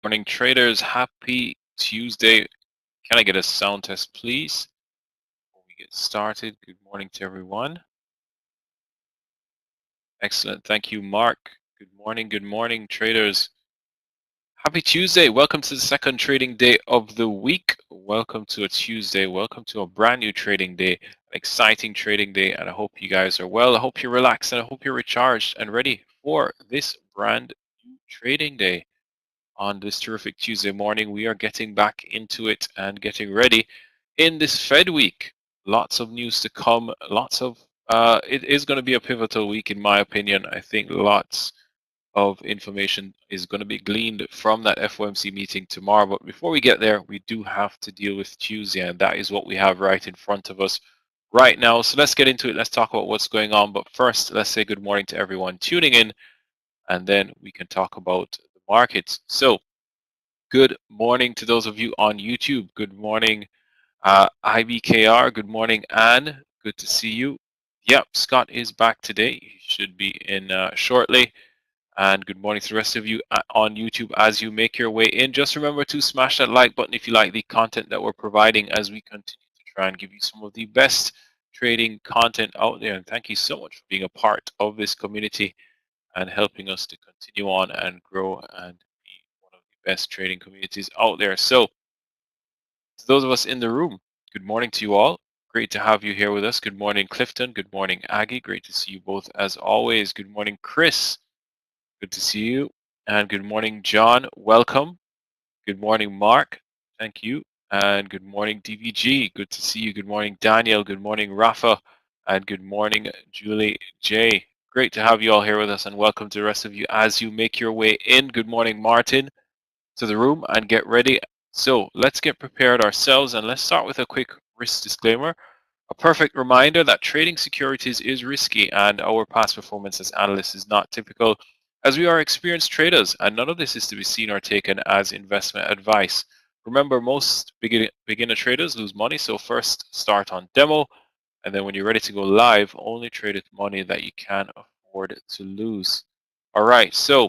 Morning traders, happy Tuesday. Can I get a sound test, please? Before we get started, good morning to everyone. Excellent, thank you, Mark. Good morning, traders. Happy Tuesday. Welcome to the second trading day of the week. Welcome to a Tuesday. Welcome to a brand new trading day, an exciting trading day, and I hope you guys are well. I hope you're relaxed, and I hope you're recharged and ready for this brand new trading day. On this terrific Tuesday morning, we are getting back into it and getting ready in this Fed week. Lots of news to come. It is going to be a pivotal week, in my opinion. I think lots of information is going to be gleaned from that FOMC meeting tomorrow. But before we get there, we do have to deal with Tuesday, and that is what we have right in front of us right now. So let's get into it. Let's talk about what's going on. But first, let's say good morning to everyone tuning in, and then we can talk about the markets. So good morning to those of you on YouTube. Good morning, IBKR. Good morning, Anne. Good to see you. Yep, Scott is back today. He should be in shortly. And good morning to the rest of you on YouTube as you make your way in. Just remember to smash that like button if you like the content that we're providing as we continue to try and give you some of the best trading content out there. And thank you so much for being a part of this community and helping us to continue on and grow and be one of the best trading communities out there. So, to those of us in the room, good morning to you all. Great to have you here with us. Good morning, Clifton. Good morning, Aggie. Great to see you both as always. Good morning, Chris. Good to see you. And good morning, John. Welcome. Good morning, Mark. Thank you. And good morning, DVG. Good to see you. Good morning, Daniel. Good morning, Rafa. And good morning, Julie J. Great to have you all here with us, and welcome to the rest of you as you make your way in. Good morning, Martin, to the room, and get ready. So let's get prepared ourselves, and let's start with a quick risk disclaimer. A perfect reminder that trading securities is risky, and our past performance as analysts is not typical, as we are experienced traders, and none of this is to be seen or taken as investment advice. Remember, most beginner traders lose money, so first start on demo, and then when you're ready to go live, only trade with money that you can afford to lose. All right, so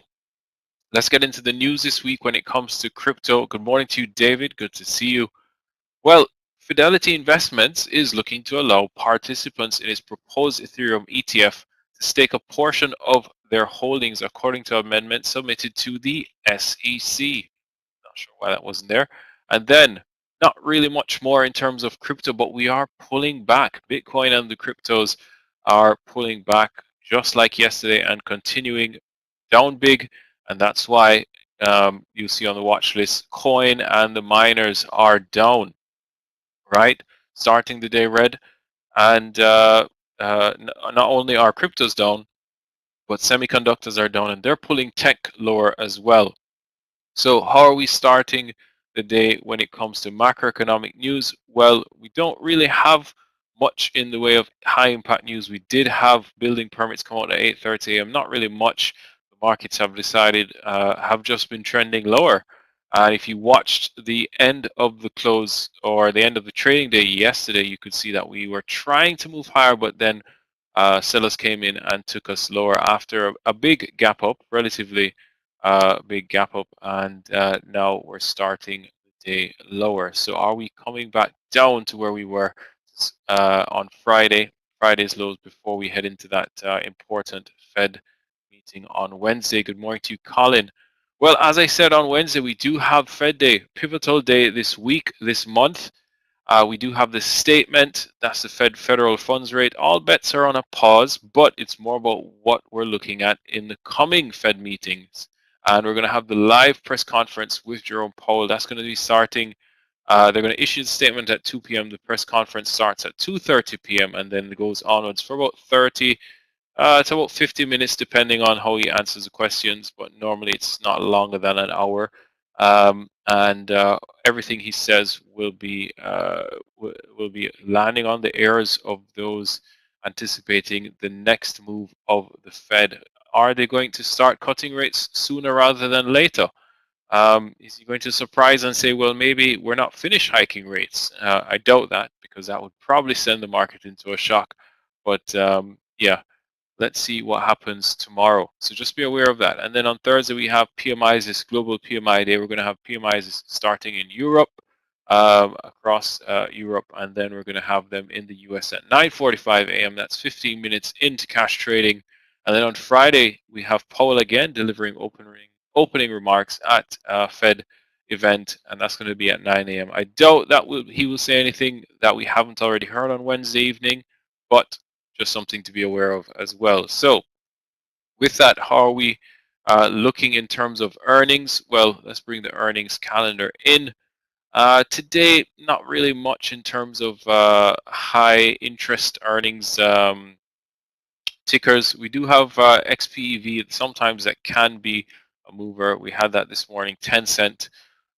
let's get into the news this week when it comes to crypto. Good morning to you, David. Good to see you. Well, Fidelity Investments is looking to allow participants in its proposed Ethereum ETF to stake a portion of their holdings according to amendment submitted to the SEC. Not sure why that wasn't there. And then, not really much more in terms of crypto, but we are pulling back. Bitcoin and the cryptos are pulling back just like yesterday and continuing down big. And that's why you see on the watch list, coin and the miners are down, right? Starting the day red. And not only are cryptos down, but semiconductors are down, and they're pulling tech lower as well. So how are we starting the day when it comes to macroeconomic news? Well, we don't really have much in the way of high impact news. We did have building permits come out at 8:30 a.m. Not really much. The markets have decided have just been trending lower. And if you watched the end of the close or the end of the trading day yesterday, you could see that we were trying to move higher, but then sellers came in and took us lower after a big gap up, relatively big gap up, and now we're starting the day lower. So are we coming back down to where we were on Friday's lows before we head into that important Fed meeting on Wednesday? Good morning to you, Colin. Well, as I said on Wednesday, we do have Fed Day, pivotal day this week, this month. We do have this statement. That's the federal funds rate. All bets are on a pause, but it's more about what we're looking at in the coming Fed meetings. And we're going to have the live press conference with Jerome Powell. That's going to be starting. They're going to issue the statement at 2 p.m. The press conference starts at 2:30 p.m. and then it goes onwards for about 30. It's about 50 minutes depending on how he answers the questions, but normally it's not longer than an hour. And everything he says will be landing on the ears of those anticipating the next move of the Fed. Are they going to start cutting rates sooner rather than later? Is he going to surprise and say, well, maybe we're not finished hiking rates? I doubt that, because that would probably send the market into a shock. But yeah, let's see what happens tomorrow. So just be aware of that. And then on Thursday, we have PMIs, this global PMI day. We're going to have PMIs starting in Europe, across Europe, and then we're going to have them in the US at 9:45 a.m. That's 15 minutes into cash trading. And then on Friday, we have Powell again delivering opening remarks at Fed event, and that's going to be at 9 a.m. I doubt that he will say anything that we haven't already heard on Wednesday evening, but just something to be aware of as well. So with that, how are we looking in terms of earnings? Well, let's bring the earnings calendar in. Today, not really much in terms of high interest earnings tickers. We do have XPEV. Sometimes that can be a mover. We had that this morning, 10 cent.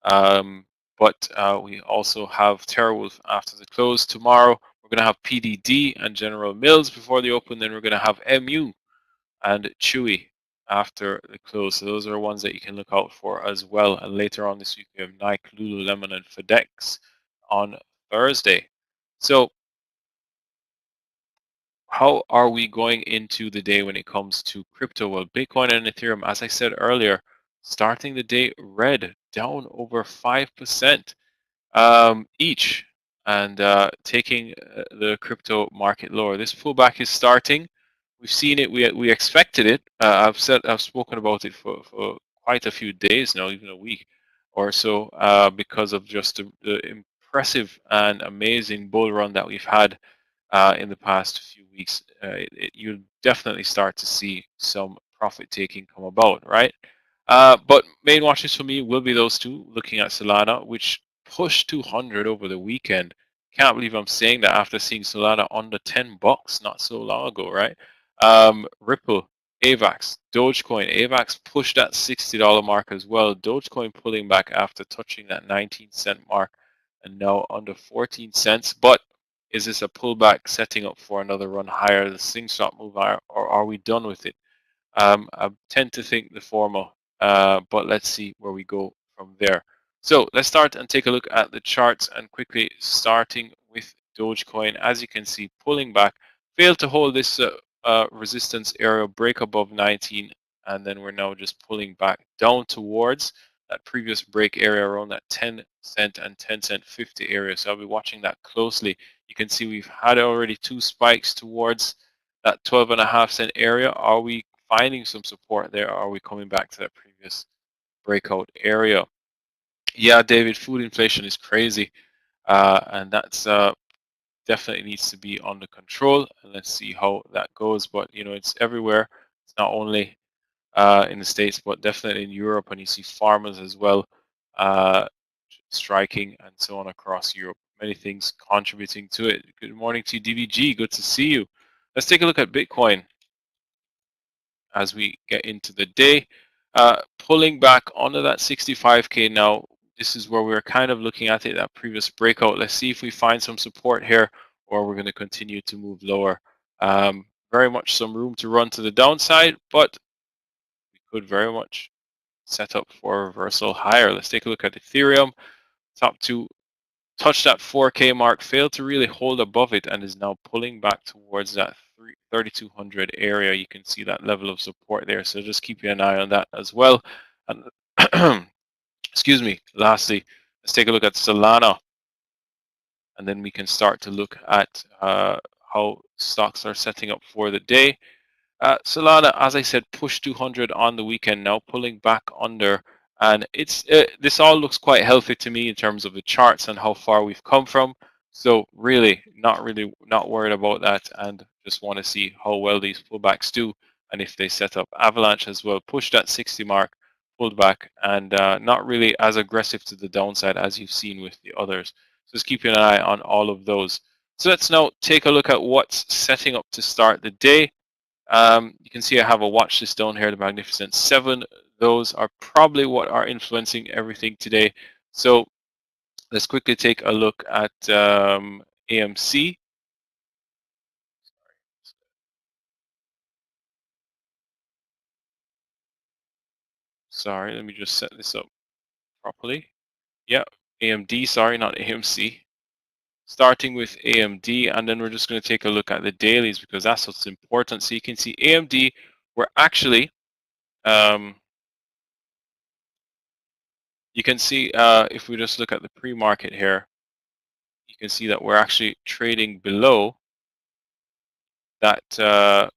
But we also have TeraWolf after the close. Tomorrow, we're going to have PDD and General Mills before the open. Then we're going to have MU and Chewy after the close. So those are ones that you can look out for as well. And later on this week, we have Nike, Lululemon, and FedEx on Thursday. So how are we going into the day when it comes to crypto? Well, Bitcoin and Ethereum, as I said earlier, starting the day red, down over 5%. Each, and taking the crypto market lower. This pullback is starting. We've seen it. We expected it. I've spoken about it for quite a few days now, even a week or so, because of just the impressive and amazing bull run that we've had in the past few weeks. You'll definitely start to see some profit taking come about, right? But main watches for me will be those two. Looking at Solana, which pushed 200 over the weekend. Can't believe I'm saying that after seeing Solana under $10 not so long ago, right? Ripple, AVAX, Dogecoin. AVAX pushed that $60 mark as well. Dogecoin pulling back after touching that 19-cent mark and now under 14 cents. But is this a pullback setting up for another run higher? The slingshot move higher, or are we done with it? I tend to think the former, but let's see where we go from there. So let's start and take a look at the charts, and quickly starting with Dogecoin. As you can see, pulling back, failed to hold this resistance area, break above 19, and then we're now just pulling back down towards that previous break area around that 10 cent and 10 cent 50 area. So I'll be watching that closely. You can see we've had already two spikes towards that 12.5 cent area. Are we finding some support there? Are we coming back to that previous breakout area? Yeah, David, food inflation is crazy, and that's definitely needs to be under control. And let's see how that goes. But you know, it's everywhere. It's not only in the States, but definitely in Europe, and you see farmers as well striking and so on across Europe. Many things contributing to it. Good morning to you, DVG. Good to see you. Let's take a look at Bitcoin as we get into the day. Pulling back onto that 65K now. This is where we're kind of looking at it, that previous breakout. Let's see if we find some support here, or we're going to continue to move lower. Very much some room to run to the downside, but we could very much set up for a reversal higher. Let's take a look at Ethereum. Top two touched that 4K mark, failed to really hold above it, and is now pulling back towards that 3,200 area. You can see that level of support there, so just keep an eye on that as well. And excuse me, lastly, let's take a look at Solana, and then we can start to look at how stocks are setting up for the day. Solana, as I said, pushed 200 on the weekend, now pulling back under, and it's this all looks quite healthy to me in terms of the charts and how far we've come from. So really not worried about that, and just want to see how well these pullbacks do, and if they set up avalanche as well. Pushed that 60 mark, pulled back, and not really as aggressive to the downside as you've seen with the others. So just keeping an eye on all of those. So let's now take a look at what's setting up to start the day. You can see I have a watch list down here, the Magnificent Seven. Those are probably what are influencing everything today. So let's quickly take a look at AMC. Sorry, let me just set this up properly. Yeah, AMD, sorry, not AMC. starting with AMD, and then we're just going to take a look at the dailies because that's what's important. So you can see AMD, we're actually, you can see if we just look at the pre-market here, you can see that we're actually trading below that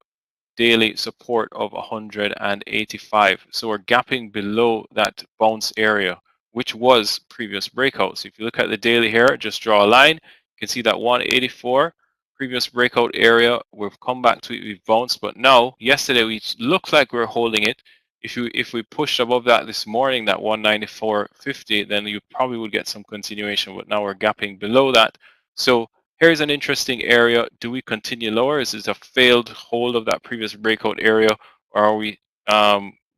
daily support of 185. So we're gapping below that bounce area, which was previous breakout. So if you look at the daily here, just draw a line. You can see that 184 previous breakout area. We've come back to it. We've bounced, but now yesterday we looked like we were holding it. If we pushed above that this morning, that 194.50, then you probably would get some continuation. But now we're gapping below that. So here's an interesting area. Do we continue lower? Is this a failed hold of that previous breakout area, or are we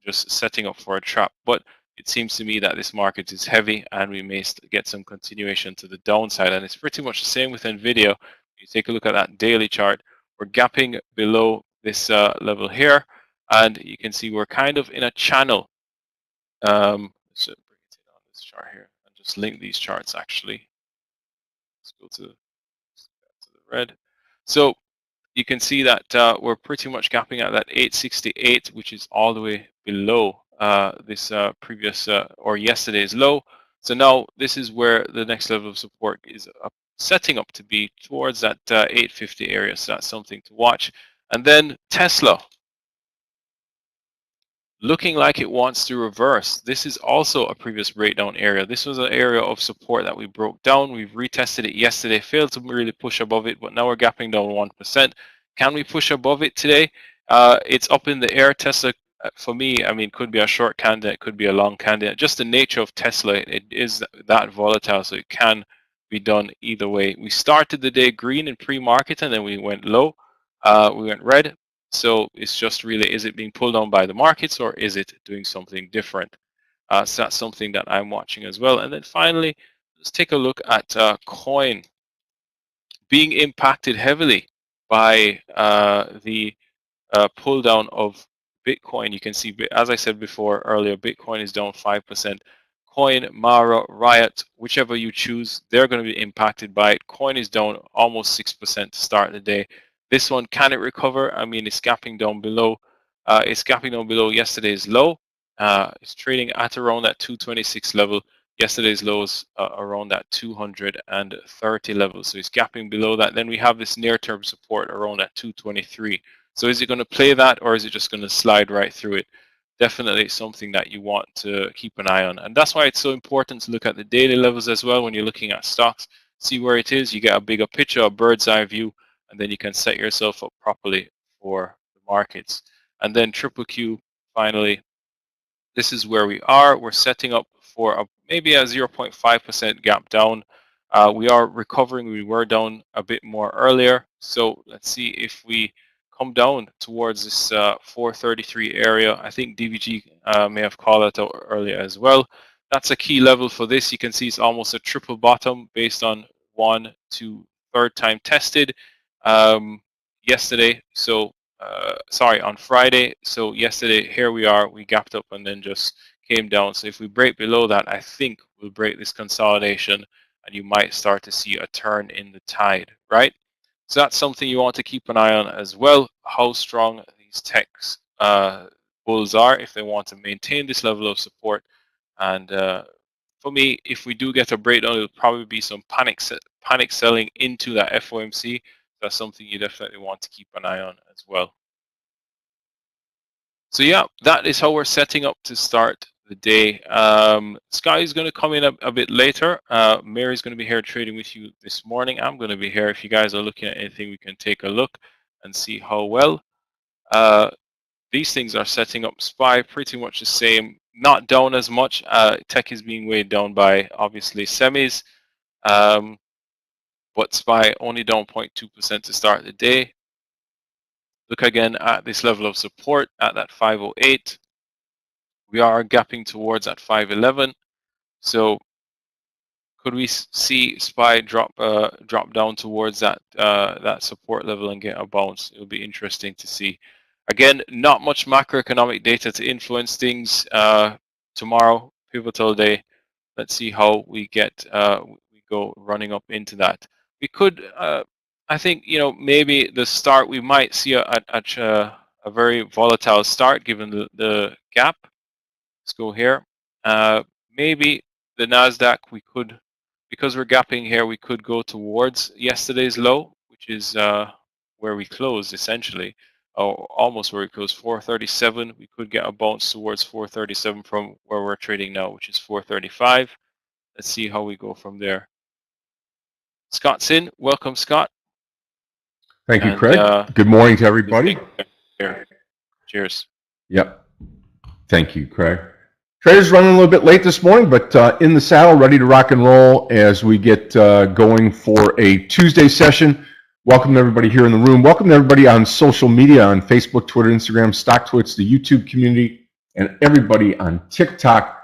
just setting up for a trap? But it seems to me that this market is heavy and we may get some continuation to the downside. And it's pretty much the same with NVIDIA. You take a look at that daily chart, we're gapping below this level here, and you can see we're kind of in a channel. So bring it in on this chart here and just link these charts actually. Let's go to the red. So you can see that we're pretty much gapping at that 868, which is all the way below this previous or yesterday's low. So now this is where the next level of support is setting up to be towards that 850 area. So that's something to watch. And then Tesla, looking like it wants to reverse. This is also a previous breakdown area. This was an area of support that we broke down. We've retested it yesterday, failed to really push above it, but now we're gapping down 1%. Can we push above it today? It's up in the air. Tesla, for me, I mean, could be a short candidate, could be a long candidate. Just the nature of Tesla, it is that volatile, so it can be done either way. We started the day green in pre-market, and then we went low. We went red. So it's just really, is it being pulled on by the markets or is it doing something different? So that's something that I'm watching as well. And then finally, let's take a look at coin being impacted heavily by the pull down of Bitcoin. You can see, as I said before earlier, Bitcoin is down 5%. Coin, Mara, Riot, whichever you choose, they're going to be impacted by it. Coin is down almost 6% to start the day. This one, can it recover? I mean, it's gapping down below. It's gapping down below yesterday's low. It's trading at around that 226 level. Yesterday's lows around that 230 level. So it's gapping below that. Then we have this near-term support around that 223. So is it going to play that, or is it just going to slide right through it? Definitely something that you want to keep an eye on. And that's why it's so important to look at the daily levels as well when you're looking at stocks. See where it is. You get a bigger picture, a bird's eye view, and then you can set yourself up properly for the markets. And then triple Q, finally, this is where we are. We're setting up for maybe a 0.5% gap down. We are recovering. We were down a bit more earlier. So let's see if we come down towards this 433 area. I think DVG may have called that out earlier as well. That's a key level for this. You can see it's almost a triple bottom based on 1 to 3rd time tested yesterday. So sorry, on Friday. So yesterday, here we are, we gapped up and then just came down. So if we break below that, I think we'll break this consolidation and you might start to see a turn in the tide, right? So that's something you want to keep an eye on as well, how strong these techs bulls are if they want to maintain this level of support. And for me, if we do get a breakdown, it'll probably be some panic selling into that FOMC. That's something you definitely want to keep an eye on as well. So yeah, that is how we're setting up to start the day. Sky is going to come in a bit later. Meir is going to be here trading with you this morning. I'm going to be here. If you guys are looking at anything, we can take a look and see how well. These things are setting up. SPY pretty much the same, not down as much. Tech is being weighed down by obviously semis, but SPY only down 0.2% to start the day. Look again at this level of support at that 508. We are gapping towards that 511. So could we see SPY drop down towards that that support level and get a bounce? It'll be interesting to see. Again, not much macroeconomic data to influence things tomorrow, pivotal day. Let's see how we get we go running up into that. we could, I think, maybe the start, we might see a very volatile start given the gap. Let's go here. Maybe the Nasdaq, we could, because we're gapping here, we could go towards yesterday's low, which is where we closed essentially, or almost where we closed, 437. We could get a bounce towards 437 from where we're trading now, which is 435. Let's see how we go from there. Scott's in. Welcome, Scott. Thank you, Craig. Good morning to everybody. Cheers. Yep. Thank you, Craig. Traders running a little bit late this morning, but in the saddle, ready to rock and roll as we get going for a Tuesday session. Welcome to everybody here in the room. Welcome to everybody on social media, on Facebook, Twitter, Instagram, StockTwits, the YouTube community, and everybody on TikTok.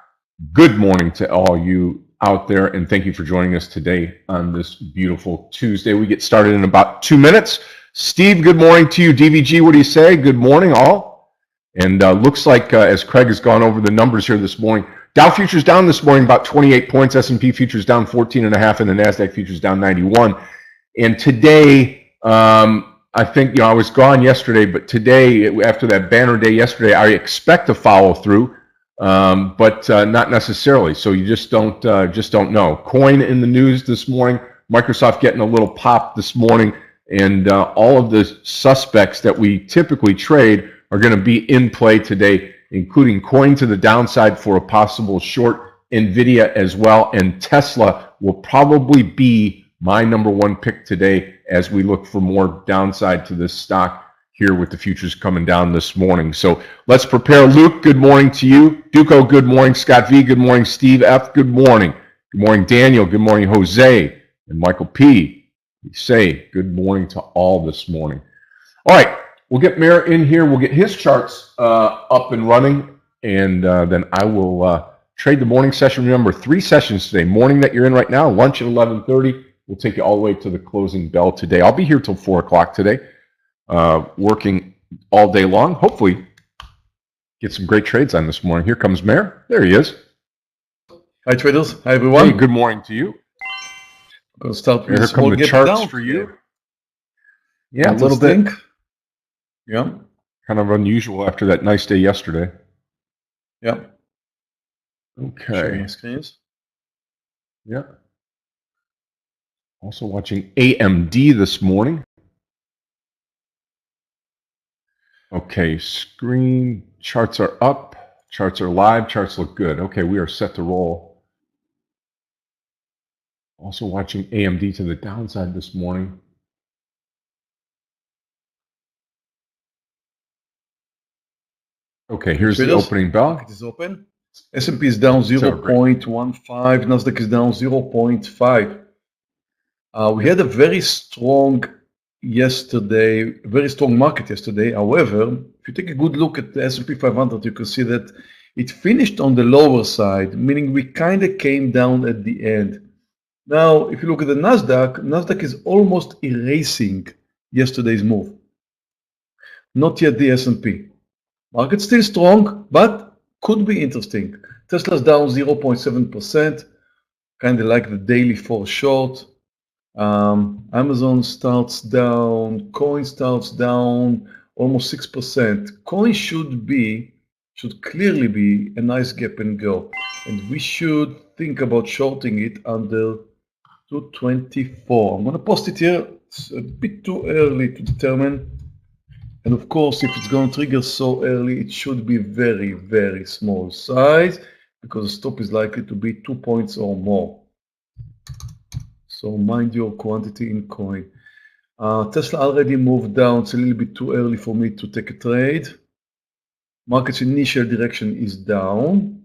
Good morning to all you out there, and thank you for joining us today on this beautiful Tuesday. We get started in about 2 minutes. Steve, good morning to you. DVG, what do you say? Good morning, all. And looks like as Craig has gone over the numbers here this morning, Dow futures down this morning about 28 points, S&P futures down 14.5, and the NASDAQ futures down 91. And today, I think, I was gone yesterday, but today, after that banner day yesterday, I expect to follow through, but not necessarily. So you just don't know. Coin in the news this morning, Microsoft getting a little pop this morning, and all of the suspects that we typically trade are going to be in play today, including coin to the downside for a possible short, NVIDIA as well, and Tesla will probably be my #1 pick today as we look for more downside to this stock here with the futures coming down this morning. So let's prepare. Luke, good morning to you. Duco, good morning. Scott V, good morning. Steve F, good morning. Good morning, Daniel. Good morning, Jose. And Michael P. We say good morning to all this morning. All right. We'll get Meir in here. We'll get his charts up and running, and then I will trade the morning session. Remember, 3 sessions today. Morning that you're in right now, lunch at 11:30. We'll take you all the way to the closing bell today. I'll be here till 4 o'clock today, working all day long. Hopefully, get some great trades on this morning. Here comes Meir. There he is. Hi, traders. Hi, everyone. Hey, good morning to you. I'm going to start with here come the charts for you. Yeah, a little bit. Yeah. Kind of unusual after that nice day yesterday. Yeah. Okay. Sharing screens. Yeah. Also watching AMD this morning. Okay, screen charts are up. Charts are live. Charts look good. Okay, we are set to roll. Also watching AMD to the downside this morning. Okay, here's the opening bell. Market is open. S&P is down 0.15. Nasdaq is down 0.5. We had a very strong market yesterday. However, if you take a good look at the S&P 500, you can see that it finished on the lower side, meaning we kind of came down at the end. Now, if you look at the Nasdaq is almost erasing yesterday's move. Not yet the S&P. Market still strong, but could be interesting. Tesla's down 0.7%, kind of like the daily 4 short. Amazon starts down, coin starts down almost 6%. Coin should clearly be a nice gap and go. And we should think about shorting it under 224. I'm going to post it here. It's a bit too early to determine. And of course, if it's going to trigger so early, it should be very, very small size because the stop is likely to be 2 points or more. So mind your quantity in coin. Tesla already moved down. It's a little bit too early for me to take a trade. Market's initial direction is down.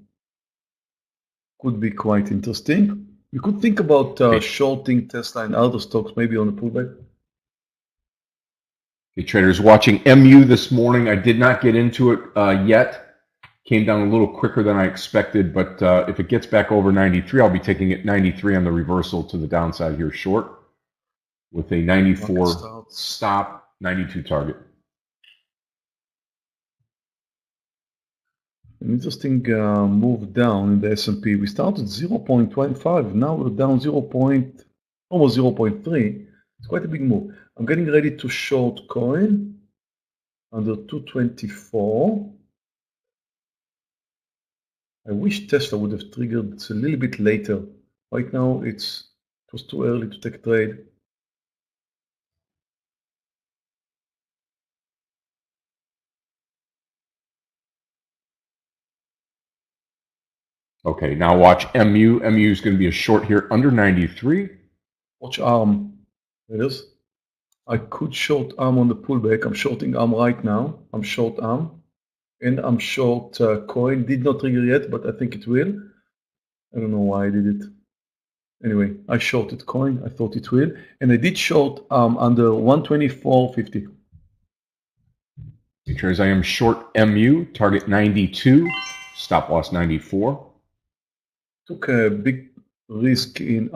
Could be quite interesting. We could think about shorting Tesla and other stocks, maybe on a pullback. Okay, traders watching MU this morning. I did not get into it yet. Came down a little quicker than I expected, but if it gets back over 93, I'll be taking it 93 on the reversal to the downside here short with a 94 stop, 92 target. An interesting move down in the S&P. We started 0.25. Now we're down almost 0.3. It's quite a big move. I'm getting ready to short coin under 224. I wish Tesla would have triggered it a little bit later. Right now, it was too early to take a trade. Okay, now watch MU. MU is going to be a short here under 93. Watch ARM. There it is. I could short ARM on the pullback. I'm shorting ARM right now. I'm short ARM. And I'm short coin. Did not trigger yet, but I think it will. I don't know why I did it. Anyway, I shorted coin. I thought it will. And I did short under 124.50. Because I am short MU, target 92, stop loss 94. Took a big risk in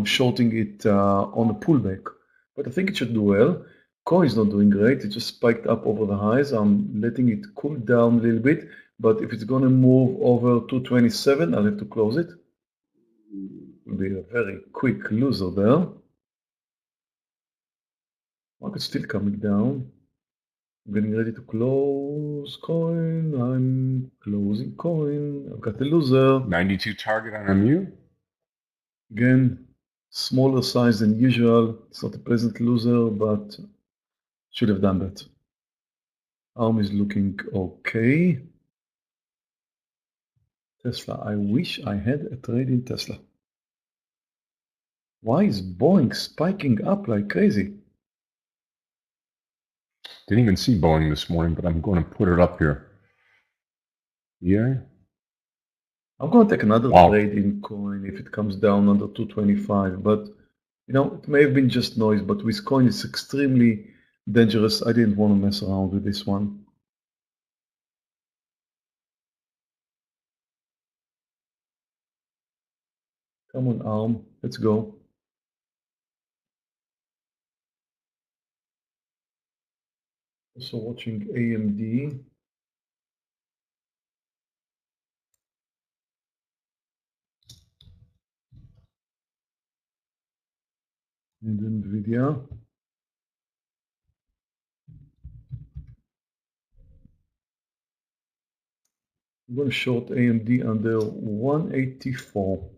shorting it on a pullback, but I think it should do well. Coin is not doing great. It just spiked up over the highs. I'm letting it cool down a little bit, but if it's going to move over 227, I'll have to close it. It will be a very quick loser there. Market's still coming down. I'm getting ready to close coin. I'm closing coin. I've got the loser. 92 target on MU. Again, smaller size than usual. It's not a pleasant loser, but should have done that. ARM is looking okay. Tesla, I wish I had a trade in Tesla. Why is Boeing spiking up like crazy? Didn't even see Boeing this morning, but I'm going to put it up here. Yeah. I'm going to take another Wow. trade in coin if it comes down under 225, but you know, it may have been just noise, but with coin it's extremely dangerous. I didn't want to mess around with this one. Come on, ARM, let's go. Also watching AMD. And NVIDIA. I'm going to short AMD under 184.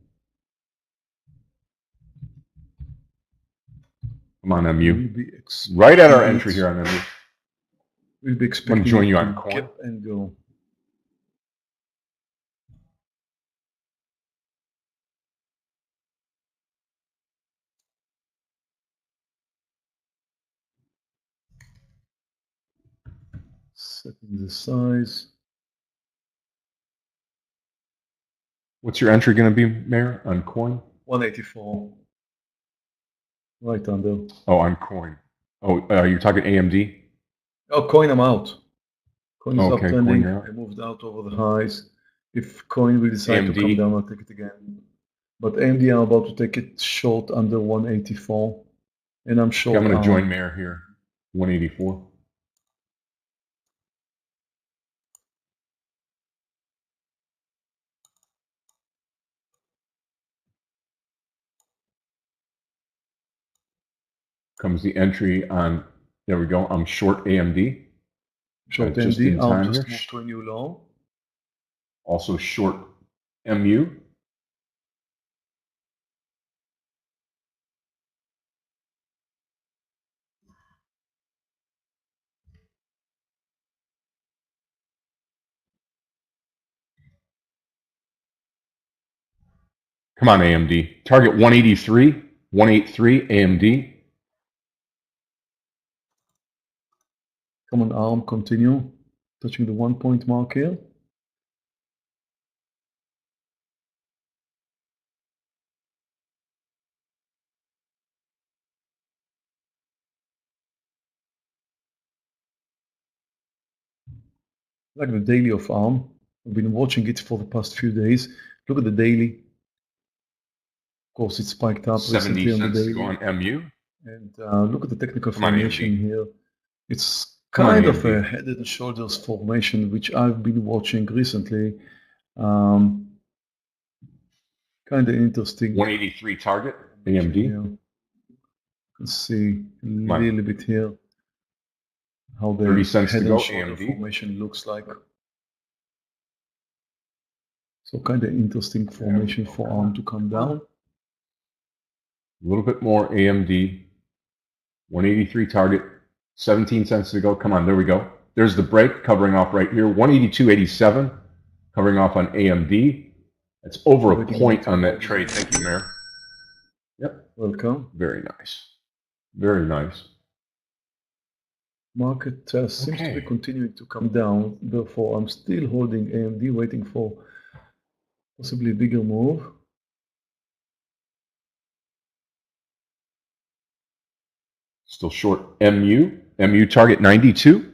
Come on, MU. Right at our entry here on MU. We'll be expecting I'm going to join you on coin. Gap and go. Setting the size. What's your entry going to be, Meir, on coin? 184. Right under. Oh, on coin. Oh, you're talking AMD? Oh, coin, I'm out. Coin is Okay, uptrending. coin out. I moved out over the highs. If coin will decide to come down, I'll take it again. But AMD, I'm about to take it short under 184. And I'm short. Okay, I'm going to join Meir here. 184. Comes the entry on, there we go, I'm short AMD. Short just AMD, in time I'll just here. move to a new low. Also short MU. Come on, AMD. Target 183, 183 AMD. Come on, ARM, continue. Touching the 1 point mark here. Like the daily of ARM. I've been watching it for the past few days. Look at the daily. Of course, it spiked up 70 recently on the cents to daily. go on MU. And look at the technical formation here. It's Come on, kind of AMD. a head and shoulders formation, which I've been watching recently. Kind of interesting. 183 target, AMD. Yeah. can see a little bit here how the 30 cents head to go, and shoulder AMD. formation looks like. So kind of interesting formation for arm to come down. A little bit more AMD. 183 target, 17 cents to go. Come on, there we go. There's the break covering off right here. 182.87 covering off on AMD. That's over a point on that trade. Thank you, Meir. Yep. Welcome. Very nice. Very nice. Market seems to be continuing to come down. Therefore, I'm still holding AMD, waiting for possibly a bigger move. Still short MU. MU target 92.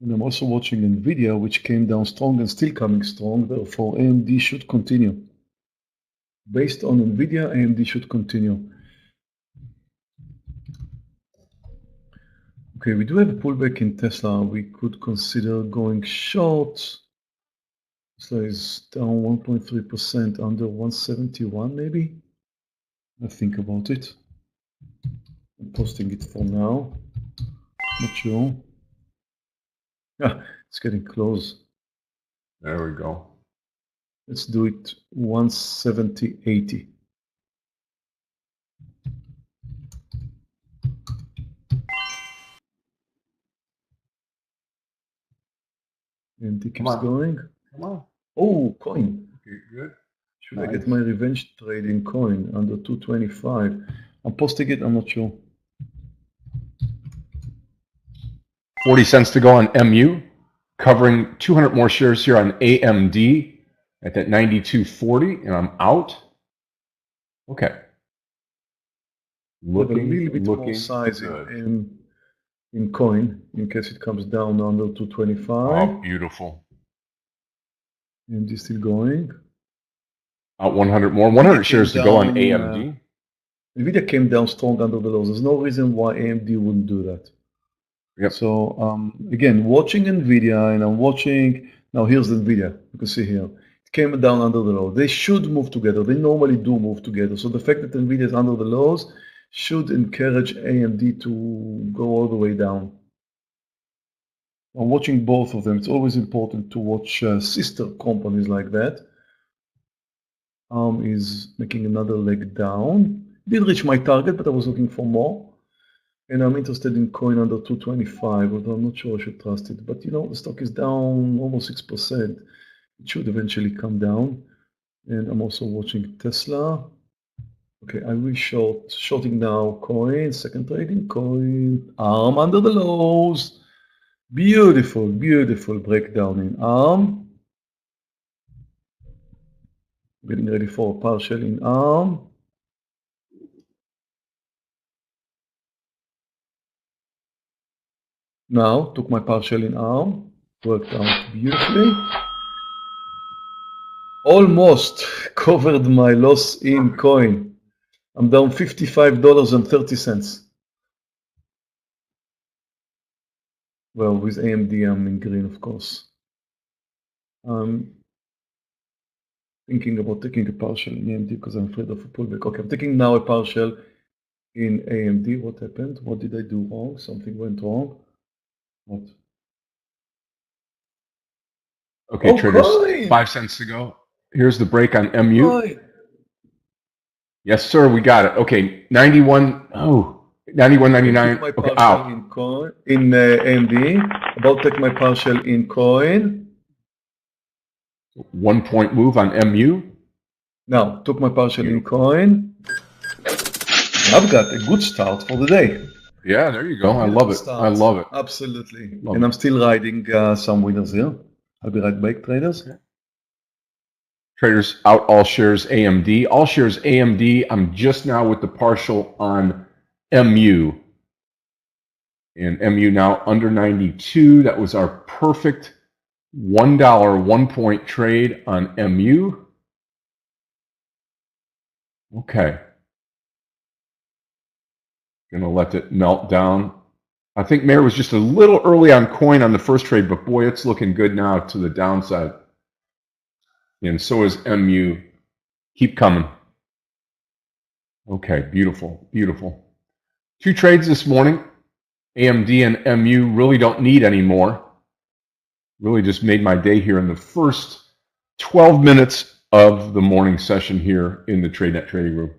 And I'm also watching NVIDIA, which came down strong and still coming strong. Therefore, AMD should continue. Based on NVIDIA, AMD should continue. Okay, we do have a pullback in Tesla. We could consider going short. Tesla is down 1.3% under 171 maybe. I think about it. I'm posting it for now. Not sure. Ah, it's getting close. There we go. Let's do it 170.80. And it keeps going. Come on. Oh, coin. Okay, good. Should I get my revenge trade in coin under 225? I'm posting it, I'm not sure. 40 cents to go on MU, covering 200 more shares here on AMD at that 92.40, and I'm out. Okay. Looking a little bit more size in coin in case it comes down under 225. Oh, beautiful. And it's still going. Out 100 more. 100 shares to go on AMD. NVIDIA came down strong under the lows. There's no reason why AMD wouldn't do that. Yep. So again, watching NVIDIA, and I'm watching, now here's NVIDIA, you can see here. It came down under the low. They should move together. They normally do move together. So the fact that NVIDIA is under the lows should encourage AMD to go all the way down. I'm watching both of them. It's always important to watch sister companies like that. ARM is making another leg down. Did reach my target, but I was looking for more. And I'm interested in coin under 225, although I'm not sure I should trust it. But you know, the stock is down almost 6%. It should eventually come down. And I'm also watching Tesla. Okay, I will shorting now coin, second trading coin, ARM under the lows. Beautiful, beautiful breakdown in ARM. Getting ready for a partial in ARM. Now, took my partial in ARM, worked out beautifully. Almost covered my loss in coin. I'm down $55.30. Well, with AMD, I'm in green, of course. I'm thinking about taking a partial in AMD because I'm afraid of a pullback. Okay, I'm taking now a partial in AMD. What happened? What did I do wrong? Something went wrong. What? Okay, oh, traders, coin. 5 cents to go. Here's the break on MU. Coin. Yes, sir, we got it. Okay, 91. Oh, 91.99. Okay, out. In coin in AMD. About to take my partial in coin. 1 point move on MU. Now, took my partial in coin. I've got a good start for the day. Yeah, there you go. I love it. I love it. Absolutely. And I'm still riding some winners here. I'll be right back, traders. Okay. Traders, out all shares AMD. All shares AMD. I'm just now with the partial on MU. And MU now under 92. That was our perfect $1 1 point trade on MU. Okay. Gonna let it melt down I think Meir was just a little early on coin on the first trade, but boy, it's looking good now to the downside. And so is MU. Keep coming. Okay, beautiful, beautiful. 2 trades this morning. AMD and MU really don't need any more. Really just made my day here in the first 12 minutes of the morning session here in the Tradenet trading room.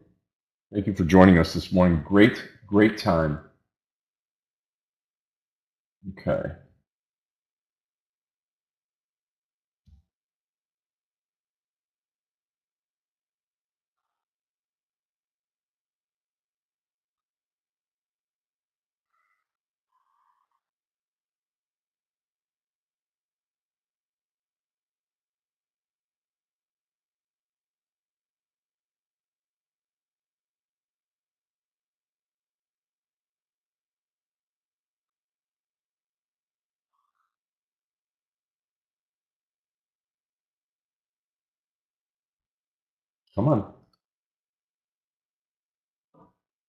Thank you for joining us this morning. Great time. Okay. Come on.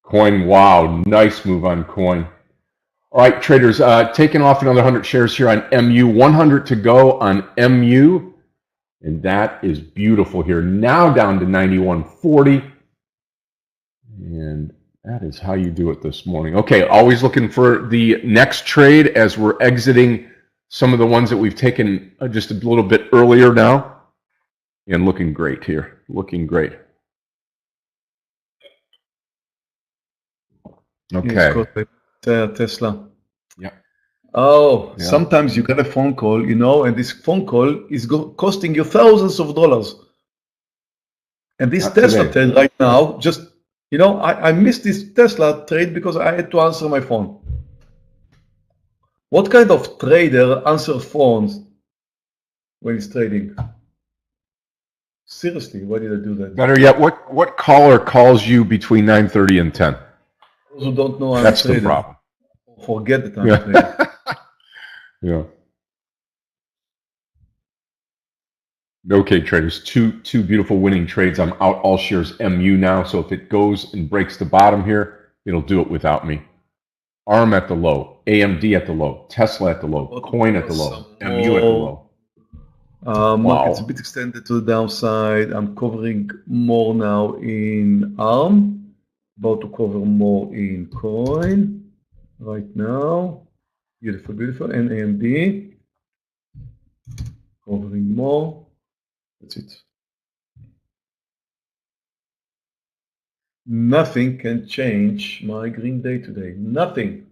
Coin, wow, nice move on coin. All right, traders, taking off another 100 shares here on MU. 100 to go on MU. And that is beautiful here. Now down to 91.40. And that is how you do it this morning. Okay, always looking for the next trade as we're exiting some of the ones that we've taken just a little bit earlier now. And looking great here. Looking great. Okay. Tesla. Yeah. Oh, Yeah. sometimes you get a phone call, and this phone call is costing you thousands of dollars. And this Not Tesla today. trade right now, just, I missed this Tesla trade because I had to answer my phone. What kind of trader answers phones when he's trading? Seriously, why did I do that? Better yet, what caller calls you between 9:30 and 10? Those who don't know I'm That's a trader. the problem. Forget that I'm a trader. Yeah. Okay, traders, two beautiful winning trades. I'm out all shares MU now, so if it goes and breaks the bottom here, it'll do it without me. ARM at the low, AMD at the low, Tesla at the low, coin at the low, MU at the low. Market's a bit extended to the downside. I'm covering more now in ARM, about to cover more in coin right now. Beautiful, beautiful. And AMD, covering more. That's it. Nothing can change my green day today. Nothing.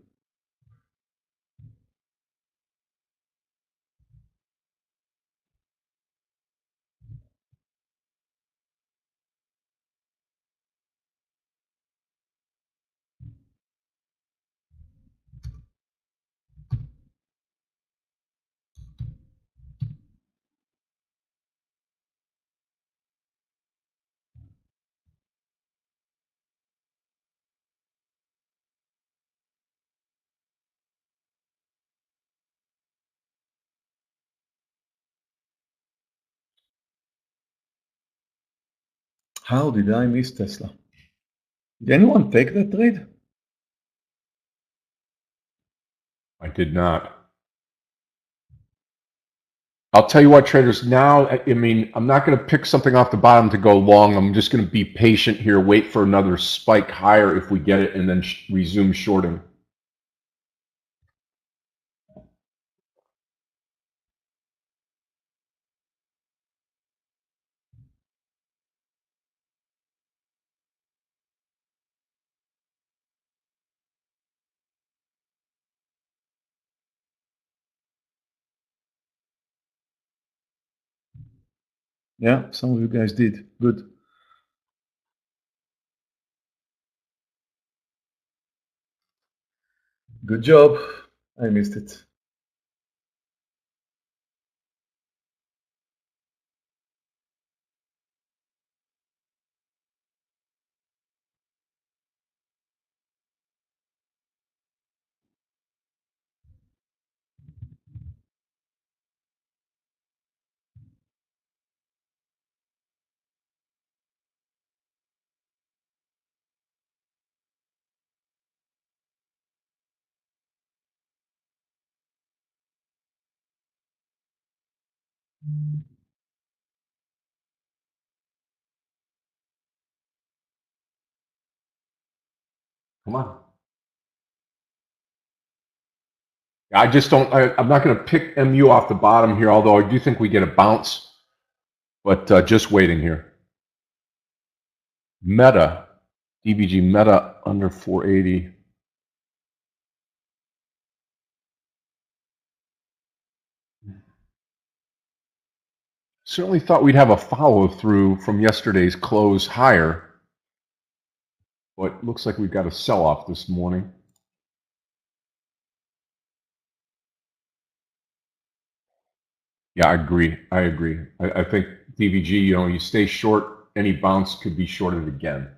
How did I miss Tesla? Did anyone take that trade? I did not. I'll tell you what, traders, now, I mean, I'm not going to pick something off the bottom to go long. I'm just going to be patient here, wait for another spike higher if we get it, and then resume shorting. Yeah, some of you guys did. Good. Good job. I missed it. Come on. I just don't, I'm not going to pick MU off the bottom here, although I do think we get a bounce, but just waiting here. Meta, DBG Meta under 480. Certainly thought we'd have a follow through from yesterday's close higher, but looks like we've got a sell-off this morning. Yeah, I agree. I think DVG, you stay short, any bounce could be shorted again.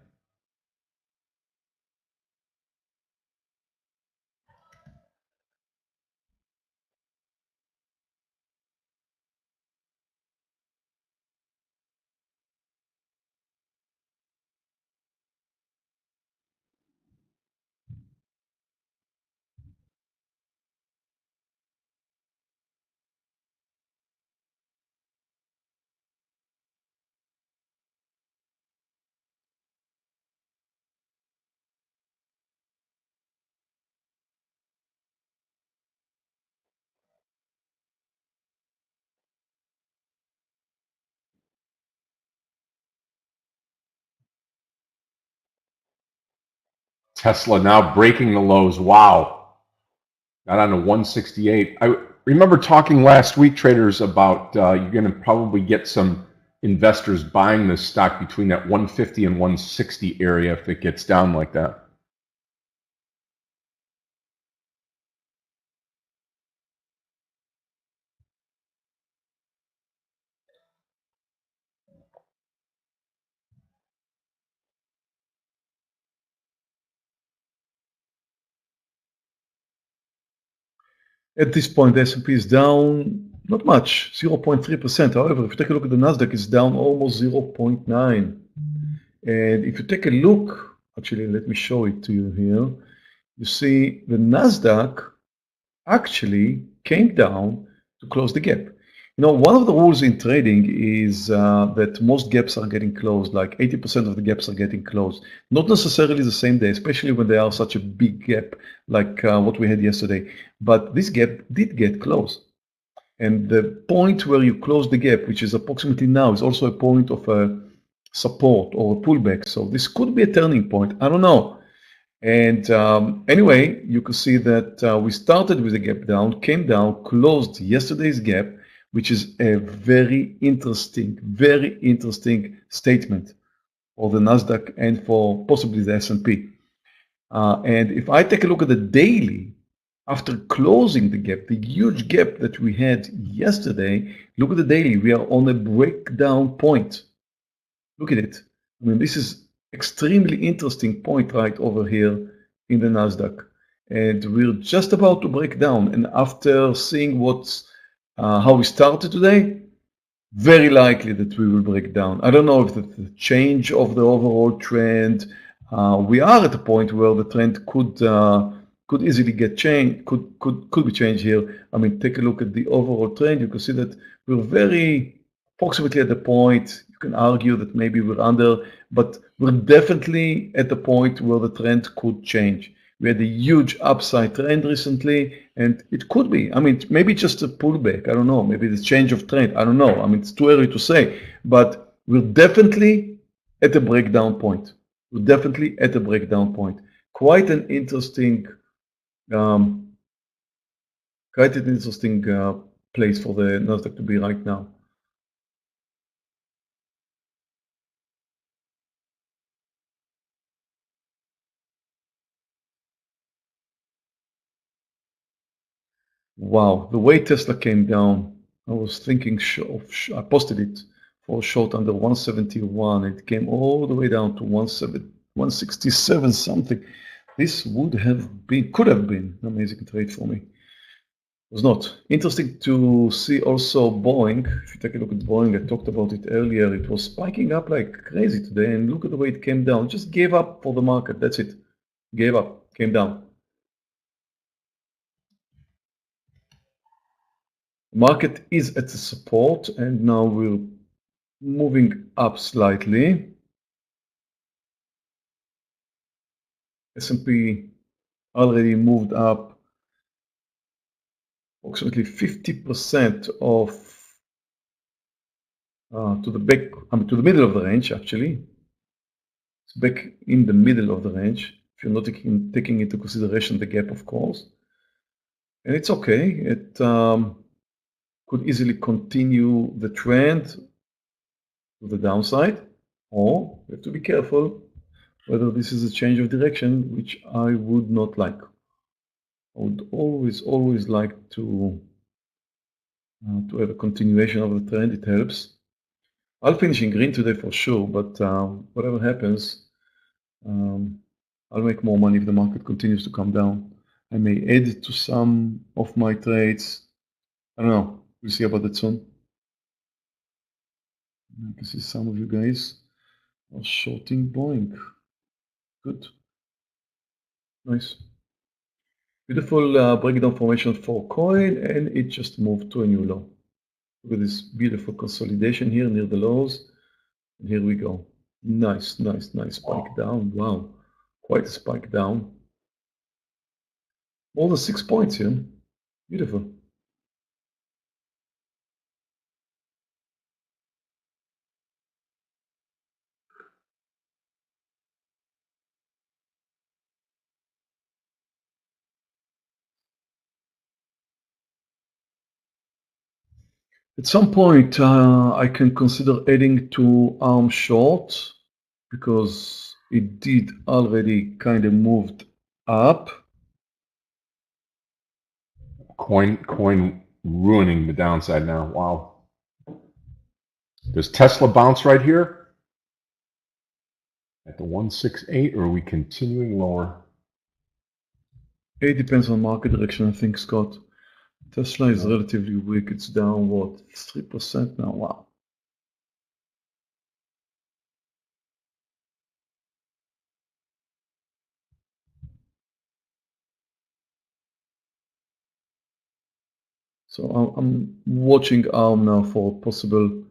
Tesla now breaking the lows. Wow. Got on to 168. I remember talking last week, traders, about you're going to probably get some investors buying this stock between that 150 and 160 area if it gets down like that. At this point, the S&P is down not much, 0.3%. However, if you take a look at the Nasdaq, it's down almost 0.9. And if you take a look, actually, let me show it to you here. You see the Nasdaq actually came down to close the gap. One of the rules in trading is that most gaps are getting closed, like 80% of the gaps are getting closed. Not necessarily the same day, especially when they are such a big gap like what we had yesterday. But this gap did get closed. And the point where you close the gap, which is approximately now, is also a point of a support or a pullback. So this could be a turning point. I don't know. And anyway, you can see that we started with a gap down, came down, closed yesterday's gap, which is a very interesting statement for the Nasdaq and for possibly the S&P. And if I take a look at the daily, after closing the gap, the huge gap that we had yesterday, look at the daily, we are on a breakdown point. Look at it. I mean, this is extremely interesting point right over here in the Nasdaq. And we're just about to break down. And after seeing how we started today, very likely that we will break down. I don't know if the change of the overall trend, we are at a point where the trend could easily get changed, could be changed here. I mean, take a look at the overall trend. You can see that we're very approximately at the point. You can argue that maybe we're under, but we're definitely at the point where the trend could change. We had a huge upside trend recently, and it could be, I mean, maybe just a pullback. I don't know. Maybe the change of trend. I don't know. I mean, it's too early to say, but we're definitely at a breakdown point. We're definitely at a breakdown point. Quite an interesting place for the Nasdaq to be right now. Wow, the way Tesla came down, I was thinking, I posted it for a short under 171. It came all the way down to 167 something. This could have been an amazing trade for me. It was not. Interesting to see also Boeing. If you take a look at Boeing, I talked about it earlier. It was spiking up like crazy today, and look at the way it came down. It just gave up for the market. That's it. Gave up, came down. Market is at the support, and now we're moving up slightly. S&P already moved up approximately 50% of to the middle of the range. Actually, it's back in the middle of the range. If you're not taking into consideration the gap, of course, and it's okay. It could easily continue the trend to the downside, or we have to be careful whether this is a change of direction, which I would not like. I would always like to have a continuation of the trend. It helps. I'll finish in green today for sure, but whatever happens, I'll make more money if the market continues to come down. I may add to some of my trades. I don't know. We'll see about that soon. I can see some of you guys are shorting Boeing. Good. Nice. Beautiful breakdown formation for coin, and it just moved to a new low. Look at this beautiful consolidation here near the lows. And here we go. Nice spike down. Wow. Quite a spike down. More than 6 points here. Beautiful. At some point, I can consider adding to arm short because it did already kind of moved up. Coin ruining the downside now. Wow. Does Tesla bounce right here at the 168, or are we continuing lower? It depends on market direction, I think, Scott. Tesla is relatively weak. It's down, what, 3% now? Wow. So I'm watching ARM now for possible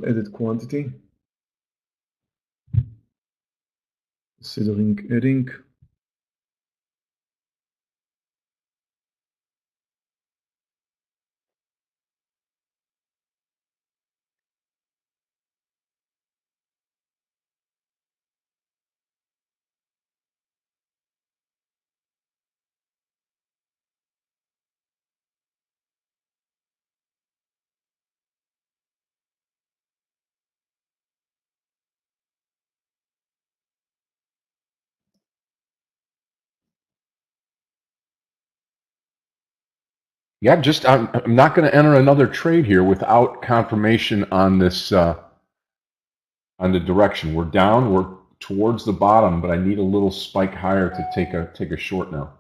added quantity. Considering adding. Yeah, I'm not going to enter another trade here without confirmation on this, on the direction. We're down, we're towards the bottom, but I need a little spike higher to take a short now.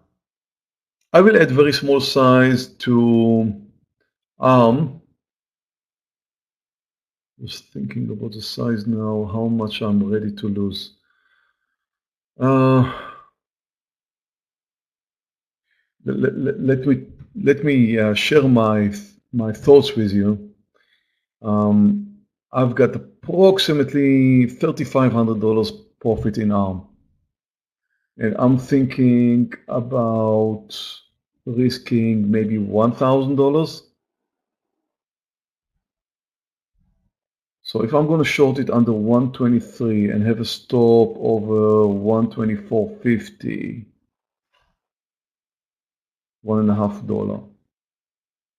I will add very small size to ARM. Just thinking about the size now, how much I'm ready to lose. Let me share my thoughts with you. I've got approximately $3,500 profit in ARM, and I'm thinking about risking maybe $1,000. So if I'm going to short it under 123 and have a stop over 124.50, $1.50,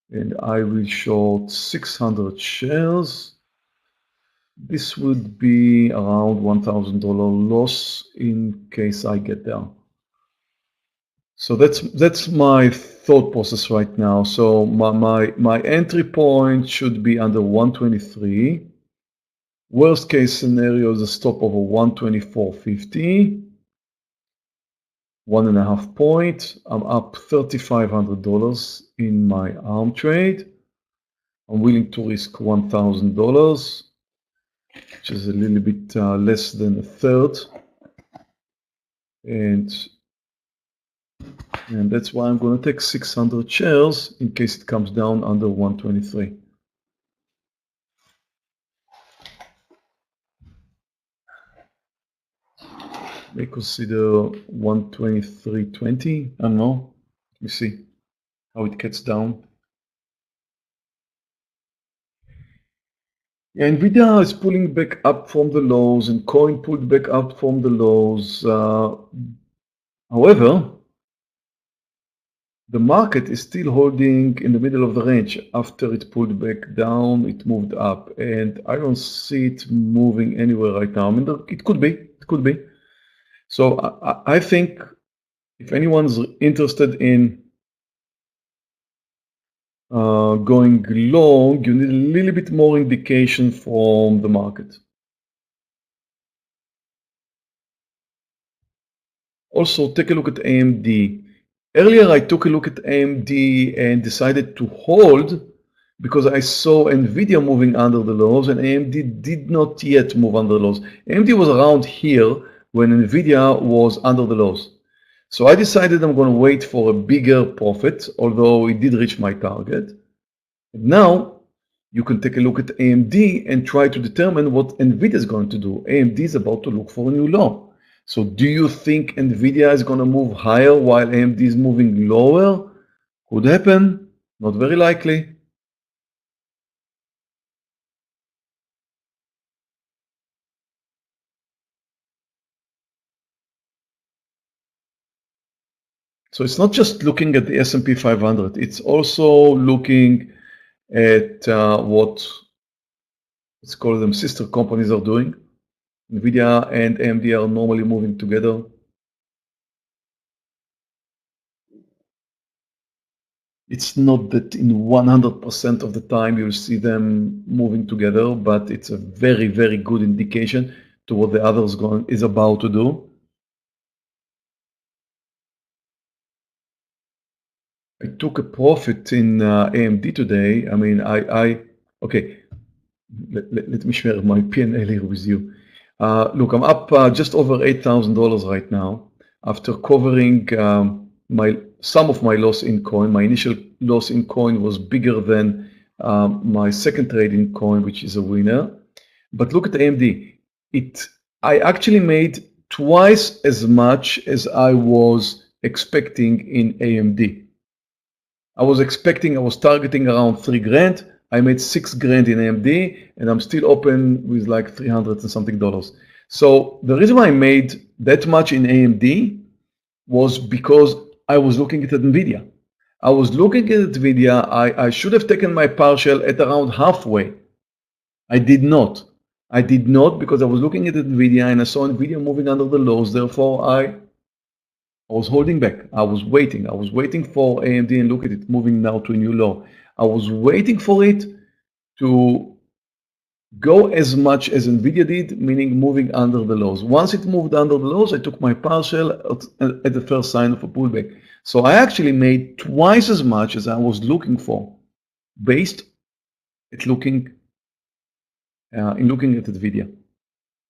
and I will short 600 shares, this would be around $1,000 loss in case I get there. So that's my thought process right now. So my entry point should be under 123. Worst case scenario is a stop over 124.50. 1.5 point. I'm up $3,500 in my ARM trade. I'm willing to risk $1,000, which is a little bit less than a third. And And that's why I'm going to take 600 shares in case it comes down under 123. May consider 123.20. I don't know. Let me see how it gets down. Yeah, Nvidia is pulling back up from the lows, and coin pulled back up from the lows. However, the market is still holding in the middle of the range. After it pulled back down, it moved up, and I don't see it moving anywhere right now. I mean, it could be, it could be. So I think if anyone's interested in going long, you need a little bit more indication from the market. Also, take a look at AMD. Earlier, I took a look at AMD and decided to hold because I saw NVIDIA moving under the lows and AMD did not yet move under the lows. AMD was around here when NVIDIA was under the lows. So I decided I'm going to wait for a bigger profit, although it did reach my target. Now, you can take a look at AMD and try to determine what NVIDIA is going to do. AMD is about to look for a new low. So do you think NVIDIA is going to move higher while AMD is moving lower? Could happen, not very likely. So it's not just looking at the S&P 500, it's also looking at what, let's call them sister companies are doing. NVIDIA and AMD are normally moving together. It's not that in 100% of the time you'll see them moving together, but it's a very, very good indication to what the other is about to do. I took a profit in AMD today. I mean, okay, let me share my P&L here with you. Look, I'm up just over $8,000 right now after covering some of my loss in coin. My initial loss in coin was bigger than my second trade in coin, which is a winner. But look at AMD. I actually made twice as much as I was expecting in AMD. I was targeting around 3 grand. I made 6 grand in AMD, and I'm still open with like 300 and something dollars. So the reason why I made that much in AMD was because I was looking at NVIDIA. I was looking at NVIDIA. I should have taken my partial at around halfway. I did not. I did not because I was looking at NVIDIA and I saw NVIDIA moving under the lows. Therefore, I was holding back. I was waiting. I was waiting for AMD and look at it moving now to a new low. I was waiting for it to go as much as NVIDIA did, meaning moving under the lows. Once it moved under the lows, I took my partial at the first sign of a pullback. So I actually made twice as much as I was looking for based at looking at NVIDIA.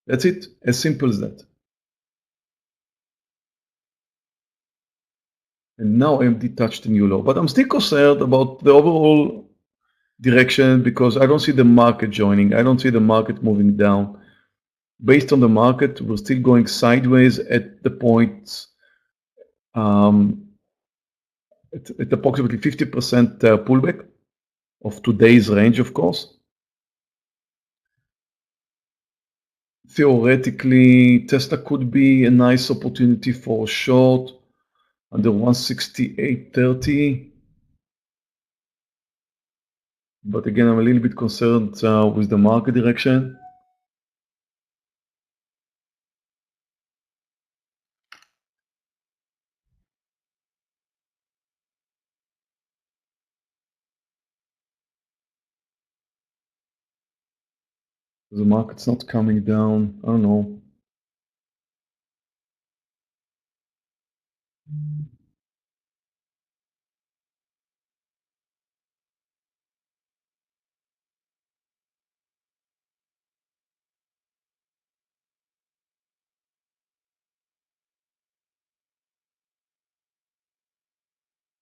That's it, as simple as that. And now AMD touched the new low, but I'm still concerned about the overall direction because I don't see the market joining. I don't see the market moving down. Based on the market, we're still going sideways at the point at approximately 50% pullback of today's range, of course. Theoretically, Tesla could be a nice opportunity for a short under 168.30. But again, I'm a little bit concerned with the market direction. The market's not coming down. I don't know.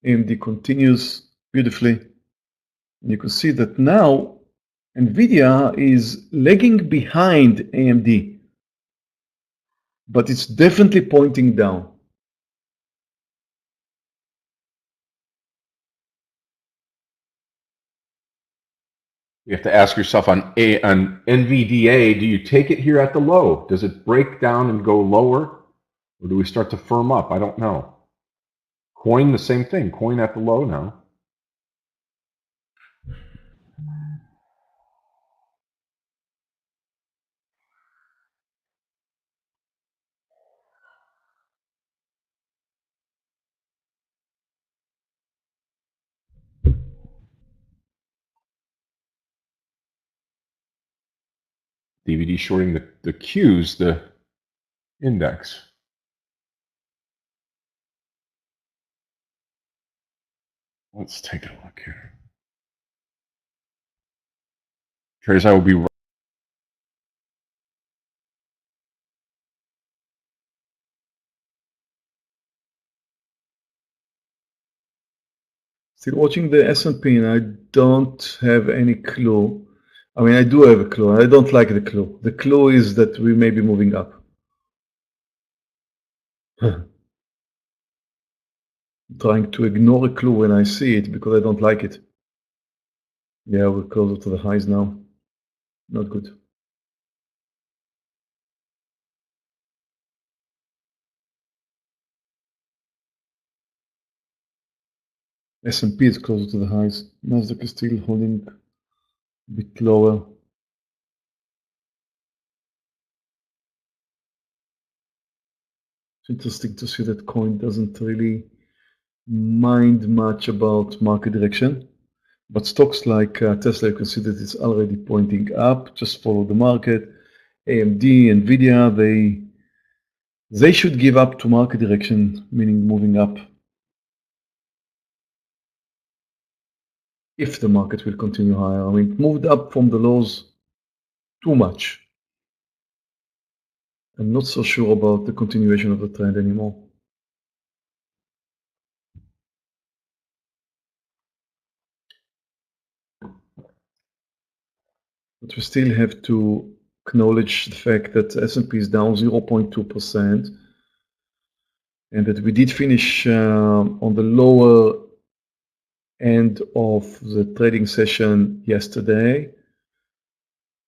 AMD continues beautifully. And you can see that now NVIDIA is lagging behind AMD, but it's definitely pointing down. You have to ask yourself on NVDA, do you take it here at the low? Does it break down and go lower? Or do we start to firm up? I don't know. Coin, the same thing. Coin at the low now. DVD shorting the Qs, the index. Let's take a look here. Traders, I will be Still watching the S&P, and I don't have any clue. I mean, I do have a clue. I don't like the clue. The clue is that we may be moving up. Trying to ignore a clue when I see it because I don't like it. Yeah, we're closer to the highs now. Not good. S&P is closer to the highs. Nasdaq is still holding a bit lower. It's interesting to see that coin doesn't really mind much about market direction. But stocks like Tesla, you can see that it's already pointing up. Just follow the market. AMD, NVIDIA, they should give up to market direction, meaning moving up. If the market will continue higher. I mean, it moved up from the lows too much. I'm not so sure about the continuation of the trend anymore. But we still have to acknowledge the fact that S&P is down 0.2%, and that we did finish on the lower end of the trading session yesterday,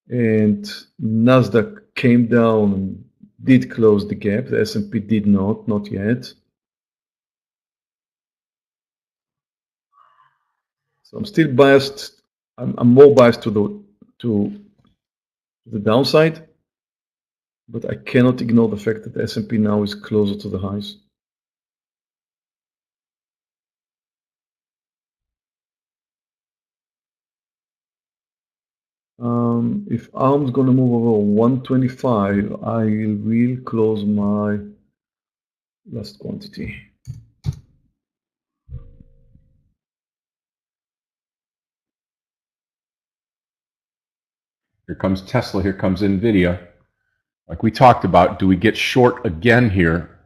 and Nasdaq came down and did close the gap. The S&P did not yet. So I'm still biased. I'm more biased to the downside, but I cannot ignore the fact that the S&P now is closer to the highs. If ARM's going to move over 125, I will close my last quantity. Here comes Tesla, here comes NVIDIA. Like we talked about, do we get short again here?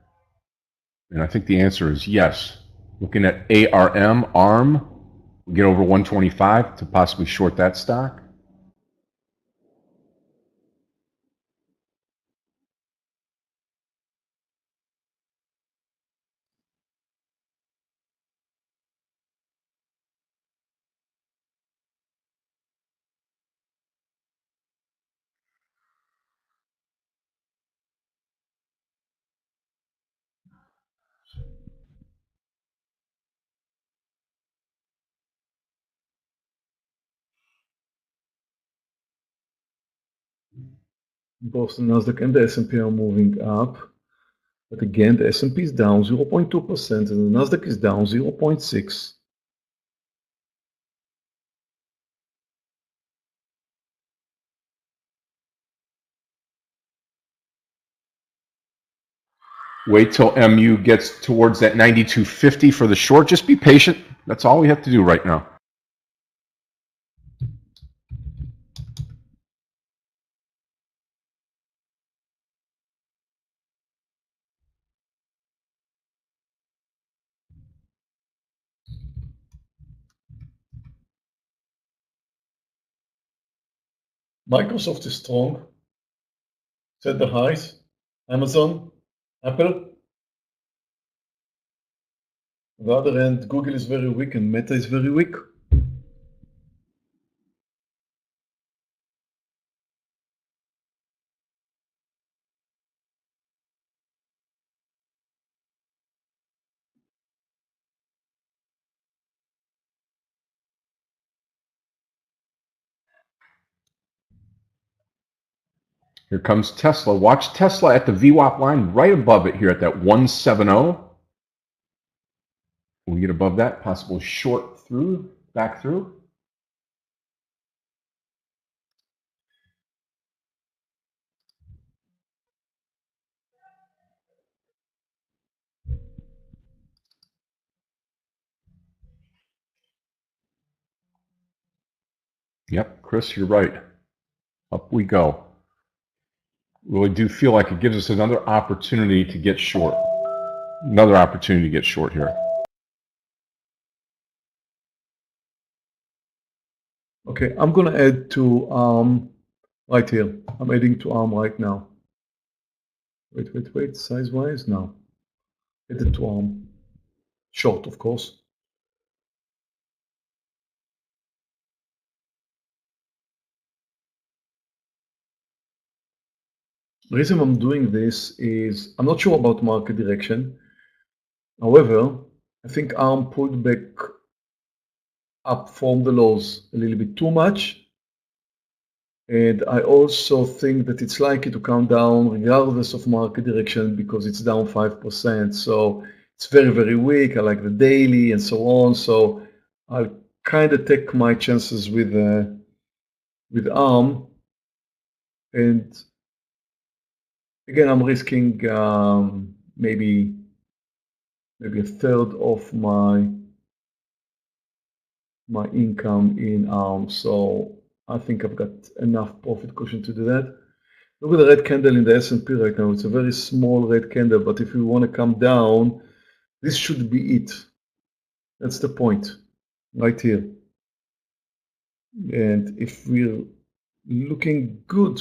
And I think the answer is yes. Looking at ARM, we get over 125 to possibly short that stock. Both the Nasdaq and the S&P are moving up. But again, the S&P is down 0.2% and the Nasdaq is down 0.6%. Wait till MU gets towards that 92.50 for the short. Just be patient. That's all we have to do right now. Microsoft is strong. Set the highs. Amazon, Apple. On the other hand, Google is very weak and Meta is very weak. Here comes Tesla. Watch Tesla at the VWAP line right above it here at that 170. We get above that, possible short through, back through. Yep, Chris, you're right. Up we go. Really do feel like it gives us another opportunity to get short. Another opportunity to get short here. Okay, I'm going to add to ARM right here. I'm adding to ARM right now. Wait, size-wise? No. Added to ARM. Short, of course. The reason I'm doing this is I'm not sure about market direction. However, I think ARM pulled back up from the lows a little bit too much. And I also think that it's likely to come down regardless of market direction because it's down 5%. So it's very, very weak. I like the daily and so on. So I'll kind of take my chances with ARM. And again, I'm risking maybe a third of my income in ARM. So I think I've got enough profit cushion to do that. Look at the red candle in the S&P right now. It's a very small red candle, but if we want to come down, this should be it. That's the point, right here. And if we're looking good,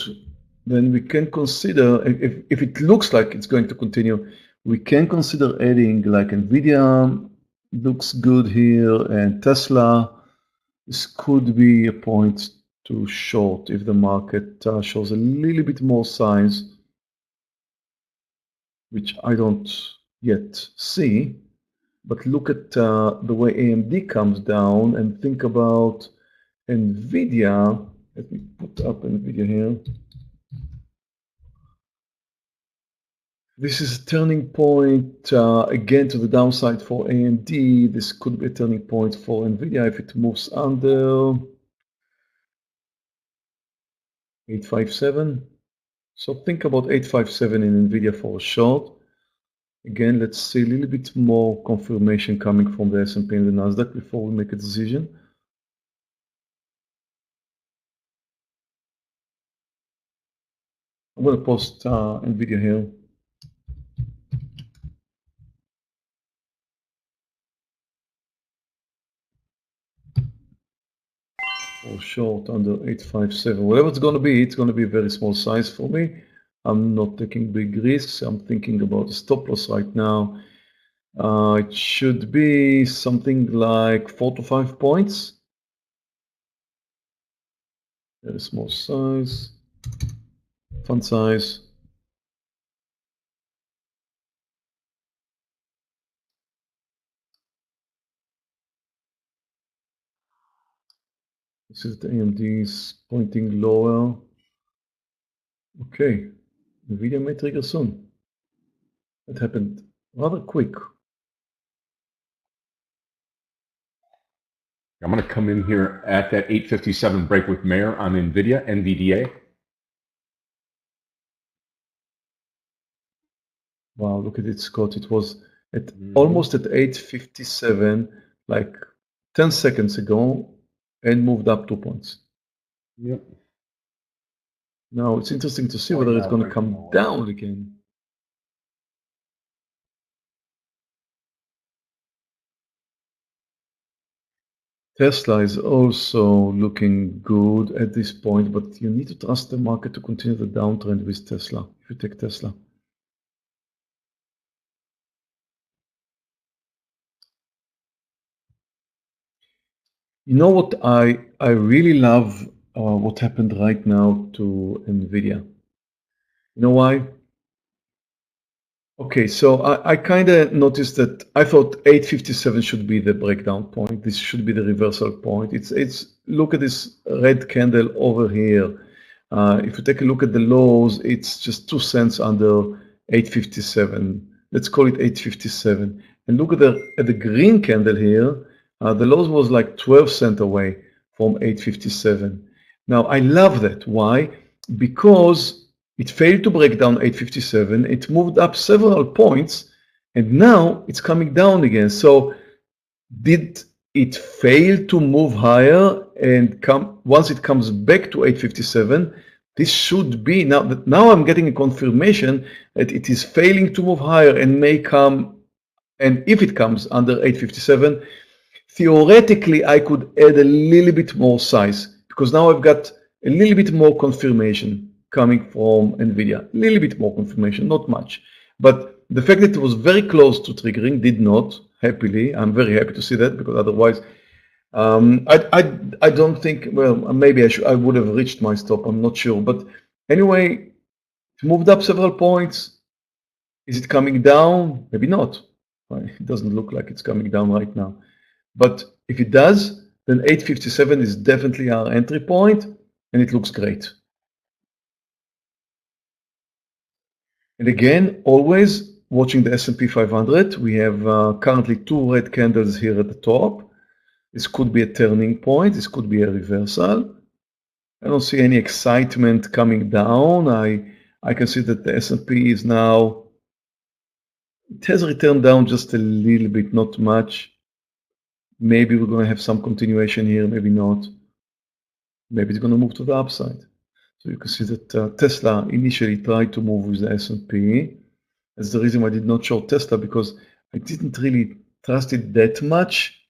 then we can consider, if it looks like it's going to continue, we can consider adding like NVIDIA, looks good here, and Tesla. This could be a point to short if the market shows a little bit more signs, which I don't yet see. But look at the way AMD comes down and think about NVIDIA. Let me put up NVIDIA here. This is a turning point again to the downside for AMD. This could be a turning point for NVIDIA if it moves under 857. So think about 857 in NVIDIA for a short. Again, let's see a little bit more confirmation coming from the S&P and the Nasdaq before we make a decision. I'm going to post NVIDIA here. For short under 857. Whatever it's going to be a very small size for me. I'm not taking big risks. I'm thinking about a stop loss right now. It should be something like 4 to 5 points. Very small size. Fund size. This is the AMD's pointing lower. Okay, NVIDIA may trigger soon. It happened rather quick. I'm going to come in here at that 857 break with Meir on NVIDIA, NVDA. Wow, look at it, Scott. It was at almost at 857, like 10 seconds ago, and moved up 2 points. Yep. Now it's interesting to see whether it's going to come down again. Tesla is also looking good at this point, but you need to trust the market to continue the downtrend with Tesla, if you take Tesla. You know what I really love what happened right now to NVIDIA. You know why? Okay, so I kind of noticed that I thought 857 should be the breakdown point. This should be the reversal point. It's look at this red candle over here. If you take a look at the lows, it's just 2 cents under 857. Let's call it 857. And look at the green candle here. The lows was like 12 cents away from 857. Now I love that. Why? Because it failed to break down 857. It moved up several points, and now it's coming down again. So did it fail to move higher and once it comes back to 857, this should be now I'm getting a confirmation that it is failing to move higher and may come, and if it comes under 857, theoretically I could add a little bit more size because now I've got a little bit more confirmation coming from NVIDIA, a little bit more confirmation, not much. But the fact that it was very close to triggering did not, happily. I'm very happy to see that because otherwise, I don't think, well, maybe I would have reached my stop, I'm not sure. But anyway, it moved up several points. Is it coming down? Maybe not. It doesn't look like it's coming down right now. But if it does, then 857 is definitely our entry point, and it looks great. And again, always watching the S&P 500. We have currently 2 red candles here at the top. This could be a turning point. This could be a reversal. I don't see any excitement coming down. I can see that the S&P is now, it has returned down just a little bit, not much. Maybe we're going to have some continuation here, maybe not. Maybe it's going to move to the upside. So you can see that Tesla initially tried to move with the S&P. That's the reason why I did not short Tesla, because I didn't really trust it that much,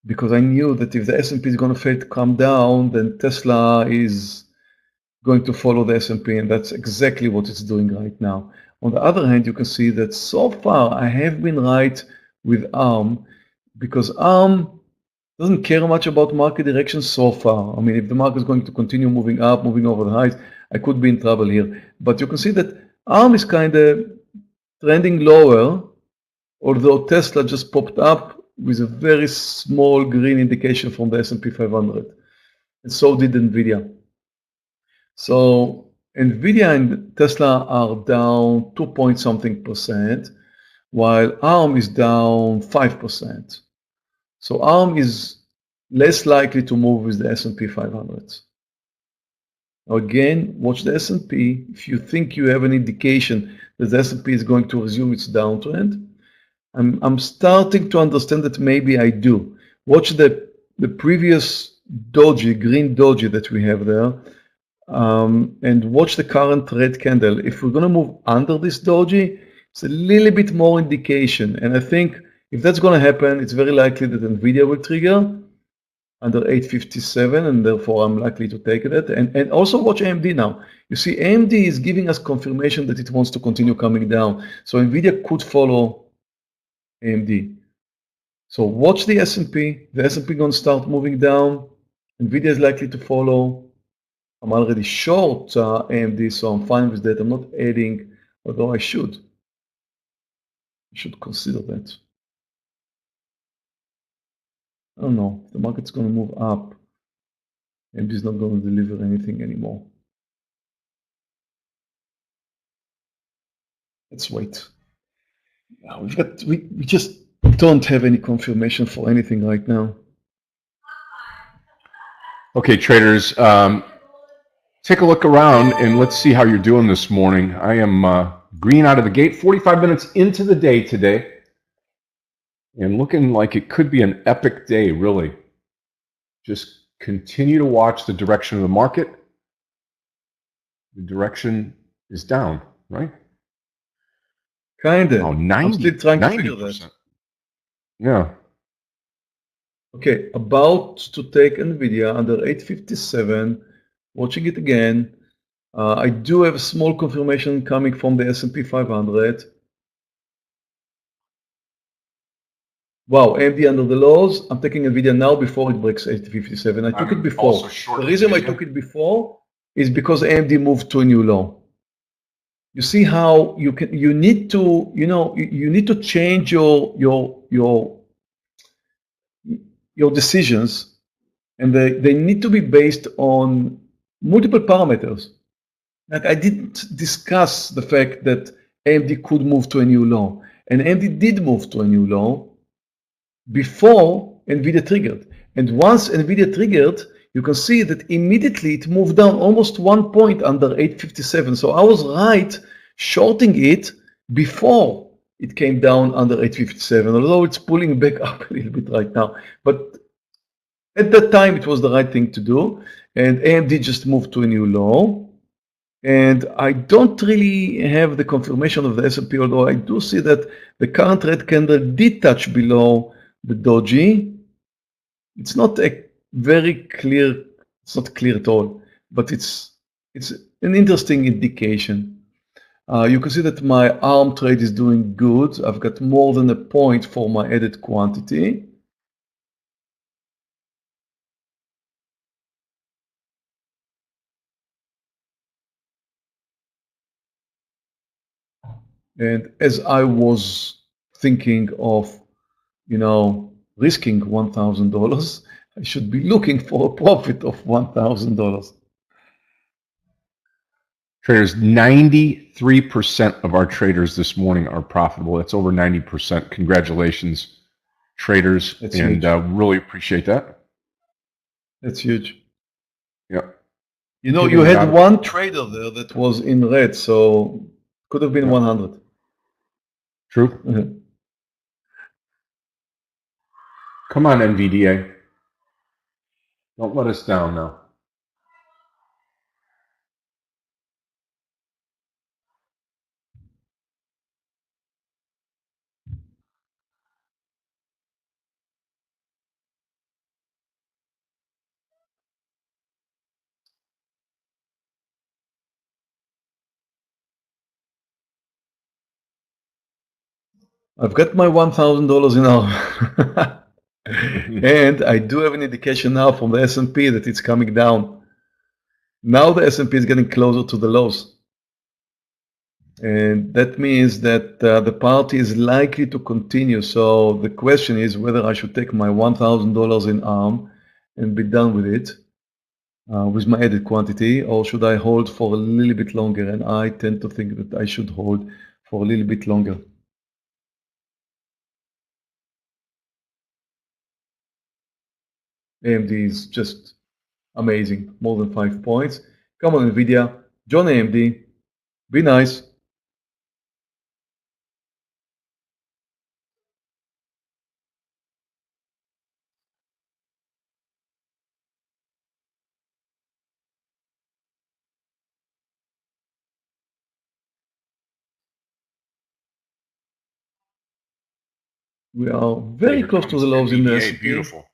because I knew that if the S&P is going to fail to come down, then Tesla is going to follow the S&P, and that's exactly what it's doing right now. On the other hand, you can see that so far I have been right with ARM, because ARM doesn't care much about market direction so far. I mean, if the market is going to continue moving up, moving over the highs, I could be in trouble here. But you can see that ARM is kind of trending lower, although Tesla just popped up with a very small green indication from the S&P 500. And so did NVIDIA. So NVIDIA and Tesla are down 2-point-something%, while ARM is down 5%. So ARM is less likely to move with the S&P 500. Now again, watch the S&P. If you think you have an indication that the S&P is going to resume its downtrend, I'm starting to understand that maybe I do. Watch the previous doji, green doji that we have there, and watch the current red candle. If we're going to move under this doji, it's a little bit more indication. And I think if that's going to happen, it's very likely that NVIDIA will trigger under 857, and therefore I'm likely to take it. And also watch AMD now. You see, AMD is giving us confirmation that it wants to continue coming down. So NVIDIA could follow AMD. So watch the S&P. The S&P going to start moving down. NVIDIA is likely to follow. I'm already short AMD, so I'm fine with that. I'm not adding, although I should. I should consider that. I don't know. If the market's going to move up, AMD is not going to deliver anything anymore. Let's wait. We just don't have any confirmation for anything right now. Okay, traders, take a look around and let's see how you're doing this morning. I am green out of the gate, 45 minutes into the day today, and looking like it could be an epic day, really. Just continue to watch the direction of the market. The direction is down, right? Kind of. Oh, 90, I'm still trying to figure 90%. that. Yeah. Okay, about to take NVIDIA under 857, watching it again. I do have a small confirmation coming from the S&P 500. Wow, AMD under the lows. I'm taking NVIDIA now before it breaks 857. I took it before. The reason I took it before is because AMD moved to a new low. You see how you need to, you need to change your decisions, and they need to be based on multiple parameters. Like, I didn't discuss the fact that AMD could move to a new low, and AMD did move to a new low before NVIDIA triggered. And once NVIDIA triggered, you can see that immediately it moved down almost 1 point under 857. So I was right shorting it before it came down under 857, although it's pulling back up a little bit right now. But at that time, it was the right thing to do. And AMD just moved to a new low. And I don't really have the confirmation of the S&P, although I do see that the current red candle did touch below the doji. It's not a very clear, it's not clear at all, but it's an interesting indication. You can see that my ARM trade is doing good. I've got more than a point for my added quantity. And as I was thinking of, risking $1,000, I should be looking for a profit of $1,000. Traders, 93% of our traders this morning are profitable. That's over 90%. Congratulations, traders, and really appreciate that. That's huge. Yeah. You had one trader there that was in red, so could have been 100. True. Come on, NVDA. Don't let us down now. I've got my $1,000 in ARM. And I do have an indication now from the S&P that it's coming down. Now the S&P is getting closer to the lows. And that means that the party is likely to continue. So the question is whether I should take my $1,000 in ARM and be done with it with my added quantity, or should I hold for a little bit longer? And I tend to think that I should hold for a little bit longer. AMD is just amazing, more than 5 points. Come on, NVIDIA, join AMD, be nice. We are very close to the lows in the S&P. Beautiful.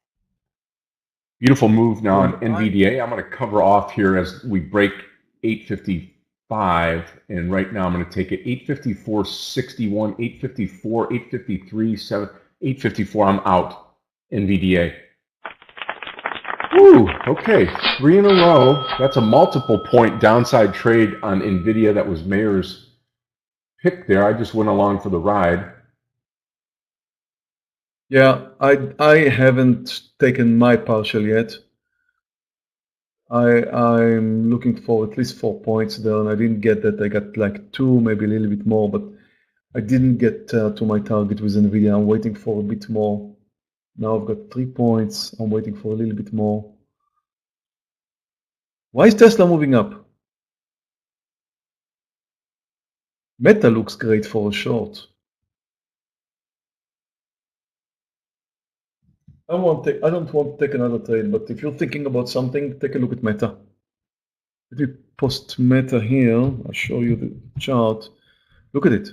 Beautiful move now on NVDA. I'm going to cover off here as we break 855, and right now I'm going to take it 854.61, 854, 853, 7, 854. I'm out. NVDA. Woo, okay, 3 in a row. That's a multiple point downside trade on NVIDIA. That was Meir's pick there. I just went along for the ride. Yeah, I haven't taken my partial yet. I'm looking for at least 4 points there, and I didn't get that. I got like 2, maybe a little bit more, but I didn't get to my target with NVIDIA. I'm waiting for a bit more. Now I've got 3 points. I'm waiting for a little bit more. Why is Tesla moving up? Meta looks great for a short. I don't want to take another trade, but if you're thinking about something, take a look at Meta. Let me post Meta here. I'll show you the chart. Look at it.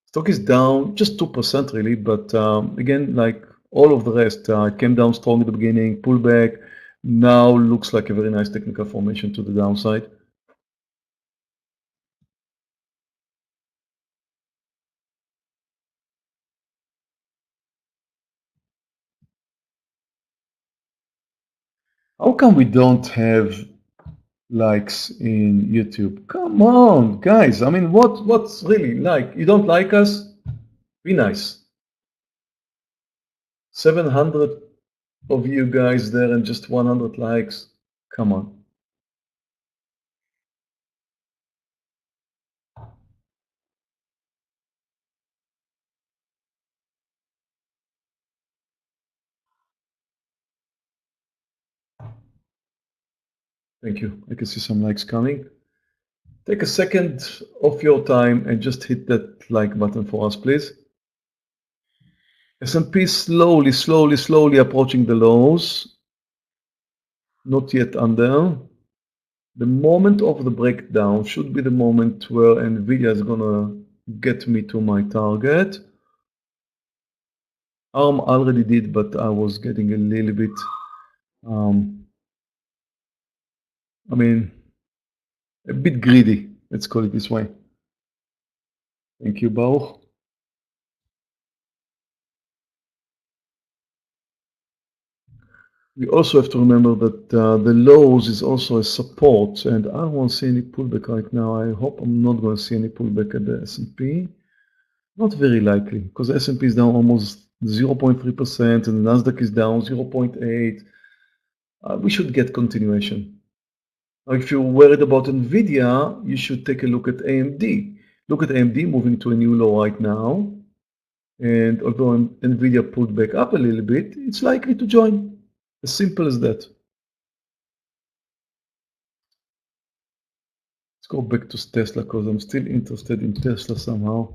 Stock is down just 2% really, but again, like all of the rest. It came down strong at the beginning, pull back. Now looks like a very nice technical formation to the downside. How come we don't have likes in YouTube? Come on, guys. I mean, what's really like? You don't like us? Be nice. 700 of you guys there and just 100 likes. Come on. Thank you. I can see some likes coming. Take a second of your time and just hit that like button for us, please. S&P slowly approaching the lows. Not yet under. The moment of the breakdown should be the moment where NVIDIA is gonna get me to my target. ARM already did, but I was getting a little bit, I mean, a bit greedy. Let's call it this way. Thank you, Baruch. We also have to remember that the lows is also a support, and I don't want to see any pullback right now. I hope I'm not going to see any pullback at the S&P. Not very likely, because the S&P is down almost 0.3%, and the Nasdaq is down 0.8. We should get continuation. Now, if you're worried about NVIDIA, you should take a look at AMD. Look at AMD moving to a new low right now. And although NVIDIA pulled back up a little bit, it's likely to join. As simple as that. Let's go back to Tesla because I'm still interested in Tesla somehow.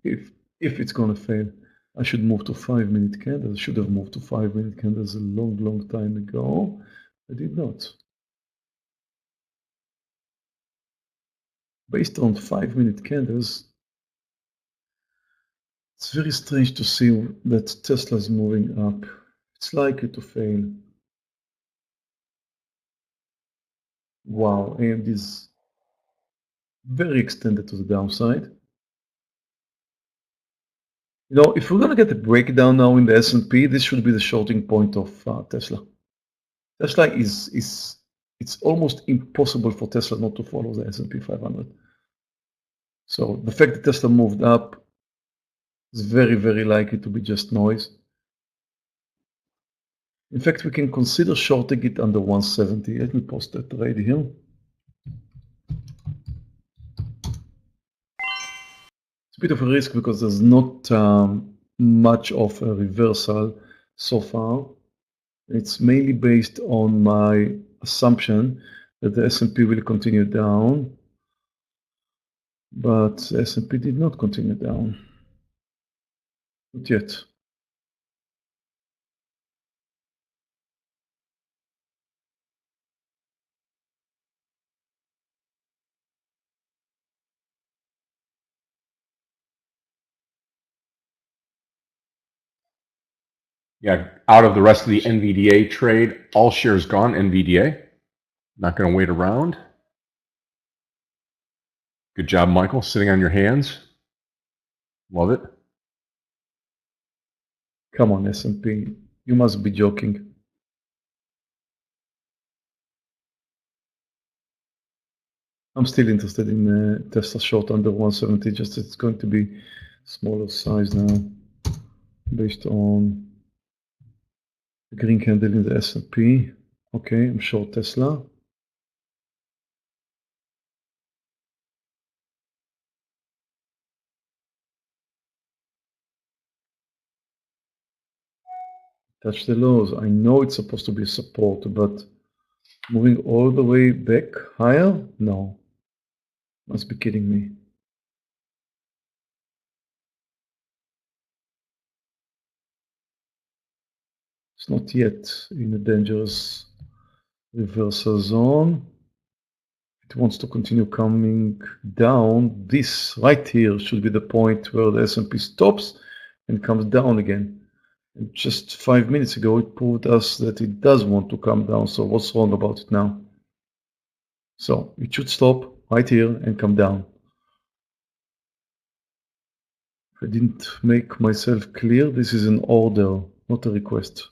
If it's going to fail, I should move to 5-minute candles. I should have moved to 5-minute candles a long time ago. I did not. Based on 5-minute candles, it's very strange to see that Tesla is moving up. It's likely to fail. Wow, AMD is very extended to the downside. You know, if we're going to get a breakdown now in the S&P, this should be the shorting point of Tesla. Tesla it's almost impossible for Tesla not to follow the S&P 500. So the fact that Tesla moved up is very likely to be just noise. In fact, we can consider shorting it under 170. Let me post that right here. It's a bit of a risk because there's not much of a reversal so far. It's mainly based on my assumption that the S&P will continue down, but the S&P did not continue down. Not yet. Yeah, out of the rest of the NVDA trade, all shares gone, NVDA. Not going to wait around. Good job, Michael, sitting on your hands. Love it. Come on, S&P, you must be joking. I'm still interested in Tesla short under 170, just it's going to be smaller size now, based on the green candle in the S&P. Okay, I'm short Tesla. Touch the lows. I know it's supposed to be a support, but moving all the way back higher? No. Must be kidding me. It's not yet in a dangerous reversal zone. It wants to continue coming down. This right here should be the point where the S&P stops and comes down again. And just 5 minutes ago, it proved us that it does want to come down. So what's wrong about it now? So it should stop right here and come down. If I didn't make myself clear, this is an order, not a request.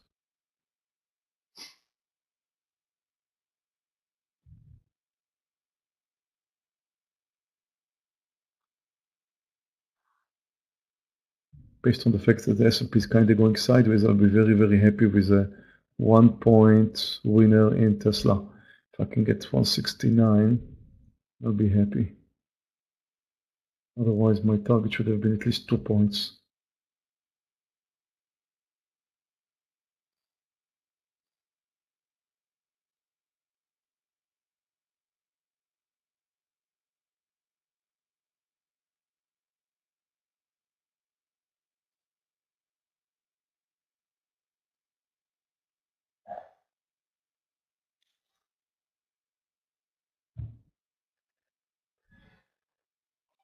Based on the fact that the S&P is kind of going sideways, I'll be very, very happy with a 1-point winner in Tesla. If I can get 169, I'll be happy. Otherwise, my target should have been at least 2 points.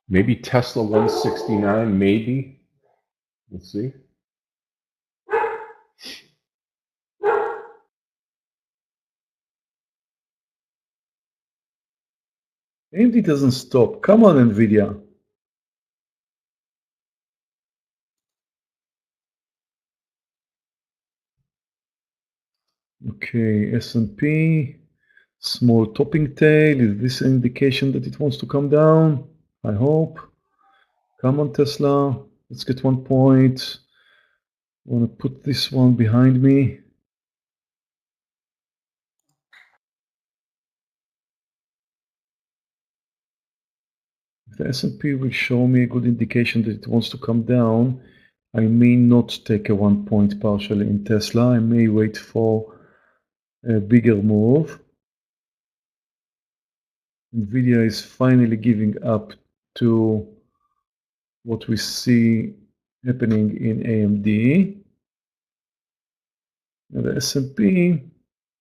Maybe Tesla 169, maybe. Let's see. AMD doesn't stop. Come on, NVIDIA. Okay, S&P, small topping tail. Is this an indication that it wants to come down? I hope. Come on, Tesla. Let's get 1 point. I want to put this one behind me. If the S&P will show me a good indication that it wants to come down, I may not take a 1 point partial in Tesla. I may wait for a bigger move. NVIDIA is finally giving up to what we see happening in AMD. Now the S&P,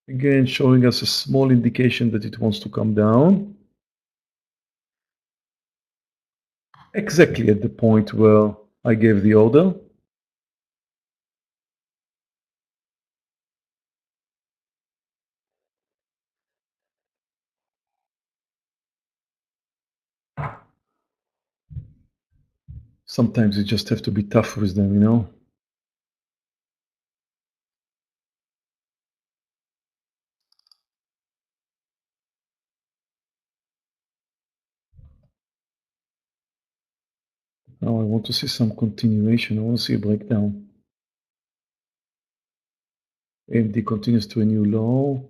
again, showing us a small indication that it wants to come down. Exactly at the point where I gave the order. Sometimes you just have to be tough with them, you know? Now I want to see some continuation. I want to see a breakdown. AMD continues to a new low.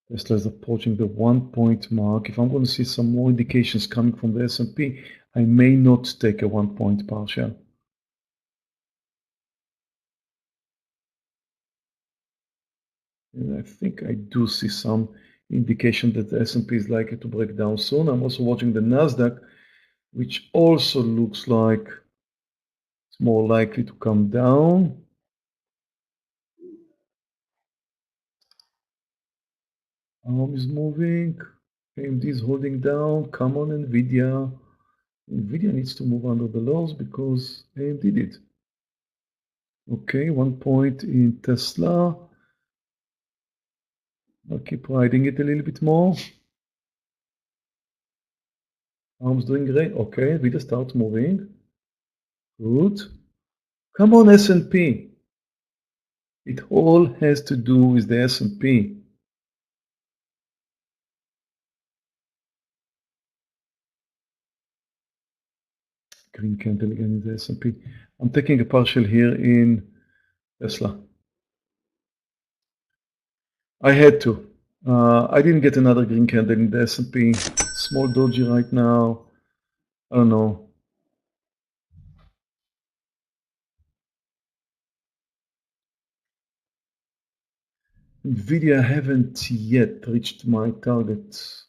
Tesla is approaching the 1 point mark. If I'm going to see some more indications coming from the S&P, I may not take a 1 point partial. And I think I do see some indication that the S&P is likely to break down soon. I'm also watching the Nasdaq, which also looks like it's more likely to come down. Arm is moving. AMD is holding down. Come on, NVIDIA. NVIDIA needs to move under the lows because AMD did. Okay, 1 point in Tesla. I'll keep riding it a little bit more. Arm's doing great. Okay, NVIDIA starts moving. Good. Come on, S&P. It all has to do with the S&P. Green candle again in the S&P. I'm taking a partial here in Tesla. I had to. I didn't get another green candle in the S&P. Small doji right now. I don't know. NVIDIA haven't yet reached my target.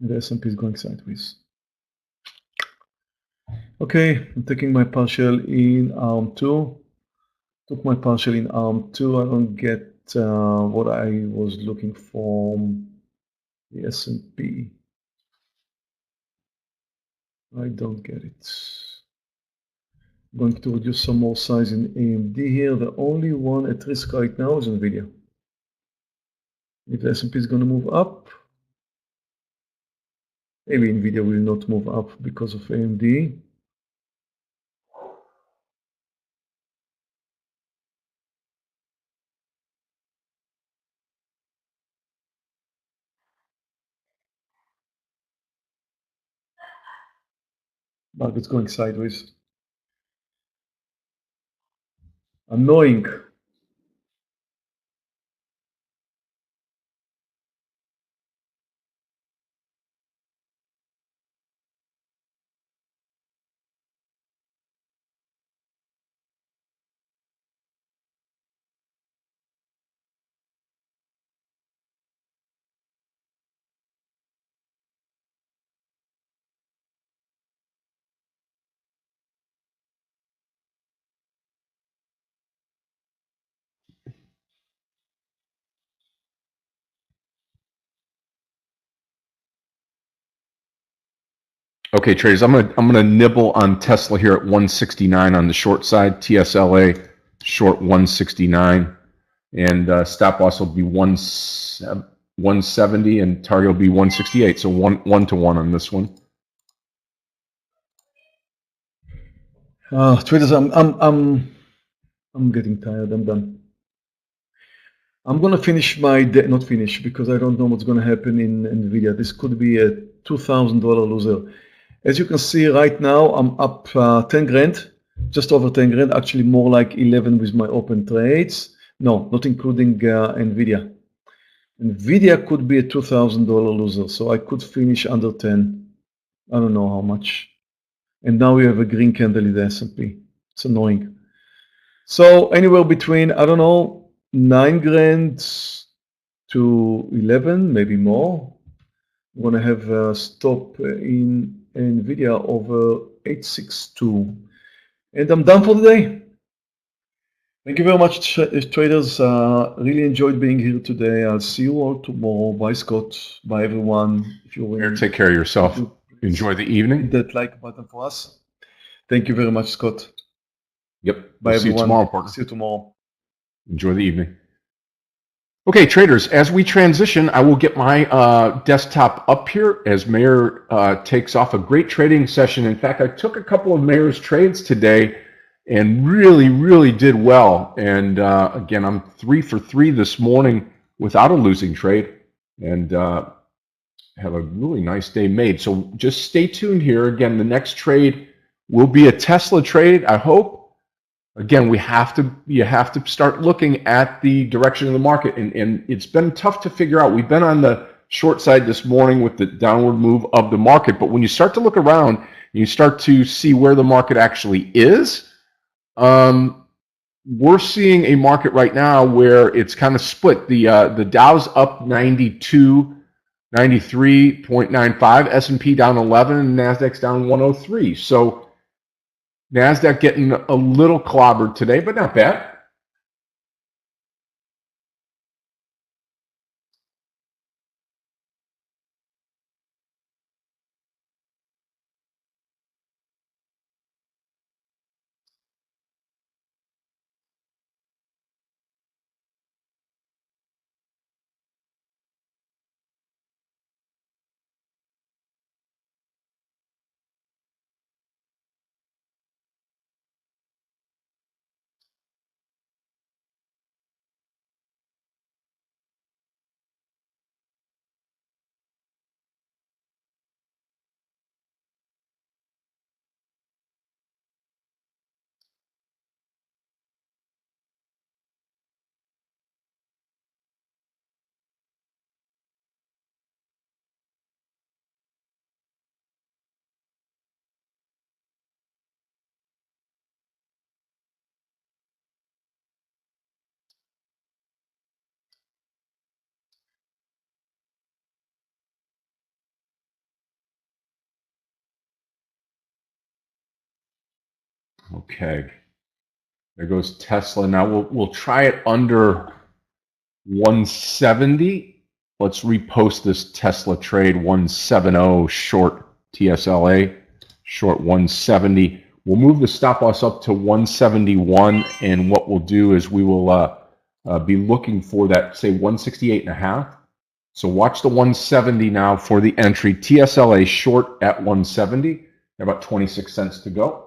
The S&P is going sideways. Okay, I'm taking my partial in ARM 2. Took my partial in ARM 2. I don't get what I was looking for, the S&P. I don't get it. I'm going to reduce some more size in AMD here. The only one at risk right now is NVIDIA. If the S&P is going to move up, maybe NVIDIA will not move up because of AMD. Market's going sideways. Annoying. Okay, traders, I'm gonna nibble on Tesla here at 169 on the short side. TSLA short 169, and stop loss will be 170, and target will be 168. So one to one on this one. Traders, I'm getting tired. I'm done. I'm gonna finish my not finish because I don't know what's gonna happen in NVIDIA. This could be a $2,000 loser. As you can see right now, I'm up 10 grand, just over 10 grand, actually more like 11 with my open trades. No, not including NVIDIA. NVIDIA could be a $2,000 loser, so I could finish under 10. I don't know how much. And now we have a green candle in the S&P. It's annoying. So anywhere between, I don't know, 9 grand to 11, maybe more. I'm going to have a stop in NVIDIA over 862. And I'm done for the day. Thank you very much, traders. Really enjoyed being here today. I'll see you all tomorrow. Bye, Scott. Bye, everyone. If you're Take care of yourself. Enjoy the evening. Hit that like button for us. Thank you very much, Scott. Yep. Bye, See you everyone. tomorrow, partner. See you tomorrow. Enjoy the evening. Okay, traders, as we transition, I will get my desktop up here as Meir takes off a great trading session. In fact, I took a couple of Meir's trades today and really did well. And again, I'm 3 for 3 this morning without a losing trade, and have a really nice day made. So just stay tuned here. Again, the next trade will be a Tesla trade, I hope. Again, you have to start looking at the direction of the market, and it's been tough to figure out. We've been on the short side this morning with the downward move of the market, but when you start to look around, you start to see where the market actually is. We're seeing a market right now where it's kind of split. The Dow's up 93.95, S&P down 11, and Nasdaq's down 103. So NASDAQ getting a little clobbered today, but not bad. Okay. There goes Tesla. Now we'll try it under 170. Let's repost this Tesla trade 170 short TSLA, short 170. We'll move the stop loss up to 171, and what we'll do is we will be looking for that, say, 168.5. So watch the 170 now for the entry. TSLA short at 170, about 26 cents to go.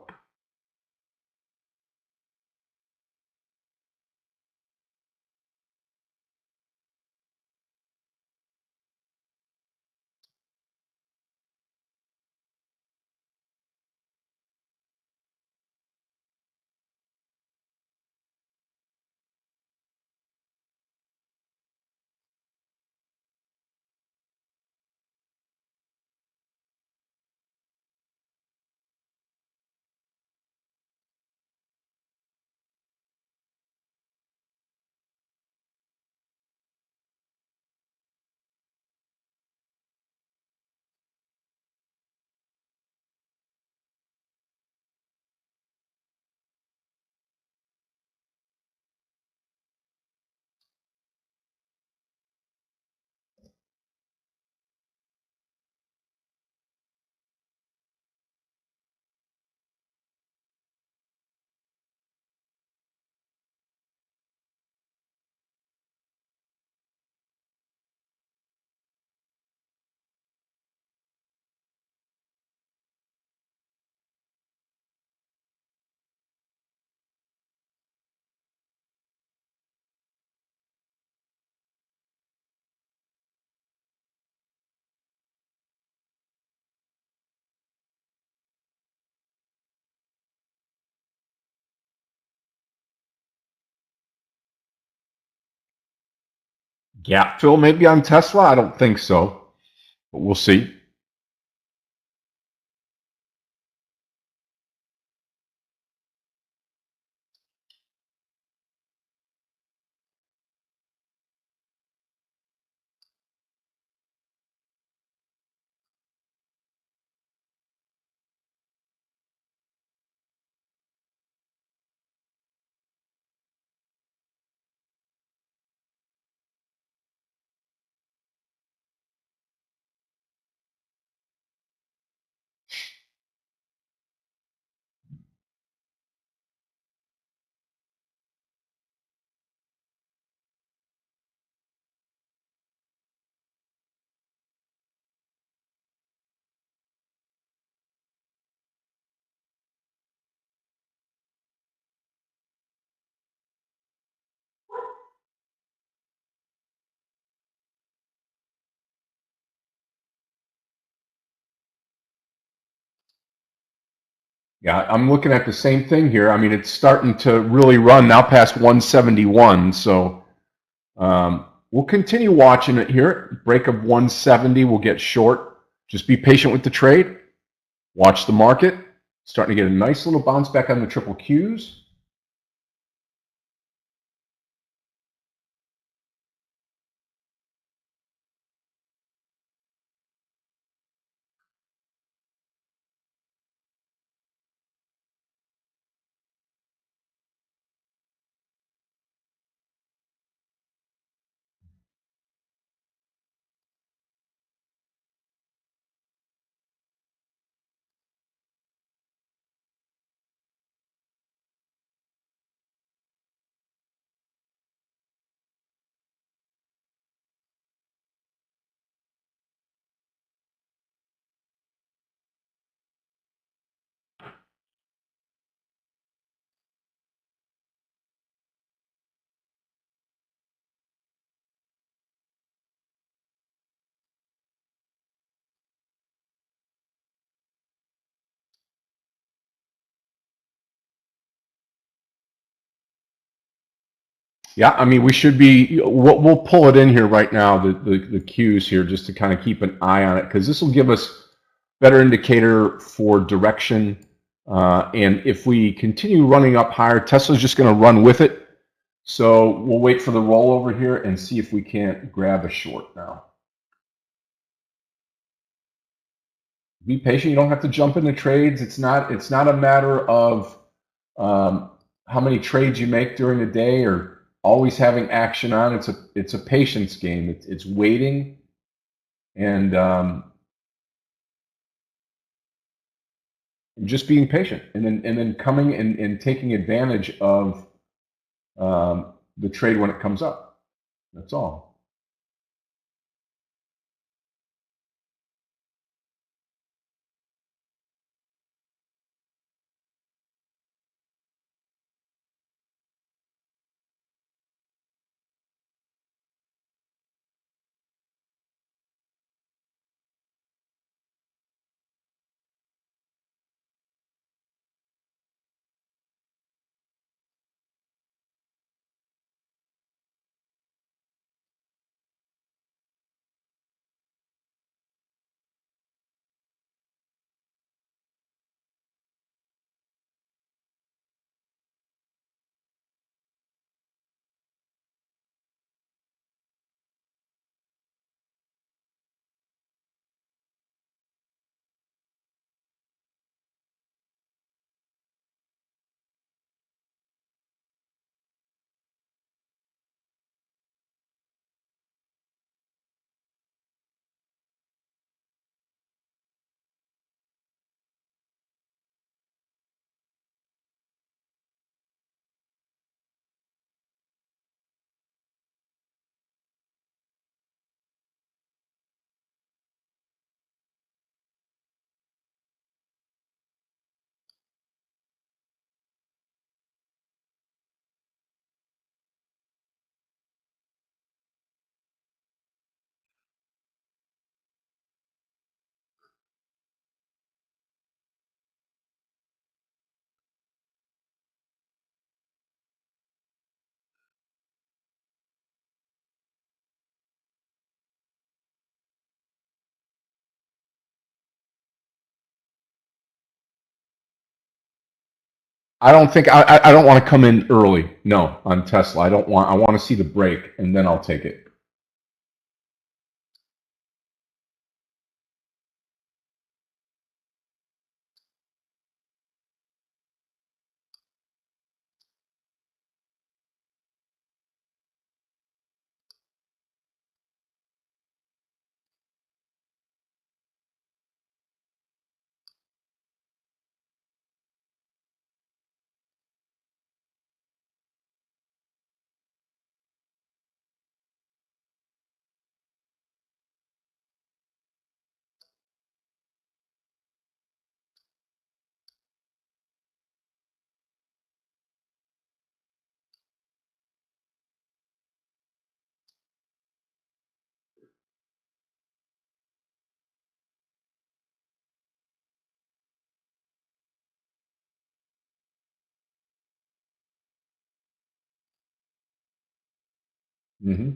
Gap fill maybe on Tesla? I don't think so, but we'll see. Yeah, I'm looking at the same thing here. I mean, it's starting to really run now past 171. So we'll continue watching it here. Break of 170, we'll get short. Just be patient with the trade. Watch the market. Starting to get a nice little bounce back on the triple Qs. Yeah, I mean, we should be, we'll pull it in here right now, the Qs here, just to kind of keep an eye on it, because this will give us better indicator for direction. And if we continue running up higher, Tesla's just going to run with it. So we'll wait for the rollover here and see if we can't grab a short now. Be patient. You don't have to jump into trades. It's not a matter of how many trades you make during the day or always having action on. It's a patience game. It's waiting and just being patient, and then coming and taking advantage of the trade when it comes up. That's all. I don't think I don't want to come in early. No, on Tesla. I want to see the break and then I'll take it.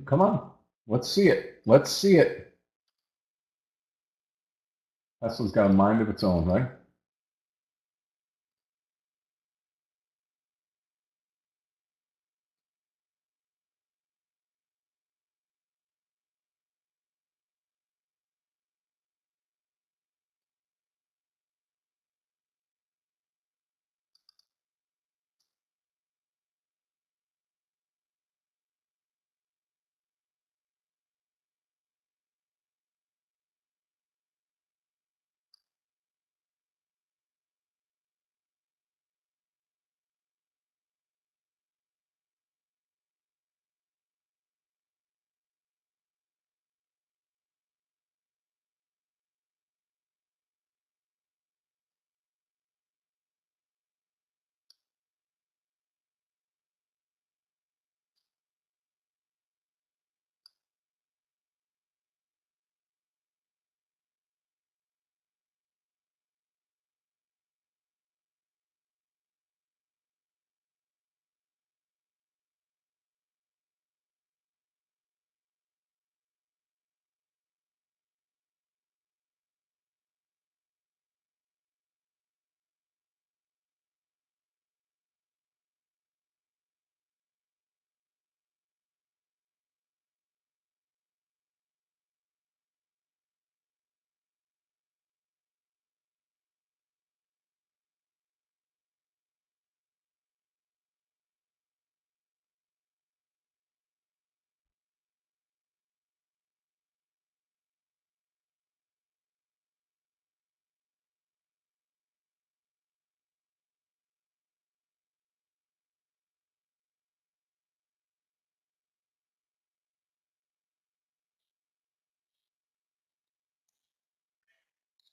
Come on, let's see it. Let's see it. Tesla's got a mind of its own, right?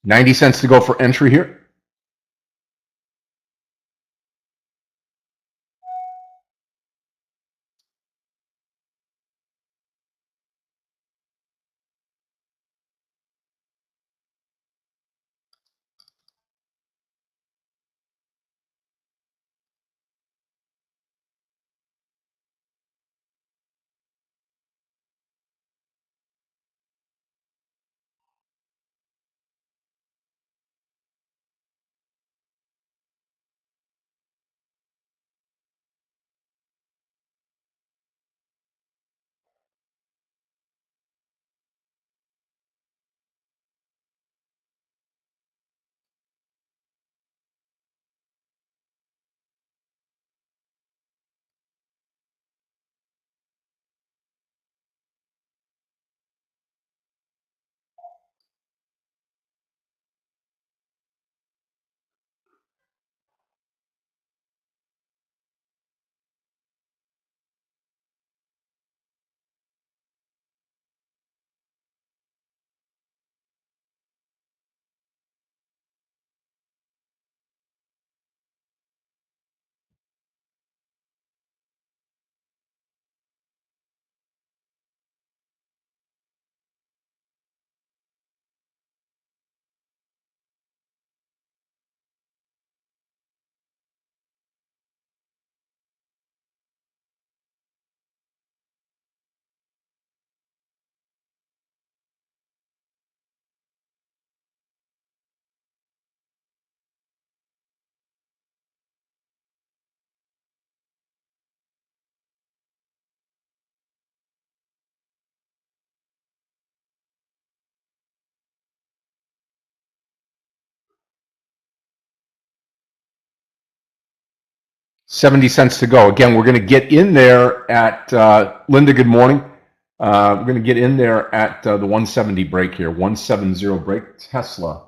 90 cents to go for entry here. $0.70 to go. Again, we're going to get in there at, Linda, good morning. We're going to get in there at the 170 break here, 170 break. Tesla.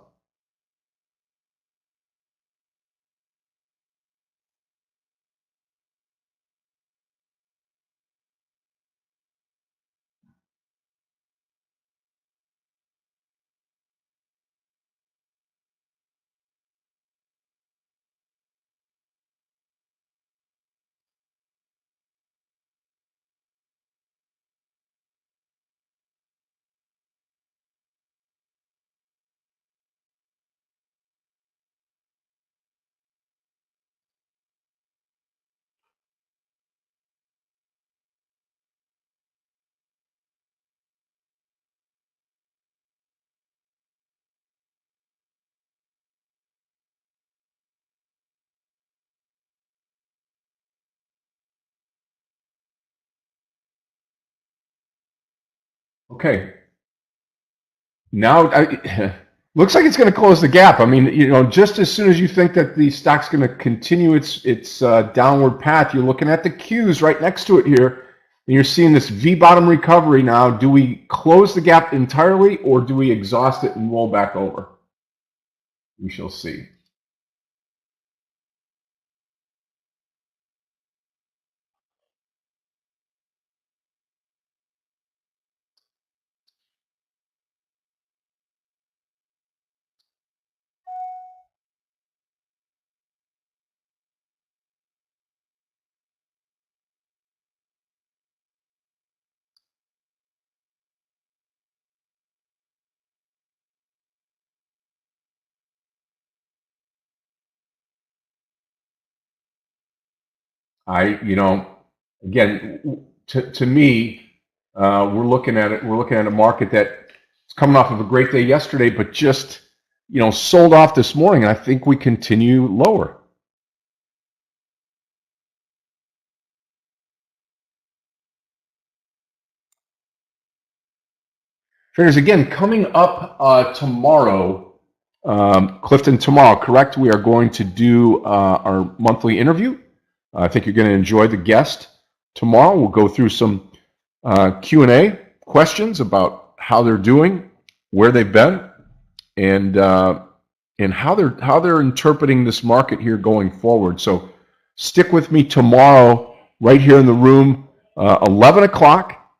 Okay. Now, looks like it's going to close the gap. I mean, just as soon as you think that the stock's going to continue its downward path, you're looking at the Qs right next to it here, and you're seeing this V-bottom recovery now. Do we close the gap entirely, or do we exhaust it and roll back over? We shall see. Again, to me, we're looking at it. We're looking at a market that's coming off of a great day yesterday, but just sold off this morning. And I think we continue lower. Traders, again, coming up tomorrow, Clifton, tomorrow, correct? We are going to do our monthly interview. I think you're going to enjoy the guest tomorrow. We'll go through some Q&A questions about how they're doing, where they've been, and how they're interpreting this market here going forward. So stick with me tomorrow right here in the room, 11 o'clock,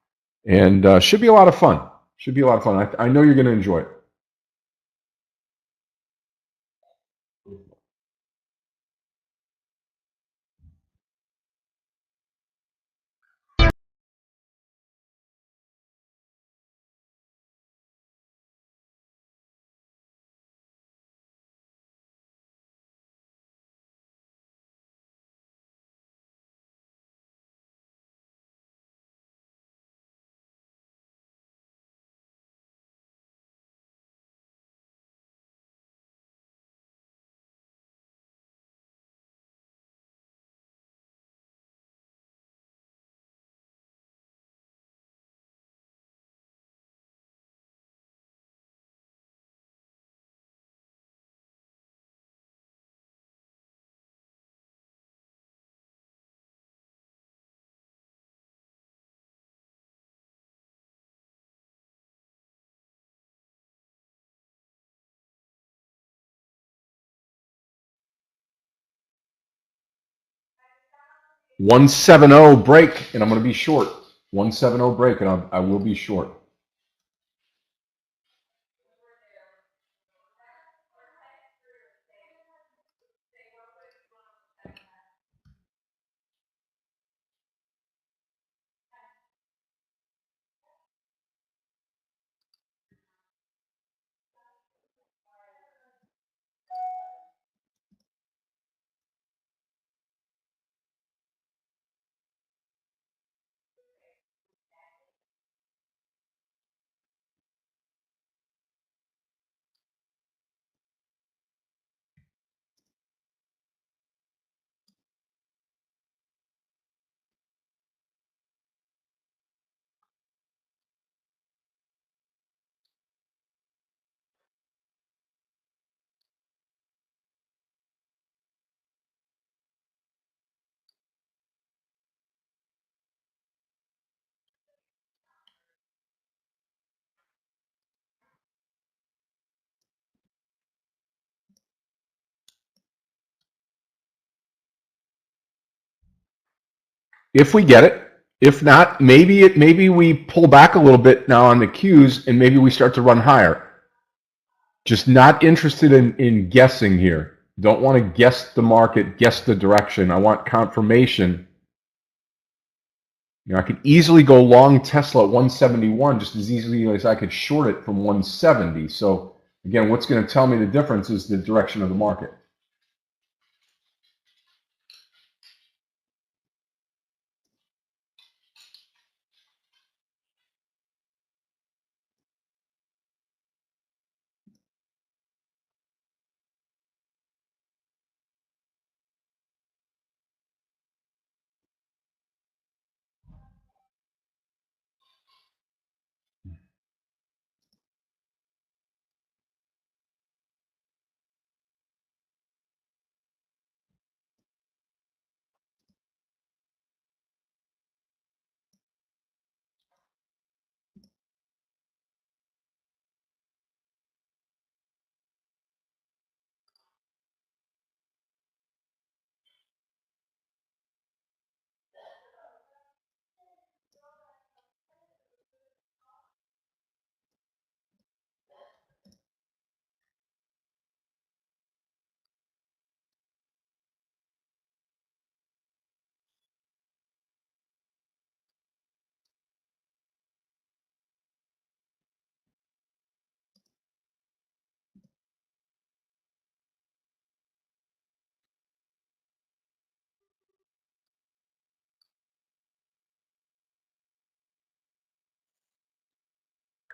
and should be a lot of fun. Should be a lot of fun. I know you're going to enjoy it. 170 break, and I'm going to be short. 170 break, and I will be short. If we get it. If not, maybe we pull back a little bit now on the Qs, and maybe we start to run higher. Just not interested in guessing here. Don't want to guess the market, guess the direction. I want confirmation. I could easily go long Tesla at 171 just as easily as I could short it from 170. So again, what's going to tell me the difference is the direction of the market.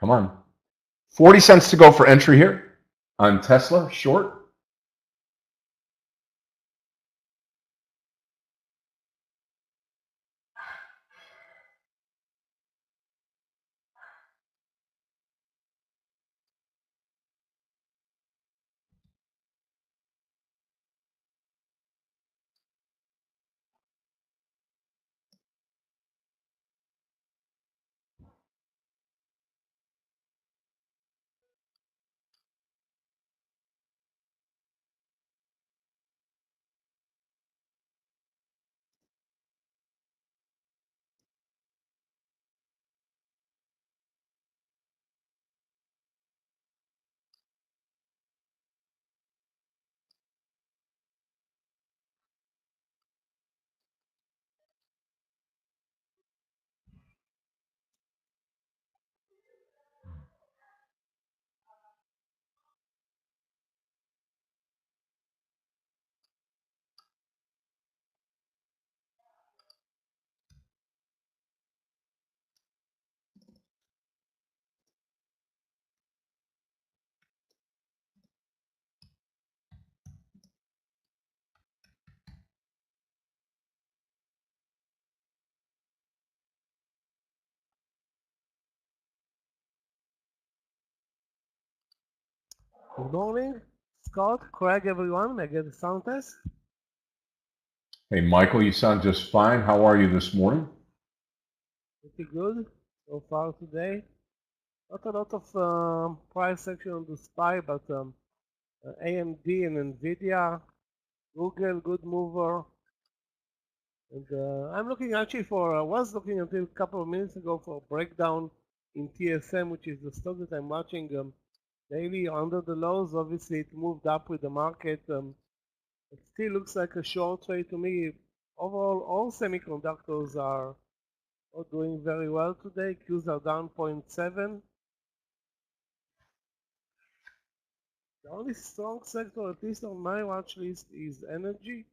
Come on. 40 cents to go for entry here on Tesla, short. Good morning, Scott, Craig, everyone. May I get the sound test? Hey, Michael, you sound just fine. How are you this morning? Pretty good so far today. Not a lot of price action on the SPY, but AMD and Nvidia, Google, good mover. And I'm looking actually for, I was looking until a couple of minutes ago for a breakdown in TSM, which is the stock that I'm watching daily under the lows. Obviously, it moved up with the market. It still looks like a short trade to me. Overall, all semiconductors are doing very well today. Qs are down 0.7. The only strong sector, at least on my watch list, is energy.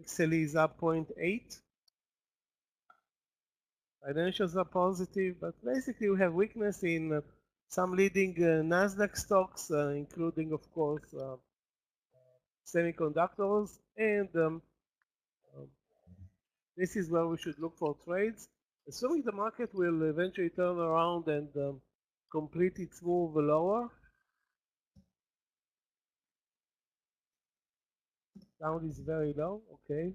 XLE is up 0.8. Financials are positive, but basically we have weakness in some leading Nasdaq stocks, including, of course, semiconductors, and this is where we should look for trades. Assuming the market will eventually turn around and complete its move lower. Sound is very low, okay.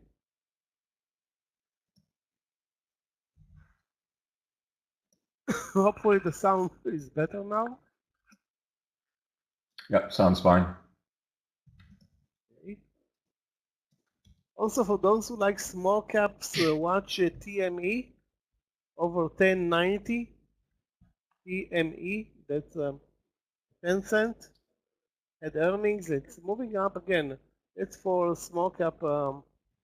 Hopefully the sound is better now. Yep, sounds fine. Okay. Also, for those who like small caps, watch TME over 1090. TME, that's 10 cent. Had earnings, it's moving up again. It's for small cap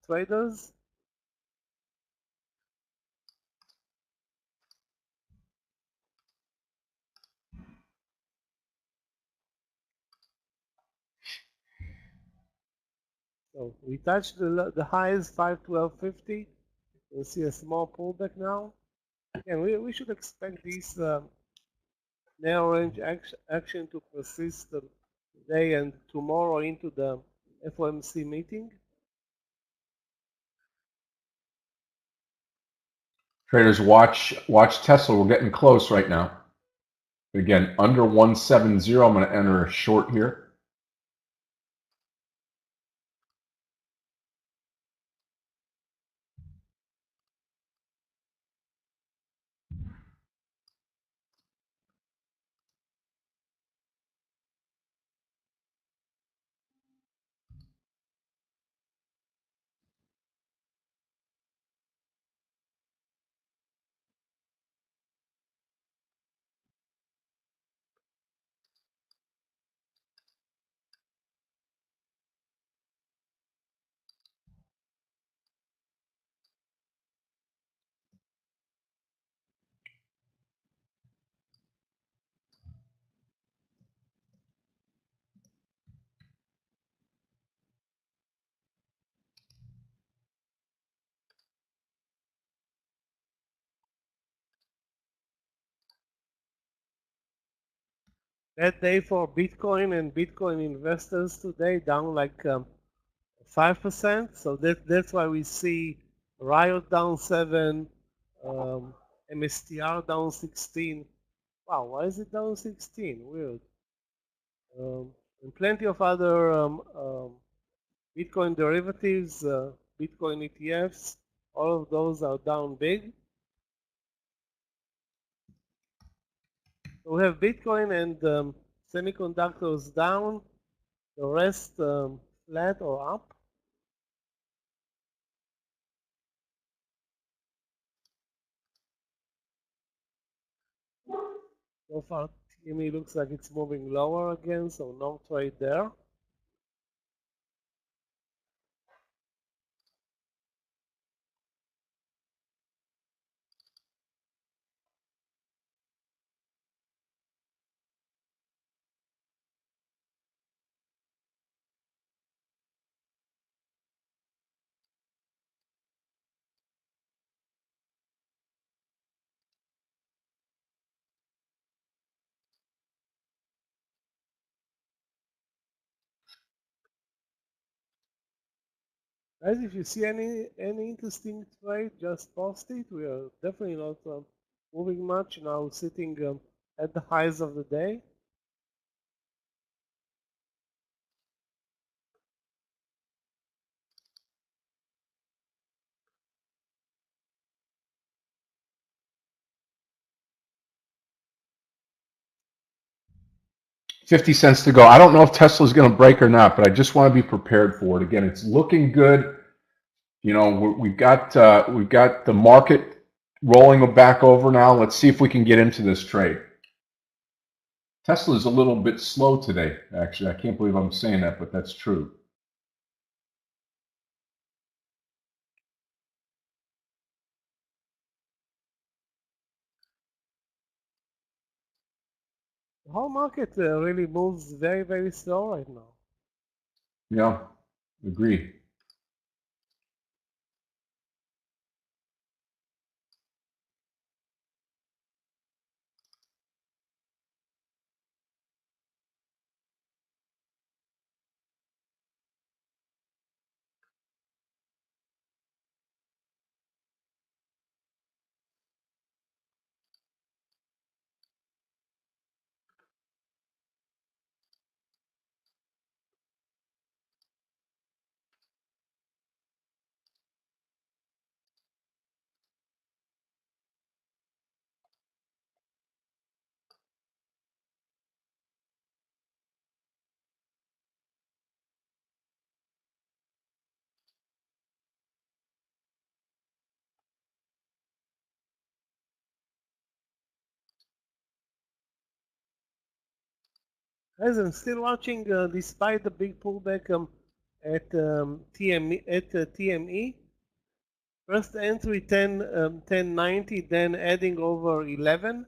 traders. So we touched the highs 512.50. We'll see a small pullback now. And we should expect this narrow range action to persist today and tomorrow into the FOMC meeting. Traders, watch Tesla. We're getting close right now. Again, under 170. I'm going to enter a short here. That day for Bitcoin and Bitcoin investors today down like 5%. So that's why we see Riot down 7, MSTR down 16. Wow, why is it down 16? Weird. And plenty of other Bitcoin derivatives, Bitcoin ETFs, all of those are down big. So we have Bitcoin and semiconductors down, the rest flat or up. So far, TME looks like it's moving lower again, so no trade there. Guys, if you see any interesting trade, just post it. We are definitely not moving much now, sitting at the highs of the day. $0.50 to go. I don't know if Tesla's going to break or not, but I just want to be prepared for it. Again, it's looking good. You know, we've got the market rolling back over now. Let's see if we can get into this trade. Tesla's a little bit slow today, actually. I can't believe I'm saying that, but that's true. The whole market really moves very, very slow right now. Yeah, agree. Guys, I'm still watching despite the big pullback at TME. First entry 1090, then adding over 11.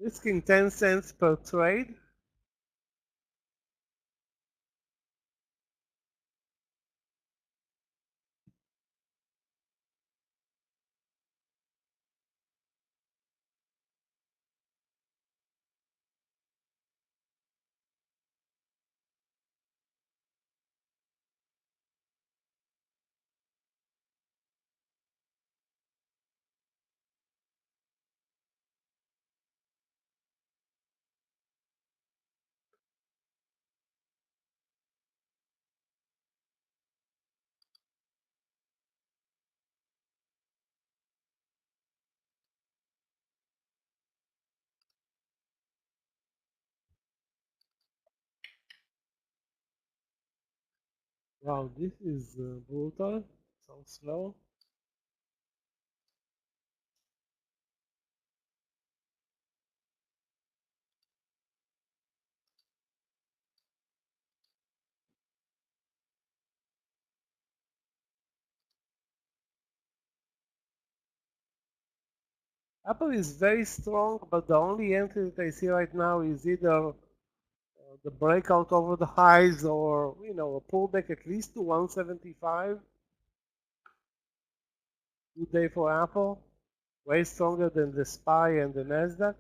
Risking 10 cents per trade. Wow, this is brutal. So slow. Apple is very strong, but the only entry that I see right now is either the breakout over the highs or, you know, a pullback at least to 175. Good day for Apple. Way stronger than the SPY and the NASDAQ.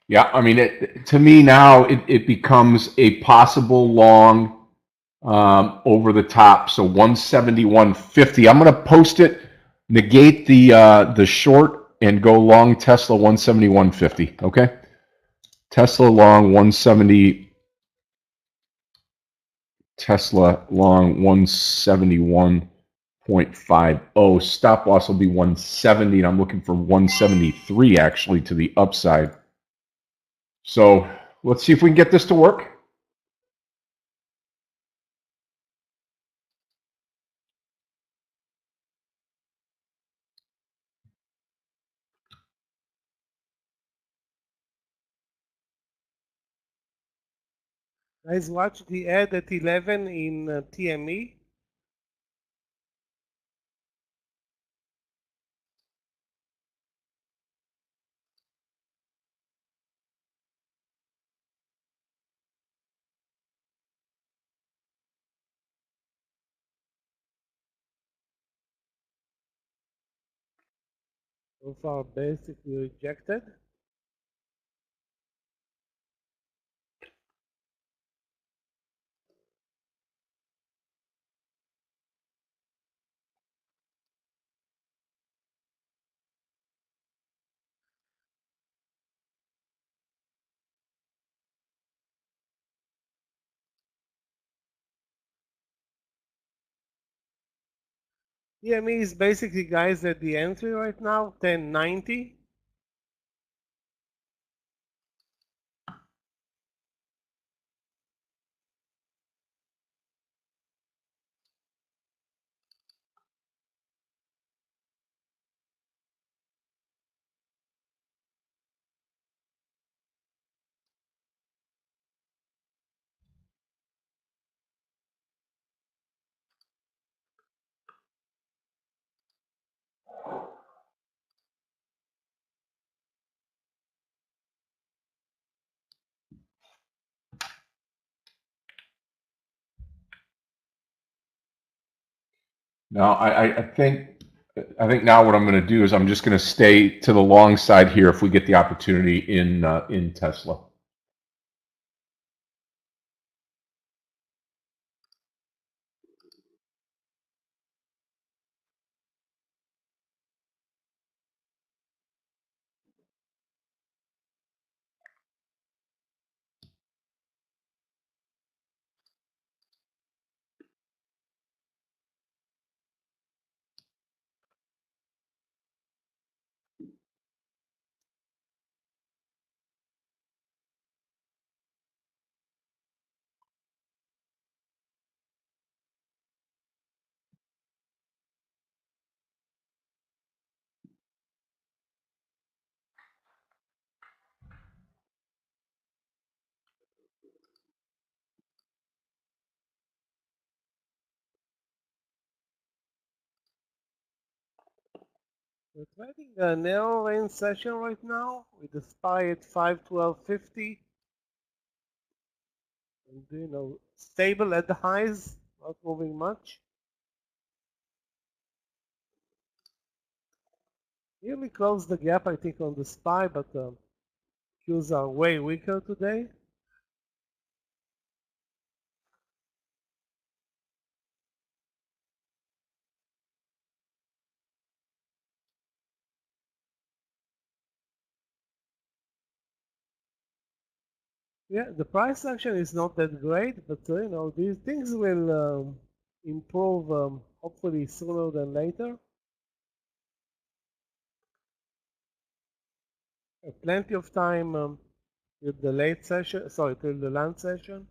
Yeah, I mean, to me now, it becomes a possible long over the top. So 171.50. I'm going to post it, negate the short, and go long Tesla 171.50. Okay, Tesla long 170. Tesla long 171.50. Stop loss will be 170, and I'm looking for 173 actually to the upside. So let's see if we can get this to work. Guys, watch the ad at 11 in TME. So far, basically rejected. TME is basically, guys, at the entry right now, 1090. Now, I think now what I'm going to do is I'm just going to stay to the long side here if we get the opportunity in Tesla. We're trading a narrow range session right now with the SPY at 512.50. And stable at the highs, not moving much. Here we closed the gap, I think, on the SPY, but Qs are way weaker today. Yeah, the price action is not that great, but these things will improve hopefully sooner than later. Plenty of time with the late session, sorry, till the lunch session.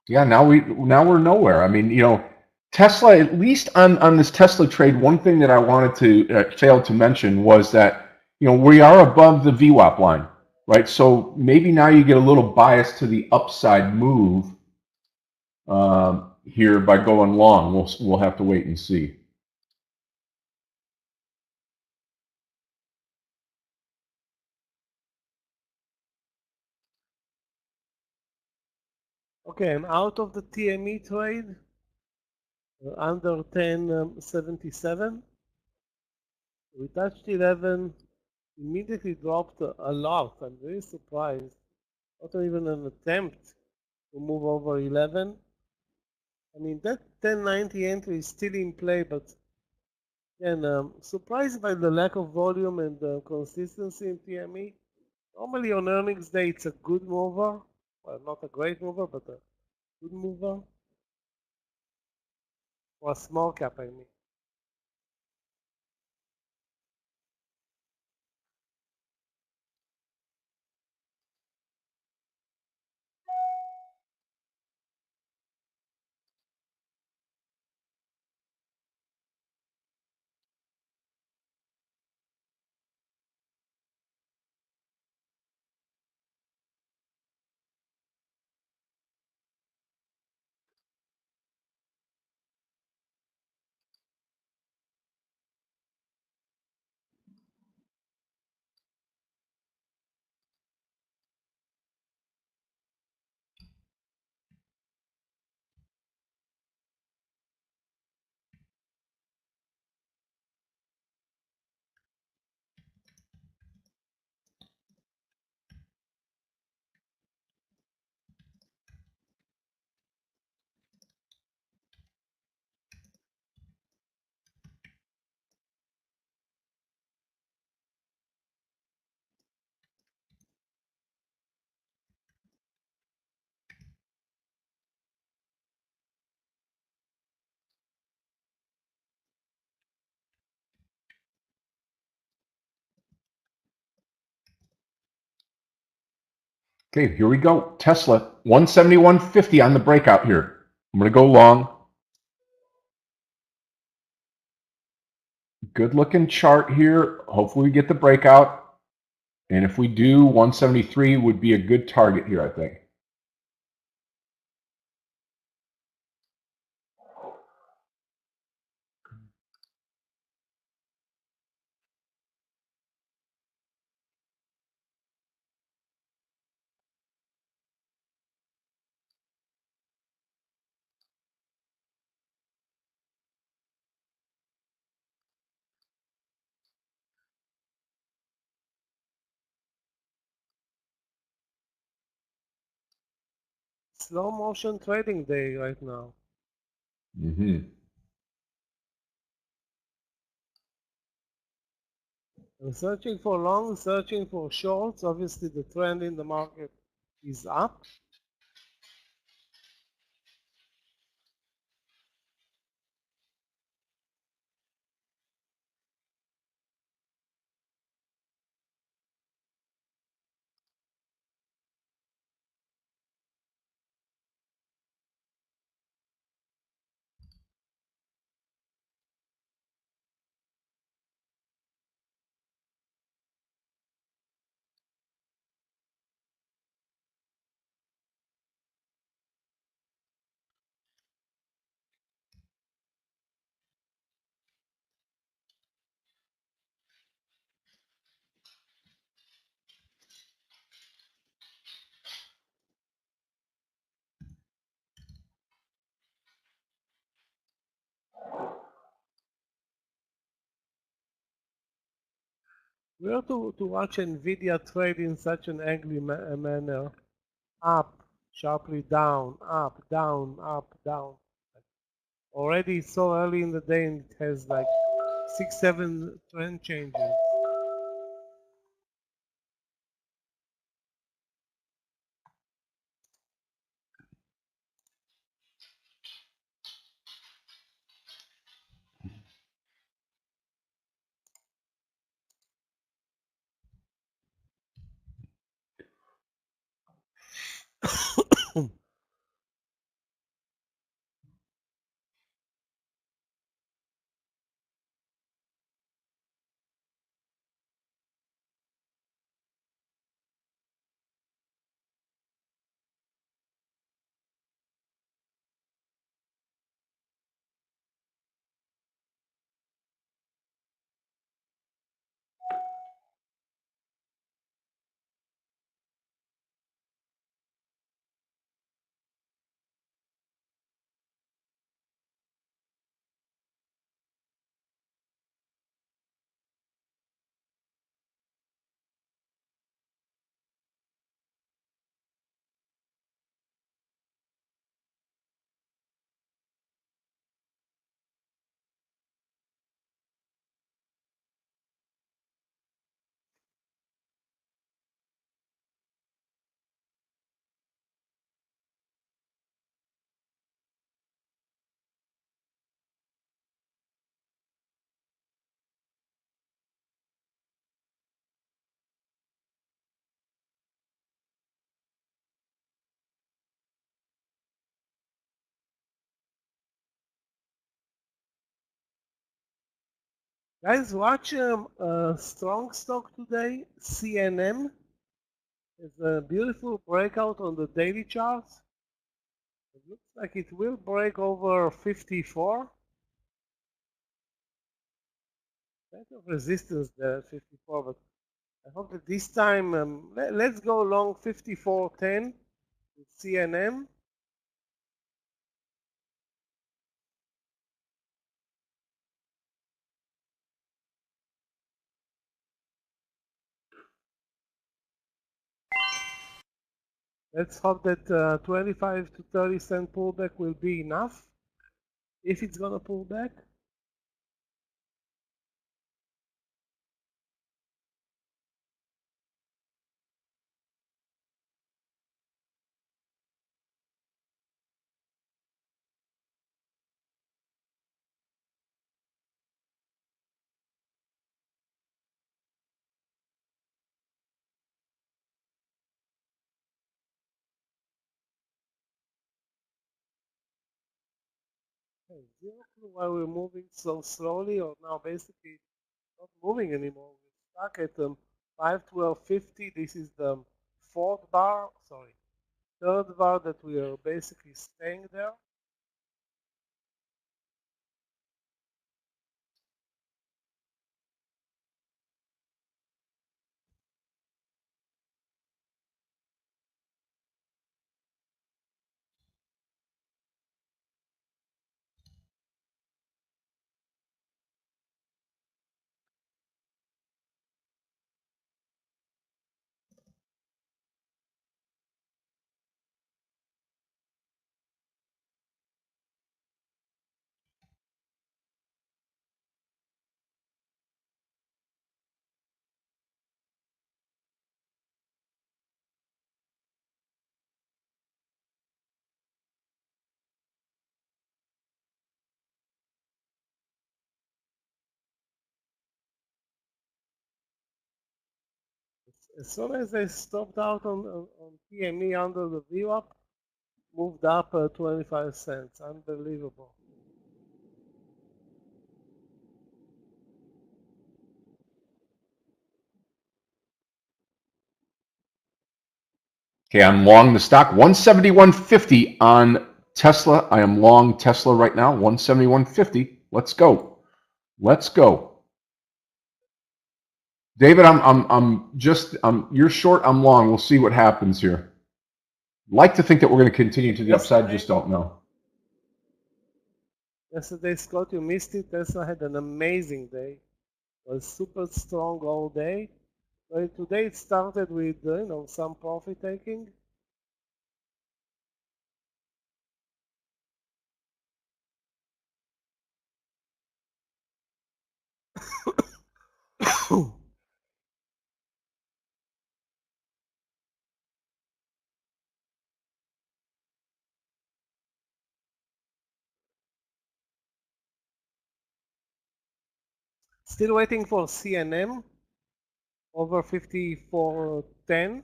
Yeah, now we're nowhere. I mean, Tesla, at least on this Tesla trade, one thing that I wanted to fail to mention was that we are above the VWAP line, right? So maybe now you get a little bias to the upside move here by going long. We'll have to wait and see. Okay, I'm out of the TME trade, under 1077. We touched 11, immediately dropped a lot. I'm very surprised. Not even an attempt to move over 11. I mean, that 1090 entry is still in play, but again, surprised by the lack of volume and consistency in TME. Normally on earnings day, it's a good mover. Well, not a great mover, but a good mover. For a small cap, I mean. Okay, here we go. Tesla, 171.50 on the breakout here. I'm going to go long. Good looking chart here. Hopefully we get the breakout. And if we do, 173 would be a good target here, I think. Slow motion trading day right now. Mm-hmm. I'm searching for long, searching for shorts. Obviously, the trend in the market is up. We are to watch NVIDIA trade in such an ugly manner. Up, sharply down, up, down, up, down. Already so early in the day and it has like 6-7 trend changes. Guys, watch a strong stock today, CNM. It's a beautiful breakout on the daily charts. It looks like it will break over 54. Kind of resistance there at 54, but I hope that this time, let's go long 54.10 with CNM. Let's hope that 25 to 30 cent pullback will be enough, if it's gonna pull back. Okay, zero clue why we're moving so slowly, or now basically not moving anymore. We're stuck at 512.50. This is the fourth bar, sorry, third bar that we are basically staying there. As soon as I stopped out on PME under the VWAP, moved up 25 cents. Unbelievable. Okay, I'm long the stock, 171.50 on Tesla. I am long Tesla right now, 171.50. Let's go. Let's go. David, you're short, I'm long. We'll see what happens here. Like to think that we're going to continue to the upside, just don't know. Yesterday, Scott, you missed it. Tesla had an amazing day. It was super strong all day. But today it started with some profit taking. Still waiting for CNM over 54.10.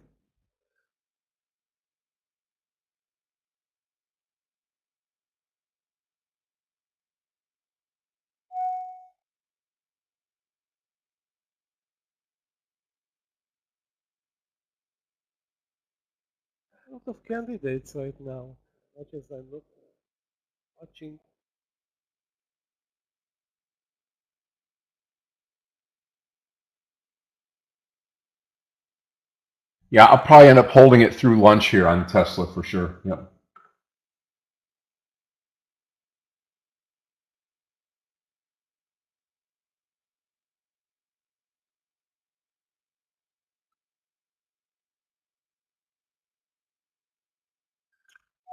A lot of candidates right now, much as I'm watching. Yeah, I'll probably end up holding it through lunch here on Tesla for sure. Yep.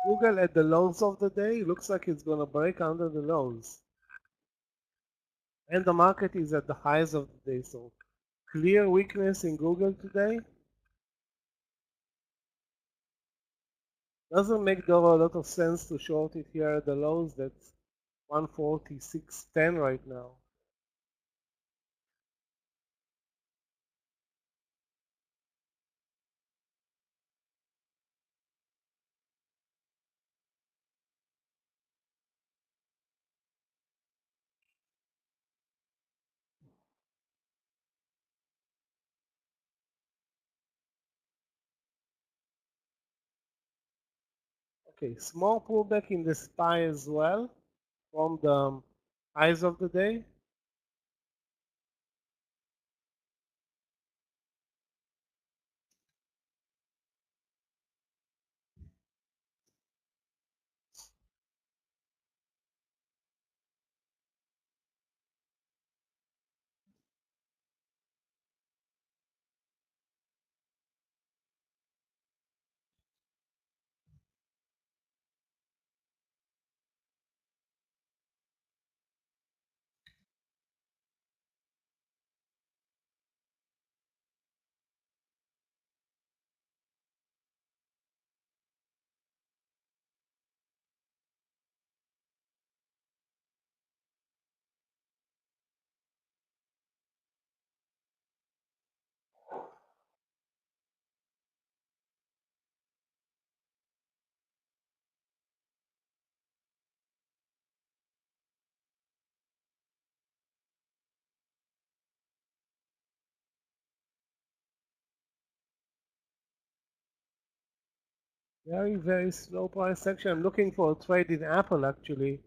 Google at the lows of the day looks like it's going to break under the lows. And the market is at the highs of the day. So clear weakness in Google today. Doesn't make though a lot of sense to short it here at the lows. That's 146.10 right now. Okay, small pullback in the SPY as well from the highs of the day. Very, very slow price action. I'm looking for a trade in Apple actually.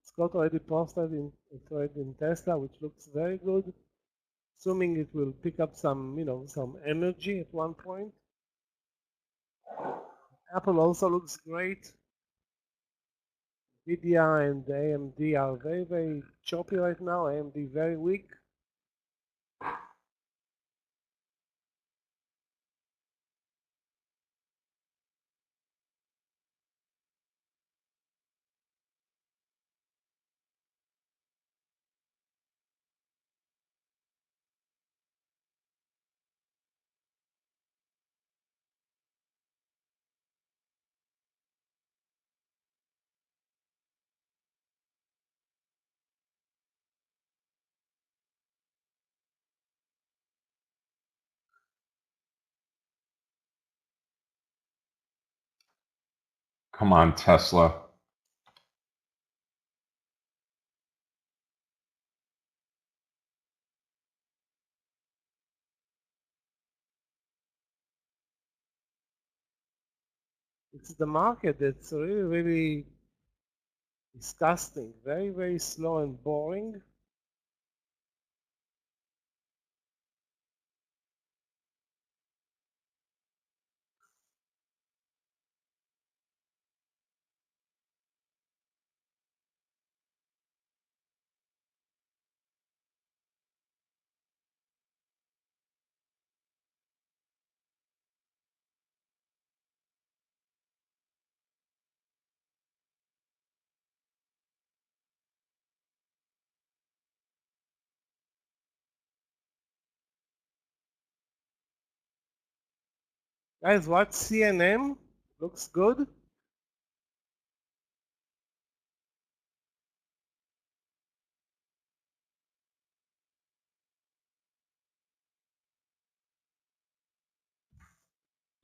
Scott already posted in a trade in Tesla, which looks very good. Assuming it will pick up some, some energy at one point. Apple also looks great. Nvidia and AMD are very, very choppy right now. AMD very weak. Come on, Tesla. It's the market that's really, really disgusting. Very, very slow and boring. Guys, watch CNN. Looks good.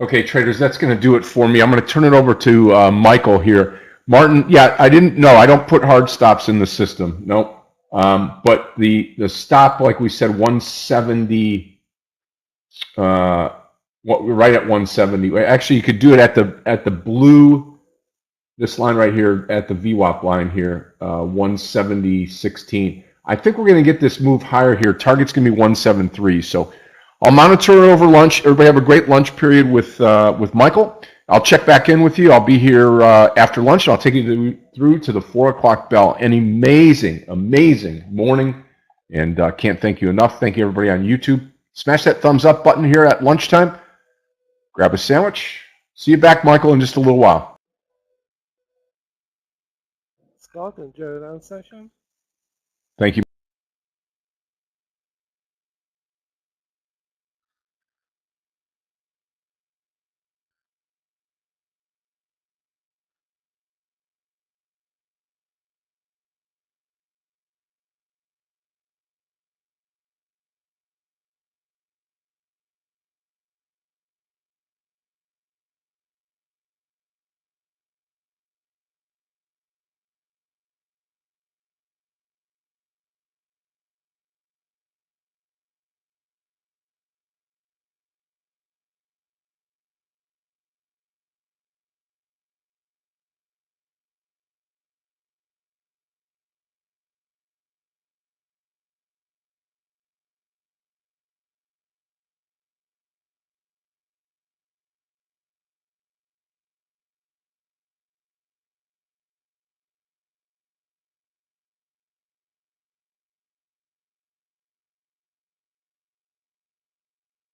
Okay, traders, that's going to do it for me. I'm going to turn it over to Michael here. Martin, yeah, I didn't know. I don't put hard stops in the system. Nope. But the stop, like we said, 170. We're right at 170. Actually, you could do it at the blue. This line right here at the VWAP line here, 170.16. I think we're going to get this move higher here. Target's going to be 173. So I'll monitor it over lunch. Everybody have a great lunch period with Michael. I'll check back in with you. I'll be here after lunch. And I'll take you through to the 4 o'clock bell. An amazing, amazing morning. And can't thank you enough. Thank you, everybody on YouTube. Smash that thumbs up button here at lunchtime. Grab a sandwich. See you back, Michael, in just a little while. Scott, enjoy your lunch session. Thank you.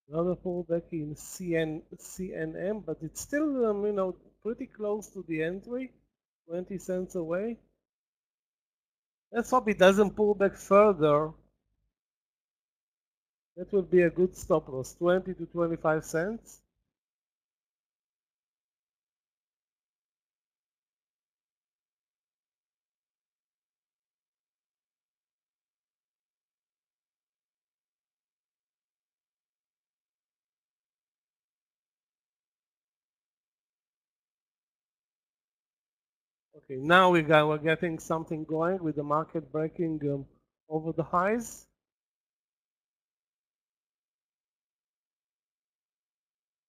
Another pullback in CNM, but it's still, pretty close to the entry, 20 cents away. Let's hope it doesn't pull back further. That would be a good stop loss, 20 to 25 cents. Okay, now we're getting something going with the market breaking over the highs.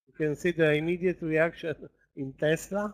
You can see the immediate reaction in Tesla.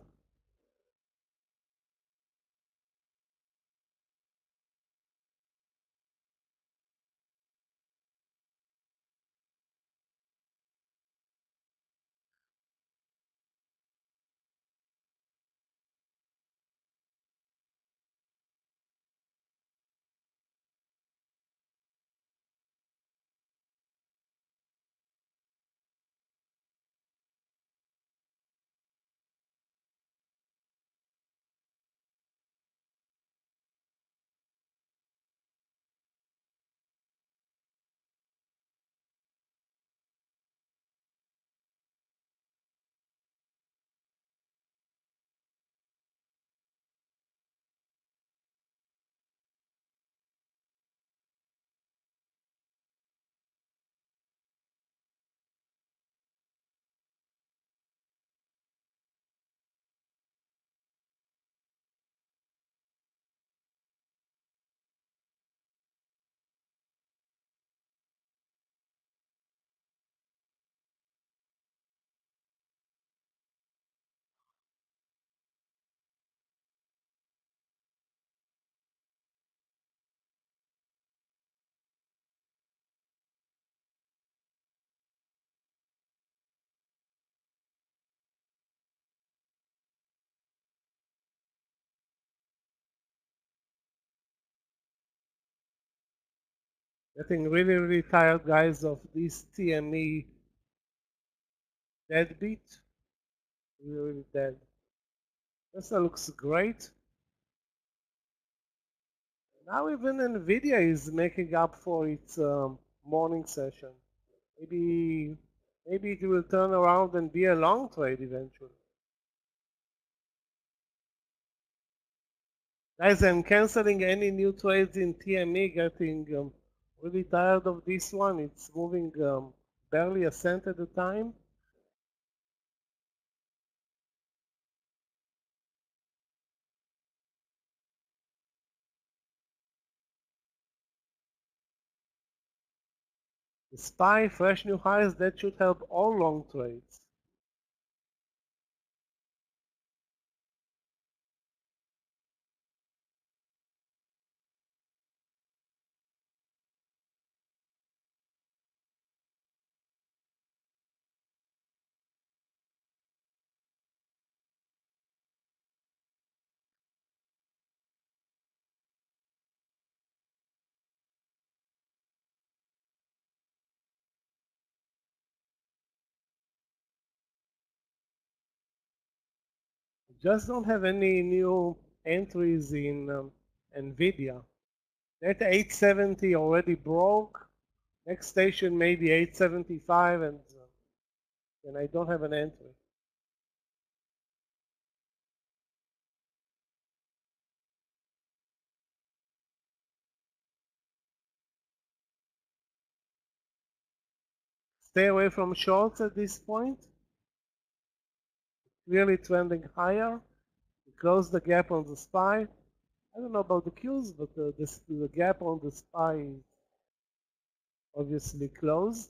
Getting really, really tired, guys, of this TME deadbeat. Really, really dead. Tesla looks great. Now even Nvidia is making up for its morning session. Maybe it will turn around and be a long trade eventually. Guys, I'm canceling any new trades in TME, getting really tired of this one. It's moving barely a cent at a time. The SPY, fresh new highs, that should help all long trades. Just don't have any new entries in Nvidia. That 870 already broke. Next station maybe 875, and I don't have an entry. Stay away from shorts at this point. Clearly trending higher. We close the gap on the SPY. I don't know about the Qs, but the gap on the SPY is obviously closed.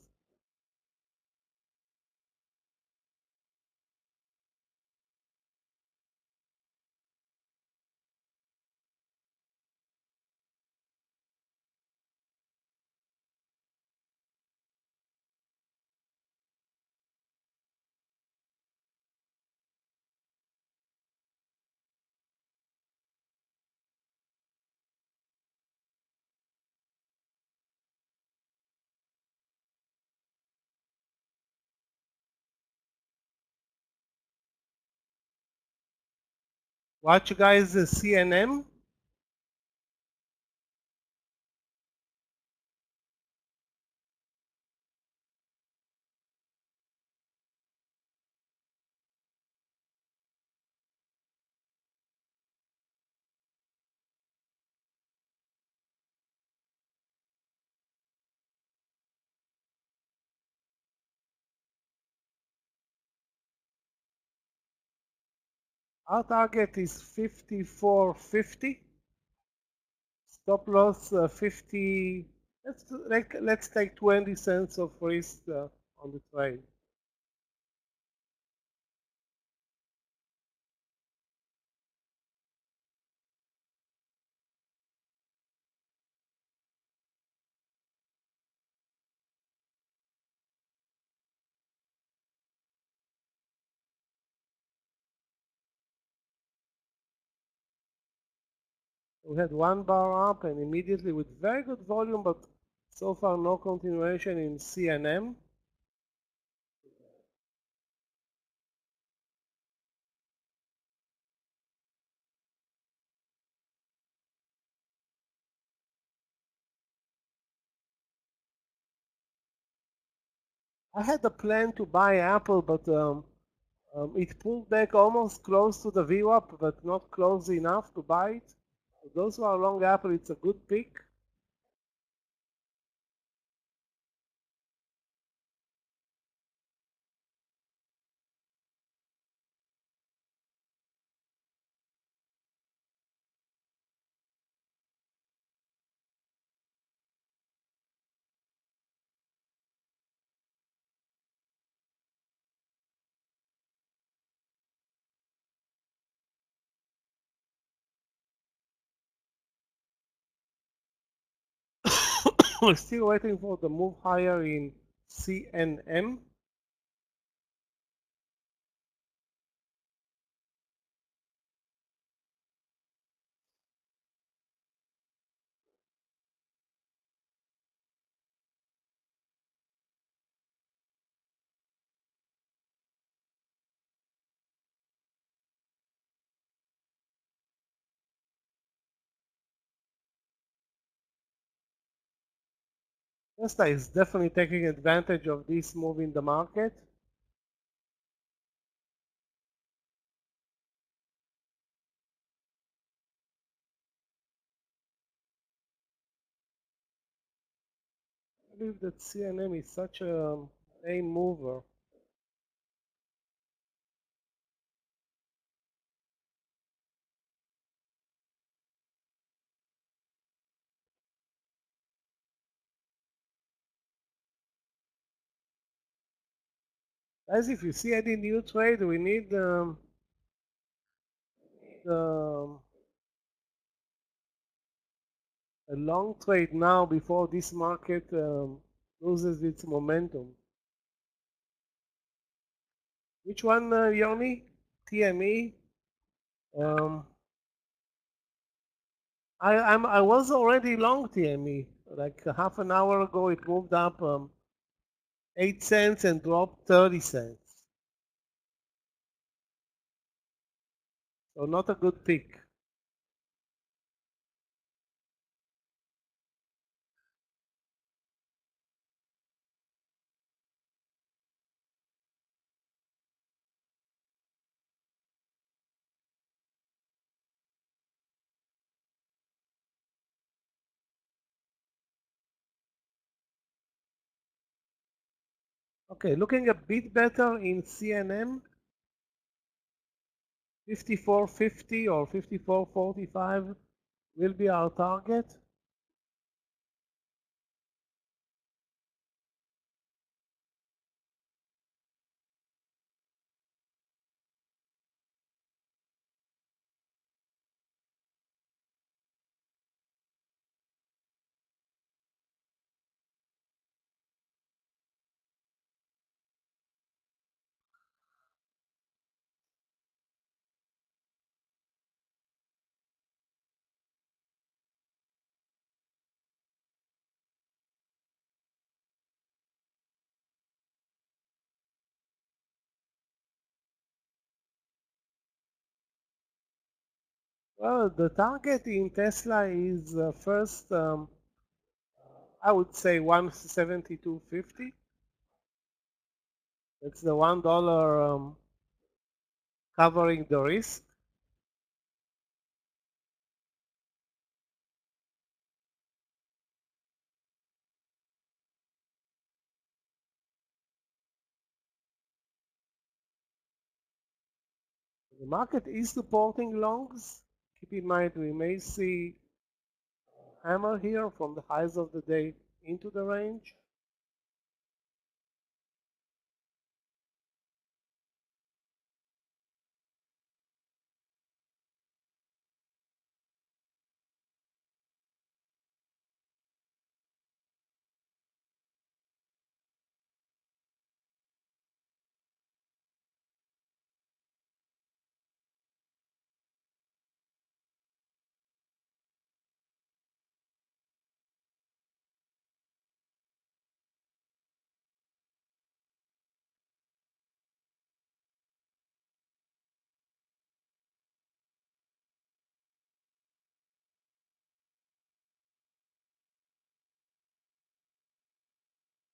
Watch, guys, the CNM. Our target is 54.50. Stop loss 50. Let's take 20 cents of risk on the trade. We had one bar up and immediately with very good volume, but so far no continuation in CNM. I had a plan to buy Apple, but it pulled back almost close to the VWAP, but not close enough to buy it. For those who are long Apple, it's a good pick. We're still waiting for the move higher in CNM. Tesla is definitely taking advantage of this move in the market. I believe that CNM is such a mover. As if you see any new trade, we need the a long trade now before this market loses its momentum. Which one, Yoni? TME? I was already long TME. Like half an hour ago, it moved up 8 cents and dropped 30 cents. So not a good pick. Okay, looking a bit better in CNM, 54.50 or 54.45 will be our target. Well, the target in Tesla is first, I would say 172.50. That's the $1 covering the risk. The market is supporting longs. Keep in mind we may see hammer here from the highs of the day into the range.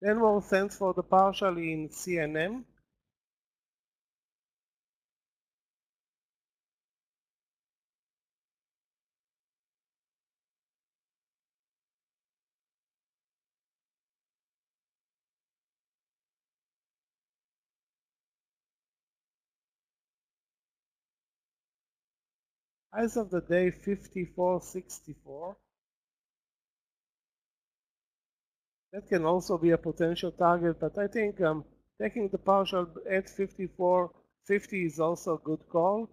10 more cents for the partial in CNM. Highs of the day 54.64. That can also be a potential target, but I think taking the partial at 54.50 is also a good call.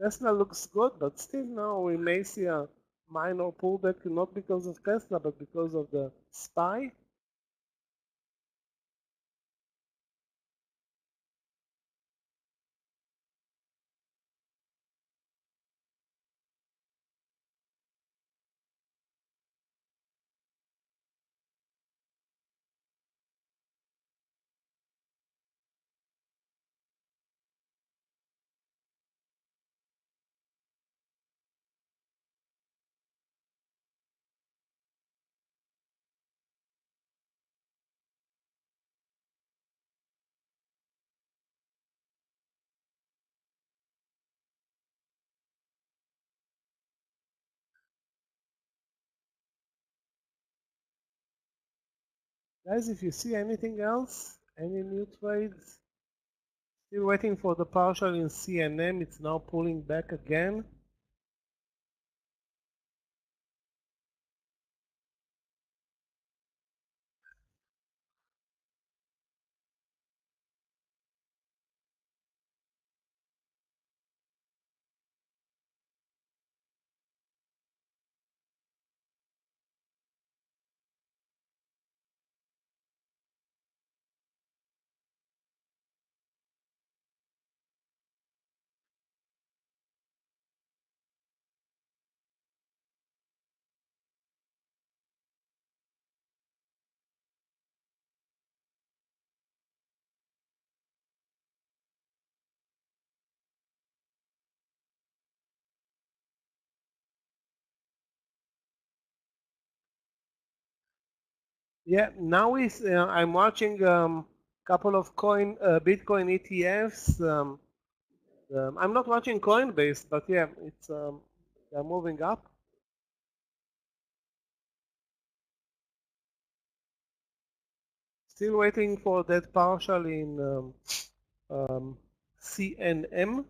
Tesla looks good, but still now we may see a minor pullback, not because of Tesla, but because of the SPY. Guys, if you see anything else, any new trades, still waiting for the partial in CNM. It's now pulling back again. Yeah, now I'm watching couple of Bitcoin ETFs. I'm not watching Coinbase, but yeah, it's they're moving up. Still waiting for that partial in CNM.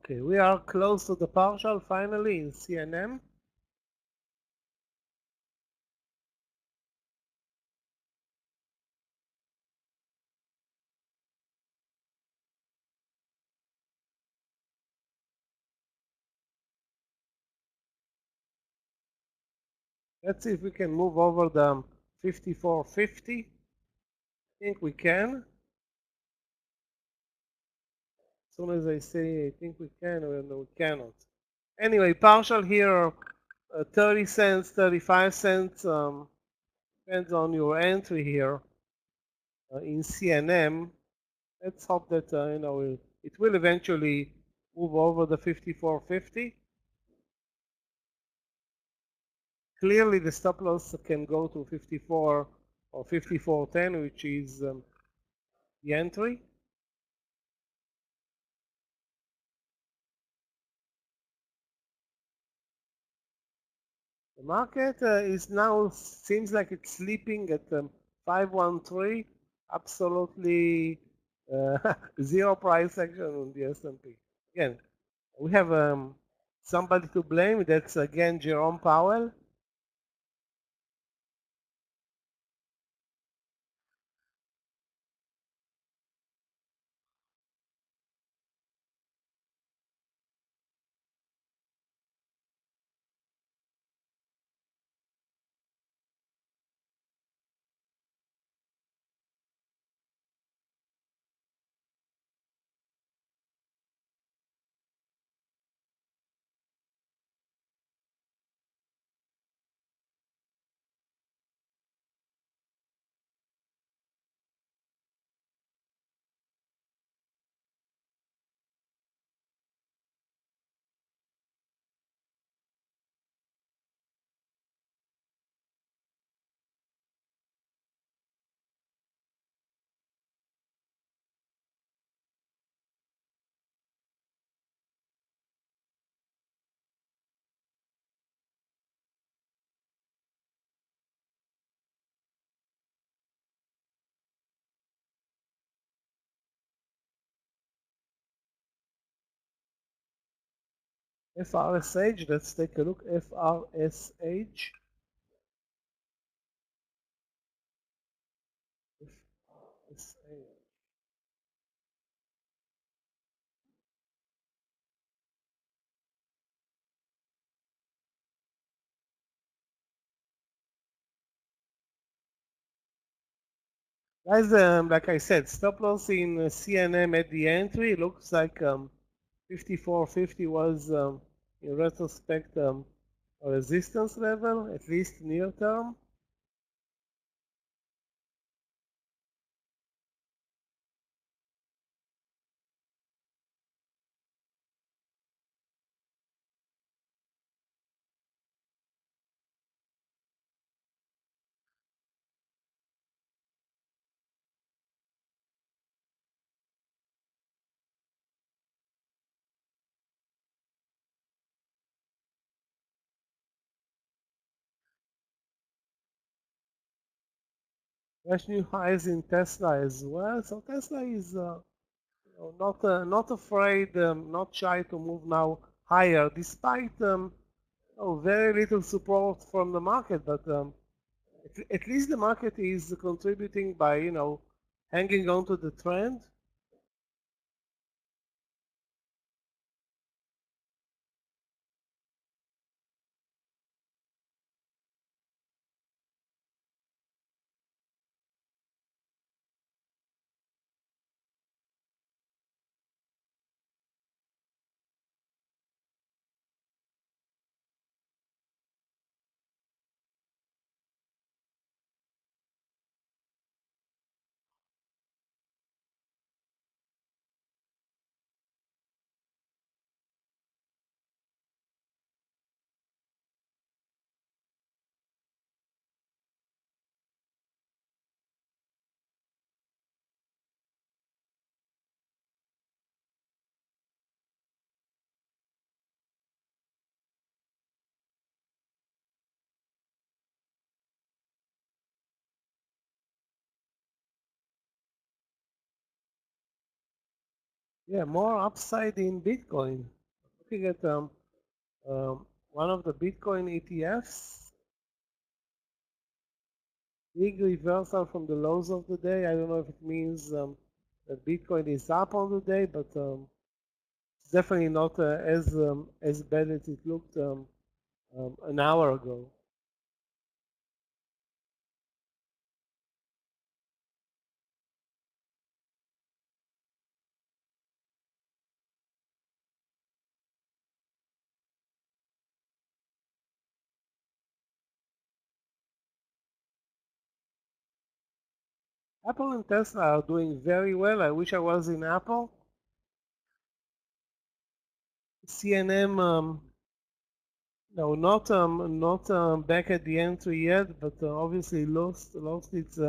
Okay, we are close to the partial finally in CNM. Let's see if we can move over the 54.50. I think we can. As soon as I say I think we can, or no, we cannot. Anyway, partial here, 30 cents, 35 cents. depends on your entry here in CNM. Let's hope that it will eventually move over the 5450. Clearly, the stop loss can go to 54 or 5410, which is the entry. The market is now seems like it's sleeping at 513, absolutely zero price action on the S&P. Again, we have somebody to blame. That's again Jerome Powell. FRSH, let's take a look. FRSH. FRSH. Guys, like I said, stop loss in CNM at the entry. Looks like 5450 was, in retrospect, a resistance level, at least near term. Fresh new highs in Tesla as well. So Tesla is not afraid, not shy to move now higher, despite very little support from the market. But at least the market is contributing by hanging on to the trend. Yeah, more upside in Bitcoin. Looking at one of the Bitcoin ETFs, big reversal from the lows of the day. I don't know if it means that Bitcoin is up on the day, but it's definitely not as bad as it looked an hour ago. Apple and Tesla are doing very well. I wish I was in Apple. CNM, no, not back at the entry yet, but obviously lost its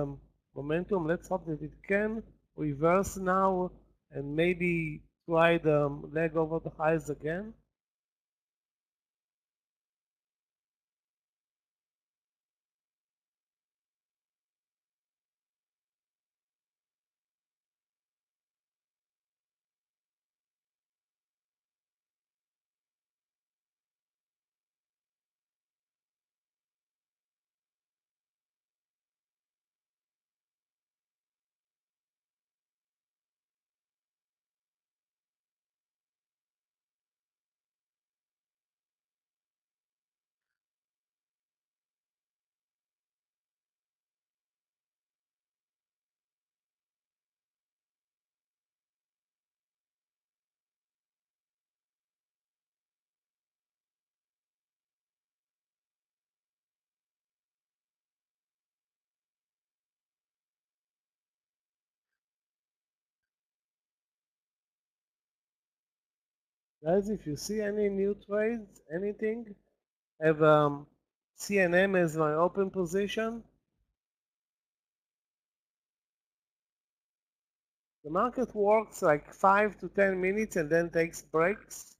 momentum. Let's hope that it can reverse now and maybe try the leg over the highs again. Guys, if you see any new trades, anything, I have CNM as my open position. The market works like 5 to 10 minutes and then takes breaks.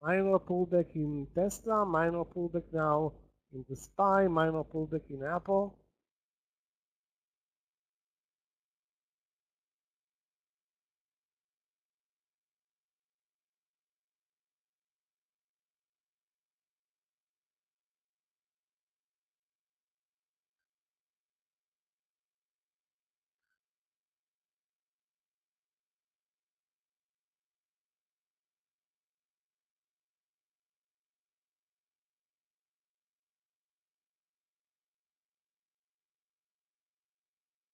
Minor pullback in Tesla, minor pullback now in the SPY, minor pullback in Apple.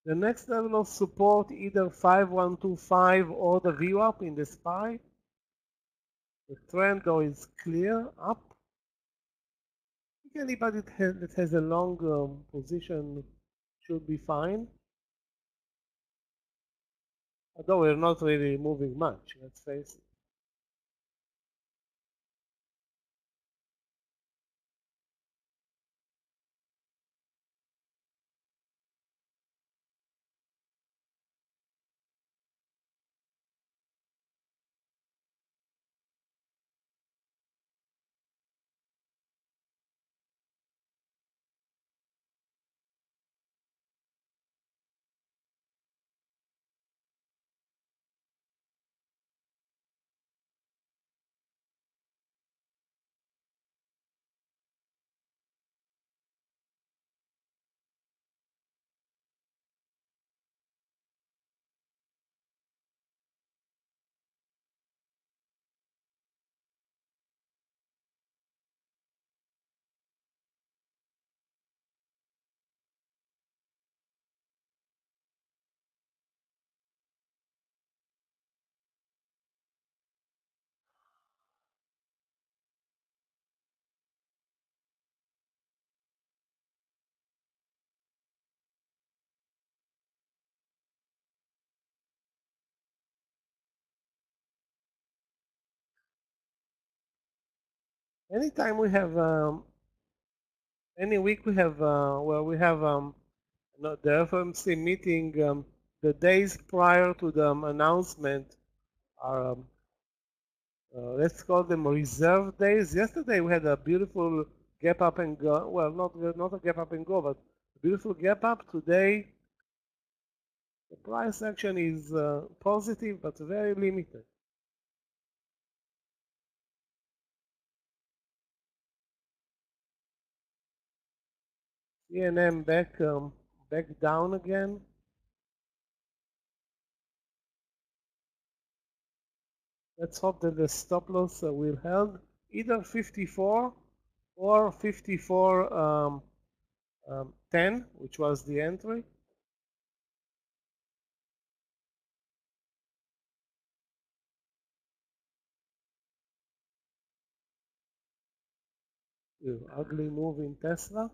The next level of support, either 5125 or the VWAP in the SPY. The trend though is clear up. I think anybody that has a long position should be fine. Although we're not really moving much, let's face it. anytime we have any week we have where we have the FOMC meeting, the days prior to the announcement are let's call them reserve days. Yesterday we had a beautiful gap up and go. Well, not a gap up and go, but a beautiful gap up. Today the price action is positive but very limited. CNM back down again. Let's hope that the stop loss will hold either 54 or 54.10, which was the entry. Ugly move in Tesla.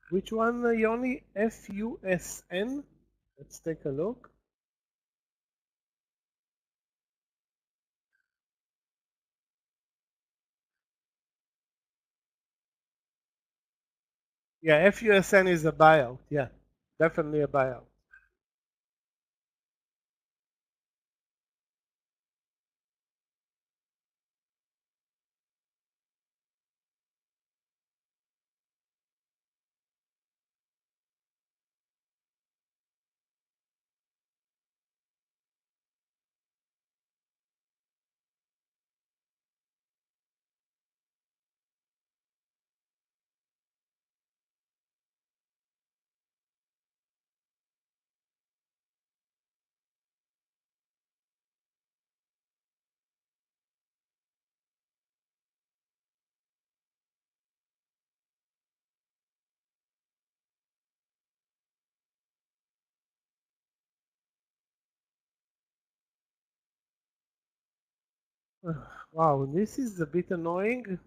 Which one, Yoni? FUSN? Let's take a look. Yeah, FUSN is a buyout. Yeah, definitely a buyout. Wow, this is a bit annoying.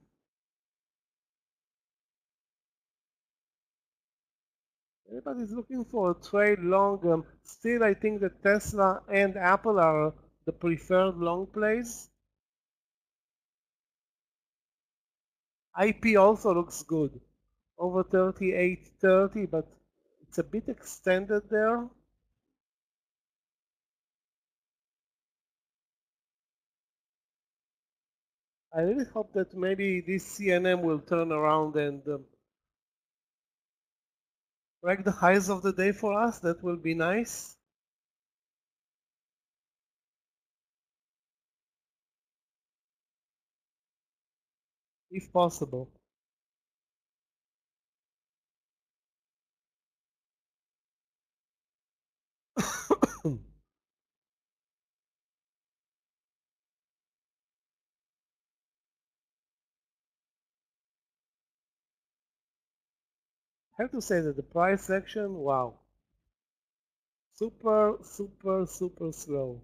Everybody's looking for a trade long. Still, I think that Tesla and Apple are the preferred long plays. IP also looks good, over 38.30, but it's a bit extended there. I really hope that maybe this CNM will turn around and break the highs of the day for us. That will be nice. If possible. I have to say that the price action, wow. Super, super, super slow.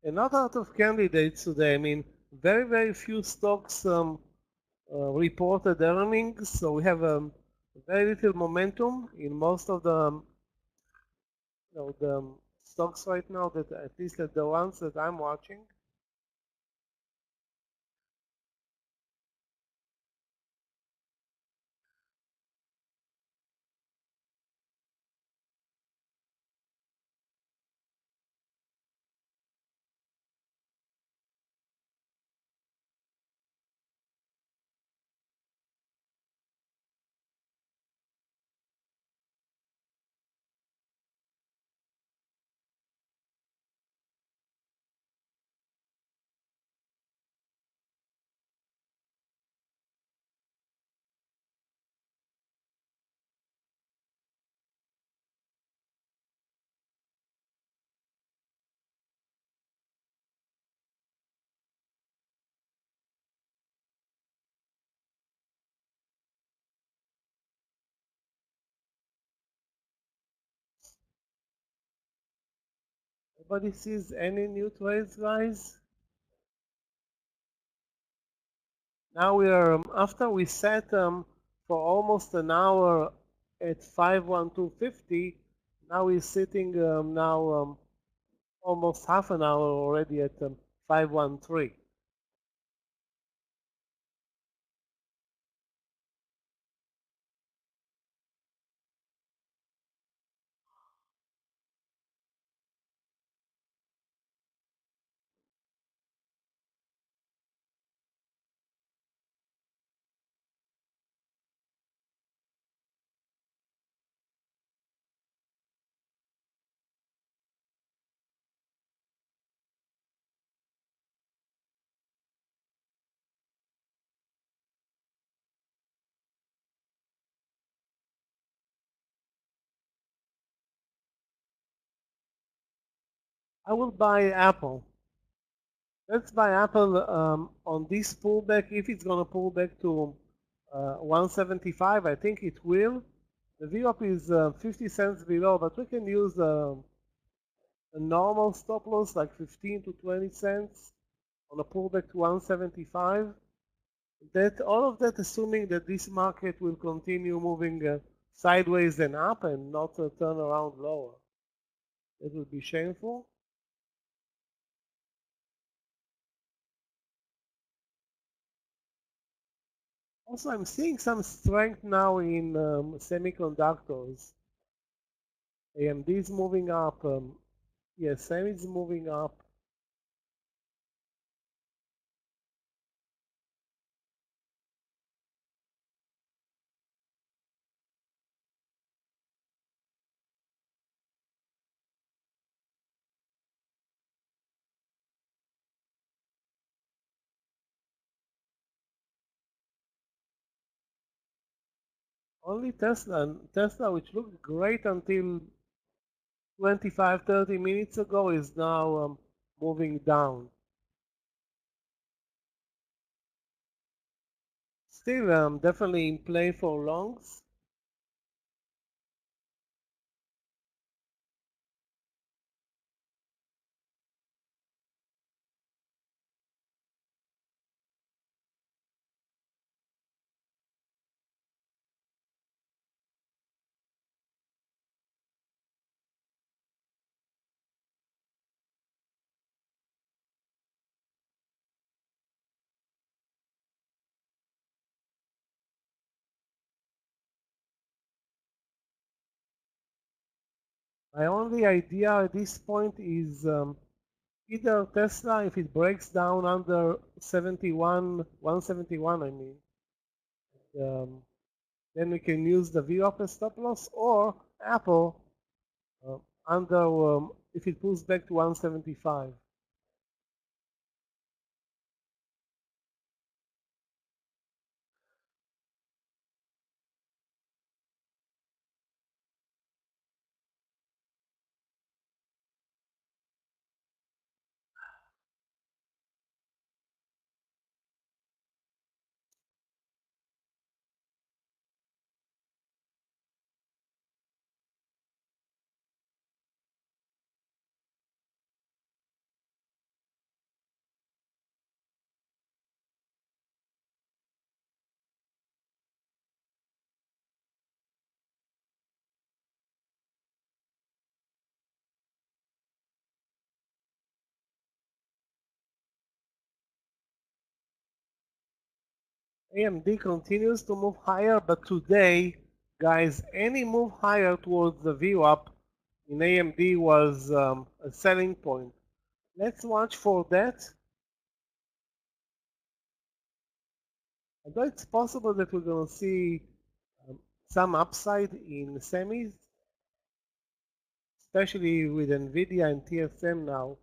And not out of candidates today. I mean, very, very few stocks reported earnings, so we have very little momentum in most of the, the stocks right now. That at least the ones that I'm watching. Anybody sees any new trades, guys? Now we are, after we sat for almost an hour at 51250, now we're sitting almost half an hour already at 513. I will buy Apple. Let's buy Apple on this pullback. If it's going to pull back to 175, I think it will. The VWAP is 50 cents below, but we can use a normal stop loss like 15 to 20 cents on a pullback to 175. That all of that assuming that this market will continue moving sideways and up and not turn around lower. It would be shameful. Also, I'm seeing some strength now in semiconductors. AMD is moving up. ESM is moving up. Only Tesla, which looked great until 25, 30 minutes ago, is now moving down. Still definitely in play for longs. My only idea at this point is either Tesla, if it breaks down under 171, I mean, then we can use the VWAP as stop loss, or Apple if it pulls back to 175. AMD continues to move higher, but today, guys, any move higher towards the VWAP in AMD was a selling point. Let's watch for that. Although it's possible that we're going to see some upside in semis, especially with NVIDIA and TSM now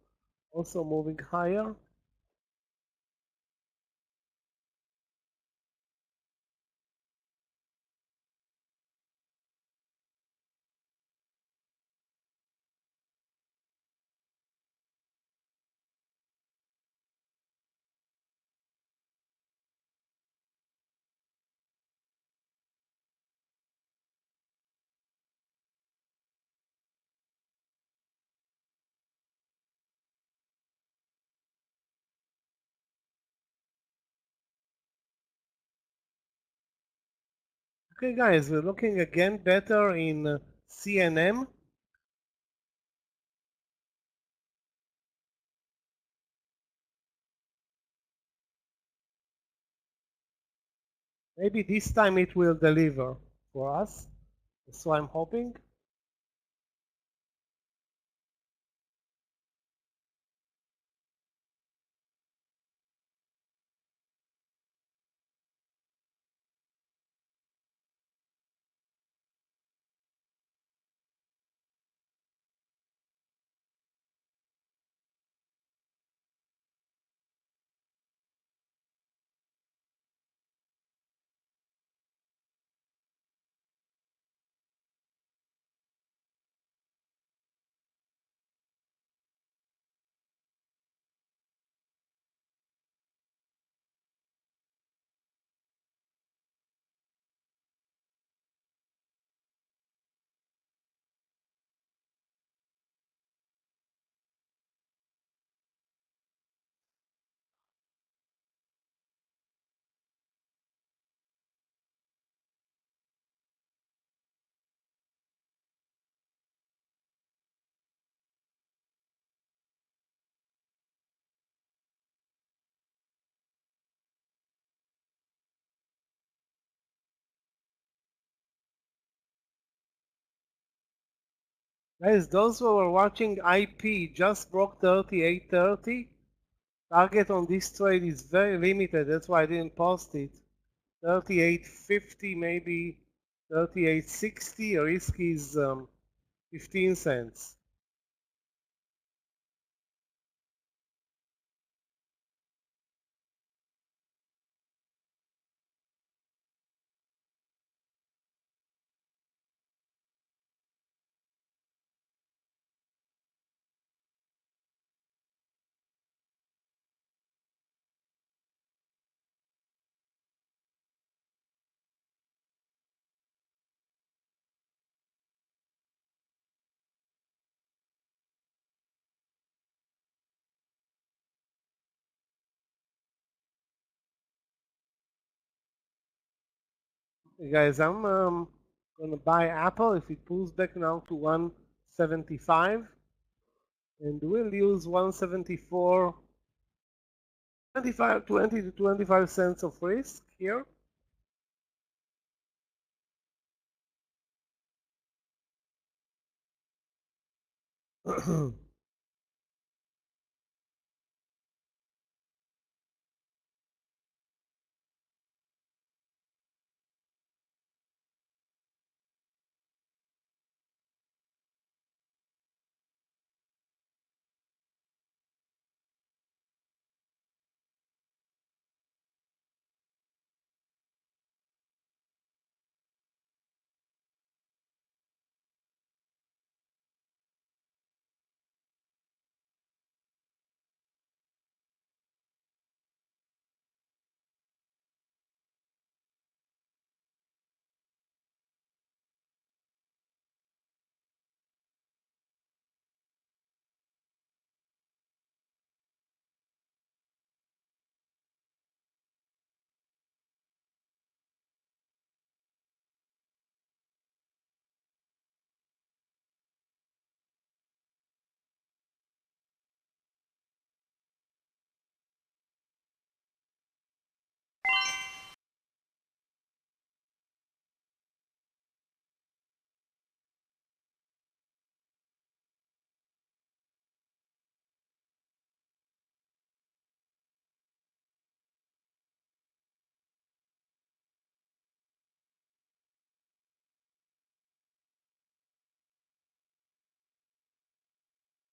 also moving higher. Okay, guys, we're looking again better in CNM. Maybe this time it will deliver for us. So I'm hoping. Guys, those who were watching IP just broke 38.30. Target on this trade is very limited. That's why I didn't post it. 38.50, maybe 38.60. Risk is 15 cents. Hey guys, I'm gonna buy Apple if it pulls back now to 175, and we'll use 174, 25, 20 to 25 cents of risk here.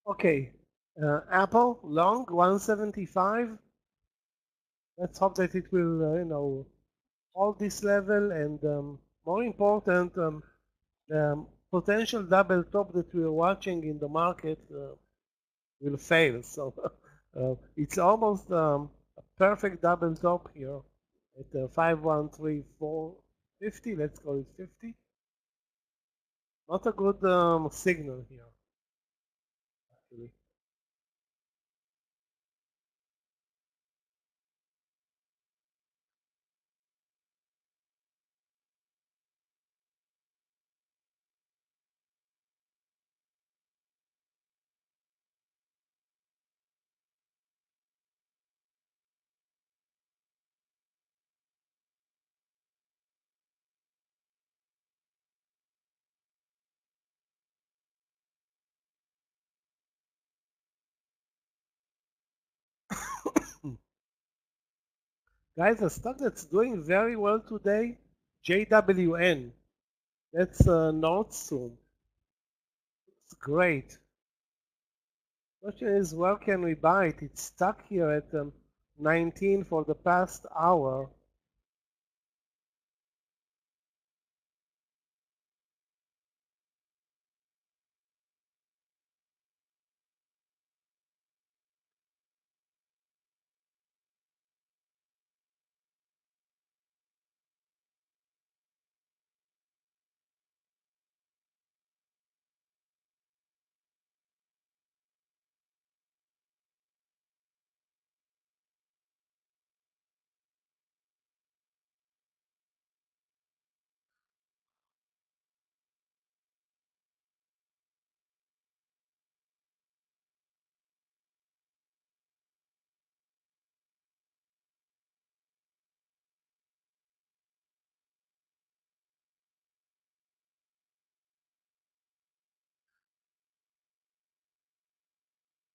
Okay, Apple long 175. Let's hope that it will, hold this level, and more important, the potential double top that we are watching in the market will fail. So it's almost a perfect double top here at 513450. Let's call it 50. Not a good signal here, actually. Guys, a stock that's doing very well today, JWN. That's Nordstrom. It's great. Question is, where can we buy it? It's stuck here at 19 for the past hour.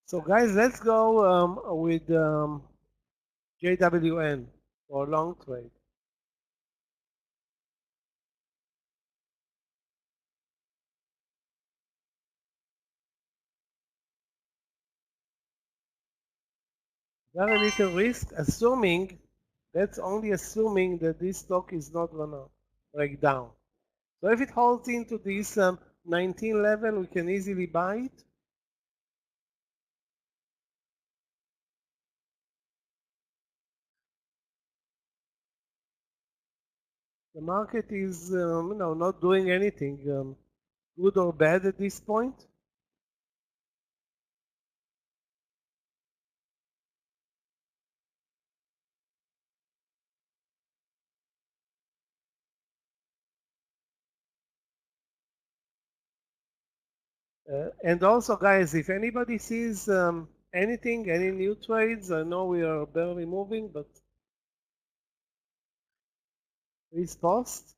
So guys, let's go with JWN for long trade. Very little risk, assuming, that's only assuming that this stock is not gonna break down. So if it holds into this 19 level, we can easily buy it. The market is not doing anything good or bad at this point. And also, guys, if anybody sees anything, any new trades, I know we are barely moving, but please post.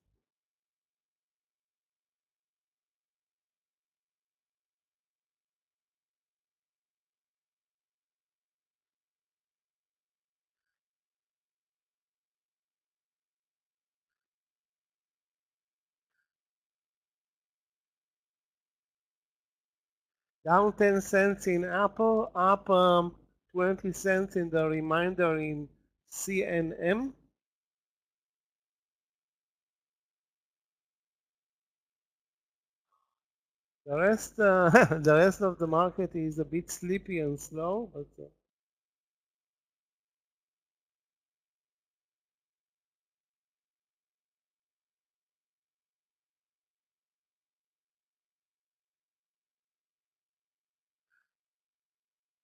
Down 10 cents in Apple, up 20 cents in the remainder in CNM. The rest, the rest of the market is a bit sleepy and slow, but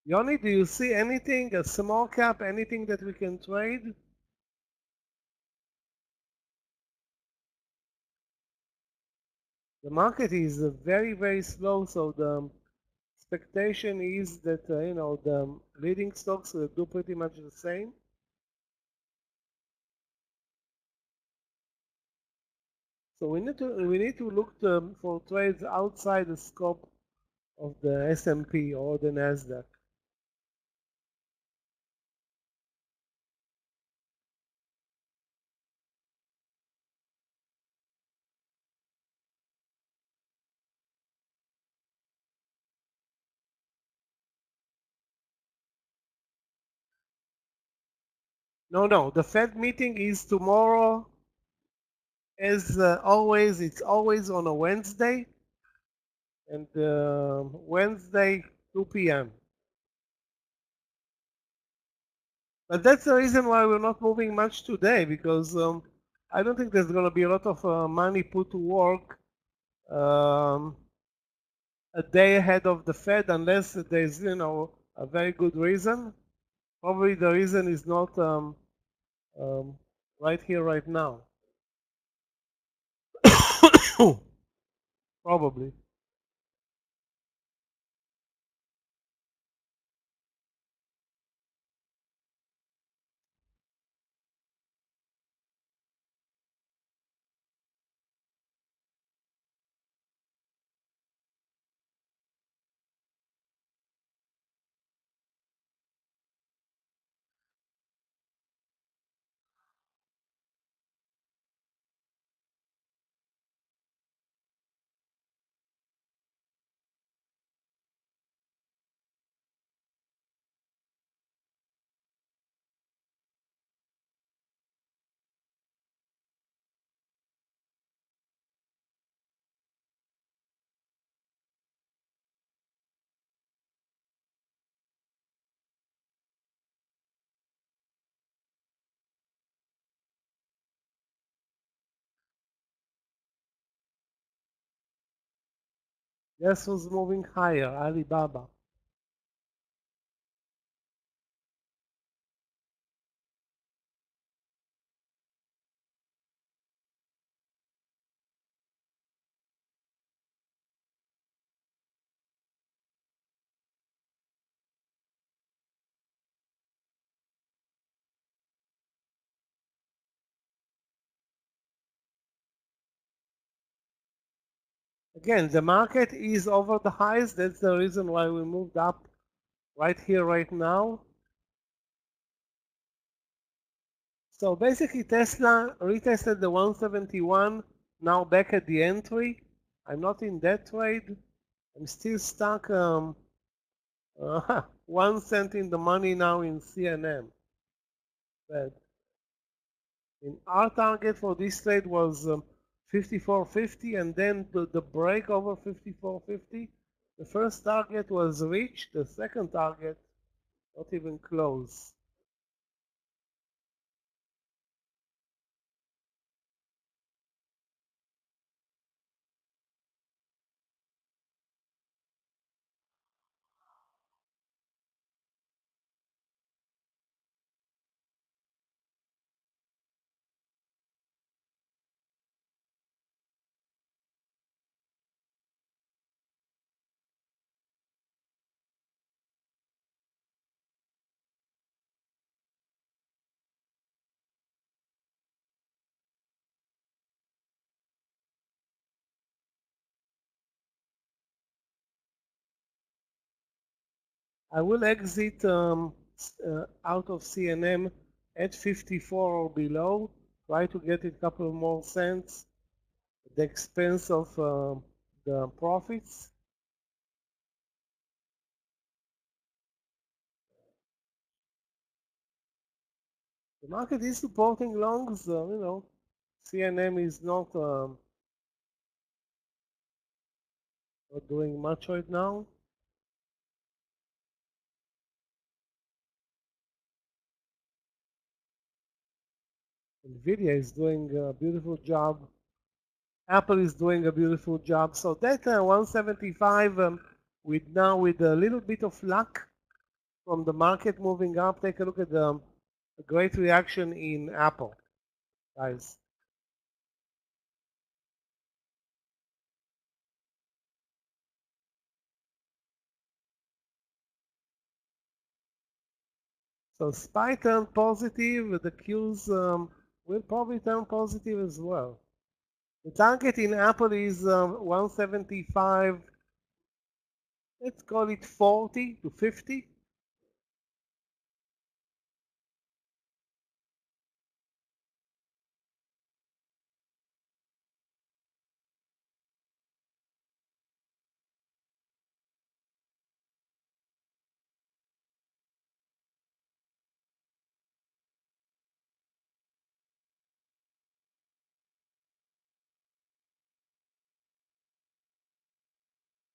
Yoni, do you see anything, a small cap, anything that we can trade? The market is very, very slow, so the expectation is that the leading stocks will do pretty much the same. So we need to look for trades outside the scope of the S&P or the Nasdaq. No, the Fed meeting is tomorrow. As always, it's always on a Wednesday, and Wednesday 2 p.m. But that's the reason why we're not moving much today, because I don't think there's going to be a lot of money put to work um, a day ahead of the Fed, unless there's a very good reason. Probably the reason is not right here, right now. Probably. Guess who's moving higher? Alibaba. Again, the market is over the highs. That's the reason why we moved up right here, right now. So basically, Tesla retested the 171, now back at the entry. I'm not in that trade. I'm still stuck 1 cent in the money now in CNM. But our target for this trade was 54.50, and then the break over 54.50. The first target was reached. The second target not even close. I will exit out of CNM at 54 or below. Try to get a couple more cents at the expense of the profits. The market is supporting longs. CNM is not doing much right now. Nvidia is doing a beautiful job. Apple is doing a beautiful job. So that 175 with a little bit of luck from the market moving up. Take a look at the great reaction in Apple, guys. So SPY turned positive. The Qs will probably turn positive as well. The target in Apple is 175. Let's call it 40 to 50.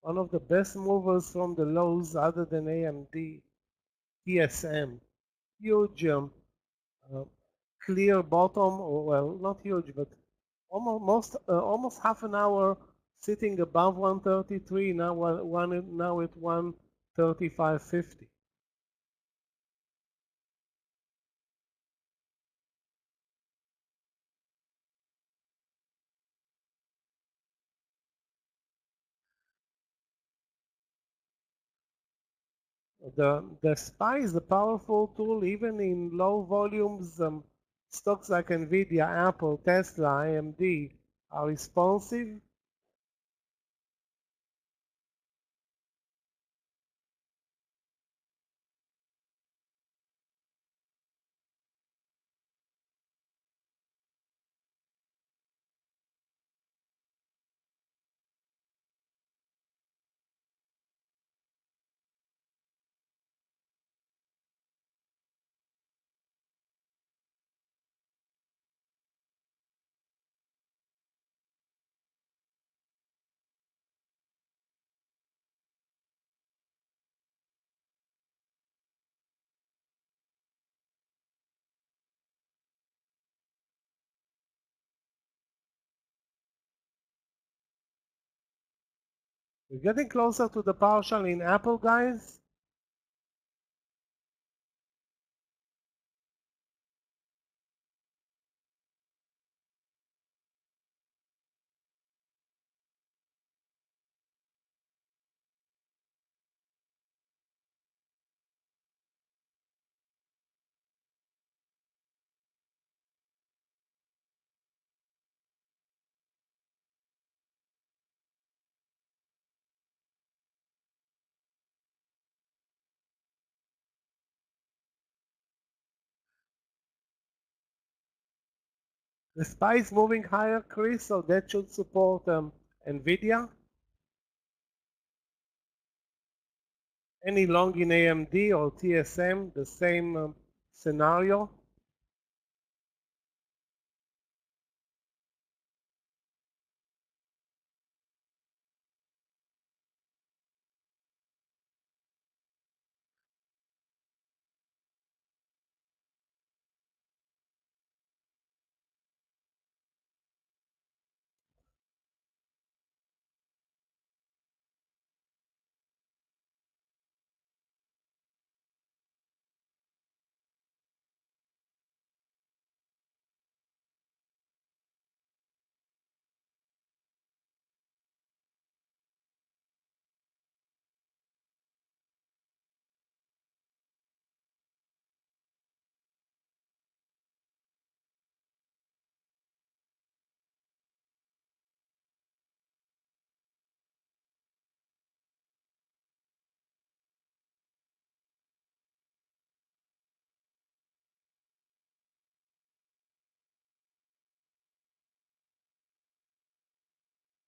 One of the best movers from the lows other than AMD, TSM. Huge clear bottom, or well, not huge, but almost half an hour sitting above 133, now at 135.50. The SPY is a powerful tool even in low volumes. Stocks like Nvidia, Apple, Tesla, AMD are responsive. We're getting closer to the partial in Apple, guys. The SPY is moving higher, Chris, so that should support NVIDIA. Any long in AMD or TSM, the same scenario.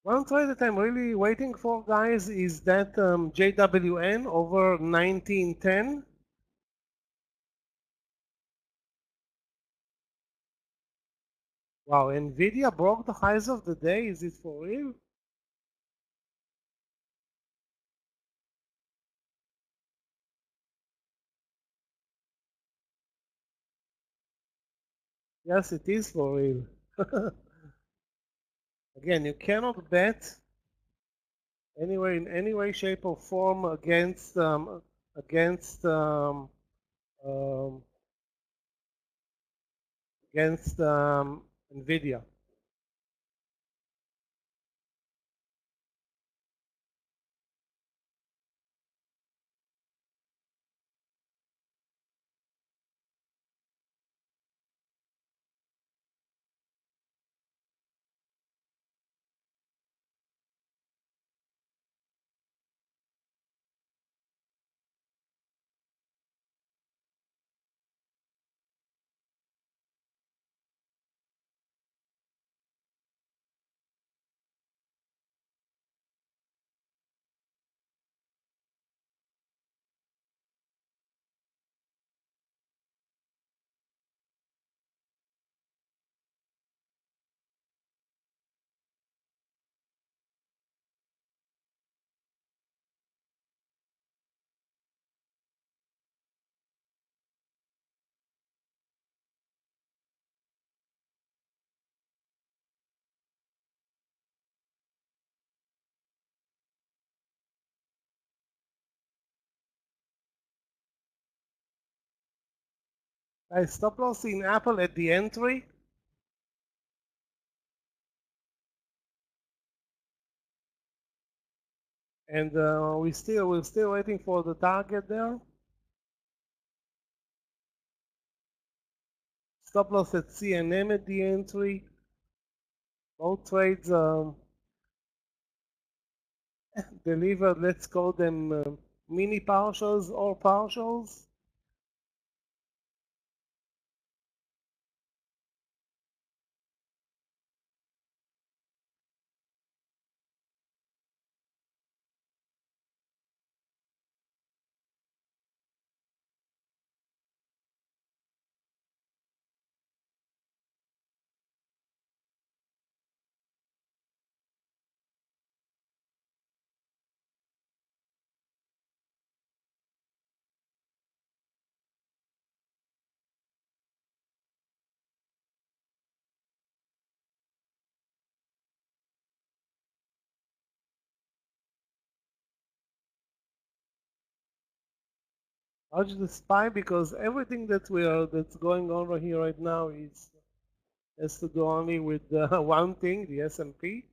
One trade that I'm really waiting for, guys, is that JWN over 1910. Wow, NVIDIA broke the highs of the day. Is it for real? Yes, it is for real. Again, you cannot bet anywhere in any way, shape, or form against um, um, NVIDIA. I stop loss in Apple at the entry. And we're still waiting for the target there. Stop loss at CNM at the entry. Both trades delivered, let's call them mini partials or partials. Watch the SPY because everything that's going on right here right now has to do only with one thing, the S&P.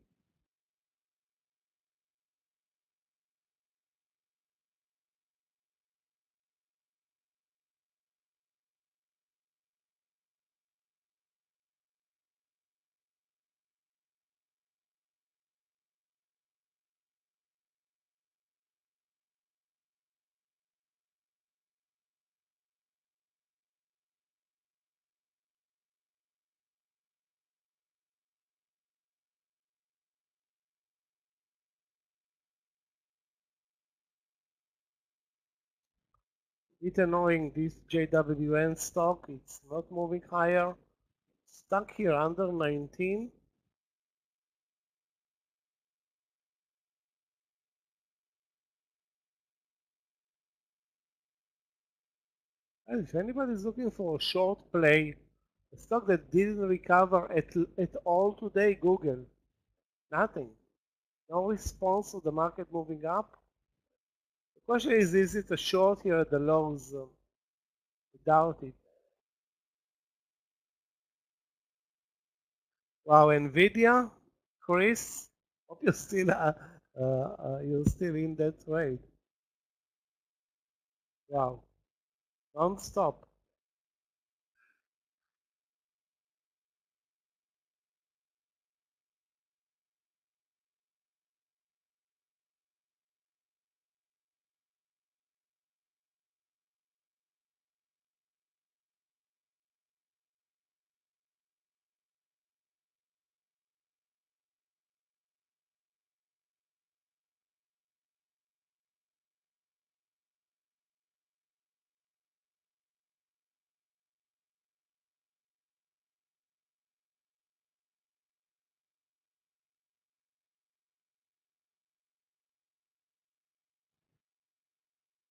It's annoying, this JWN stock, it's not moving higher. Stuck here under 19. And if anybody's looking for a short play, a stock that didn't recover at all today, Google. Nothing. No response to the market moving up. The question is it a short here at the lows? I doubt it. Wow, Nvidia, Chris, hope you're still in that trade. Wow, non-stop.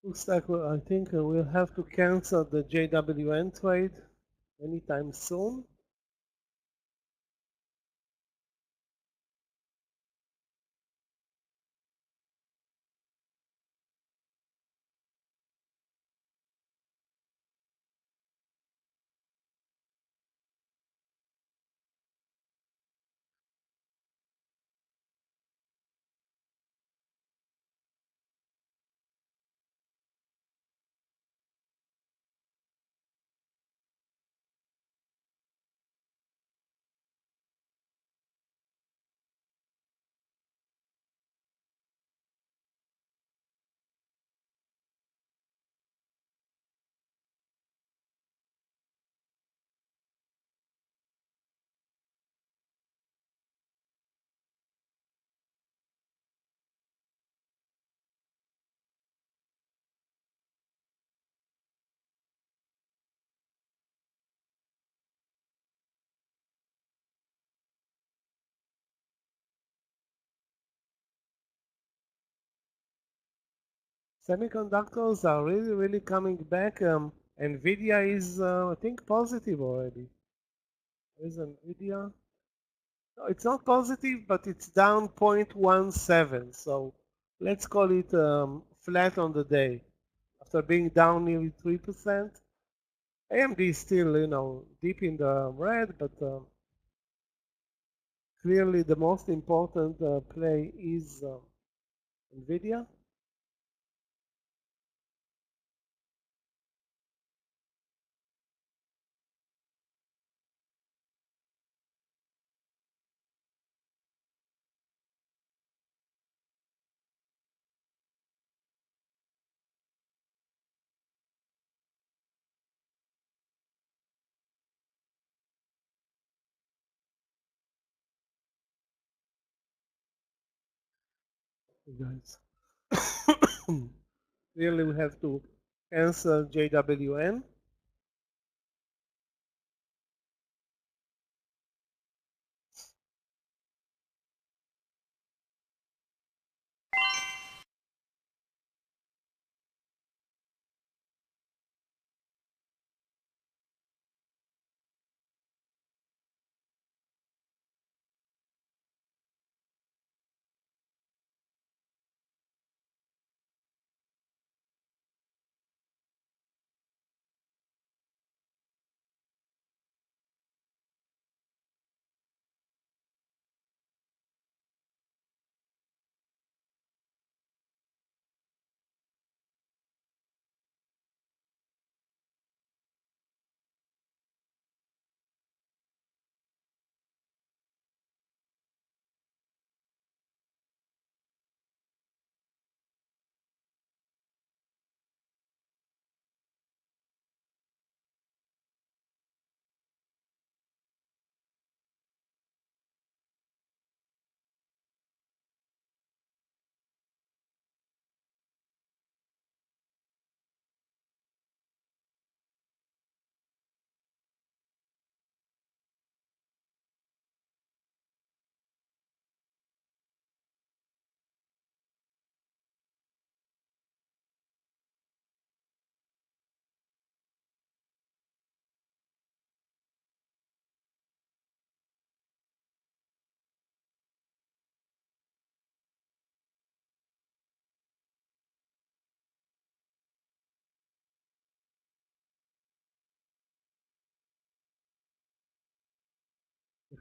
Looks like I think we'll have to cancel the JWN trade anytime soon. Semiconductors are really coming back. Nvidia is, I think, positive already. Where's Nvidia? No, it's not positive, but it's down 0.17. So let's call it flat on the day. After being down nearly 3%, AMD is still, deep in the red, but clearly the most important play is Nvidia. Guys. Clearly we have to cancel JWN.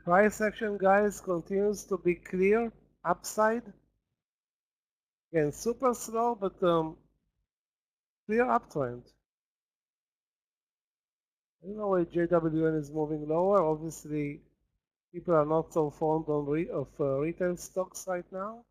Price action, guys, continues to be clear upside. Again, super slow, but clear uptrend. I don't know why JWN is moving lower. Obviously, people are not so fond of retail stocks right now.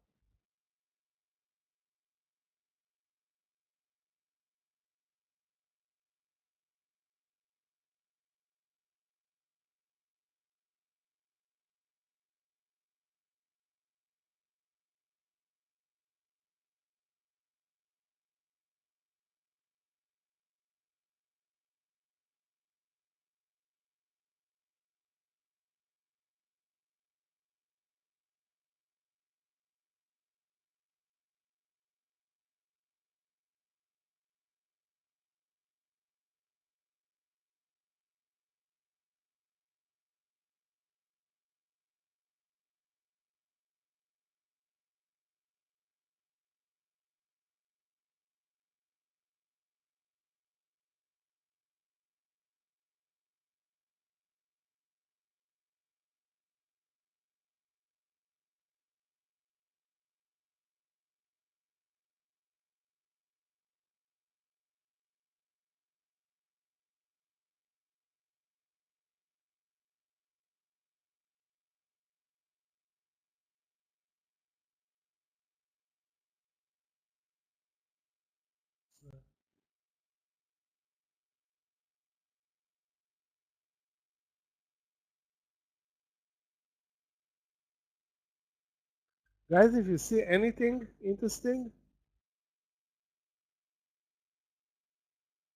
Guys, if you see anything interesting,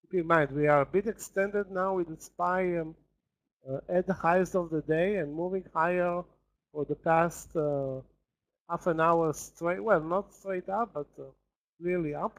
keep in mind we are a bit extended now with the SPY at the highest of the day and moving higher for the past half an hour straight. Well, not straight up, but clearly up.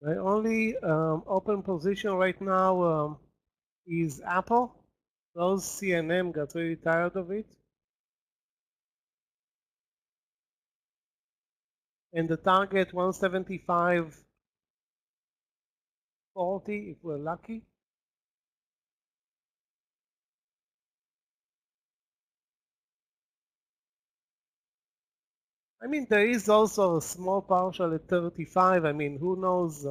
My only open position right now is Apple. Those CNM got really tired of it. And the target 175.40 if we're lucky. I mean, there is also a small partial at 35. I mean, who knows?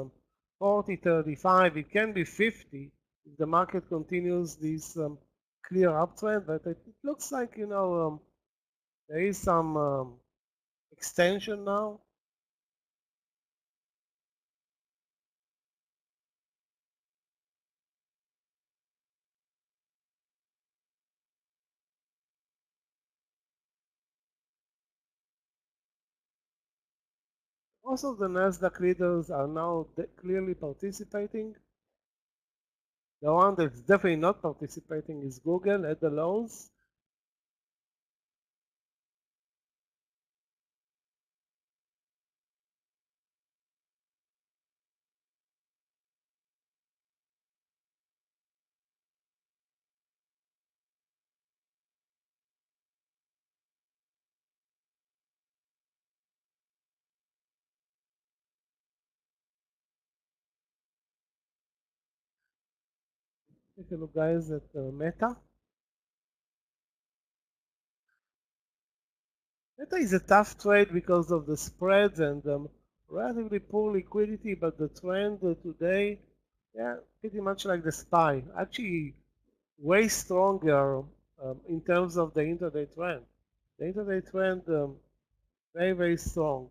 40, 35. It can be 50 if the market continues this clear uptrend. But it looks like, you know, there is some extension now. Also, the Nasdaq leaders are now clearly participating. The one that's definitely not participating is Google at the lows. Take a look, guys, at Meta. Meta is a tough trade because of the spreads and relatively poor liquidity, but the trend today, yeah, pretty much like the SPY. Actually, way stronger in terms of the intraday trend. The intraday trend very, very strong.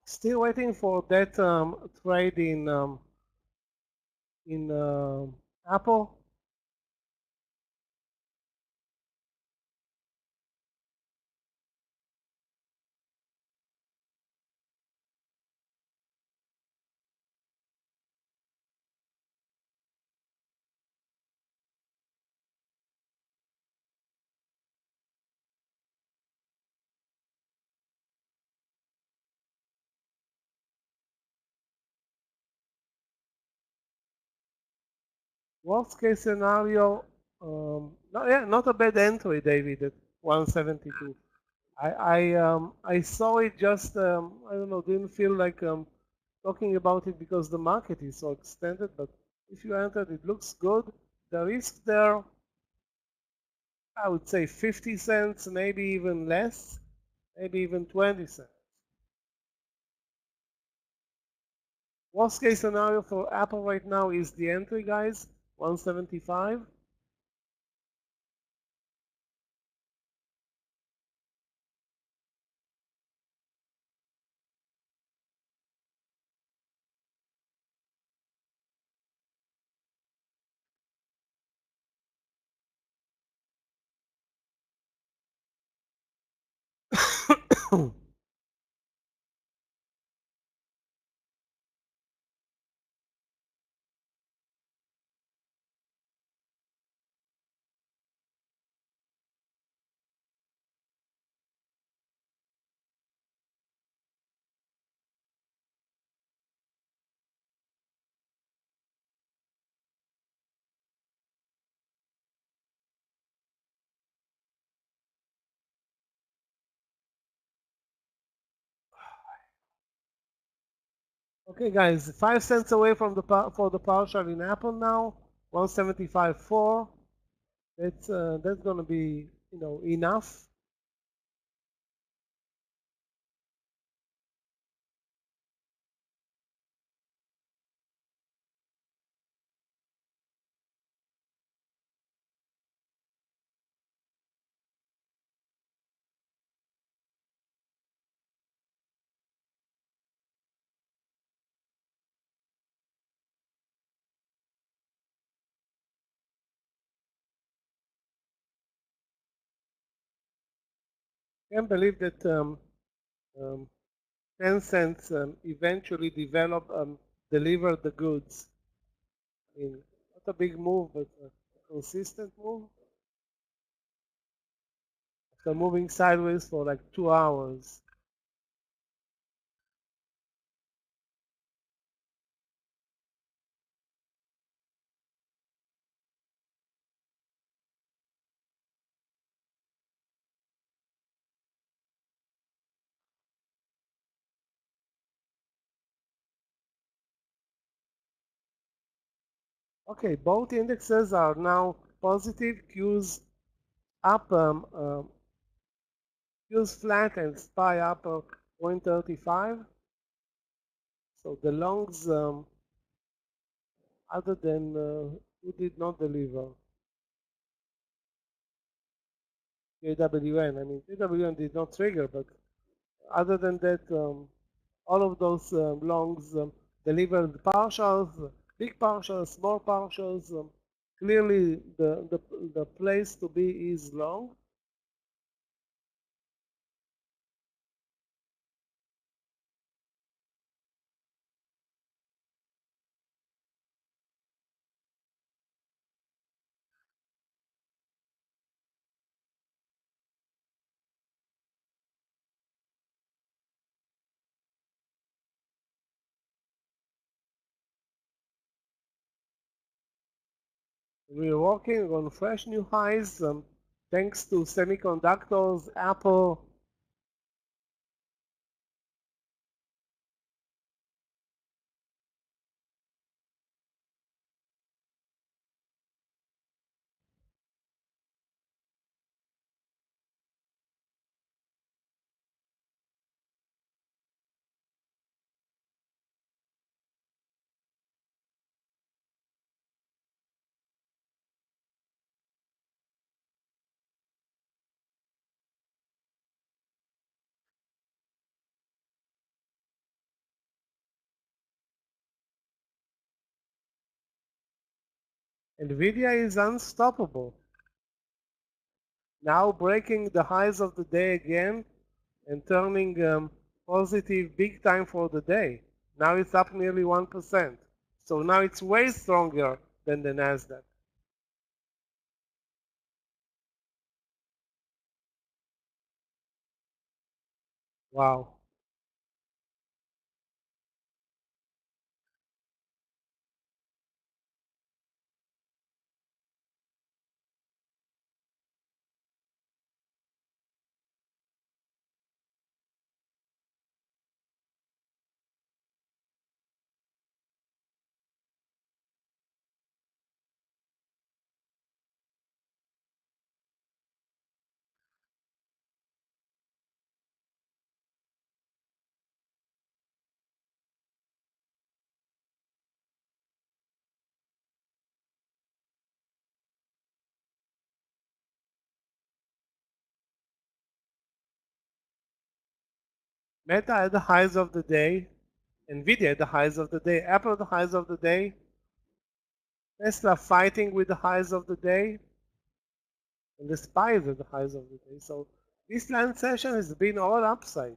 Still waiting for that trade in Apple. Worst case scenario, not a bad entry, David, at 172. I saw it just I don't know, didn't feel like talking about it because the market is so extended. But if you entered, it looks good. The risk there, I would say 50 cents, maybe even less, maybe even 20 cents. Worst case scenario for Apple right now is the entry, guys, 175. Okay, guys, 5 cents away from for the partial in Apple now, 175.4. That's gonna be enough. Can't believe that um, 10 cents eventually delivered the goods. I mean, not a big move, but a consistent move. After moving sideways for like 2 hours. Okay, both indexes are now positive. Q's up, Q's flat, and SPY up 0.35. So the longs, other than who did not deliver, JWN. I mean, JWN did not trigger, but other than that, all of those longs delivered partials, big partials, small partials. Clearly, the place to be is long. We're working on fresh new highs thanks to semiconductors, Apple. Nvidia is unstoppable. Now breaking the highs of the day again and turning positive big time for the day. Now it's up nearly 1%. So now it's way stronger than the Nasdaq. Wow. Meta at the highs of the day, Nvidia at the highs of the day, Apple at the highs of the day, Tesla fighting with the highs of the day, and the SPY at the highs of the day. So this land session has been all upside.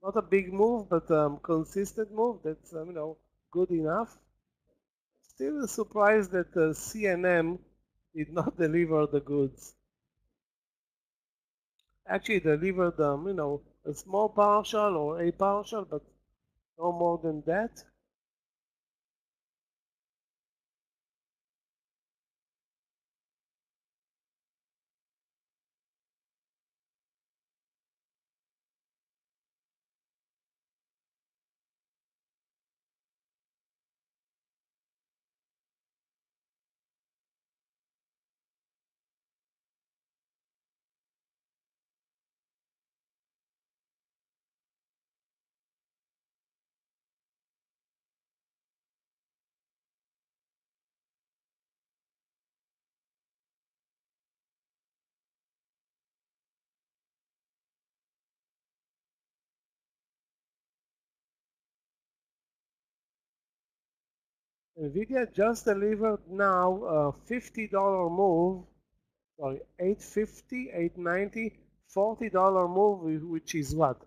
Not a big move, but consistent move. That's good enough. Still surprised that CNM did not deliver the goods. Actually delivered a small partial or a partial, but no more than that. Nvidia just delivered now a $50 move, sorry, 850, 890, $40 move, which is what?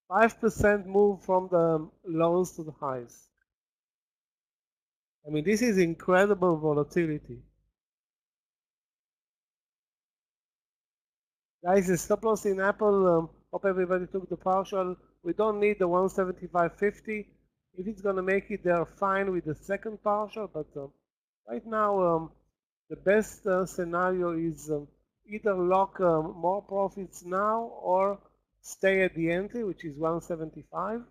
5% move from the lows to the highs. I mean, this is incredible volatility. Guys, the stop loss in Apple, hope everybody took the partial. We don't need the 175.50. If it's going to make it there, fine with the second partial, but right now the best scenario is either lock more profits now or stay at the entry, which is 175.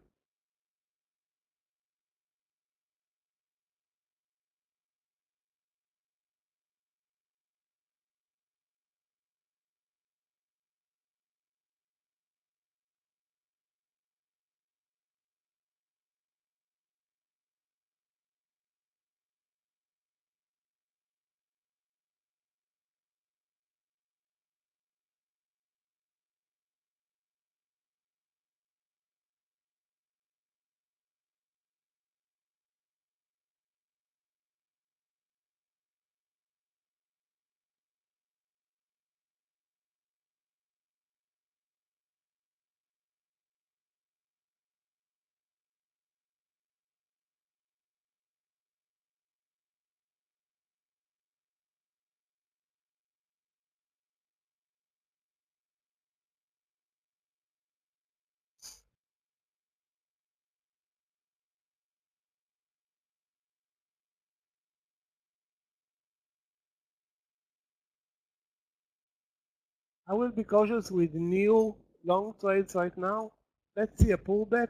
I will be cautious with new long trades right now. Let's see a pullback.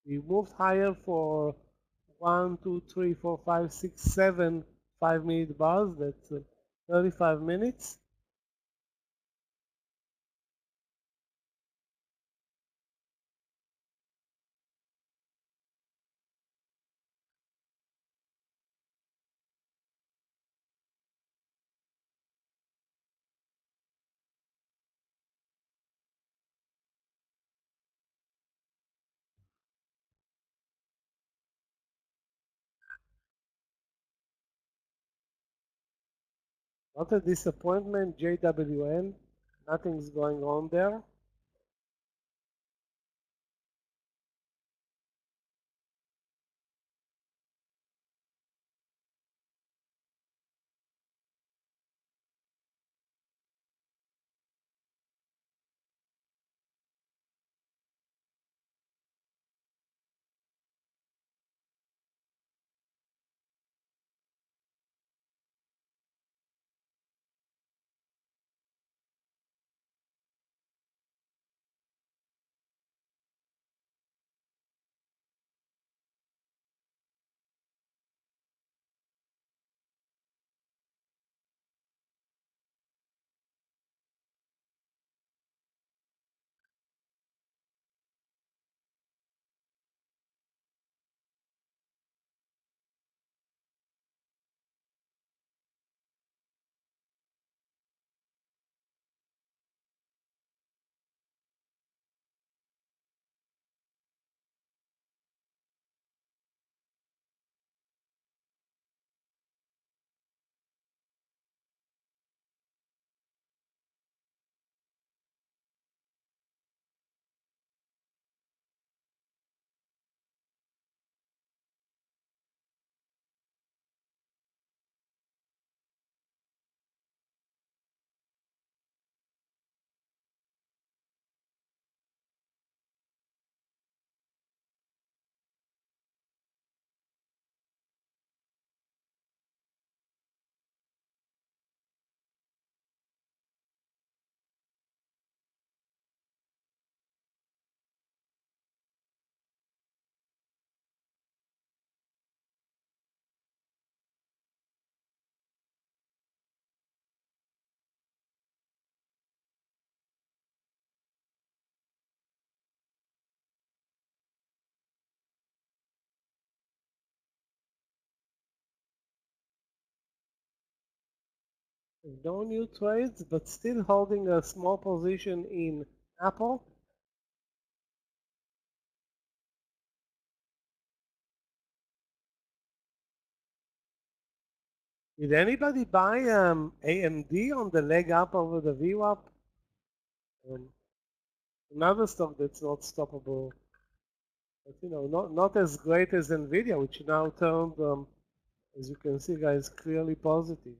We moved higher for 1, 2, 3, 4, 5, 6, 7 5-minute bars. That's 35 minutes. Not a disappointment, JWN. Nothing's going on there. No new trades, but still holding a small position in Apple. Did anybody buy AMD on the leg up over the VWAP? Another stock that's not stoppable, but not as great as Nvidia, which now turned, as you can see, guys, clearly positive.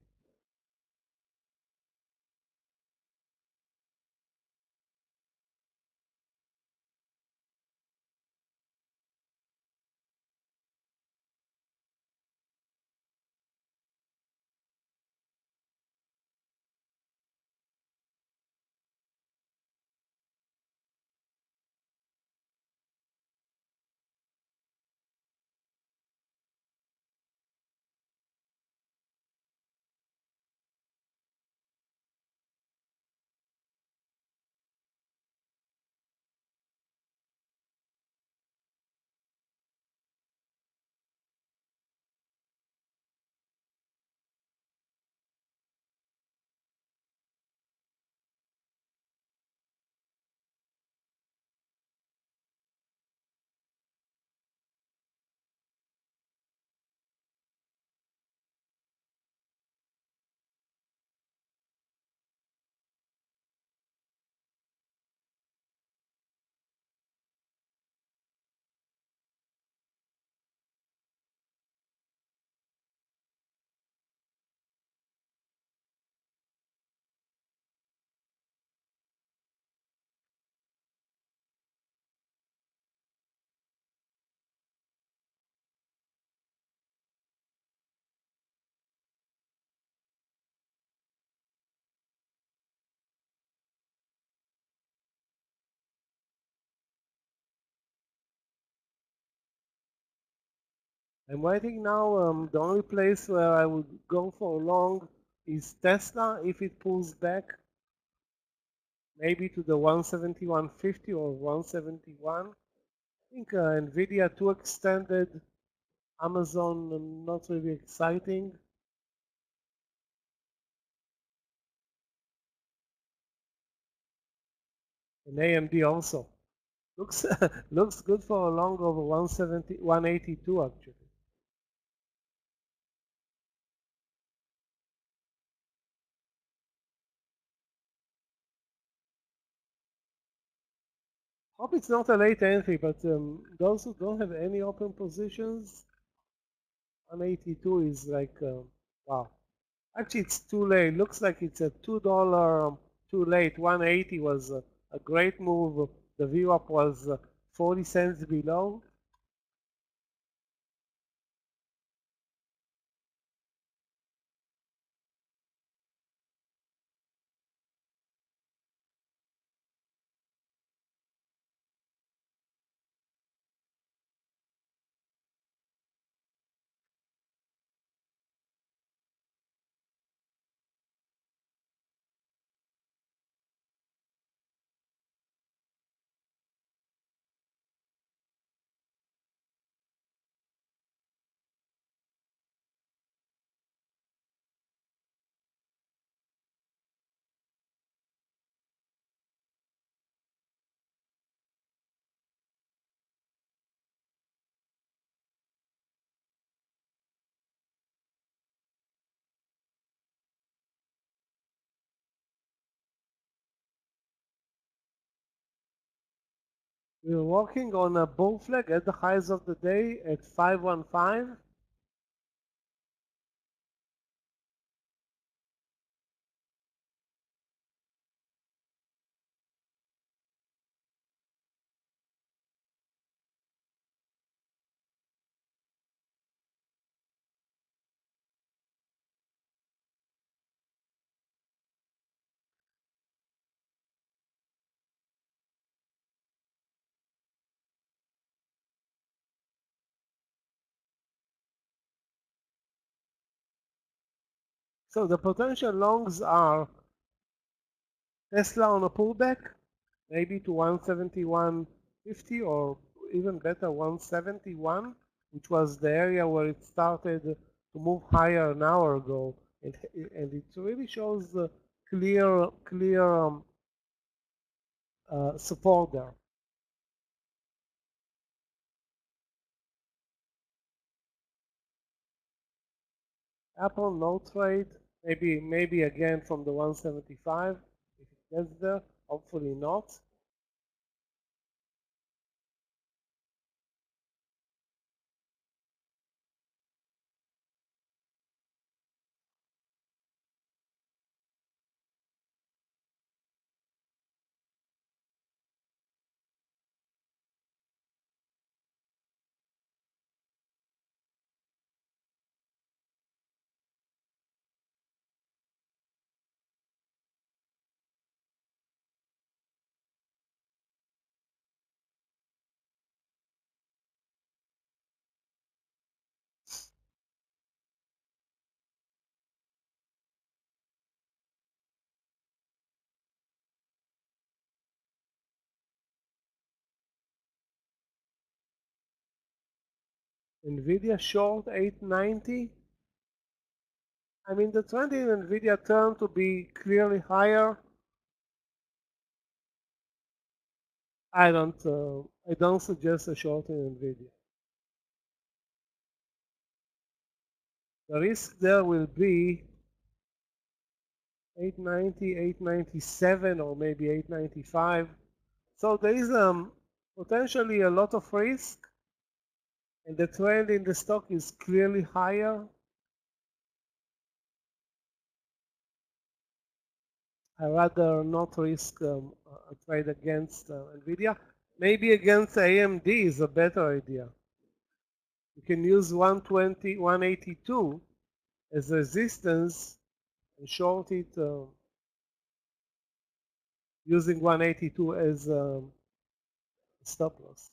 I'm waiting now. The only place where I would go for long is Tesla if it pulls back, maybe to the 171.50 or 171. I think Nvidia too extended, Amazon not really exciting. And AMD also looks looks good for a long over 170, 182 actually. Hope it's not a late entry, but those who don't have any open positions, 182 is like wow. Actually, it's too late. Looks like it's a $2 too late. 180 was a great move. The VWAP was 40 cents below. We're working on a bull flag at the highs of the day at 515. So the potential longs are Tesla on a pullback, maybe to 171.50 or even better 171, which was the area where it started to move higher an hour ago, and it really shows clear support there. Apple no trade, maybe again from the 175 if it gets there. Hopefully not. Nvidia short 890. I mean, the trend in Nvidia turned to be clearly higher. I don't suggest a short in Nvidia. The risk there will be 890, 897, or maybe 895. So there is potentially a lot of risk, and the trend in the stock is clearly higher. I rather not risk a trade against Nvidia. Maybe against AMD is a better idea. You can use 120, 182 as resistance and short it using 182 as stop loss.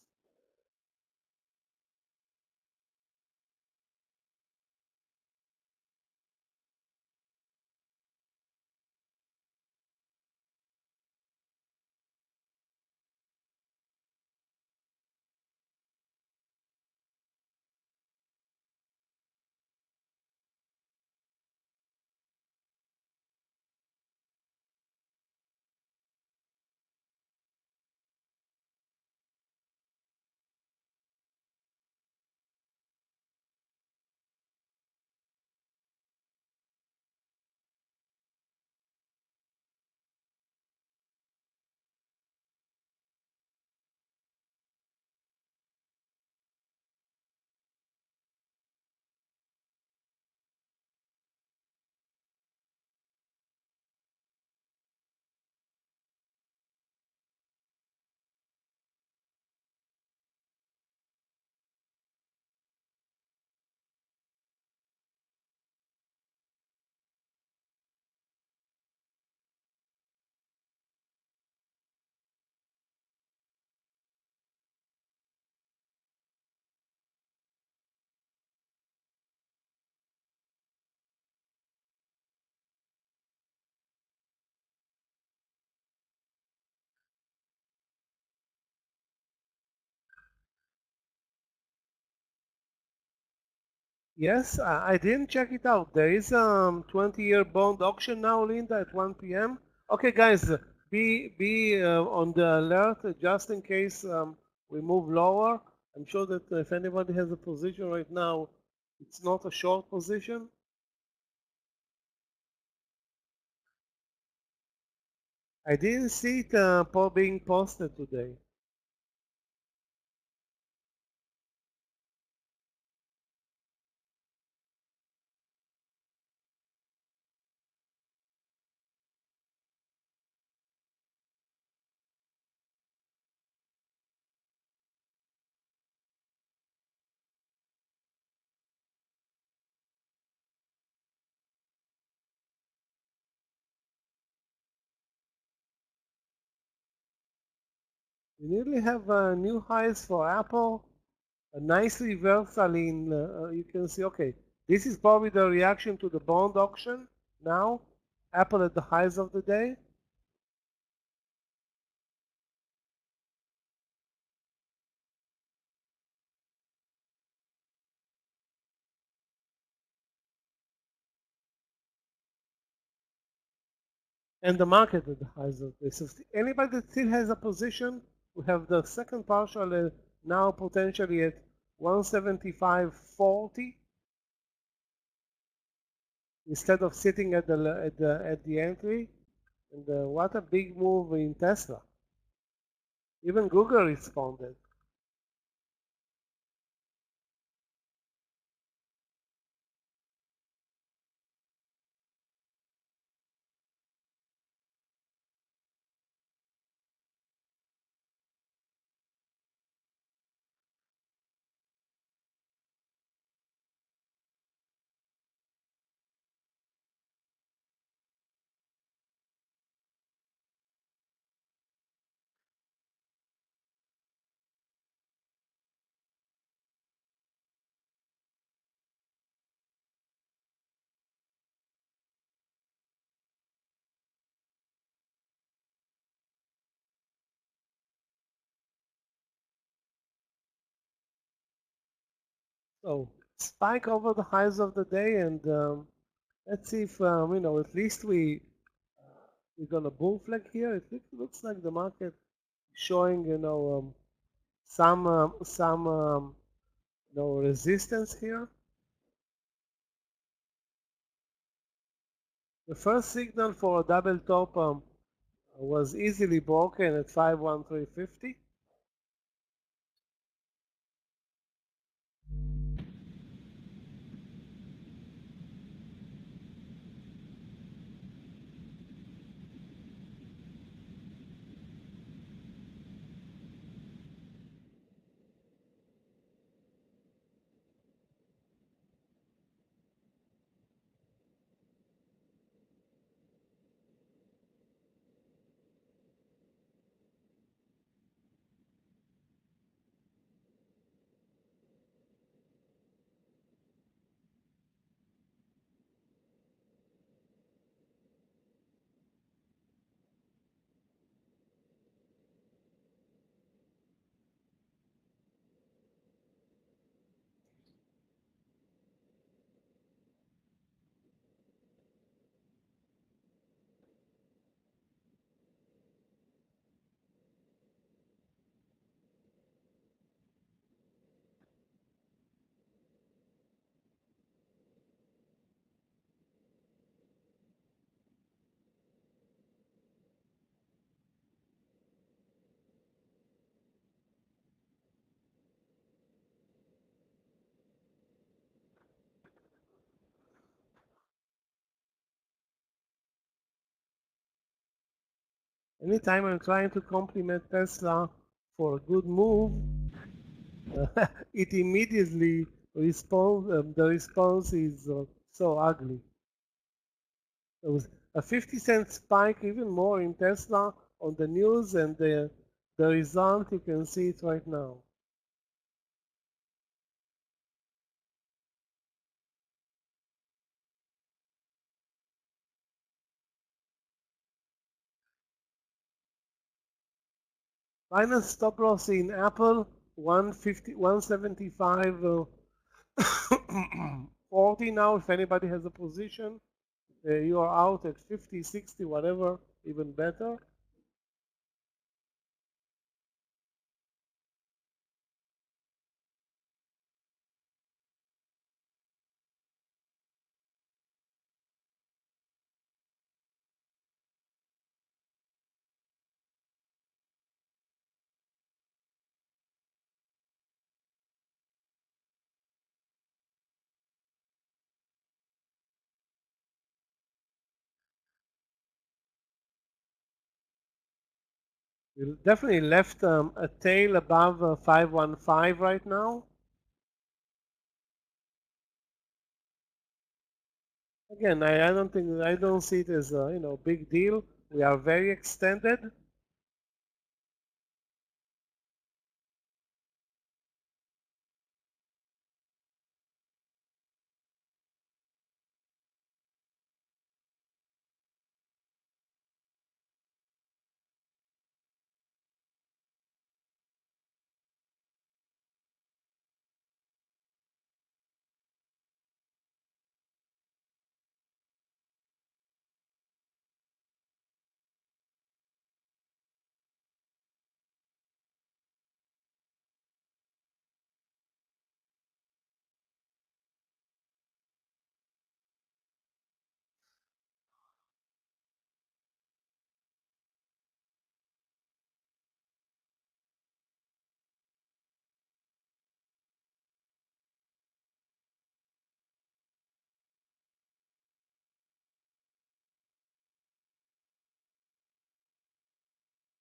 Yes, I didn't check it out. There is a 20-year bond auction now, Linda, at 1 p.m. Okay, guys, be on the alert just in case we move lower. I'm sure that if anybody has a position right now, it's not a short position. I didn't see it being posted today. We nearly have new highs for Apple. A nice reversal in, you can see, okay, this is probably the reaction to the bond auction now. Apple at the highs of the day. And the market at the highs of the day. So anybody that still has a position, we have the second partial now potentially at 175.40 instead of sitting at the entry. And what a big move in Tesla. Even Google responded. So spike over the highs of the day, and let's see if at least we're gonna bull flag here. It looks like the market showing some resistance here. The first signal for a double top was easily broken at 51350. Anytime I'm trying to compliment Tesla for a good move, it immediately responds. The response is so ugly. There was a 50-cent spike, even more in Tesla on the news, and the result you can see it right now. Final stop loss in Apple 150, 175. 40 now. If anybody has a position, you are out at 50, 60, whatever, even better. You definitely left a tail above 515 right now. Again, I don't see it as a big deal. We are very extended.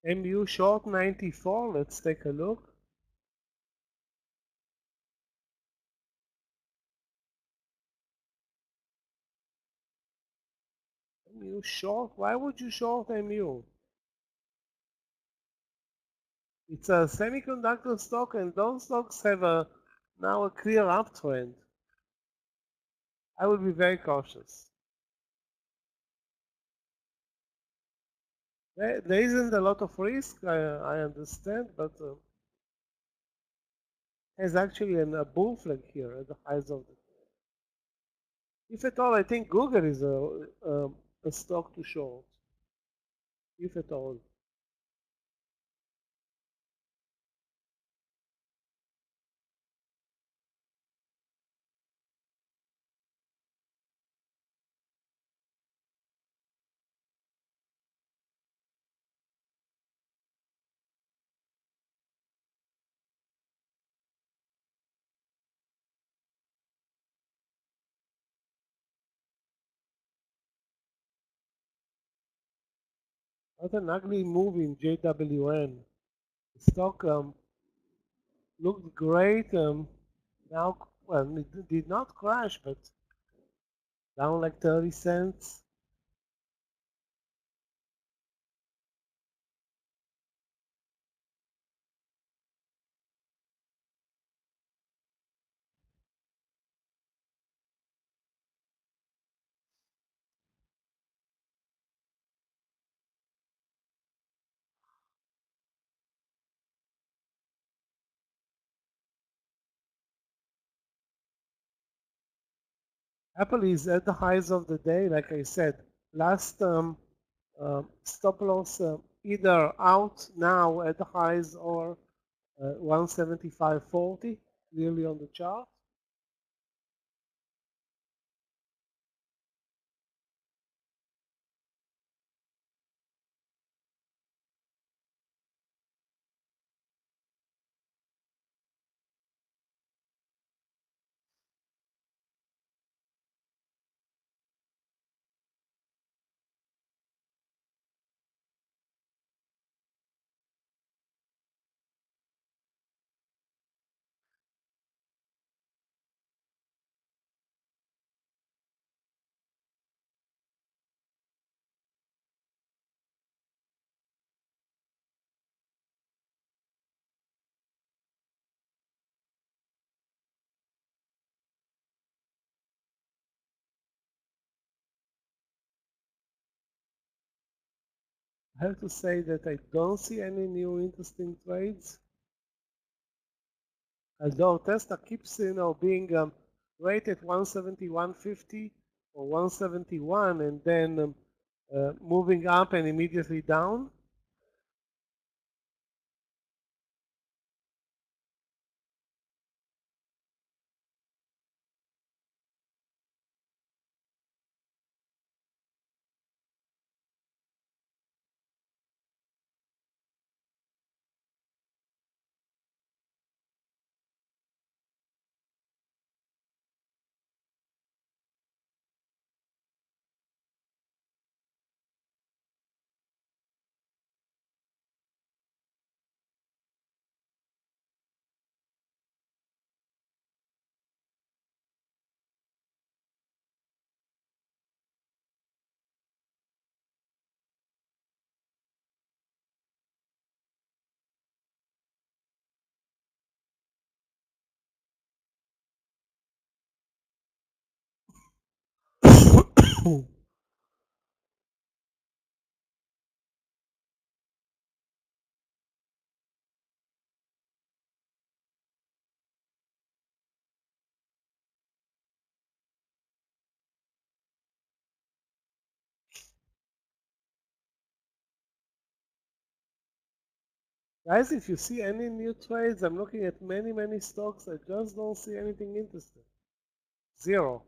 MU short 94. Let's take a look. MU short. Why would you short MU? It's a semiconductor stock, and those stocks have now a clear uptrend. I would be very cautious. There isn't a lot of risk, I understand, but there's actually a bull flag here at the highs of the. If at all, I think Google is a stock to short. If at all. What an ugly move in JWN. The stock looked great. Now, well, it did not crash, but down like 30 cents. Apple is at the highs of the day, like I said. Last stop loss either out now at the highs or 175.40, clearly on the chart. I have to say that I don't see any new interesting trades. Although Tesla keeps, being rate at 171.50 or 171 and then moving up and immediately down? Guys, if you see any new trades, I'm looking at many stocks. I just don't see anything interesting. Zero.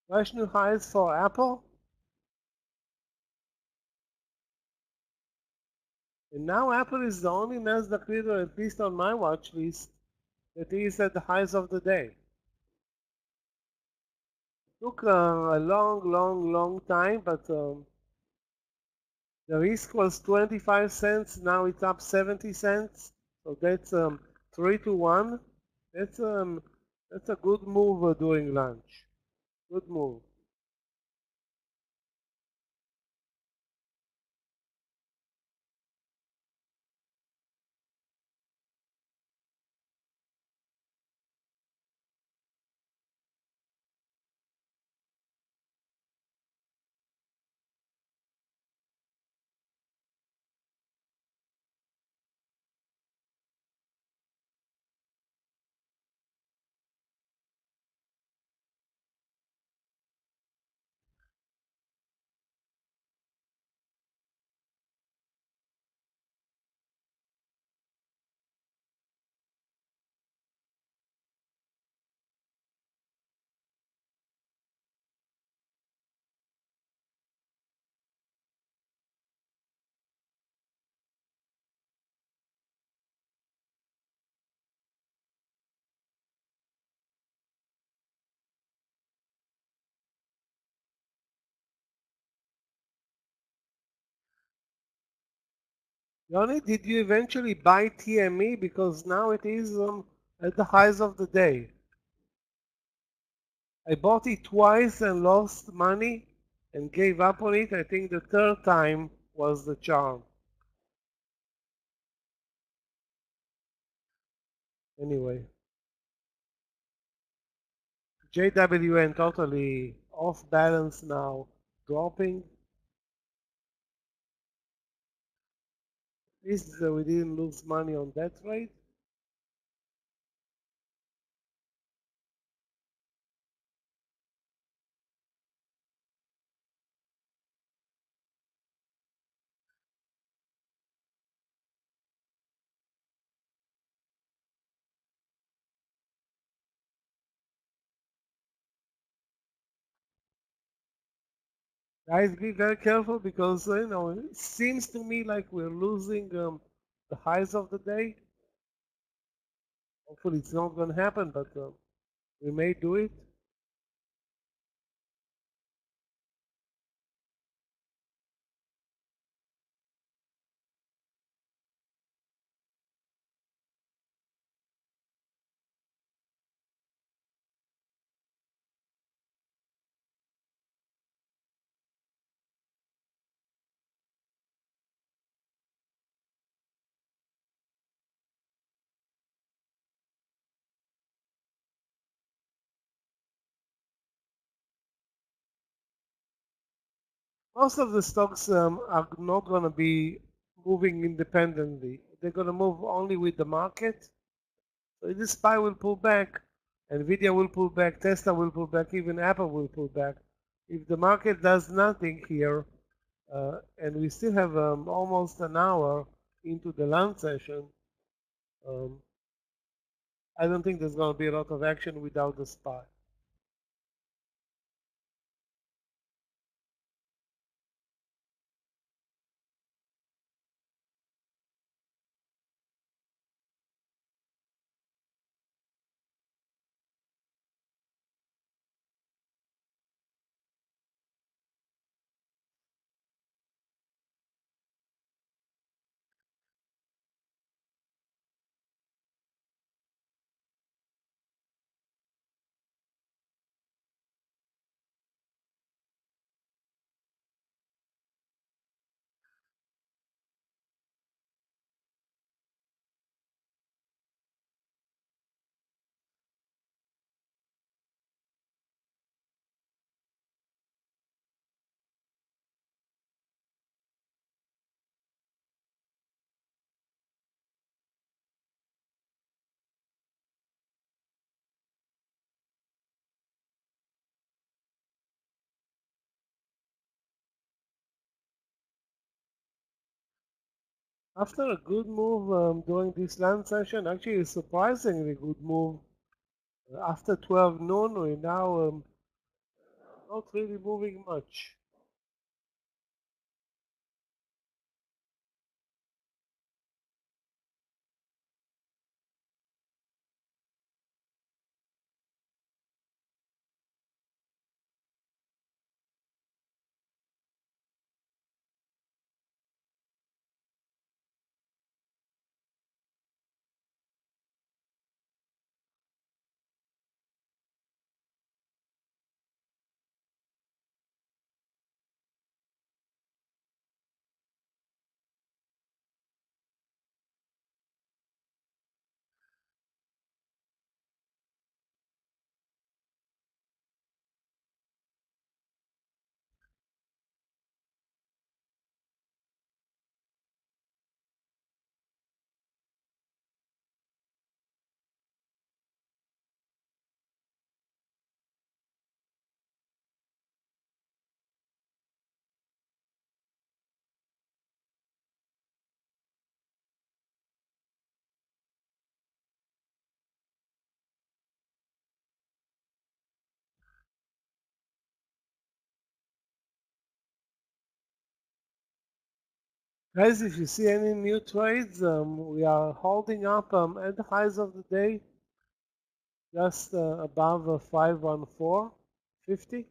Fresh new highs for Apple. And now Apple is the only Nasdaq leader, at least on my watch list, that is at the highs of the day. Took a long time, but the risk was 25 cents. Now it's up 70 cents. So that's 3 to 1. That's a good move during lunch. Good move. Yoni, did you eventually buy TME? Because now it is at the highs of the day. I bought it twice and lost money and gave up on it. I think the third time was the charm. Anyway, JWN totally off balance now, dropping. At least we didn't lose money on that trade. Guys, be very careful because it seems to me like we're losing the highs of the day. Hopefully, it's not going to happen, but we may do it. most of the stocks are not going to be moving independently. They're going to move only with the market. So this SPY will pull back, Nvidia will pull back, Tesla will pull back, even Apple will pull back. If the market does nothing here, and we still have almost an hour into the lunch session, I don't think there's going to be a lot of action without the SPY. After a good move during this lunch session, actually a surprisingly good move, after 12 noon, we're now not really moving much. Guys, if you see any new trades, we are holding up at the highs of the day, just above 514.50.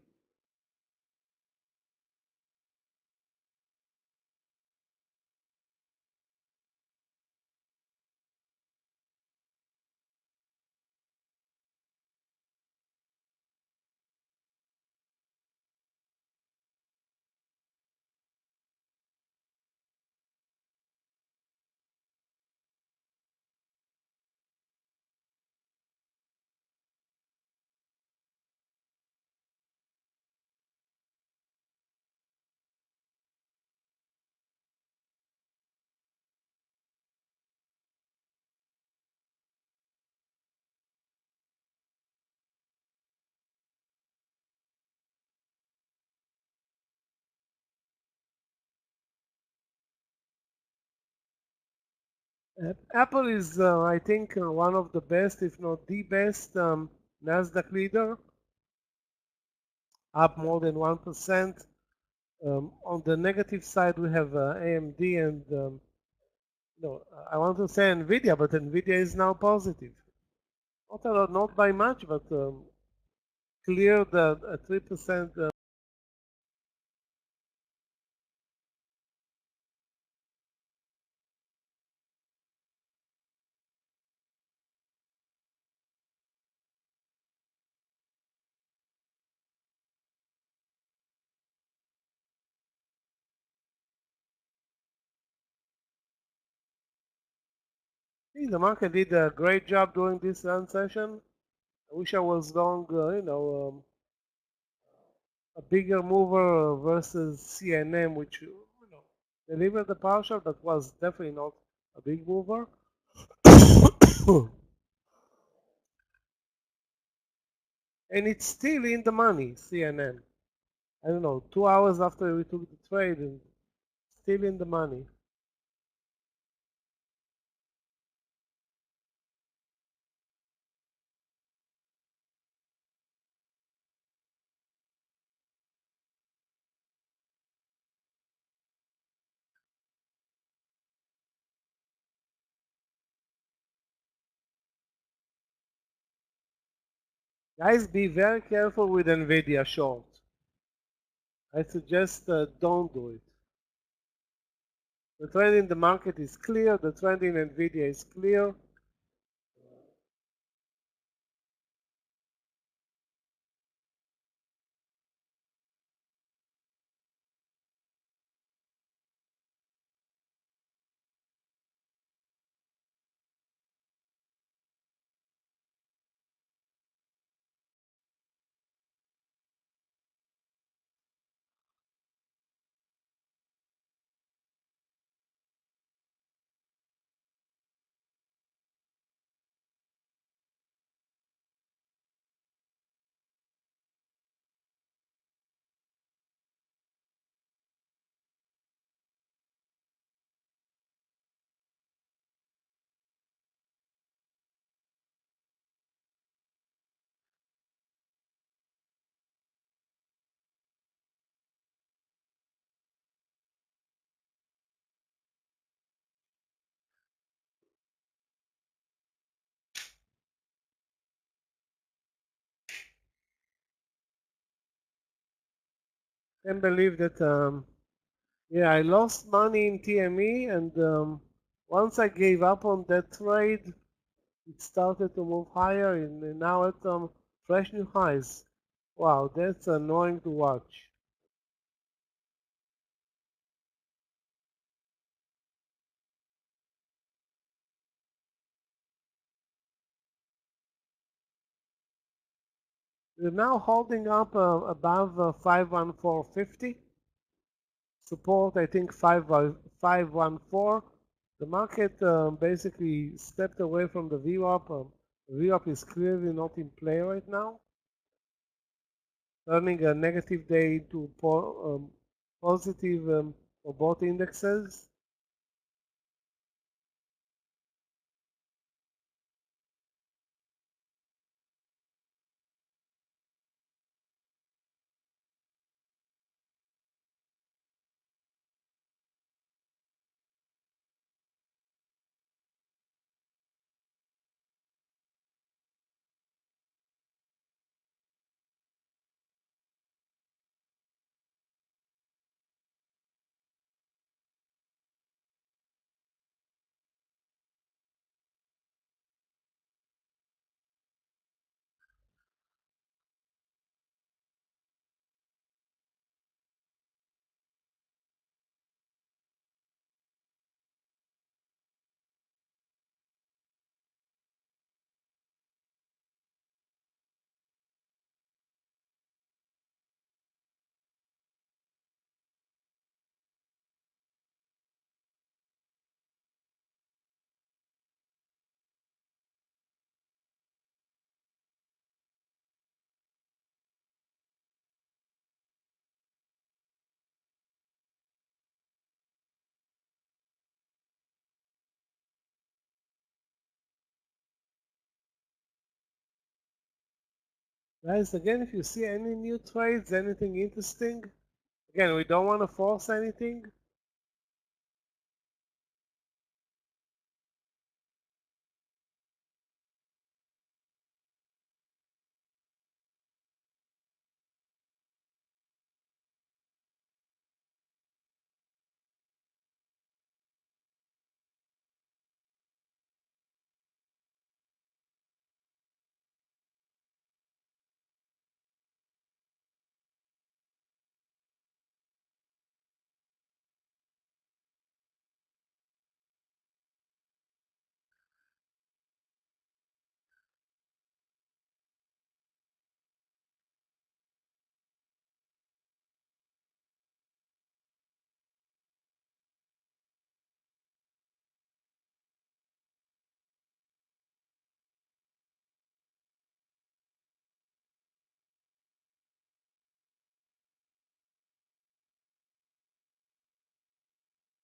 Apple is, I think, one of the best, if not the best, Nasdaq leader, up more than 1%. On the negative side, we have AMD and, no, I want to say Nvidia, but Nvidia is now positive. Not a lot, not by much, but cleared a 3%. The market did a great job during this run session. I wish I was long, a bigger mover versus CNM, which delivered the partial, but was definitely not a big mover. And it's still in the money, CNN. I don't know, 2 hours after we took the trade, and still in the money. Guys, be very careful with NVIDIA short. I suggest don't do it. The trend in the market is clear. The trend in NVIDIA is clear. Can't believe that, yeah, I lost money in TME, and once I gave up on that trade, it started to move higher, and now at fresh new highs. Wow, that's annoying to watch. We're now holding up above 514.50. Support, I think, 514. The market basically stepped away from the VWAP. VWAP is clearly not in play right now, turning a negative day to positive for both indexes. Guys, again, if you see any new trades, anything interesting, again, we don't want to force anything.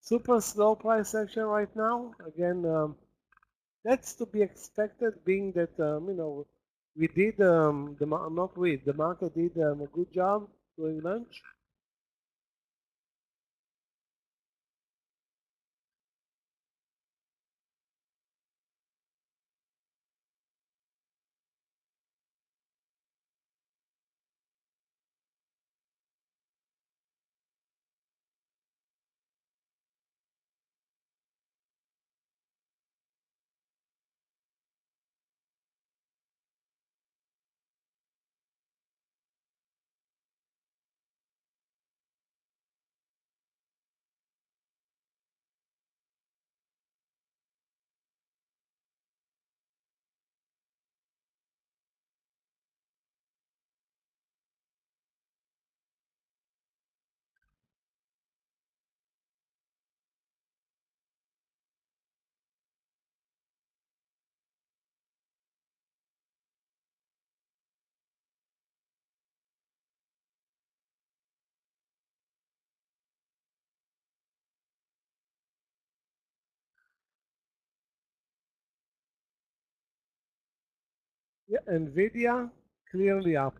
super slow price action right now. Again, that's to be expected, being that we did the market did a good job during lunch. Yeah, Nvidia clearly up.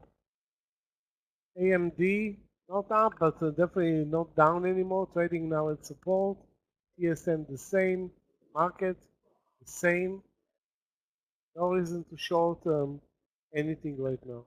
AMD not up, but definitely not down anymore. Trading now at support. TSM the same. Market the same. No reason to short anything right now.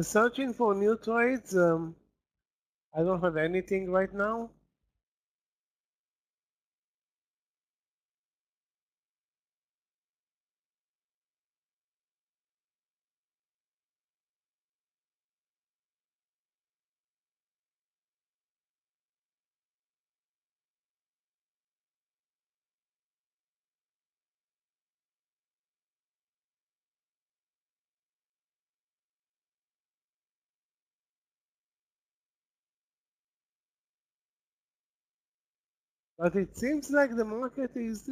Searching for new trades. I don't have anything right now. But it seems like the market is,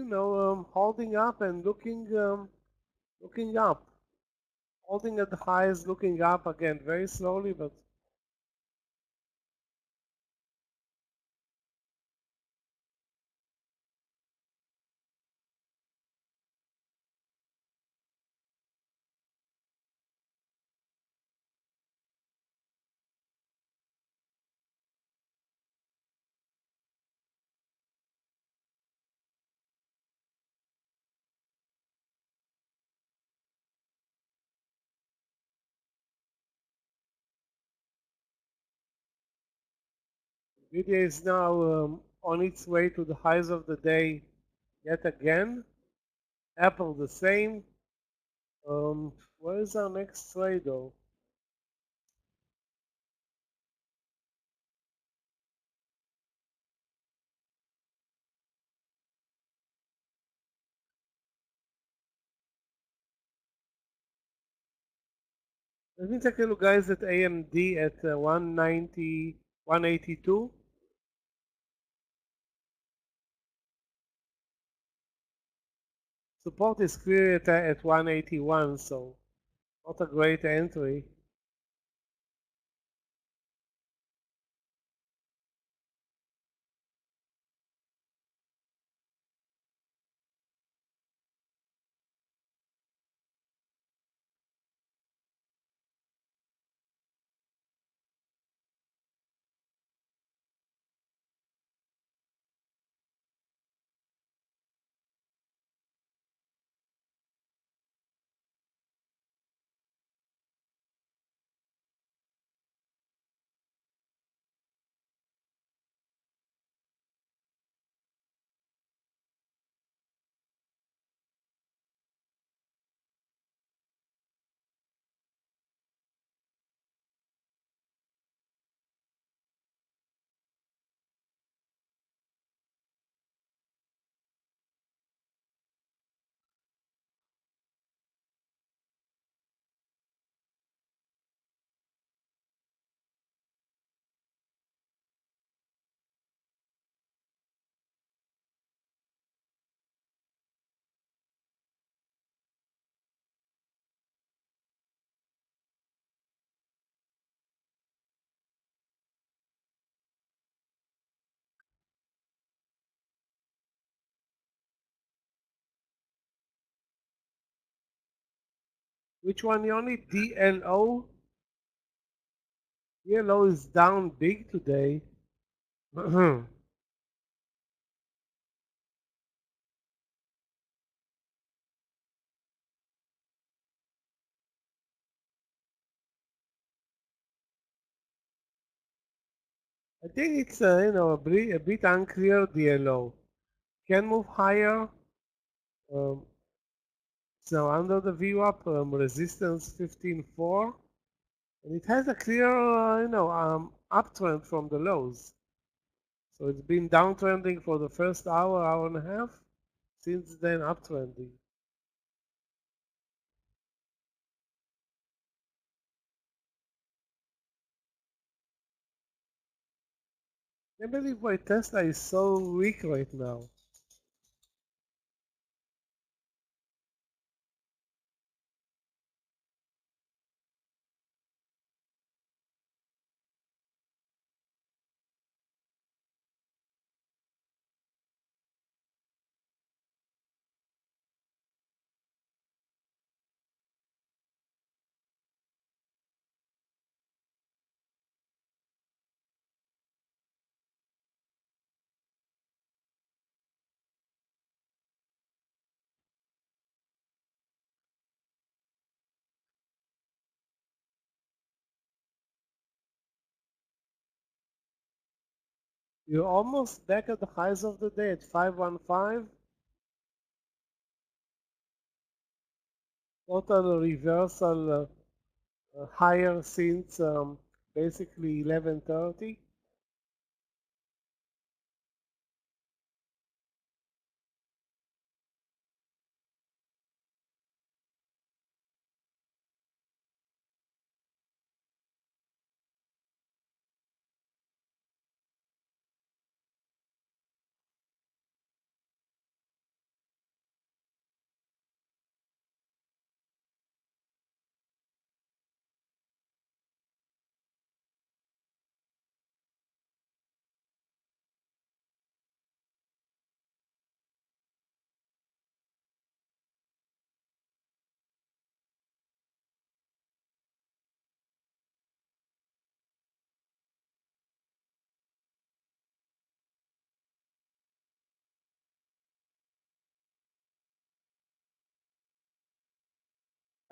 holding up and looking up, holding at the highs, looking up again, very slowly, but Nvidia is now on its way to the highs of the day yet again. Apple the same. Where is our next trade though? Let me take a look, guys, at AMD at 190, 182. Support is clear at 181, so not a great entry. Which one, Yoni? DLO? DLO is down big today. I think it's a bit unclear DLO. Can move higher. So under the VWAP, resistance 15.4, and it has a clear uptrend from the lows. So it's been downtrending for the first hour and a half. Since then, uptrending. I can't believe why Tesla is so weak right now. You're almost back at the highs of the day at 515. Total reversal higher since basically 11:30.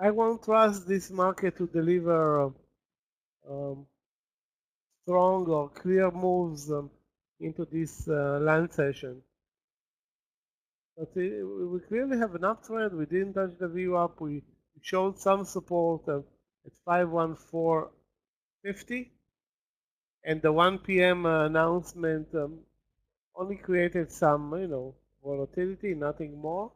I won't trust this market to deliver um, strong or clear moves into this land session. But we clearly have an uptrend. We didn't touch the VWAP. We showed some support at 514.50. And the 1 p.m. Announcement only created some, volatility, nothing more.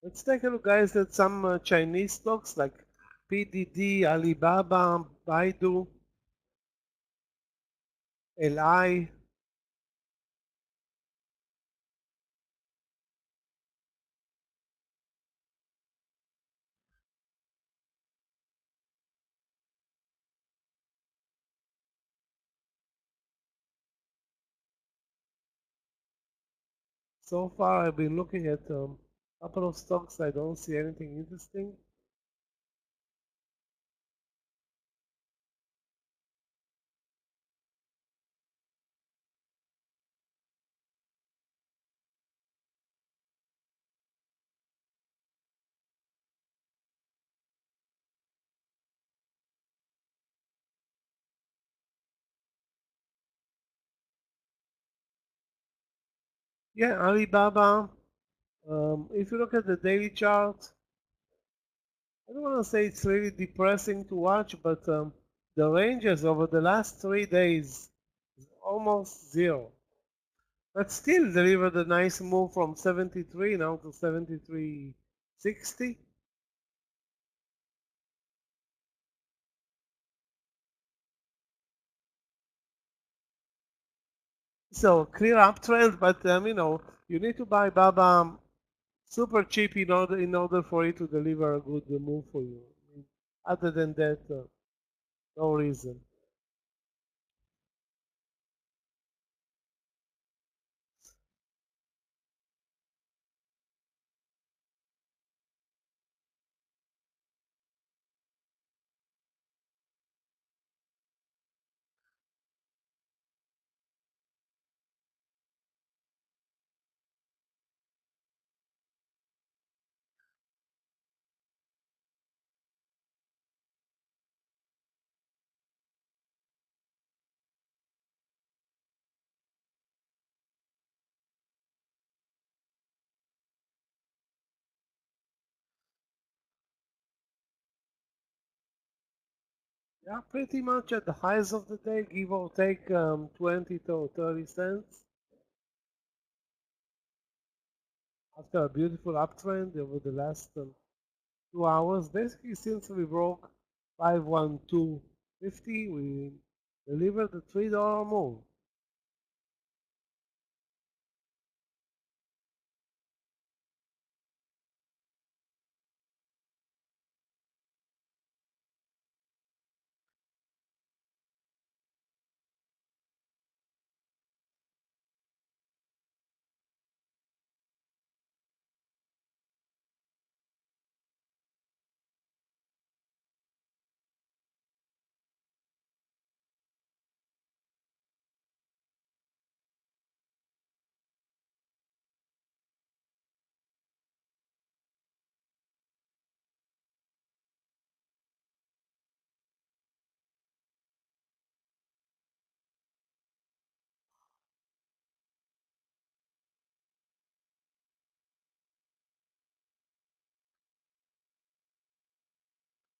Let's take a look, guys, at some Chinese stocks like PDD, Alibaba, Baidu, LI. So far, I've been looking at a couple of stocks. I don't see anything interesting. Yeah, Alibaba. If you look at the daily chart, I don't want to say it's really depressing to watch, but the ranges over the last 3 days is almost zero. But still delivered a nice move from 73 now to 73.60. So clear uptrend, but you need to buy Baba super cheap in order for it to deliver a good move for you. Other than that, no reason. Yeah, pretty much at the highs of the day, give or take 20 to 30 cents. After a beautiful uptrend over the last 2 hours, basically since we broke 512.50, we delivered a $3 move.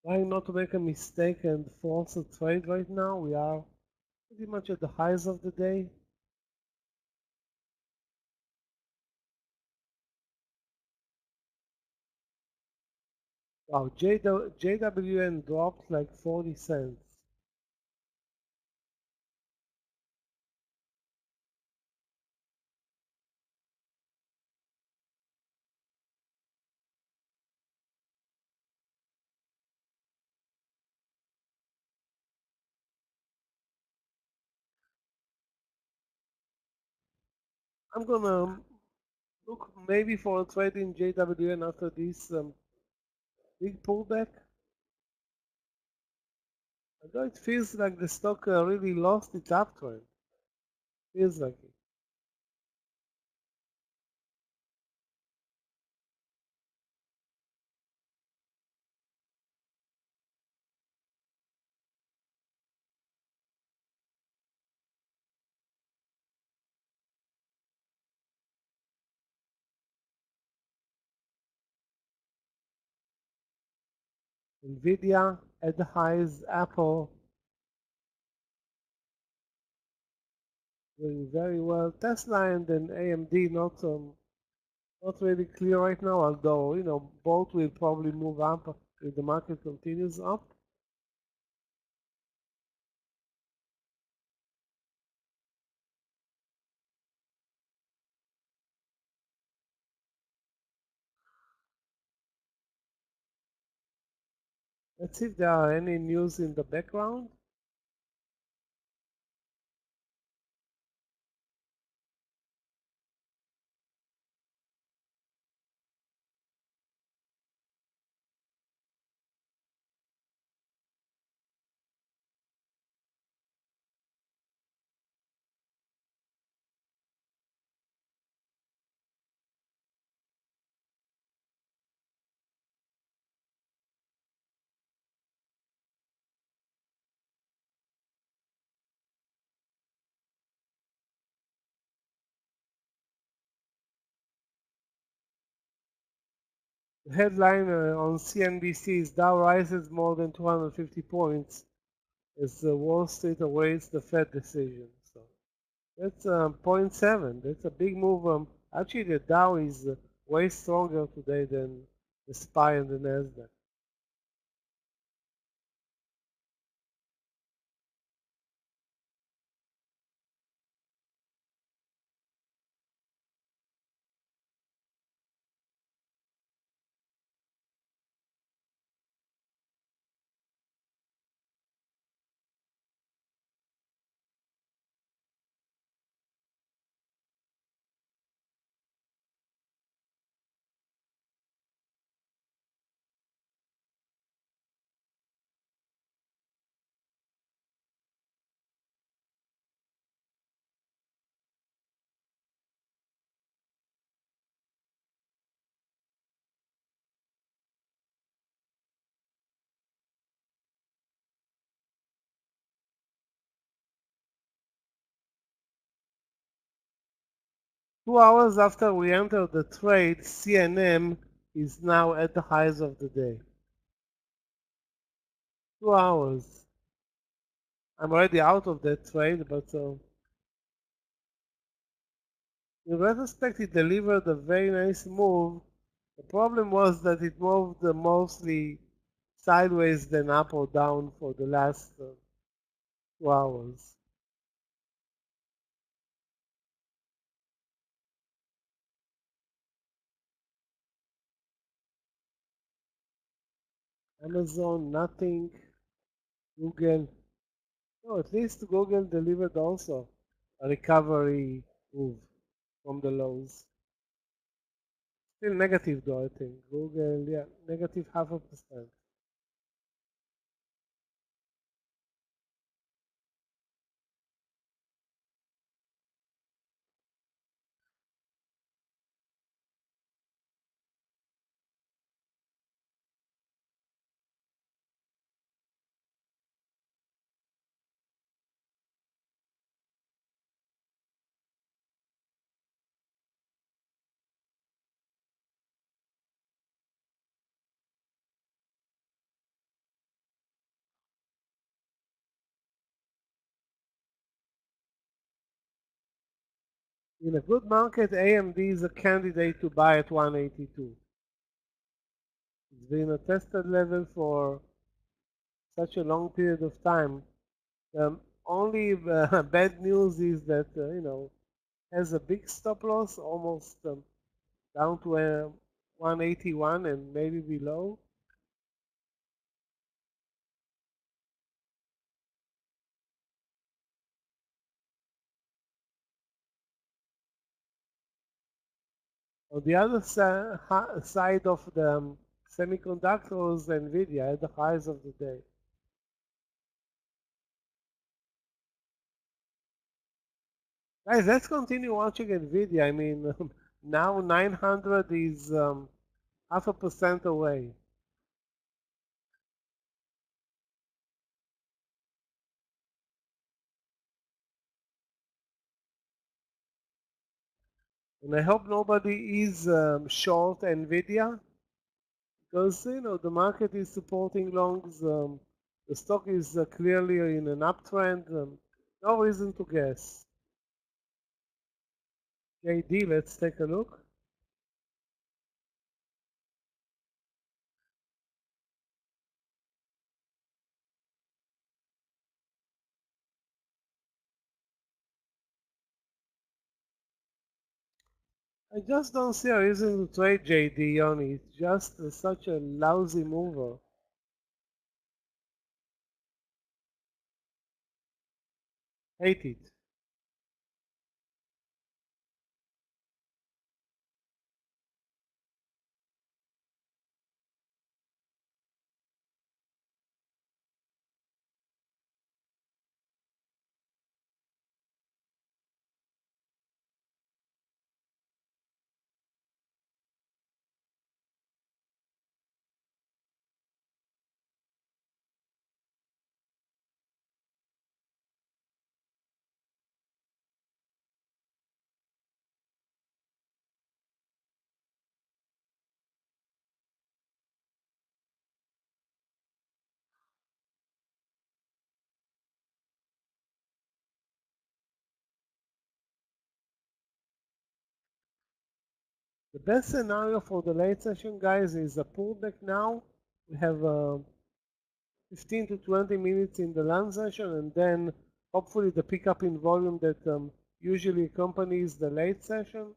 Trying not to make a mistake and force a trade right now. We are pretty much at the highs of the day. Wow, JWN dropped like 40 cents. I'm gonna look maybe for a trade in JWN after this big pullback. Although it feels like the stock really lost its uptrend. Feels like it. Nvidia at the highs, Apple doing very well. Tesla and then AMD not Not really clear right now, although, both will probably move up if the market continues up. Let's see if there are any news in the background. The headline on CNBC is Dow rises more than 250 points as Wall Street awaits the Fed decision. So that's 0.7. That's a big move. Actually, the Dow is way stronger today than the SPY and the Nasdaq. Two hours after we entered the trade, CNM is now at the highs of the day. 2 hours. I'm already out of that trade, but in retrospect, it delivered a very nice move. The problem was that it moved mostly sideways, then up or down for the last 2 hours. Amazon, nothing. Google. No, at least Google delivered also a recovery move from the lows. Still negative though, I think. Google, yeah, negative 0.5%. In a good market, AMD is a candidate to buy at 182. It's been a tested level for such a long period of time. Only bad news is that, has a big stop loss, almost down to 181 and maybe below. On the other side of the semiconductors, NVIDIA at the highs of the day. Guys, let's continue watching NVIDIA. I mean, now 900 is 0.5% away. And I hope nobody is short NVIDIA because, the market is supporting longs. The stock is clearly in an uptrend. No reason to guess. JD, let's take a look. I just don't see a reason to trade JD on it. It's just such a lousy mover. Hate it. The best scenario for the late session, guys, is a pullback now. We have 15 to 20 minutes in the long session, and then hopefully the pickup in volume that usually accompanies the late session.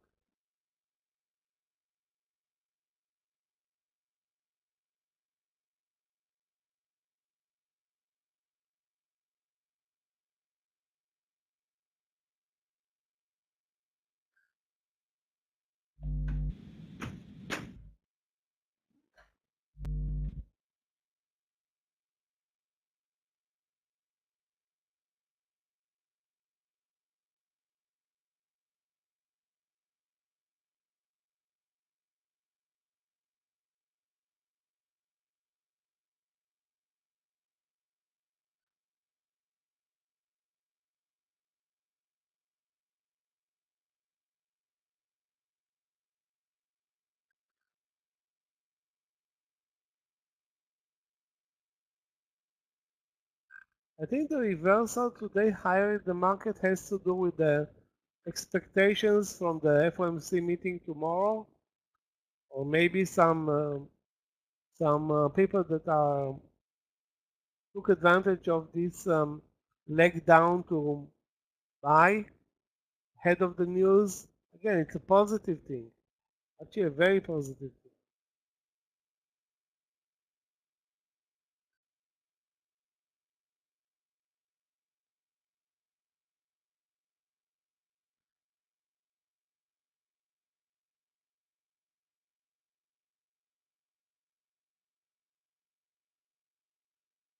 I think the reversal today higher in the market has to do with the expectations from the FOMC meeting tomorrow, or maybe some people that are took advantage of this leg down to buy ahead of the news. Again, it's a positive thing, actually a very positive thing.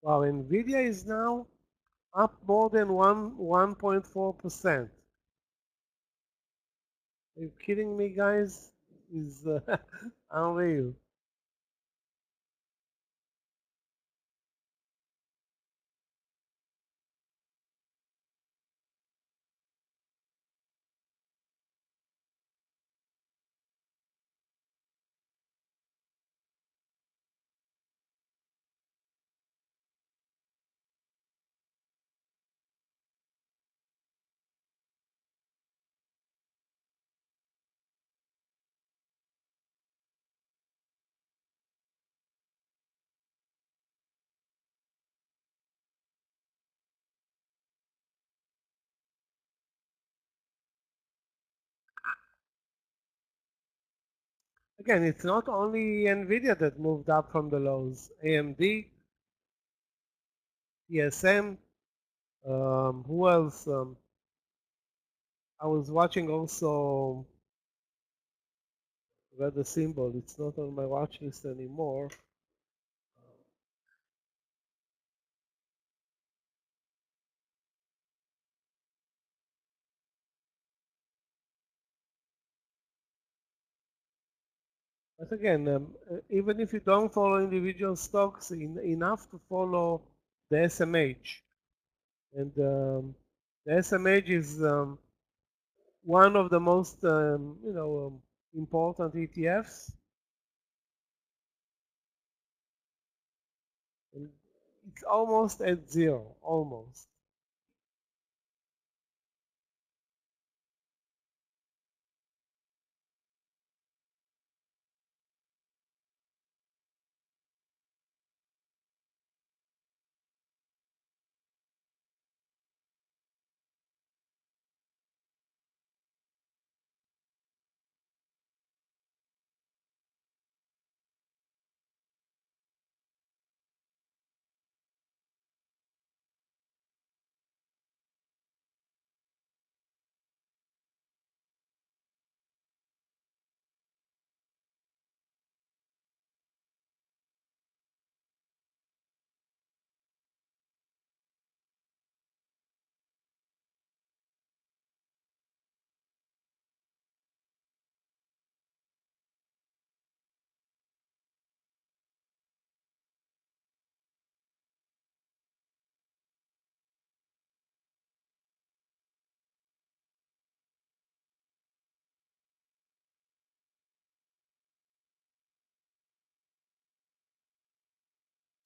Wow, Nvidia is now up more than 1.4%. Are you kidding me, guys? Is unreal. Again, it's not only Nvidia that moved up from the lows. AMD, TSM, who else? I was watching also, read the symbol. It's not on my watch list anymore. But again, even if you don't follow individual stocks, enough to follow the SMH. And the SMH is one of the most important ETFs. And it's almost at zero, almost.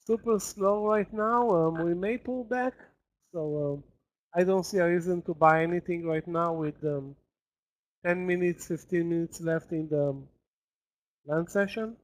super slow right now. We may pull back, so I don't see a reason to buy anything right now with 10 minutes, 15 minutes left in the lunch session.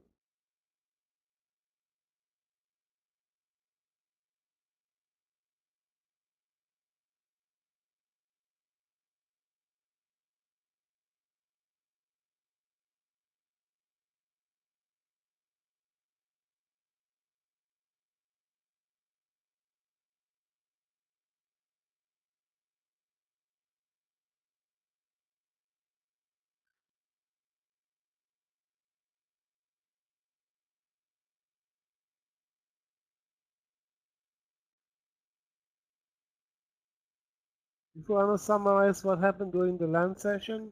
If you want to summarize what happened during the lunch session,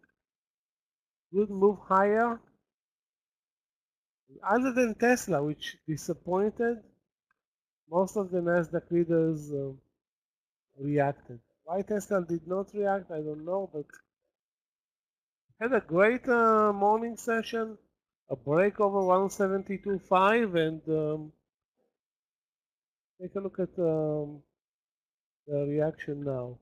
good move higher. Other than Tesla, which disappointed, most of the Nasdaq leaders reacted. Why Tesla did not react, I don't know, but had a great morning session, a break over 172.5, and take a look at the reaction now.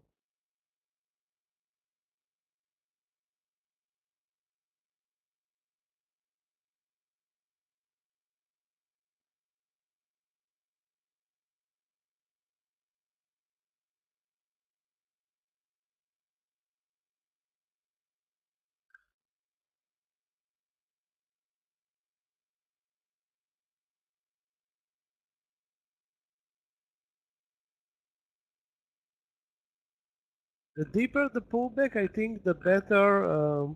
The deeper the pullback, I think the better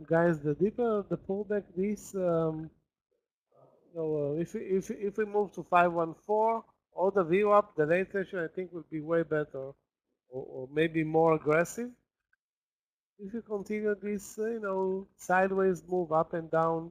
guys, the deeper the pullback, this if we move to 514 or the VWAP, the late session I think will be way better, or maybe more aggressive. If you continue this, sideways move up and down,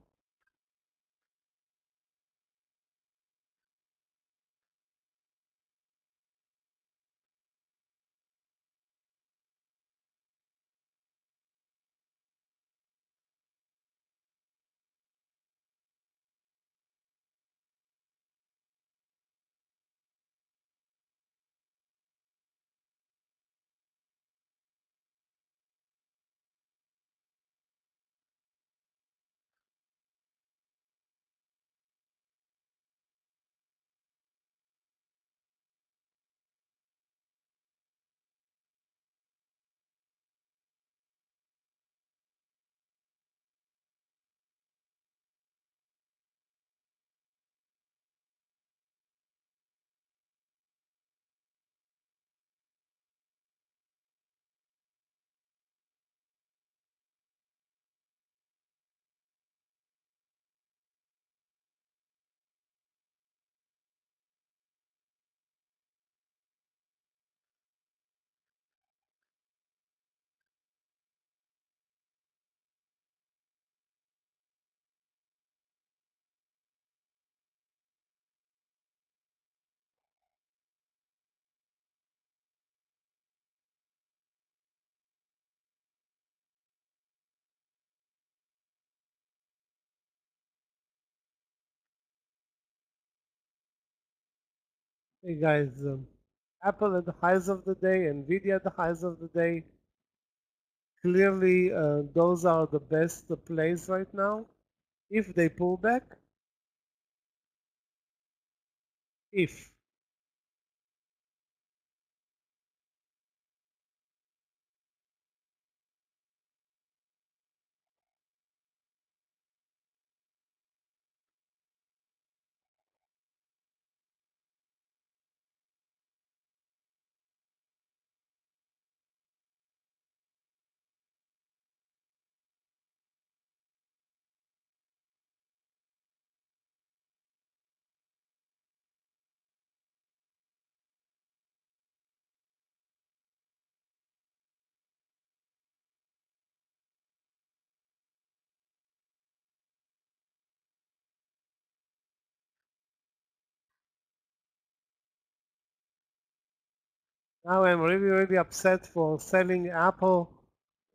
hey guys, Apple at the highs of the day, Nvidia at the highs of the day. Clearly, those are the best plays right now. If they pull back, if Now I'm really upset for selling Apple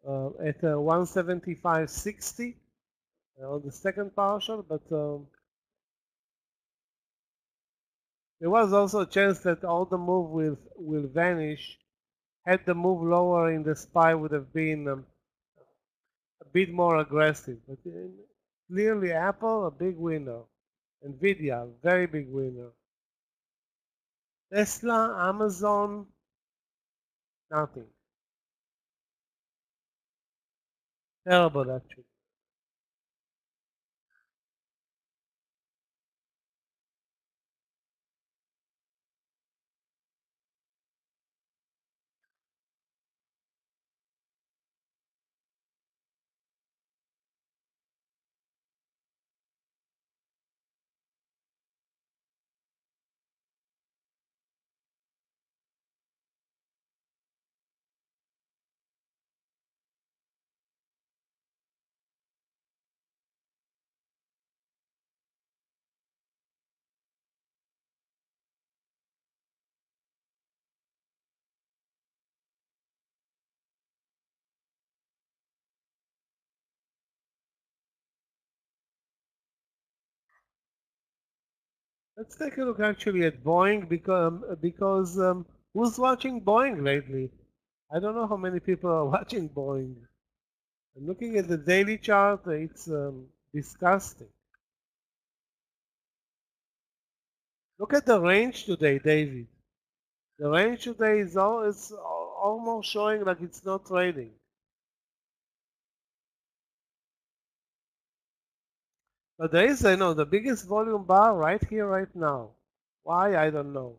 at 175.60 on the second partial, but there was also a chance that all the move will vanish. Had the move lower in the SPY would have been a bit more aggressive. But clearly Apple, a big winner. Nvidia, very big winner. Tesla, Amazon, nothing. Terrible actually. Let's take a look actually at Boeing because who's watching Boeing lately? I don't know how many people are watching Boeing. I'm looking at the daily chart. It's disgusting. Look at the range today, David. The range today is almost showing like it's not trading. But there is, the biggest volume bar right here, right now. Why? I don't know.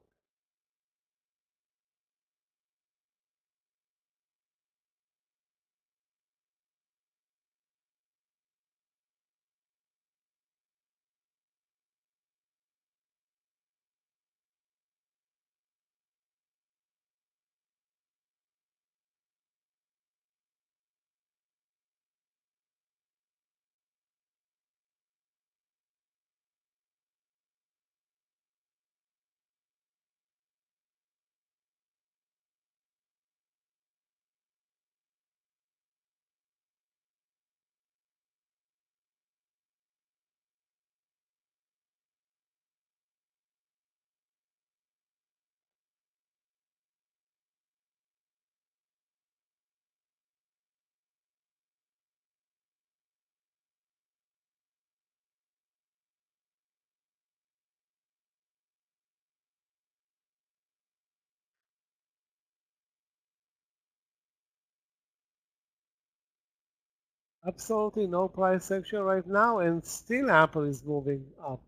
Absolutely no price action right now, and still Apple is moving up.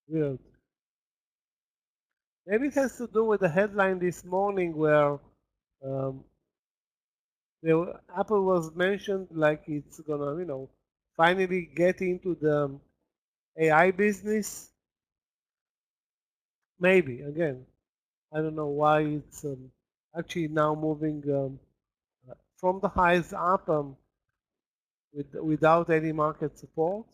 Weird. Maybe it has to do with the headline this morning where um, Apple was mentioned like it's gonna, finally get into the AI business. Maybe again, I don't know why it's actually now moving from the highs up without any market support.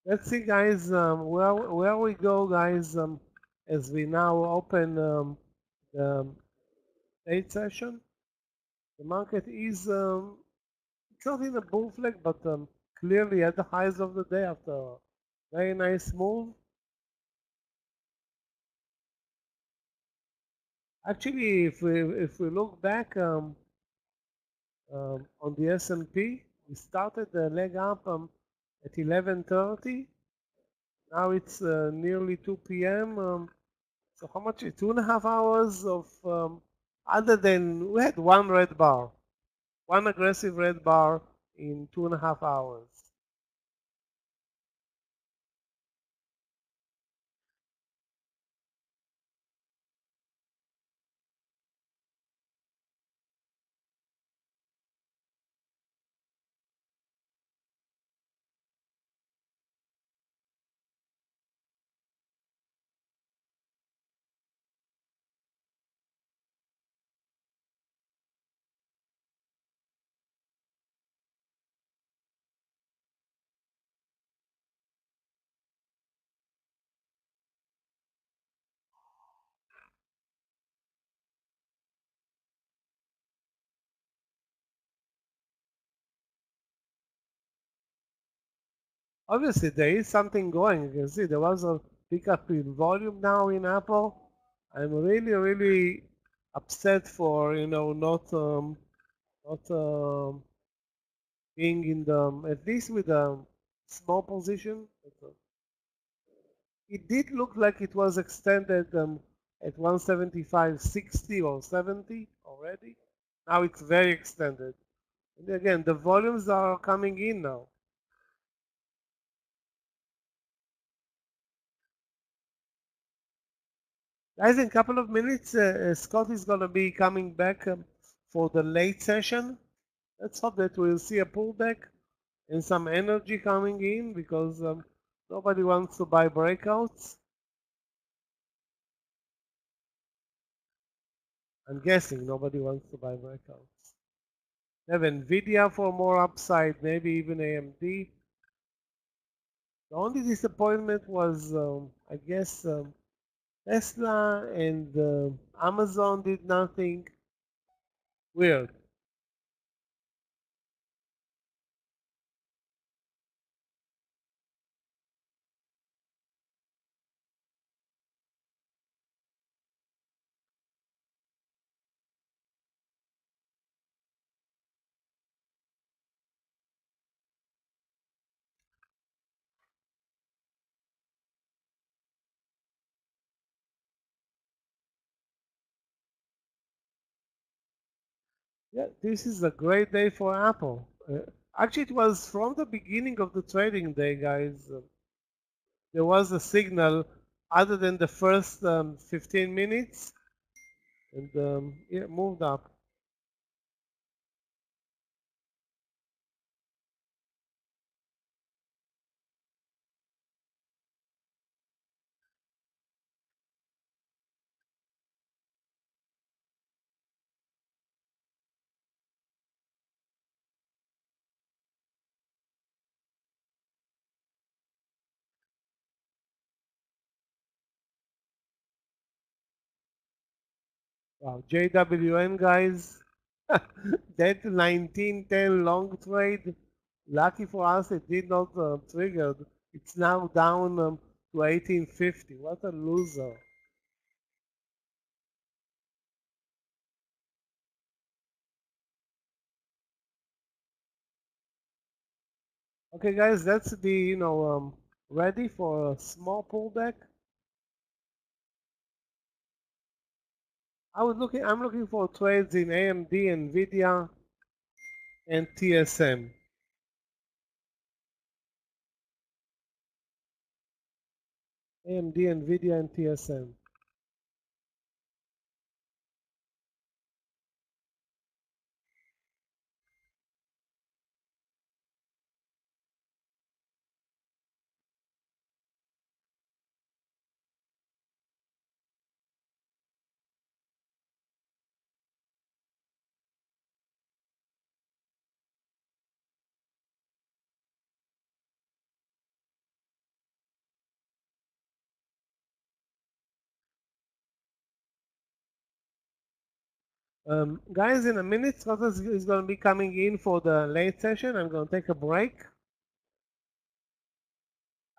Let's see, guys, where we go, guys, as we now open the trade session. The market is it's not in a bull flag, but clearly at the highs of the day after a very nice move. Actually, if we look back on the S&P, we started the leg up at 11:30. Now it's nearly 2 p.m. So how much? 2.5 hours of other than we had one red bar, one aggressive red bar in 2.5 hours. Obviously, there is something going. You can see there was a pickup in volume now in Apple. I'm really upset for not being in the at least with a small position. It did look like it was extended at 175.60 or 70 already. Now it's very extended. And again, the volumes are coming in now. Guys, in a couple of minutes, Scott is going to be coming back for the late session. Let's hope that we'll see a pullback and some energy coming in because nobody wants to buy breakouts. I'm guessing nobody wants to buy breakouts. We have NVIDIA for more upside, maybe even AMD. The only disappointment was, I guess, Tesla and Amazon did nothing. Weird. Yeah, this is a great day for Apple. Actually, it was from the beginning of the trading day, guys. There was a signal other than the first 15 minutes, and it moved up. Wow, JWN, guys. That 1910 long trade, lucky for us, it did not trigger. It's now down to 1850. What a loser. Okay, guys, let's be, ready for a small pullback. I'm looking for trades in AMD, NVIDIA, and TSM. AMD, NVIDIA, and TSM. Guys, in a minute, Scott is going to be coming in for the late session. I'm going to take a break.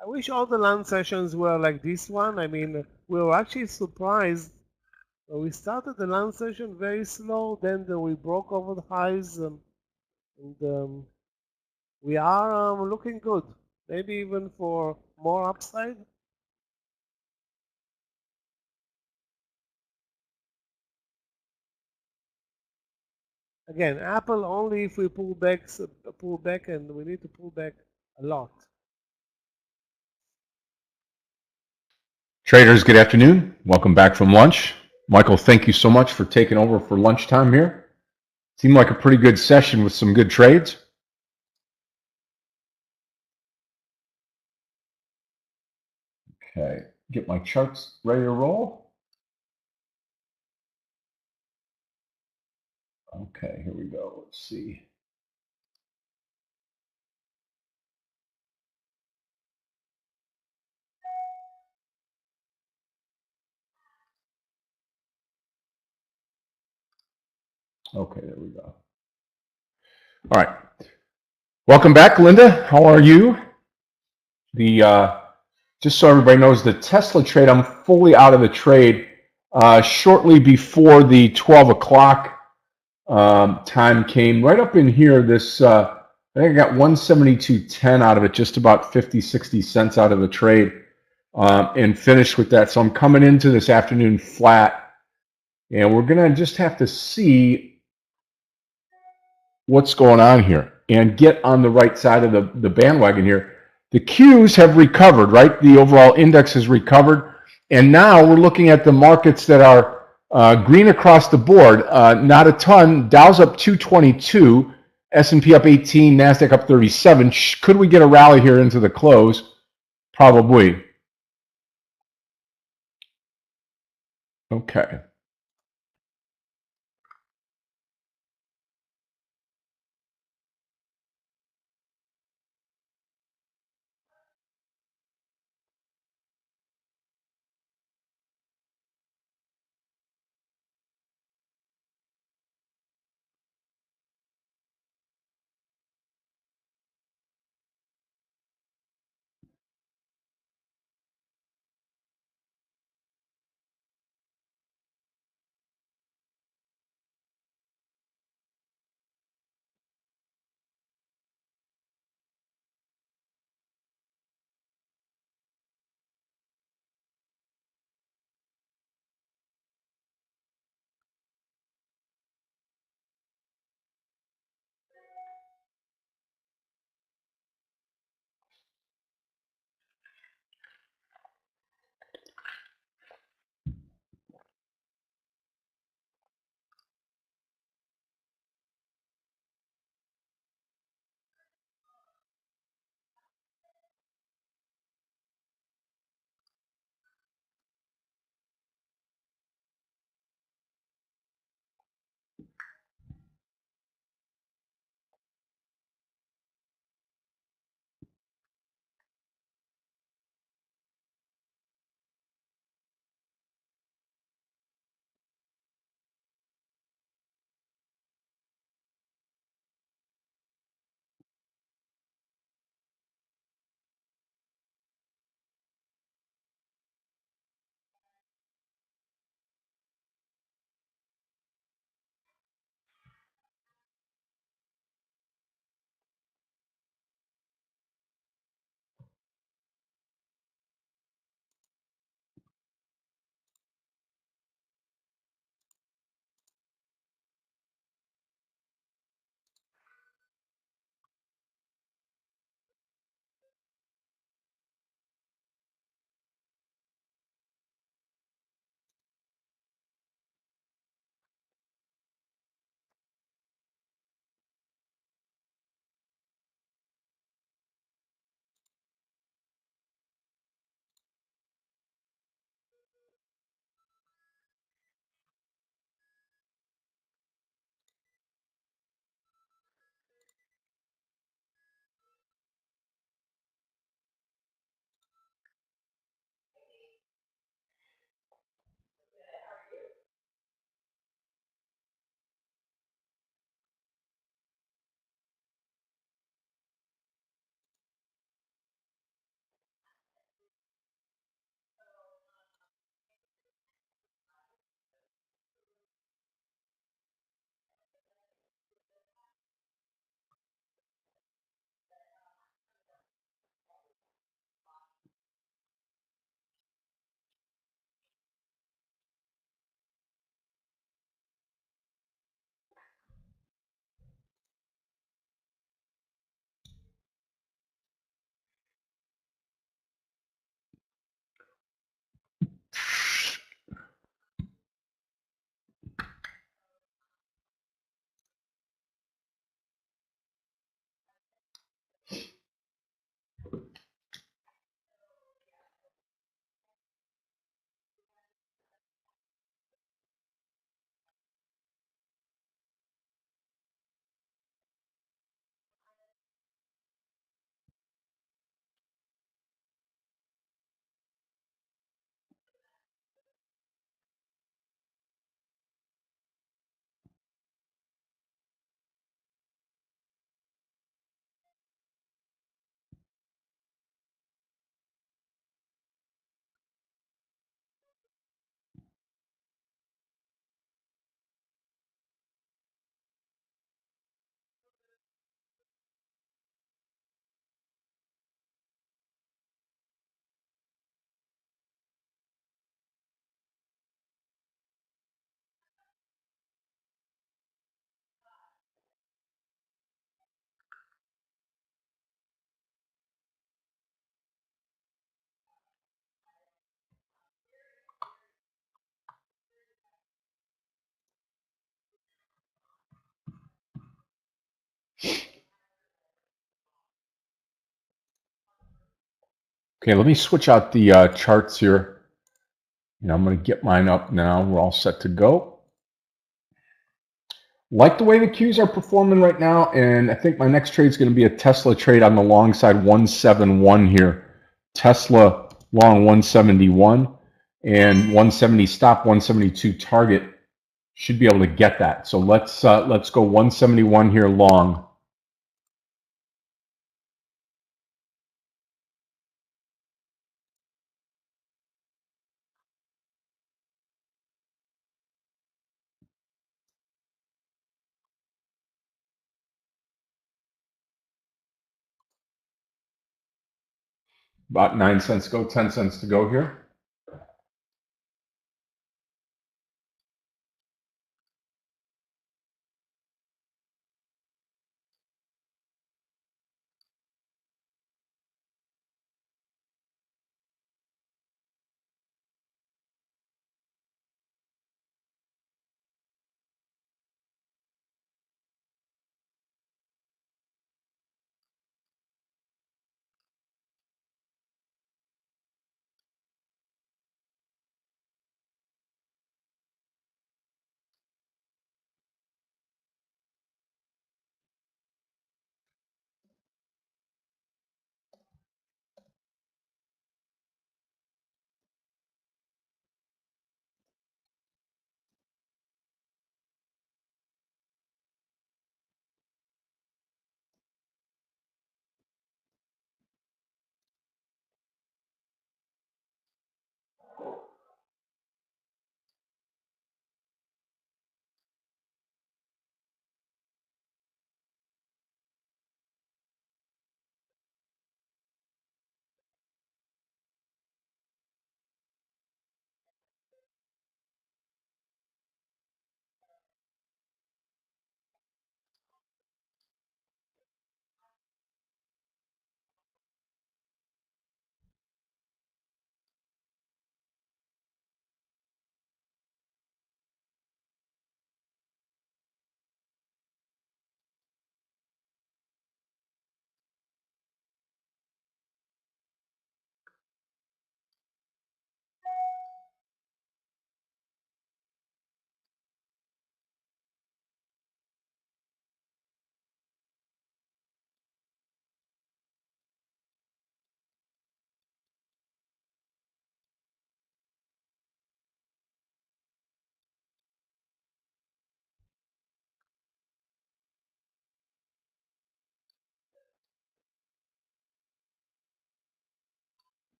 I wish all the lunch sessions were like this one. I mean, we were actually surprised We started the lunch session very slow, then we broke over the highs, and we are looking good. Maybe even for more upside. Again, Apple only if we pull back, and we need to pull back a lot. Traders, good afternoon. Welcome back from lunch. Michael, thank you so much for taking over for lunchtime here. Seemed like a pretty good session with some good trades. Okay, get my charts ready to roll. Okay, here we go. Let's see. Okay, there we go. All right. Welcome back, Linda. How are you? Just so everybody knows, the Tesla trade, I'm fully out of the trade. Shortly before the 12 o'clock time came, right up in here, this, I think I got 172.10 out of it, just about 50, 60 cents out of the trade, and finished with that. So I'm coming into this afternoon flat, and we're going to just have to see what's going on here and get on the right side of the bandwagon here. The Qs have recovered, right? The overall index has recovered. And now we're looking at the markets that are green across the board. Not a ton. Dow's up 222, S&P up 18, NASDAQ up 37. Could we get a rally here into the close? Probably. Okay. Okay, let me switch out the charts here. And I'm going to get mine up now. We're all set to go. Like the way the Qs are performing right now, and I think my next trade is going to be a Tesla trade on the long side, 171 here. Tesla long 171 and 170 stop, 172 target. Should be able to get that. So let's go 171 here long. About 9 cents to go, 10 cents to go here.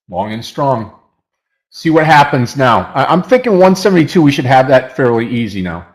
Long and strong. See what happens now. I'm thinking 172, we should have that fairly easy now.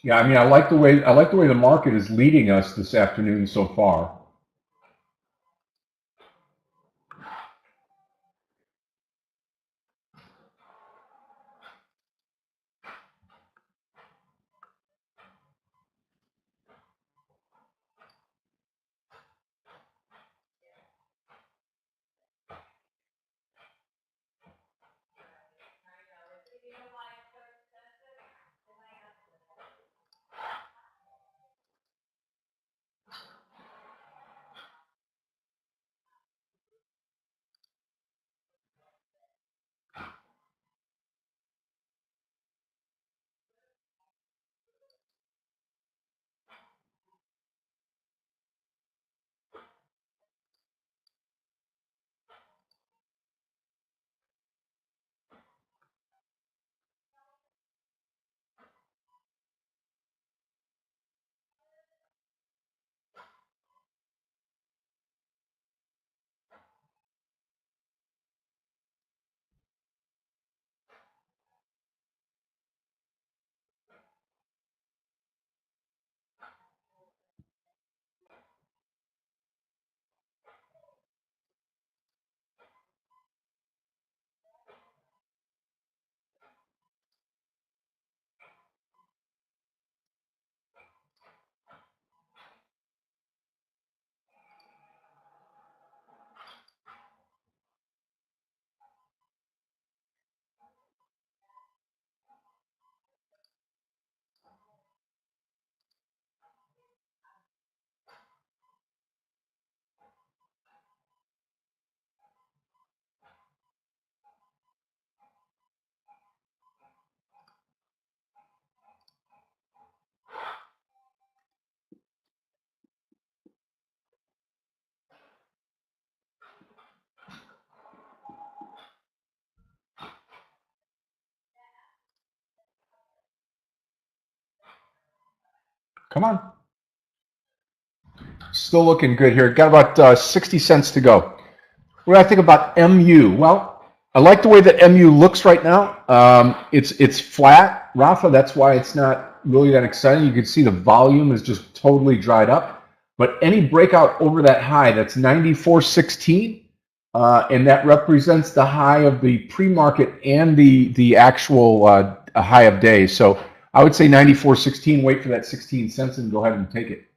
Yeah, I mean, I like the way the market is leading us this afternoon so far. Come on. Still looking good here. Got about 60 cents to go. What do I think about MU? Well, I like the way that MU looks right now. It's flat, Rafa. That's why it's not really that exciting. You can see the volume is just totally dried up. But any breakout over that high, that's 94.16. And that represents the high of the pre-market and the actual high of day. So I would say 94.16, wait for that 16 cents and go ahead and take it.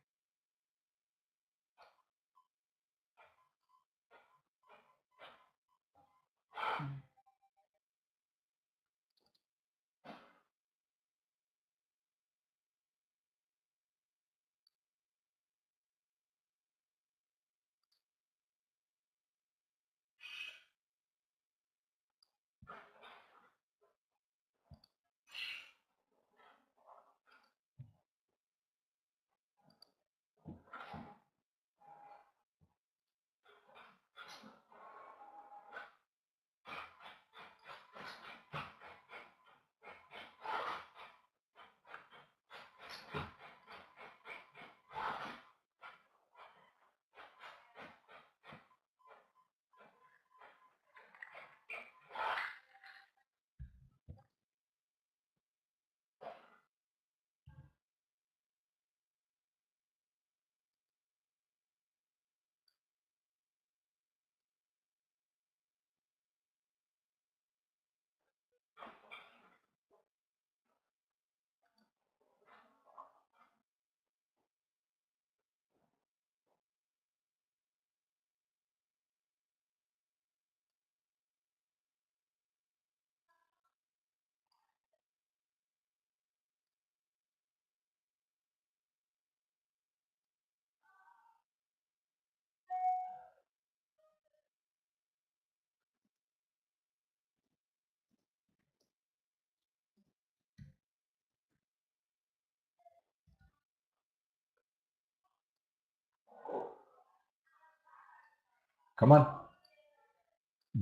Come on.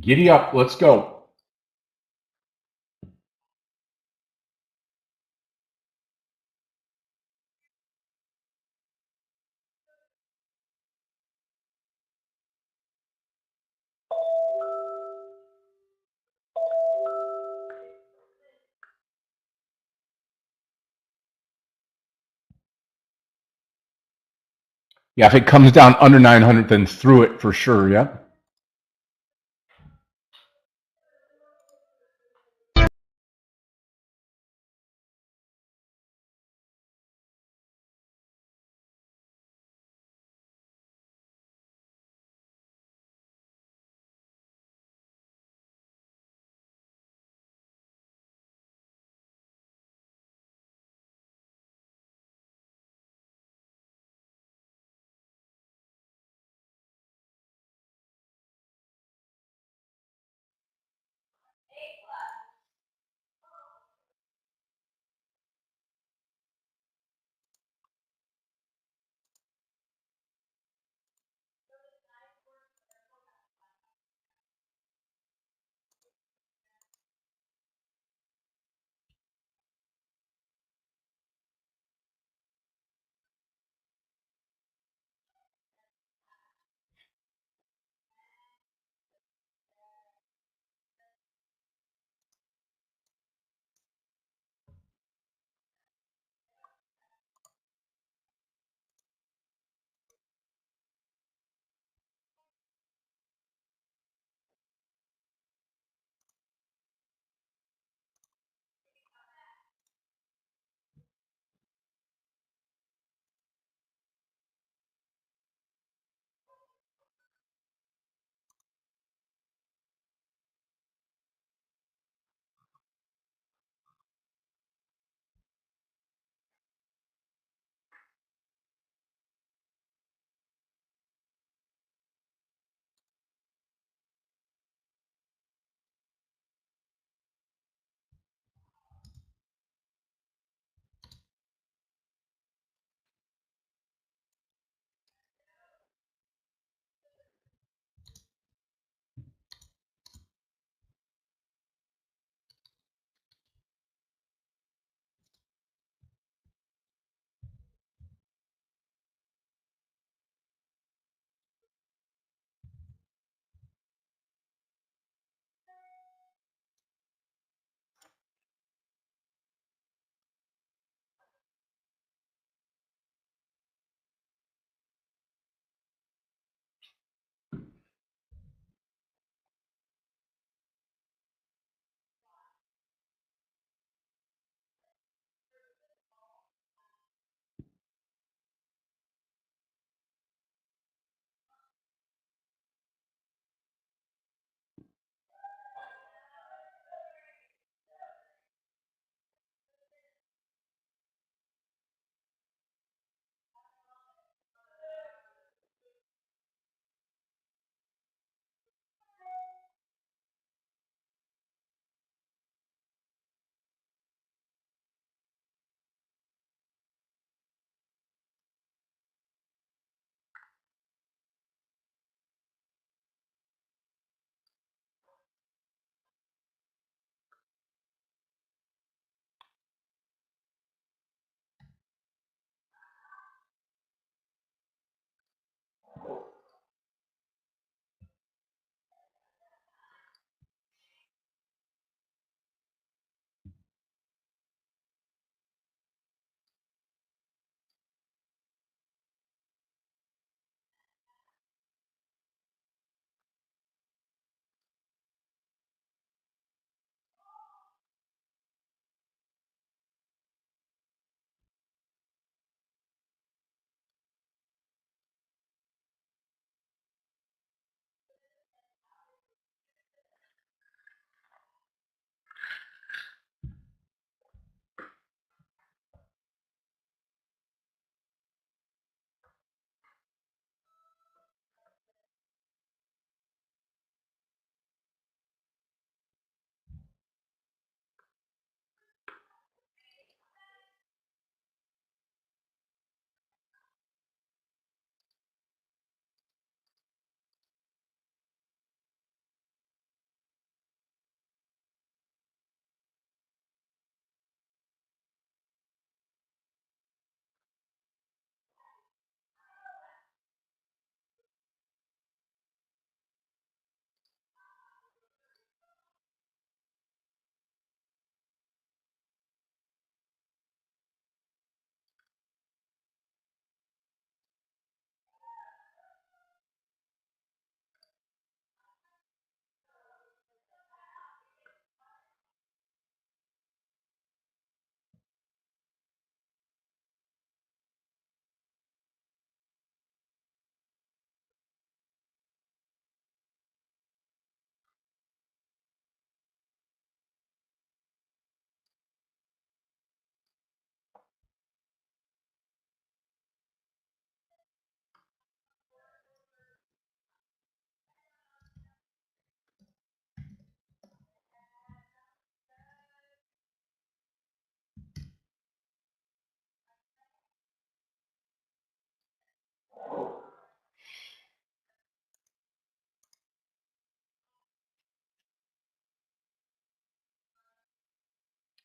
Giddy up. Let's go. Yeah, if it comes down under 900, then through it for sure. Yeah.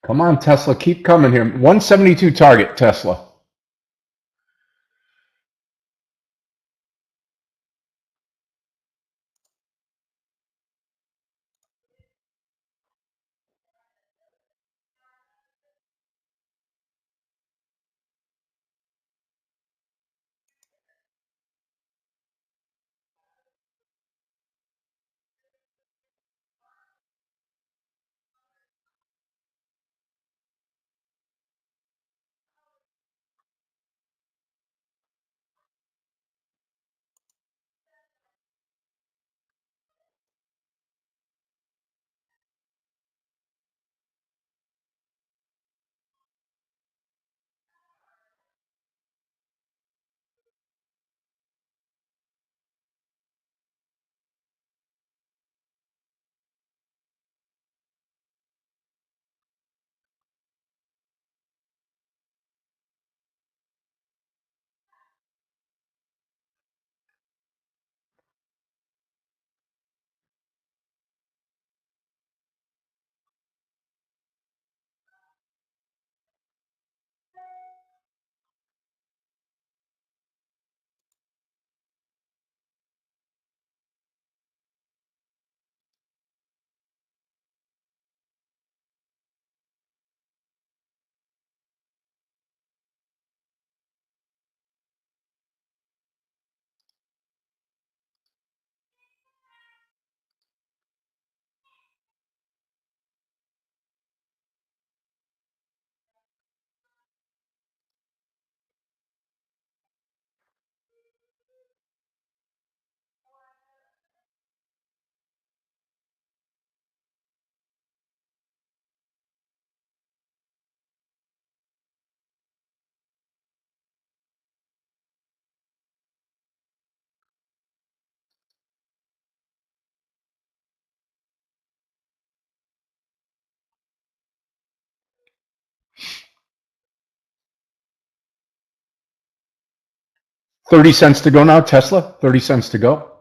Come on, Tesla, keep coming here. 172 target, Tesla. $0.30 to go now, Tesla. 30 cents to go.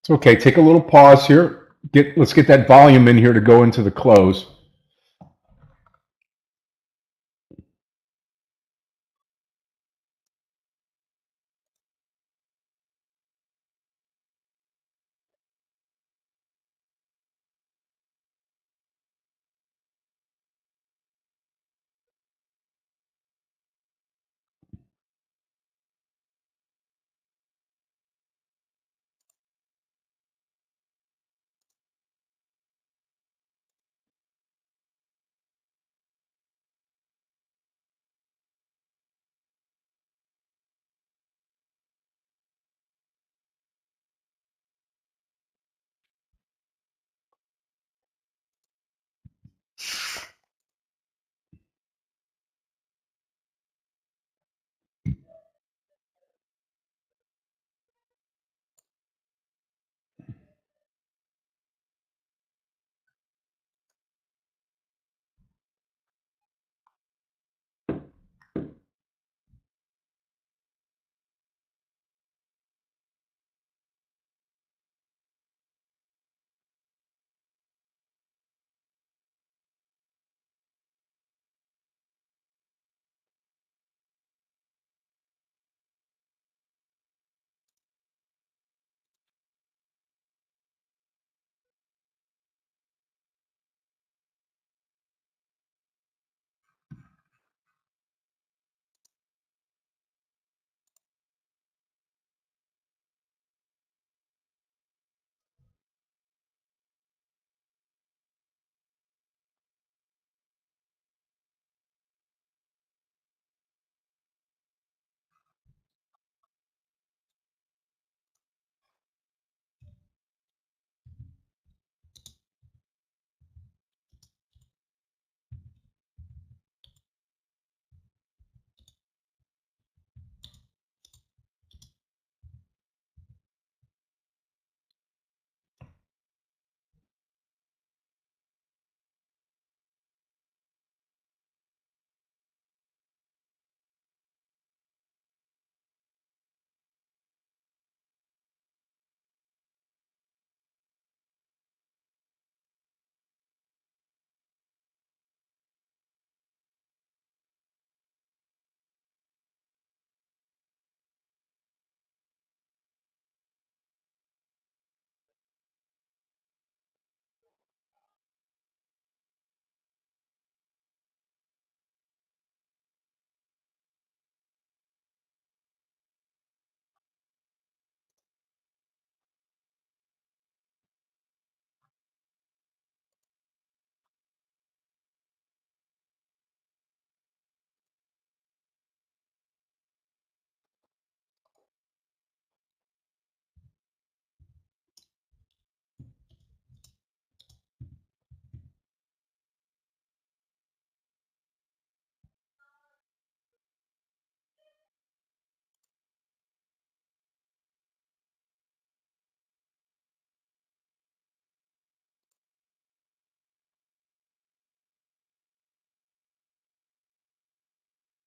It's okay. Take a little pause here. Let's get that volume in here to go into the close.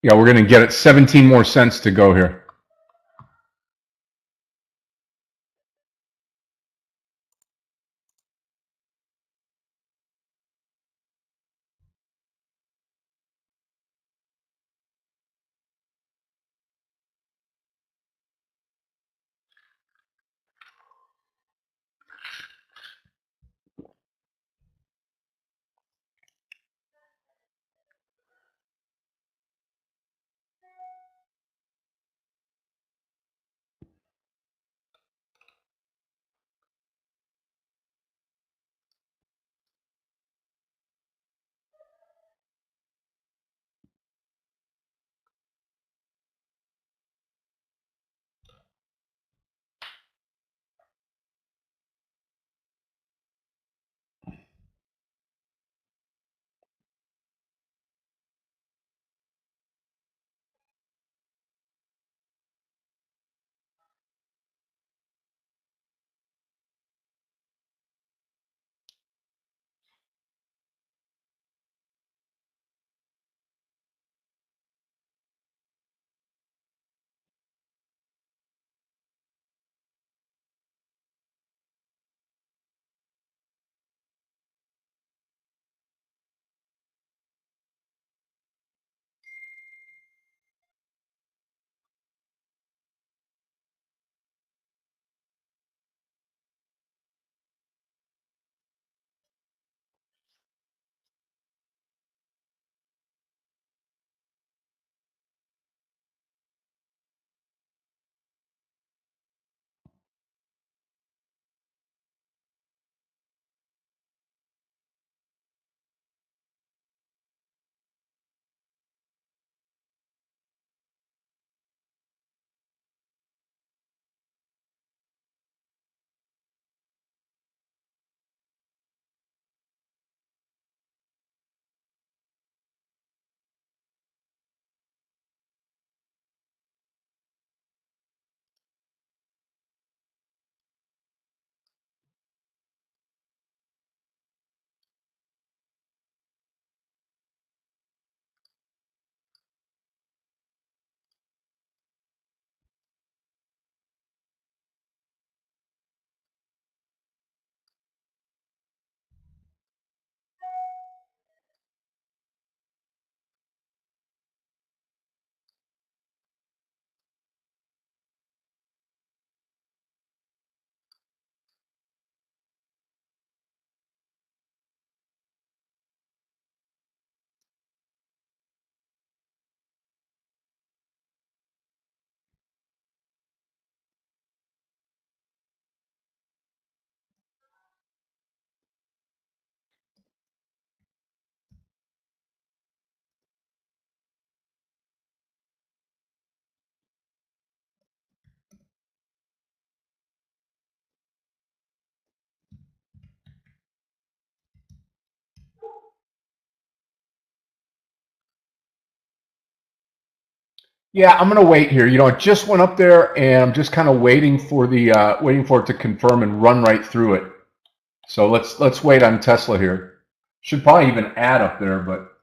Yeah, we're going to get it 17 more cents to go here. Yeah, I'm gonna wait here. You know, it just went up there, and I'm just kind of waiting for it to confirm and run right through it. So let's wait on Tesla here. Should probably even add up there, but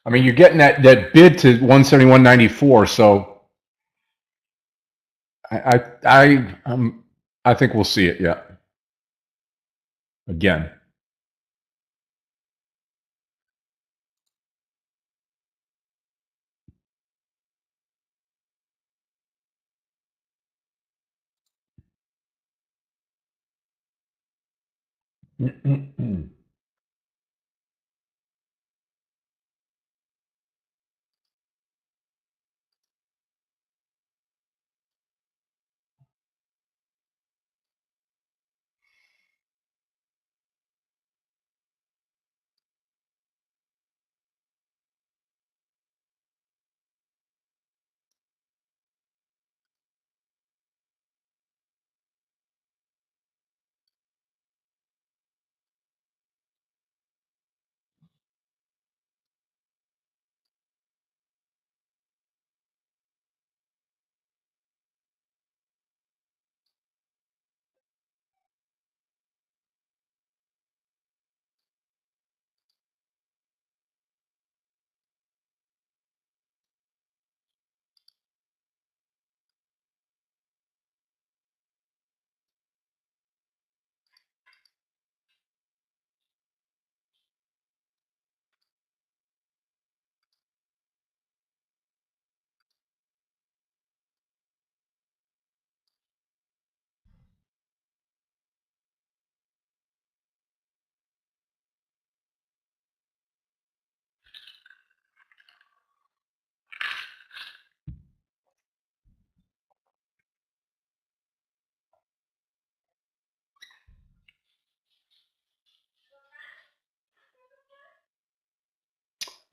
I mean, you're getting that bid to 171.94, so I think we'll see it. Yeah, again.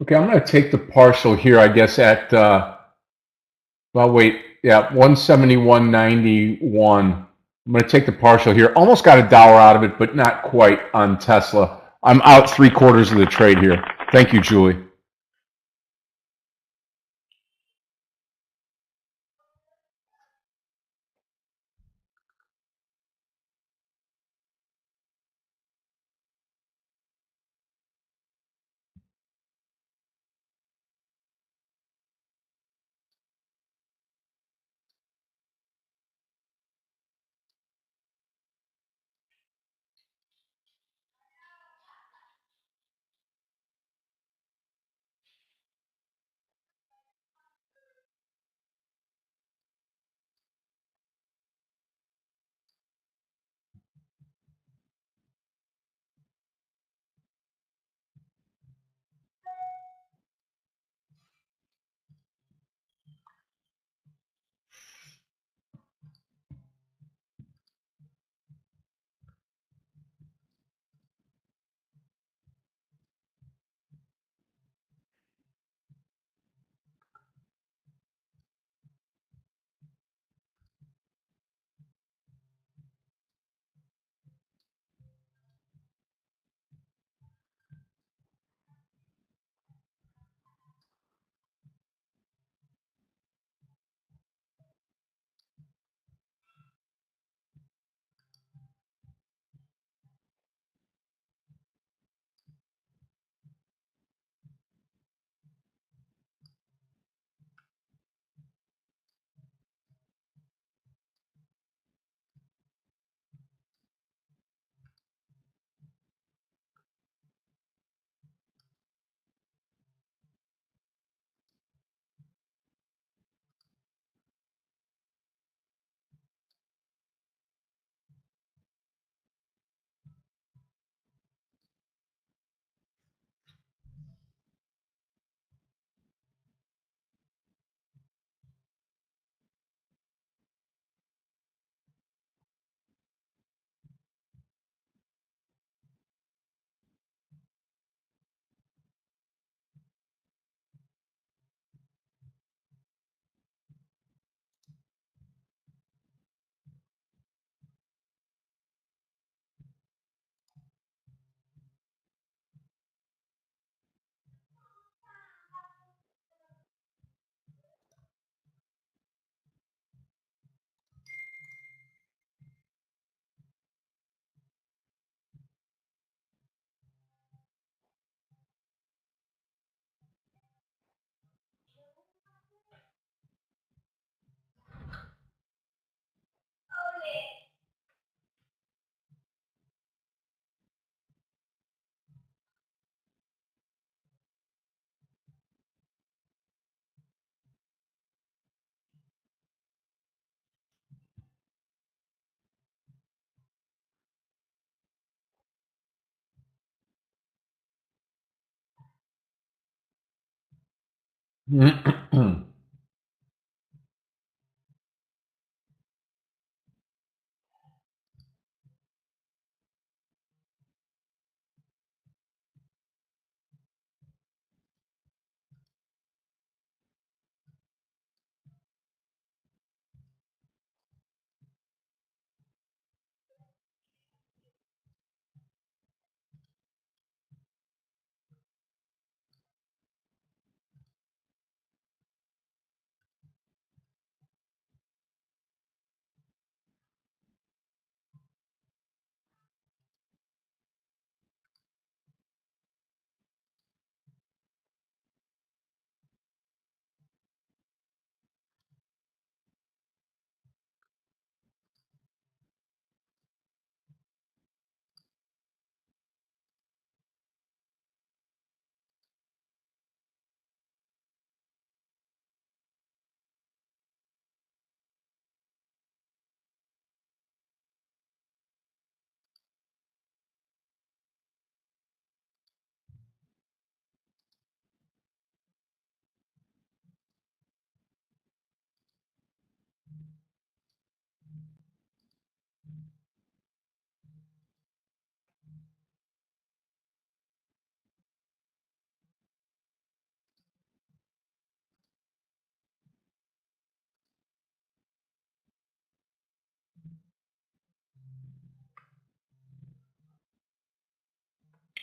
Okay, I'm going to take the partial here, I guess, at, well, wait, yeah, 171.91. I'm going to take the partial here. Almost got $1 out of it, but not quite on Tesla. I'm out 3/4 of the trade here. Thank you, Julie.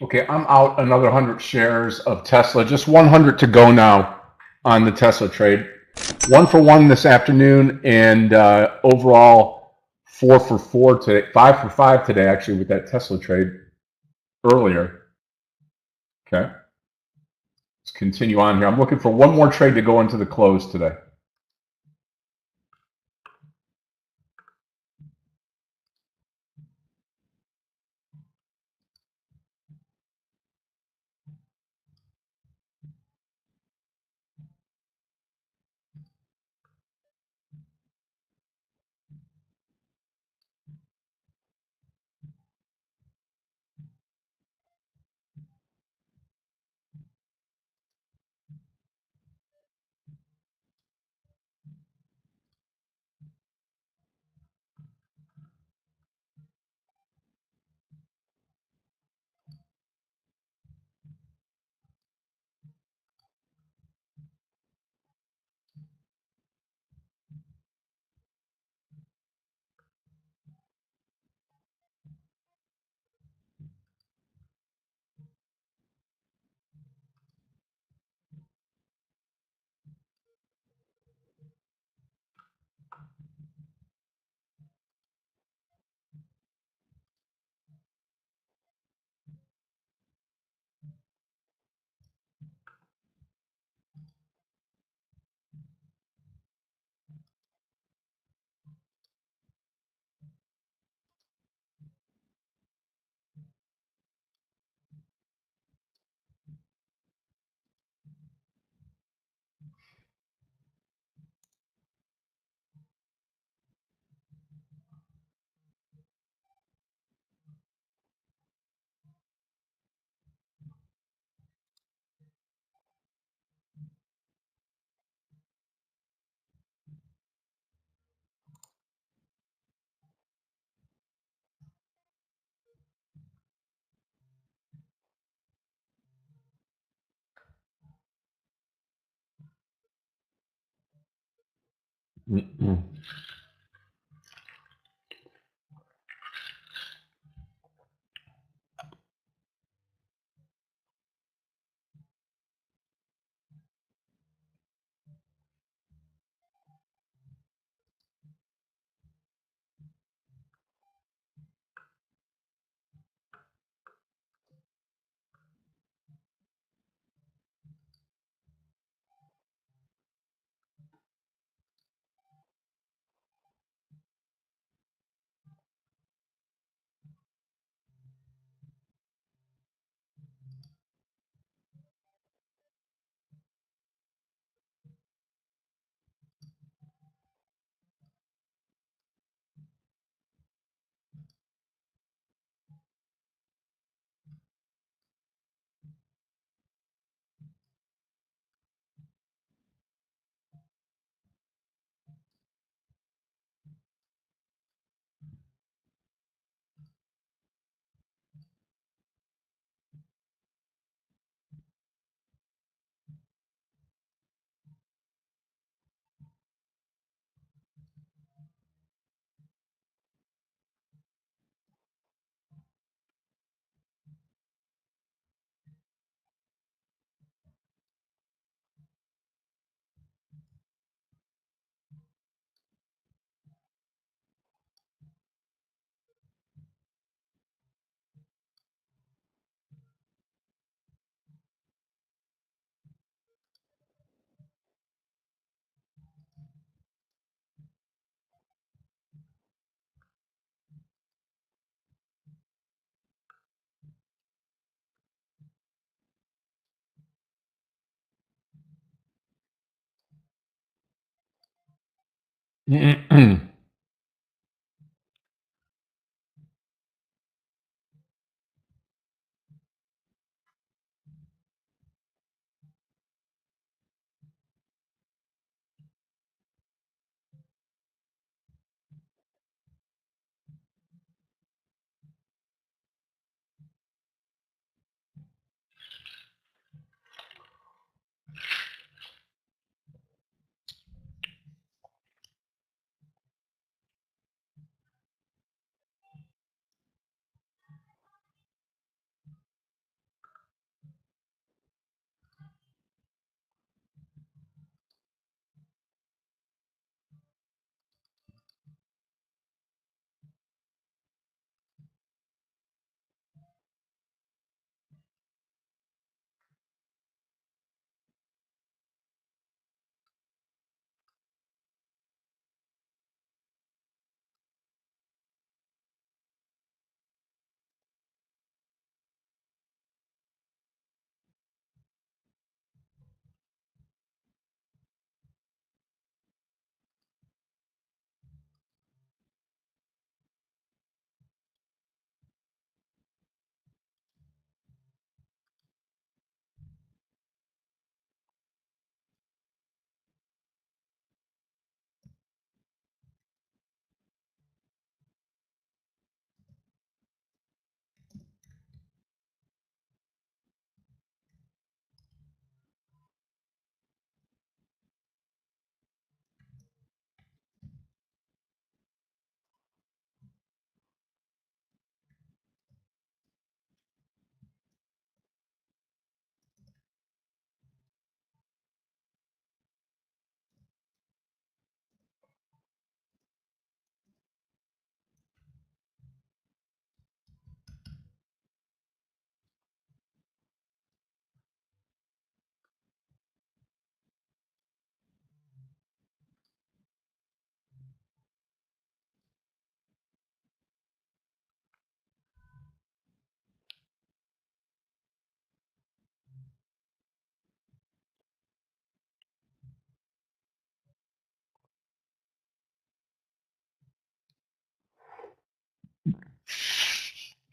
Okay, I'm out another 100 shares of Tesla. Just 100 to go now on the Tesla trade. 1 for 1 this afternoon, and overall 4 for 4 today. 5 for 5 today, actually, with that Tesla trade earlier. Okay, let's continue on here. I'm looking for one more trade to go into the close today.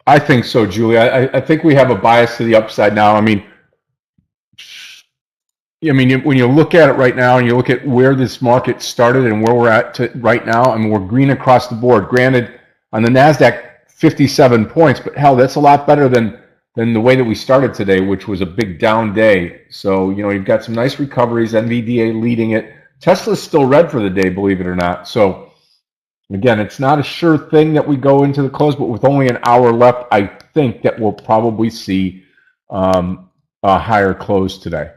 I think so, Julie. I think we have a bias to the upside now. When you look at it right now and you look at where this market started and where we're at right now, we're green across the board. Granted, on the NASDAQ, 57 points, but hell, that's a lot better than the way that we started today, which was a big down day. So, you've got some nice recoveries, NVDA leading it. Tesla's still red for the day, believe it or not. So, again, it's not a sure thing that we go into the close, but with only an hour left, I think that we'll probably see a higher close today.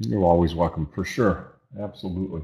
You're always welcome, for sure. Absolutely.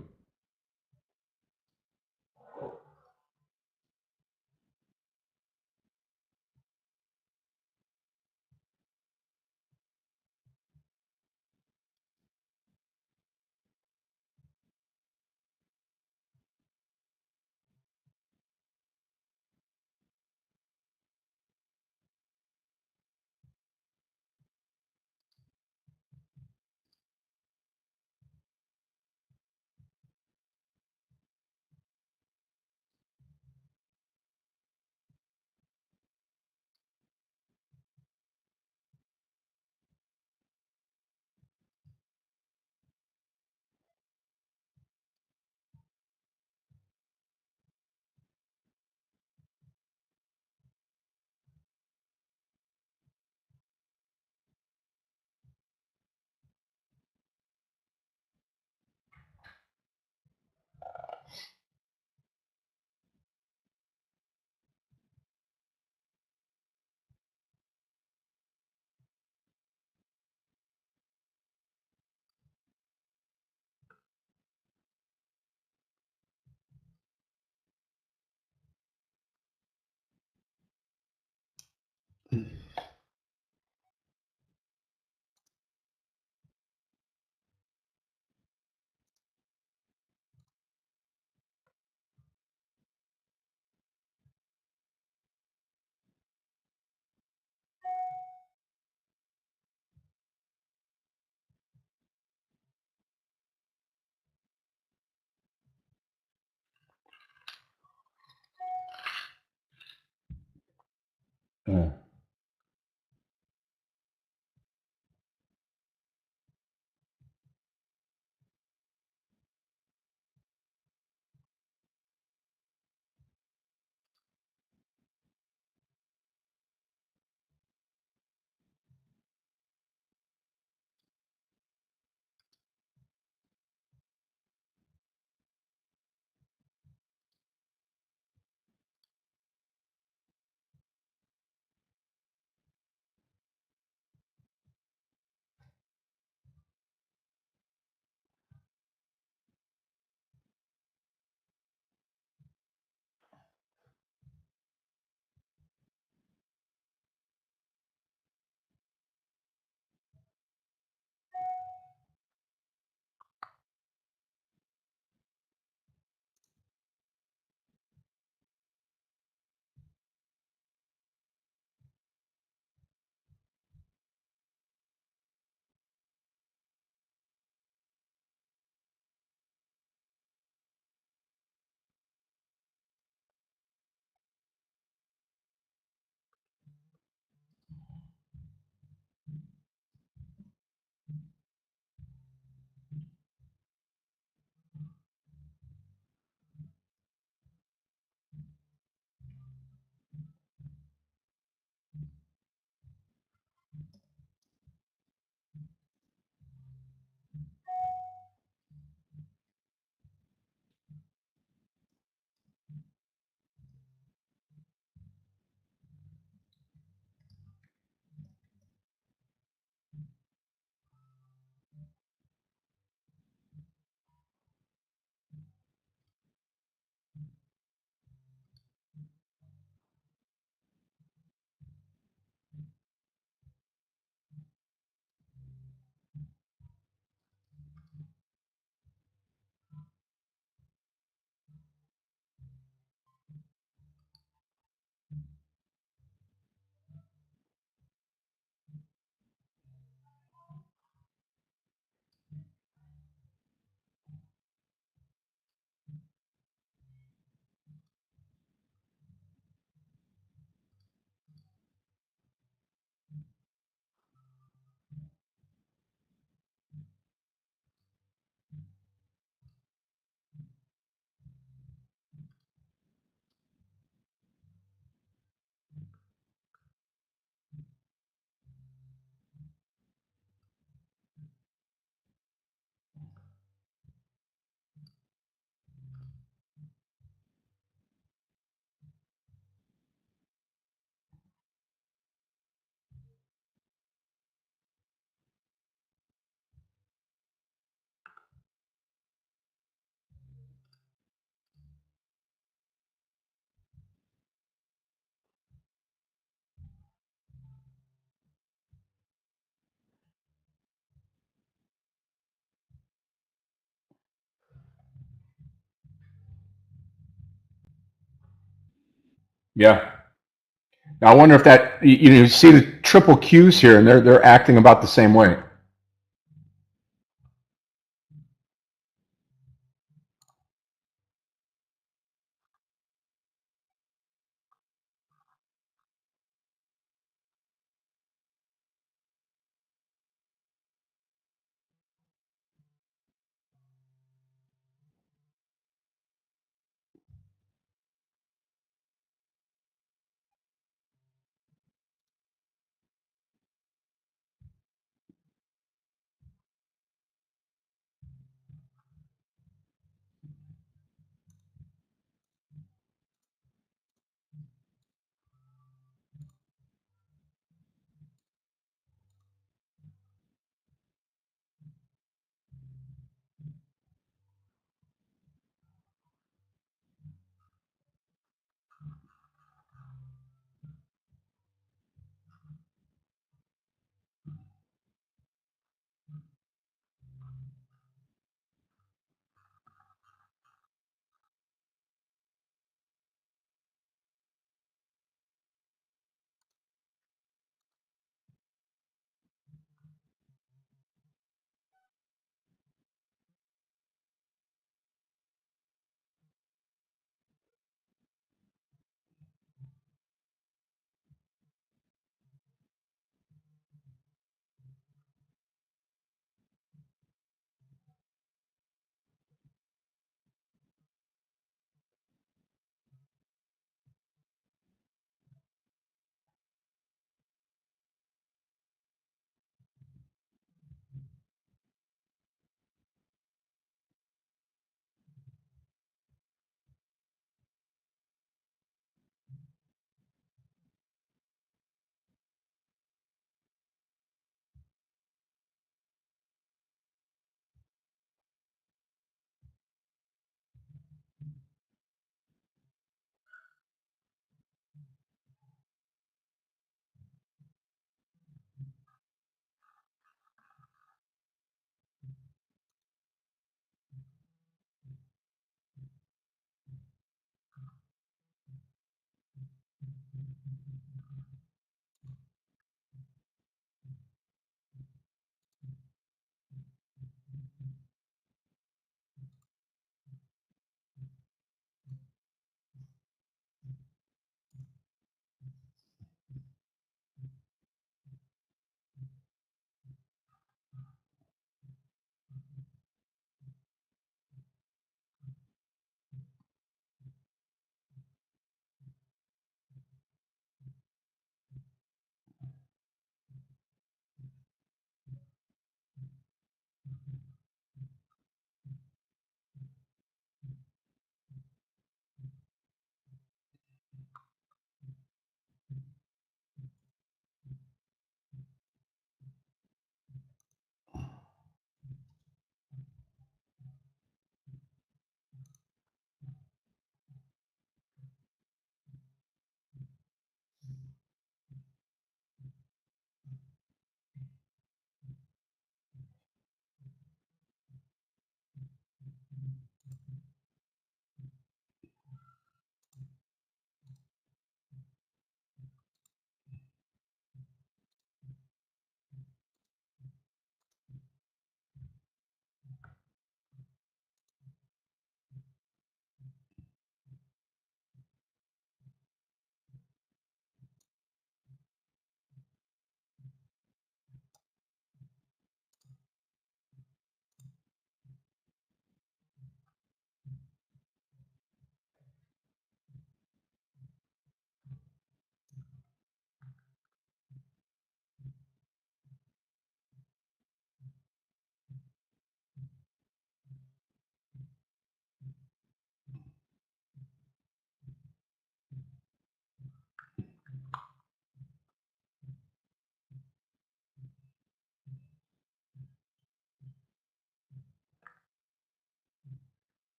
Uh, Yeah. Now I wonder if that you see the triple Qs here, and they're acting about the same way.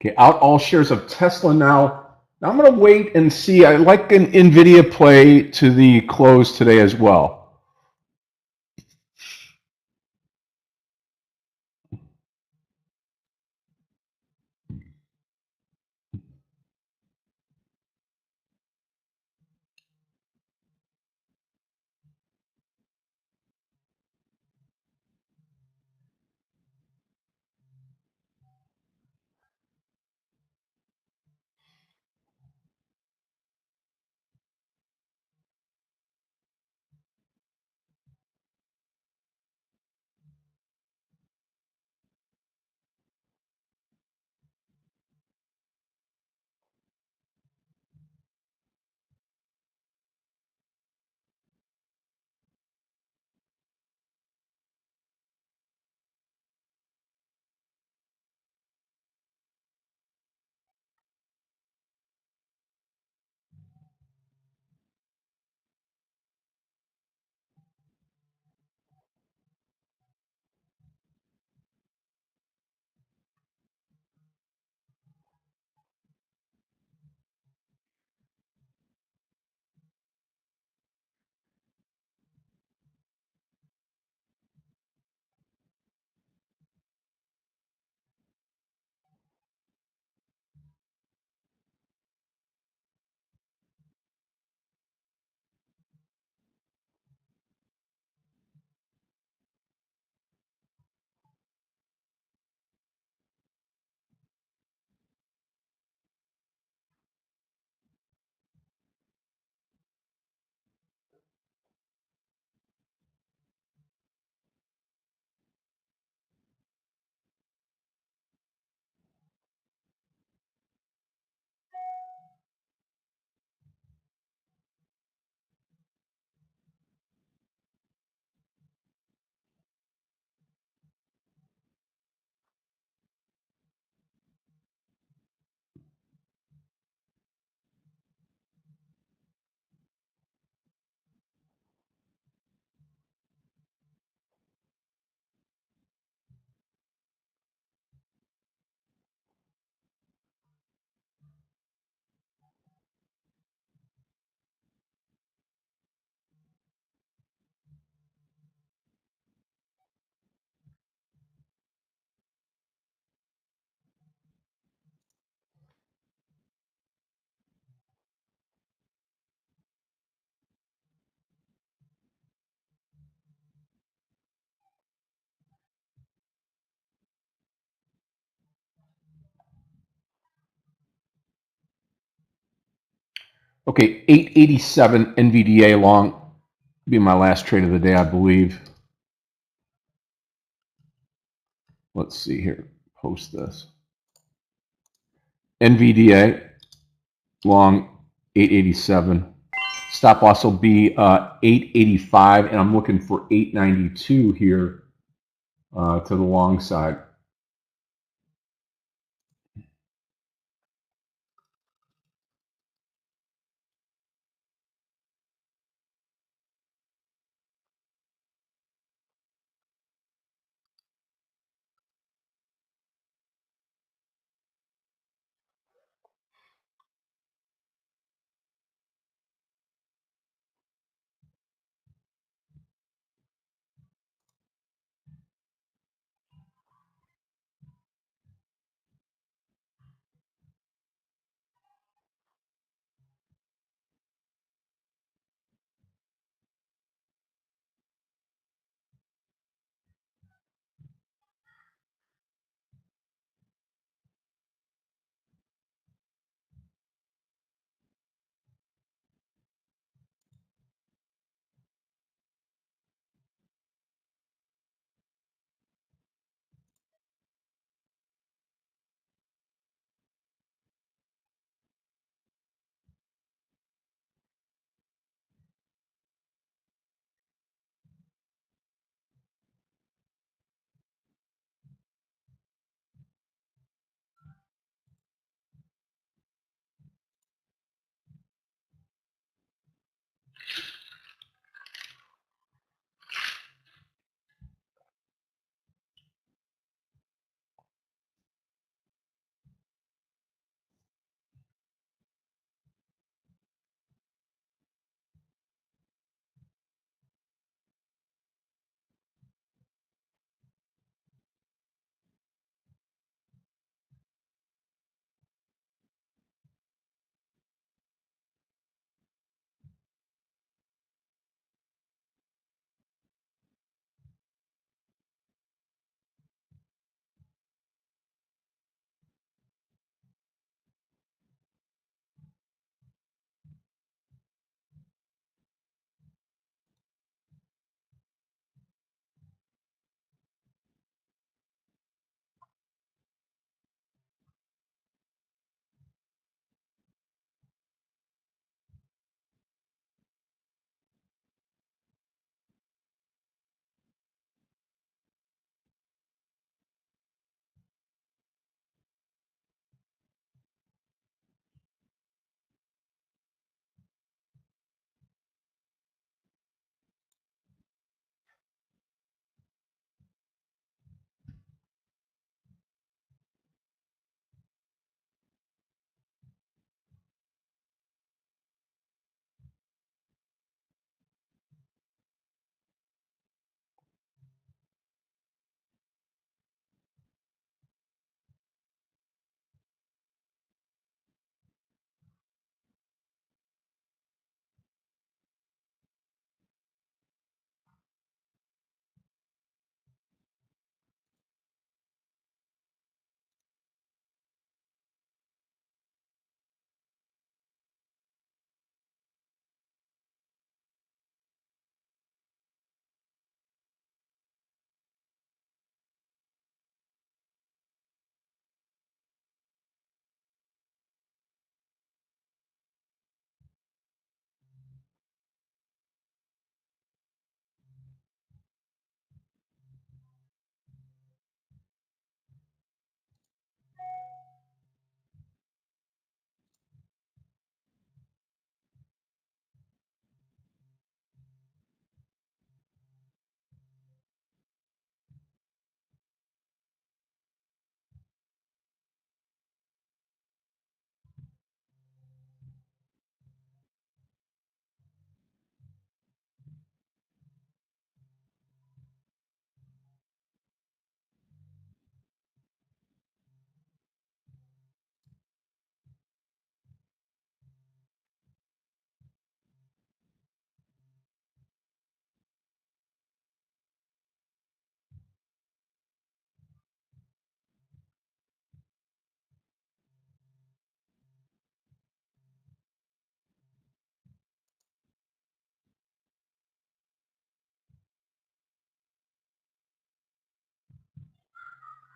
Okay, out all shares of Tesla now. Now I'm going to wait and see. I like an NVIDIA play to the close today as well. Okay, 887 NVDA long. Be my last trade of the day, I believe. Let's see here. Post this. NVDA long 887. Stop loss will be 885, and I'm looking for 892 here to the long side.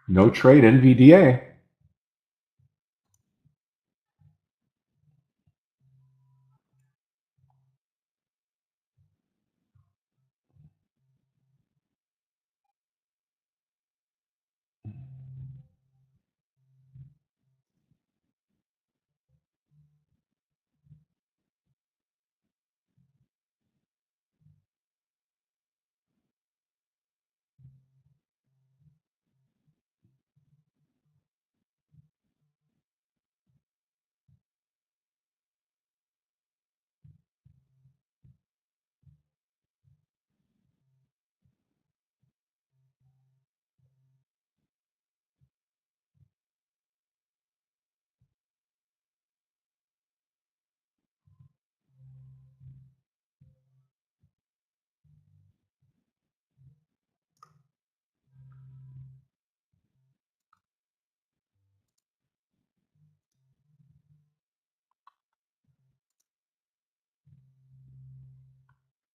No trade, NVDA.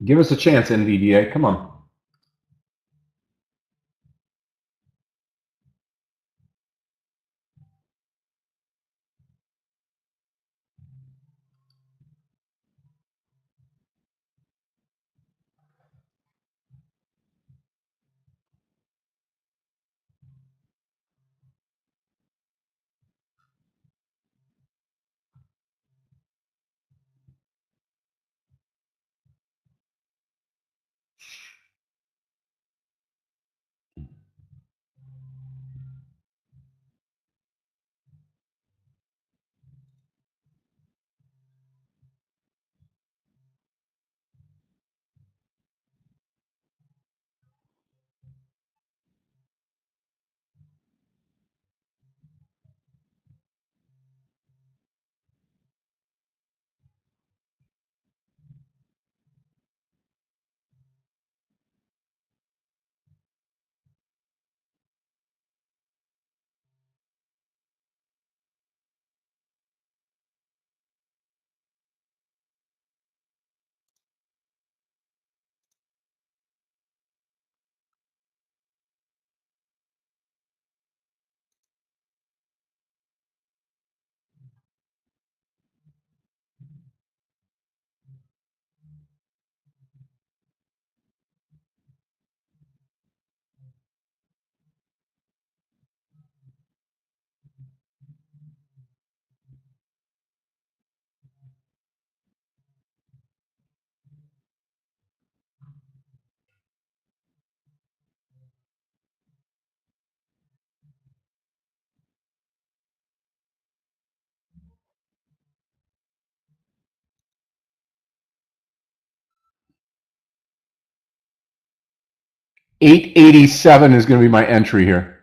Give us a chance, NVDA. Come on. $887 is going to be my entry here.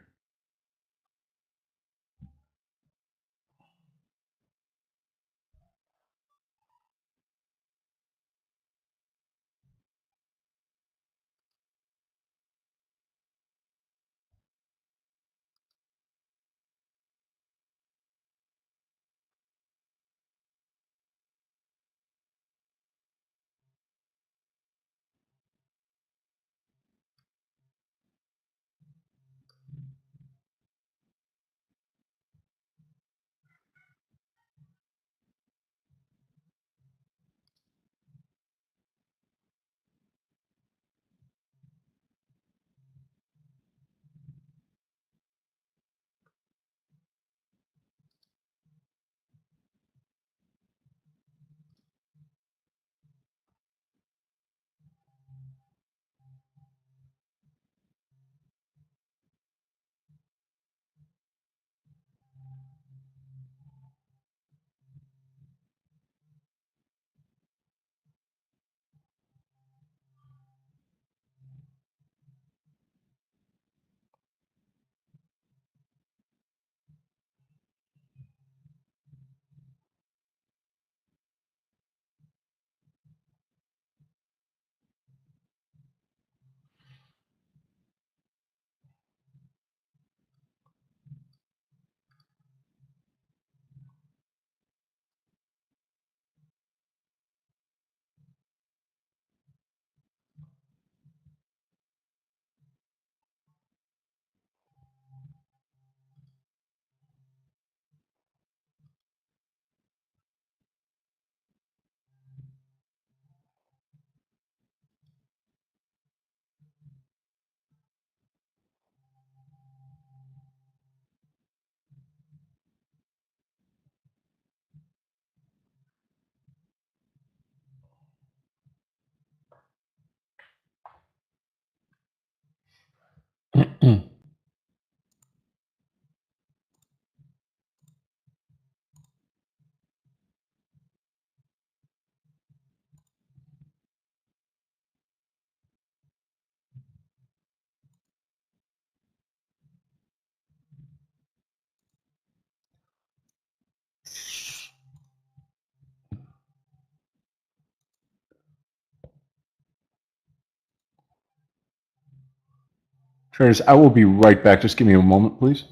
Traders, I will be right back. Just give me a moment, please.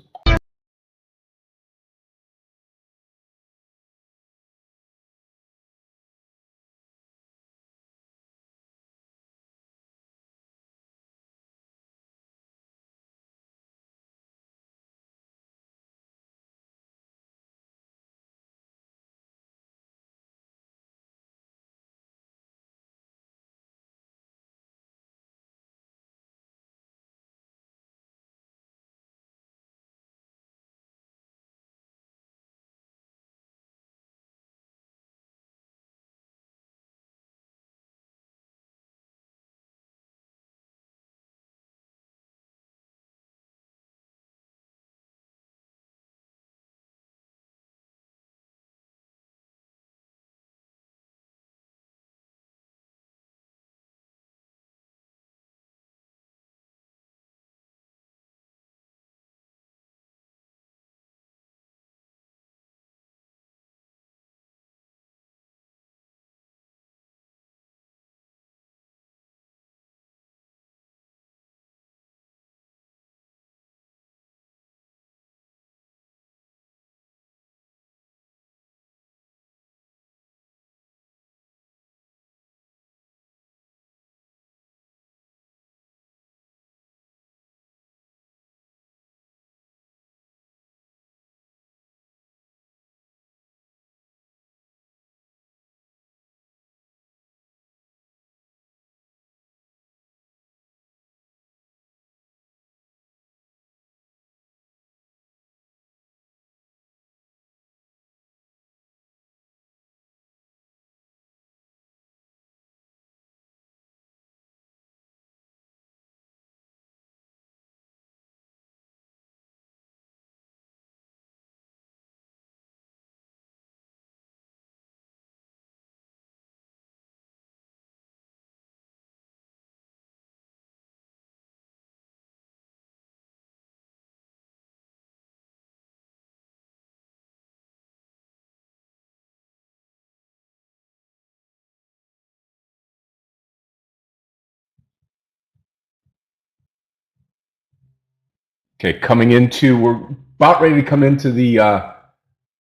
Okay, we're about ready to come into the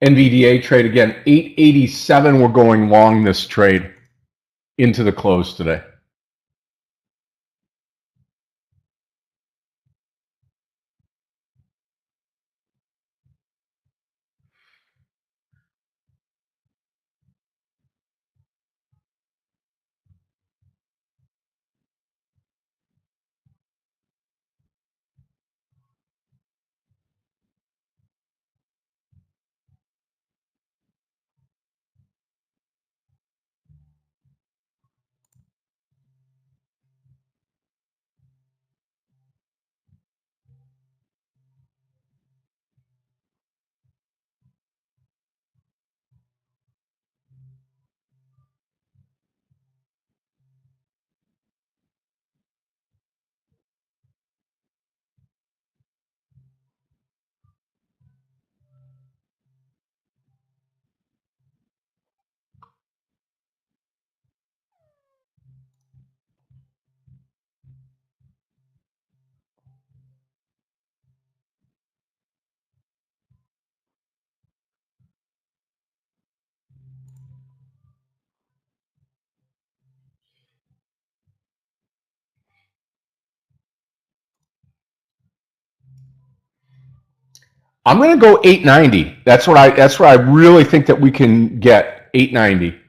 NVDA trade again. 887, we're going long this trade into the close today. I'm going to go 890. That's what I really think that we can get 890.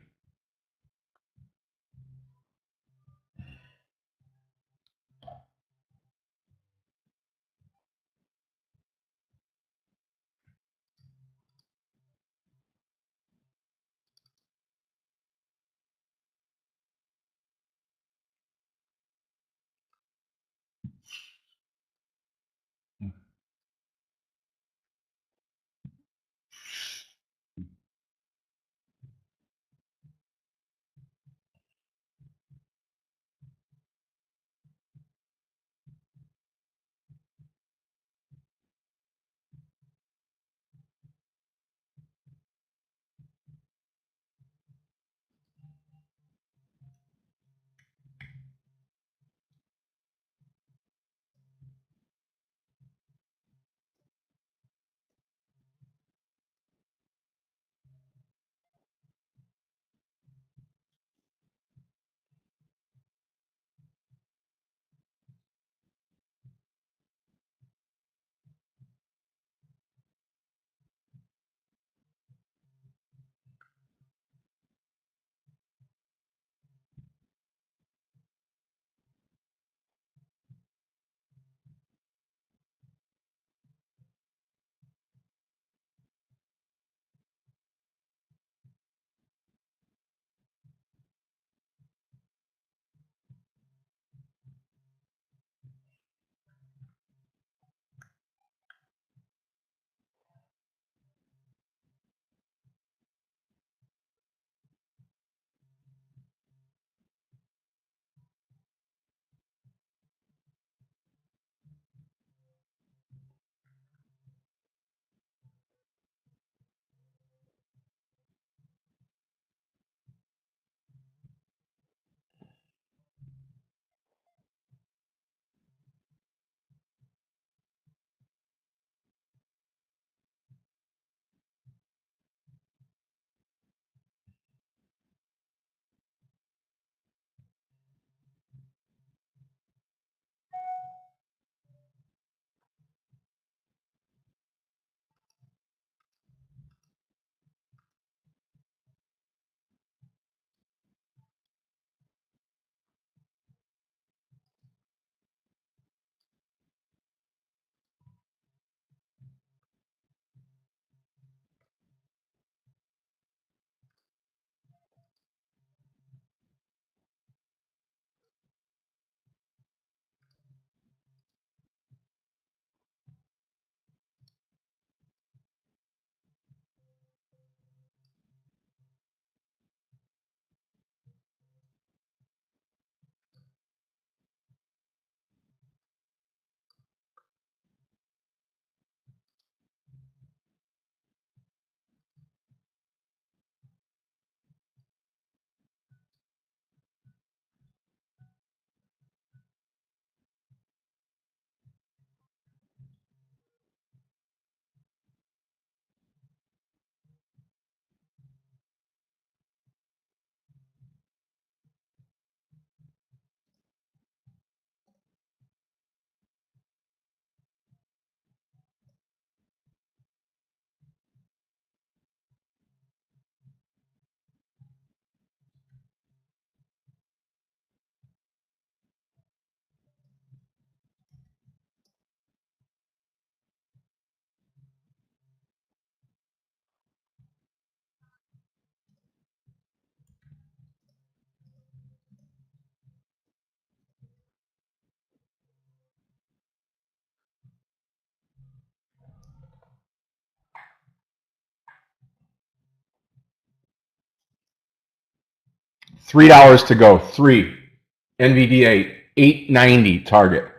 $3 to go. 3. NVDA 890 target.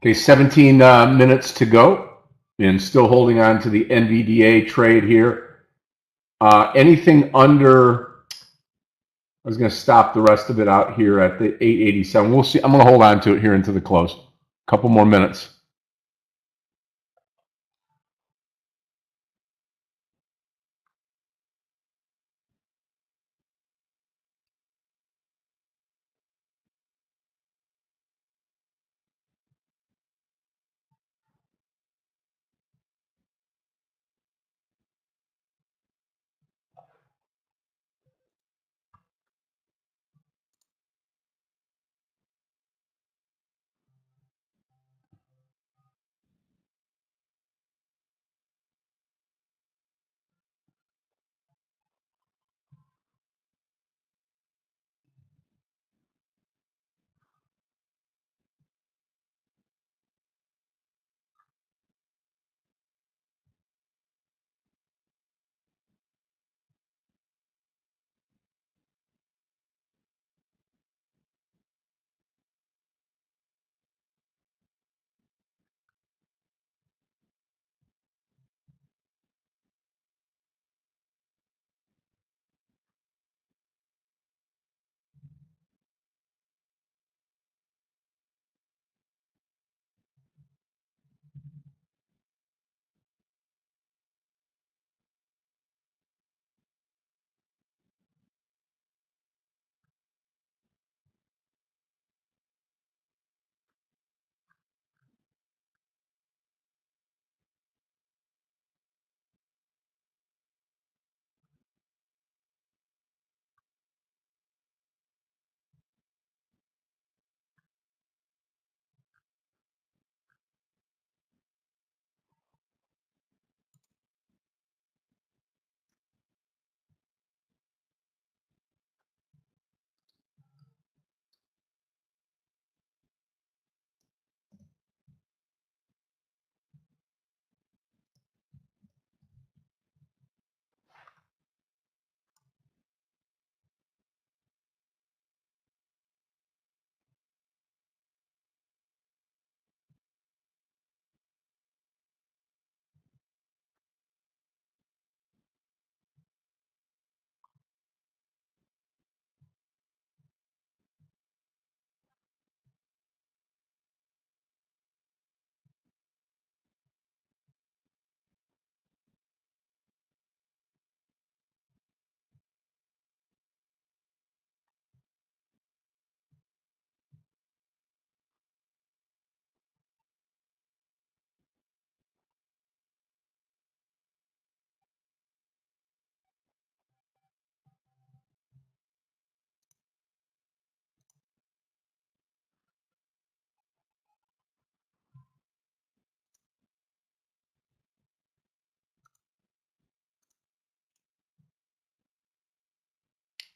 Okay, 17 minutes to go, and still holding on to the NVDA trade here. Anything under, I was going to stop the rest of it out here at the 887. We'll see. I'm going to hold on to it here into the close. A couple more minutes.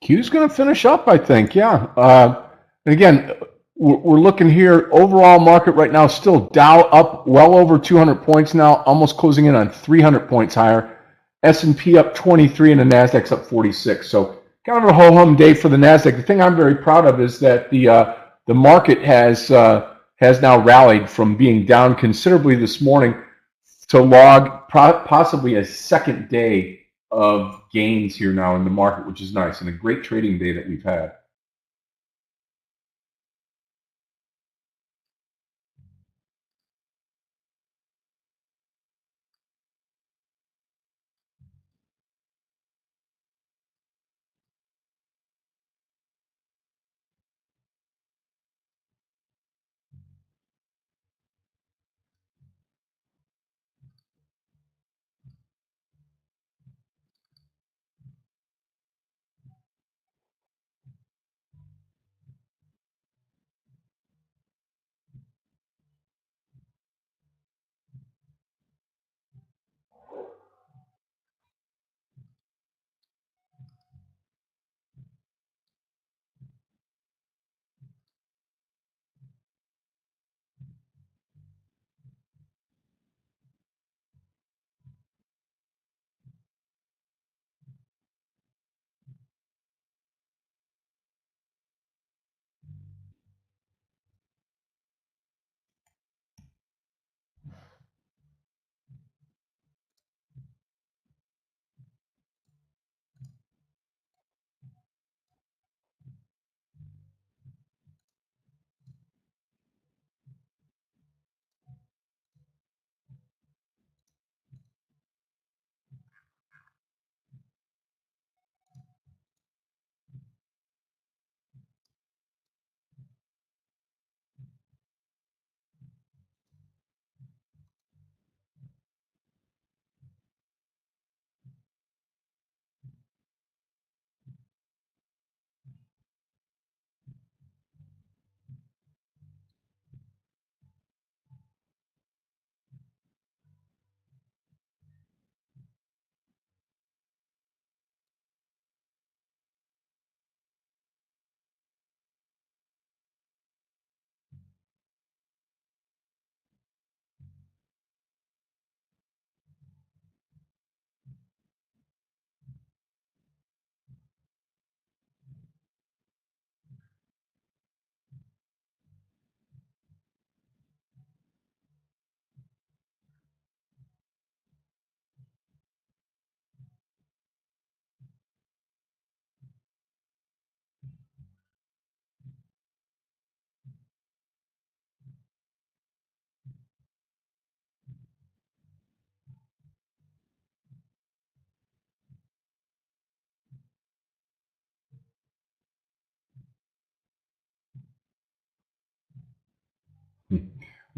Q's going to finish up, I think. Yeah. And again, we're looking here. Overall market right now still Dow up well over 200 points now, almost closing in on 300 points higher. S&P up 23 and the Nasdaq's up 46. So kind of a ho-hum day for the Nasdaq. The thing I'm very proud of is that the market has now rallied from being down considerably this morning to log possibly a second day of gains here now in the market, which is nice, and a great trading day that we've had.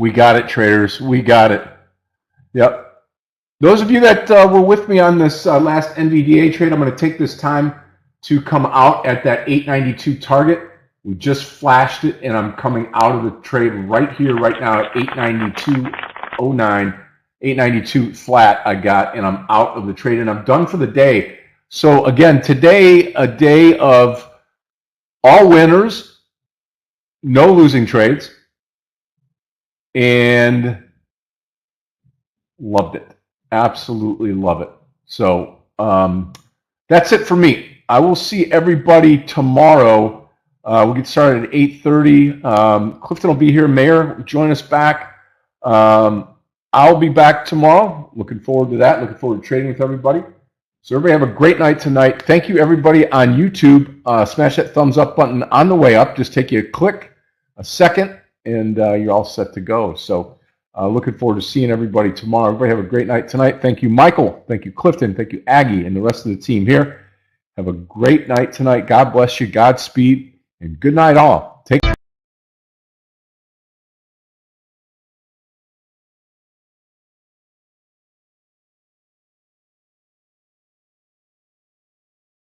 We got it, traders. We got it. Yep. Those of you that were with me on this last NVDA trade, I'm going to take this time to come out at that 892 target. We just flashed it, and I'm coming out of the trade right here, right now at 892.09, 892 flat I got, and I'm out of the trade, and I'm done for the day. So again, today, a day of all winners, no losing trades, and loved it. Absolutely love it. So that's it for me. I will see everybody tomorrow. We'll get started at 8:30. Clifton will be here. Meir, join us back. I'll be back tomorrow. Looking forward to that. Looking forward to trading with everybody. So everybody have a great night tonight. Thank you, everybody on YouTube. Smash that thumbs up button on the way up. Just take you a click, a second, and you're all set to go. So looking forward to seeing everybody tomorrow. Everybody have a great night tonight. Thank you, Michael. Thank you, Clifton. Thank you, Aggie, and the rest of the team here. Have a great night tonight. God bless you. Godspeed, and good night all. Take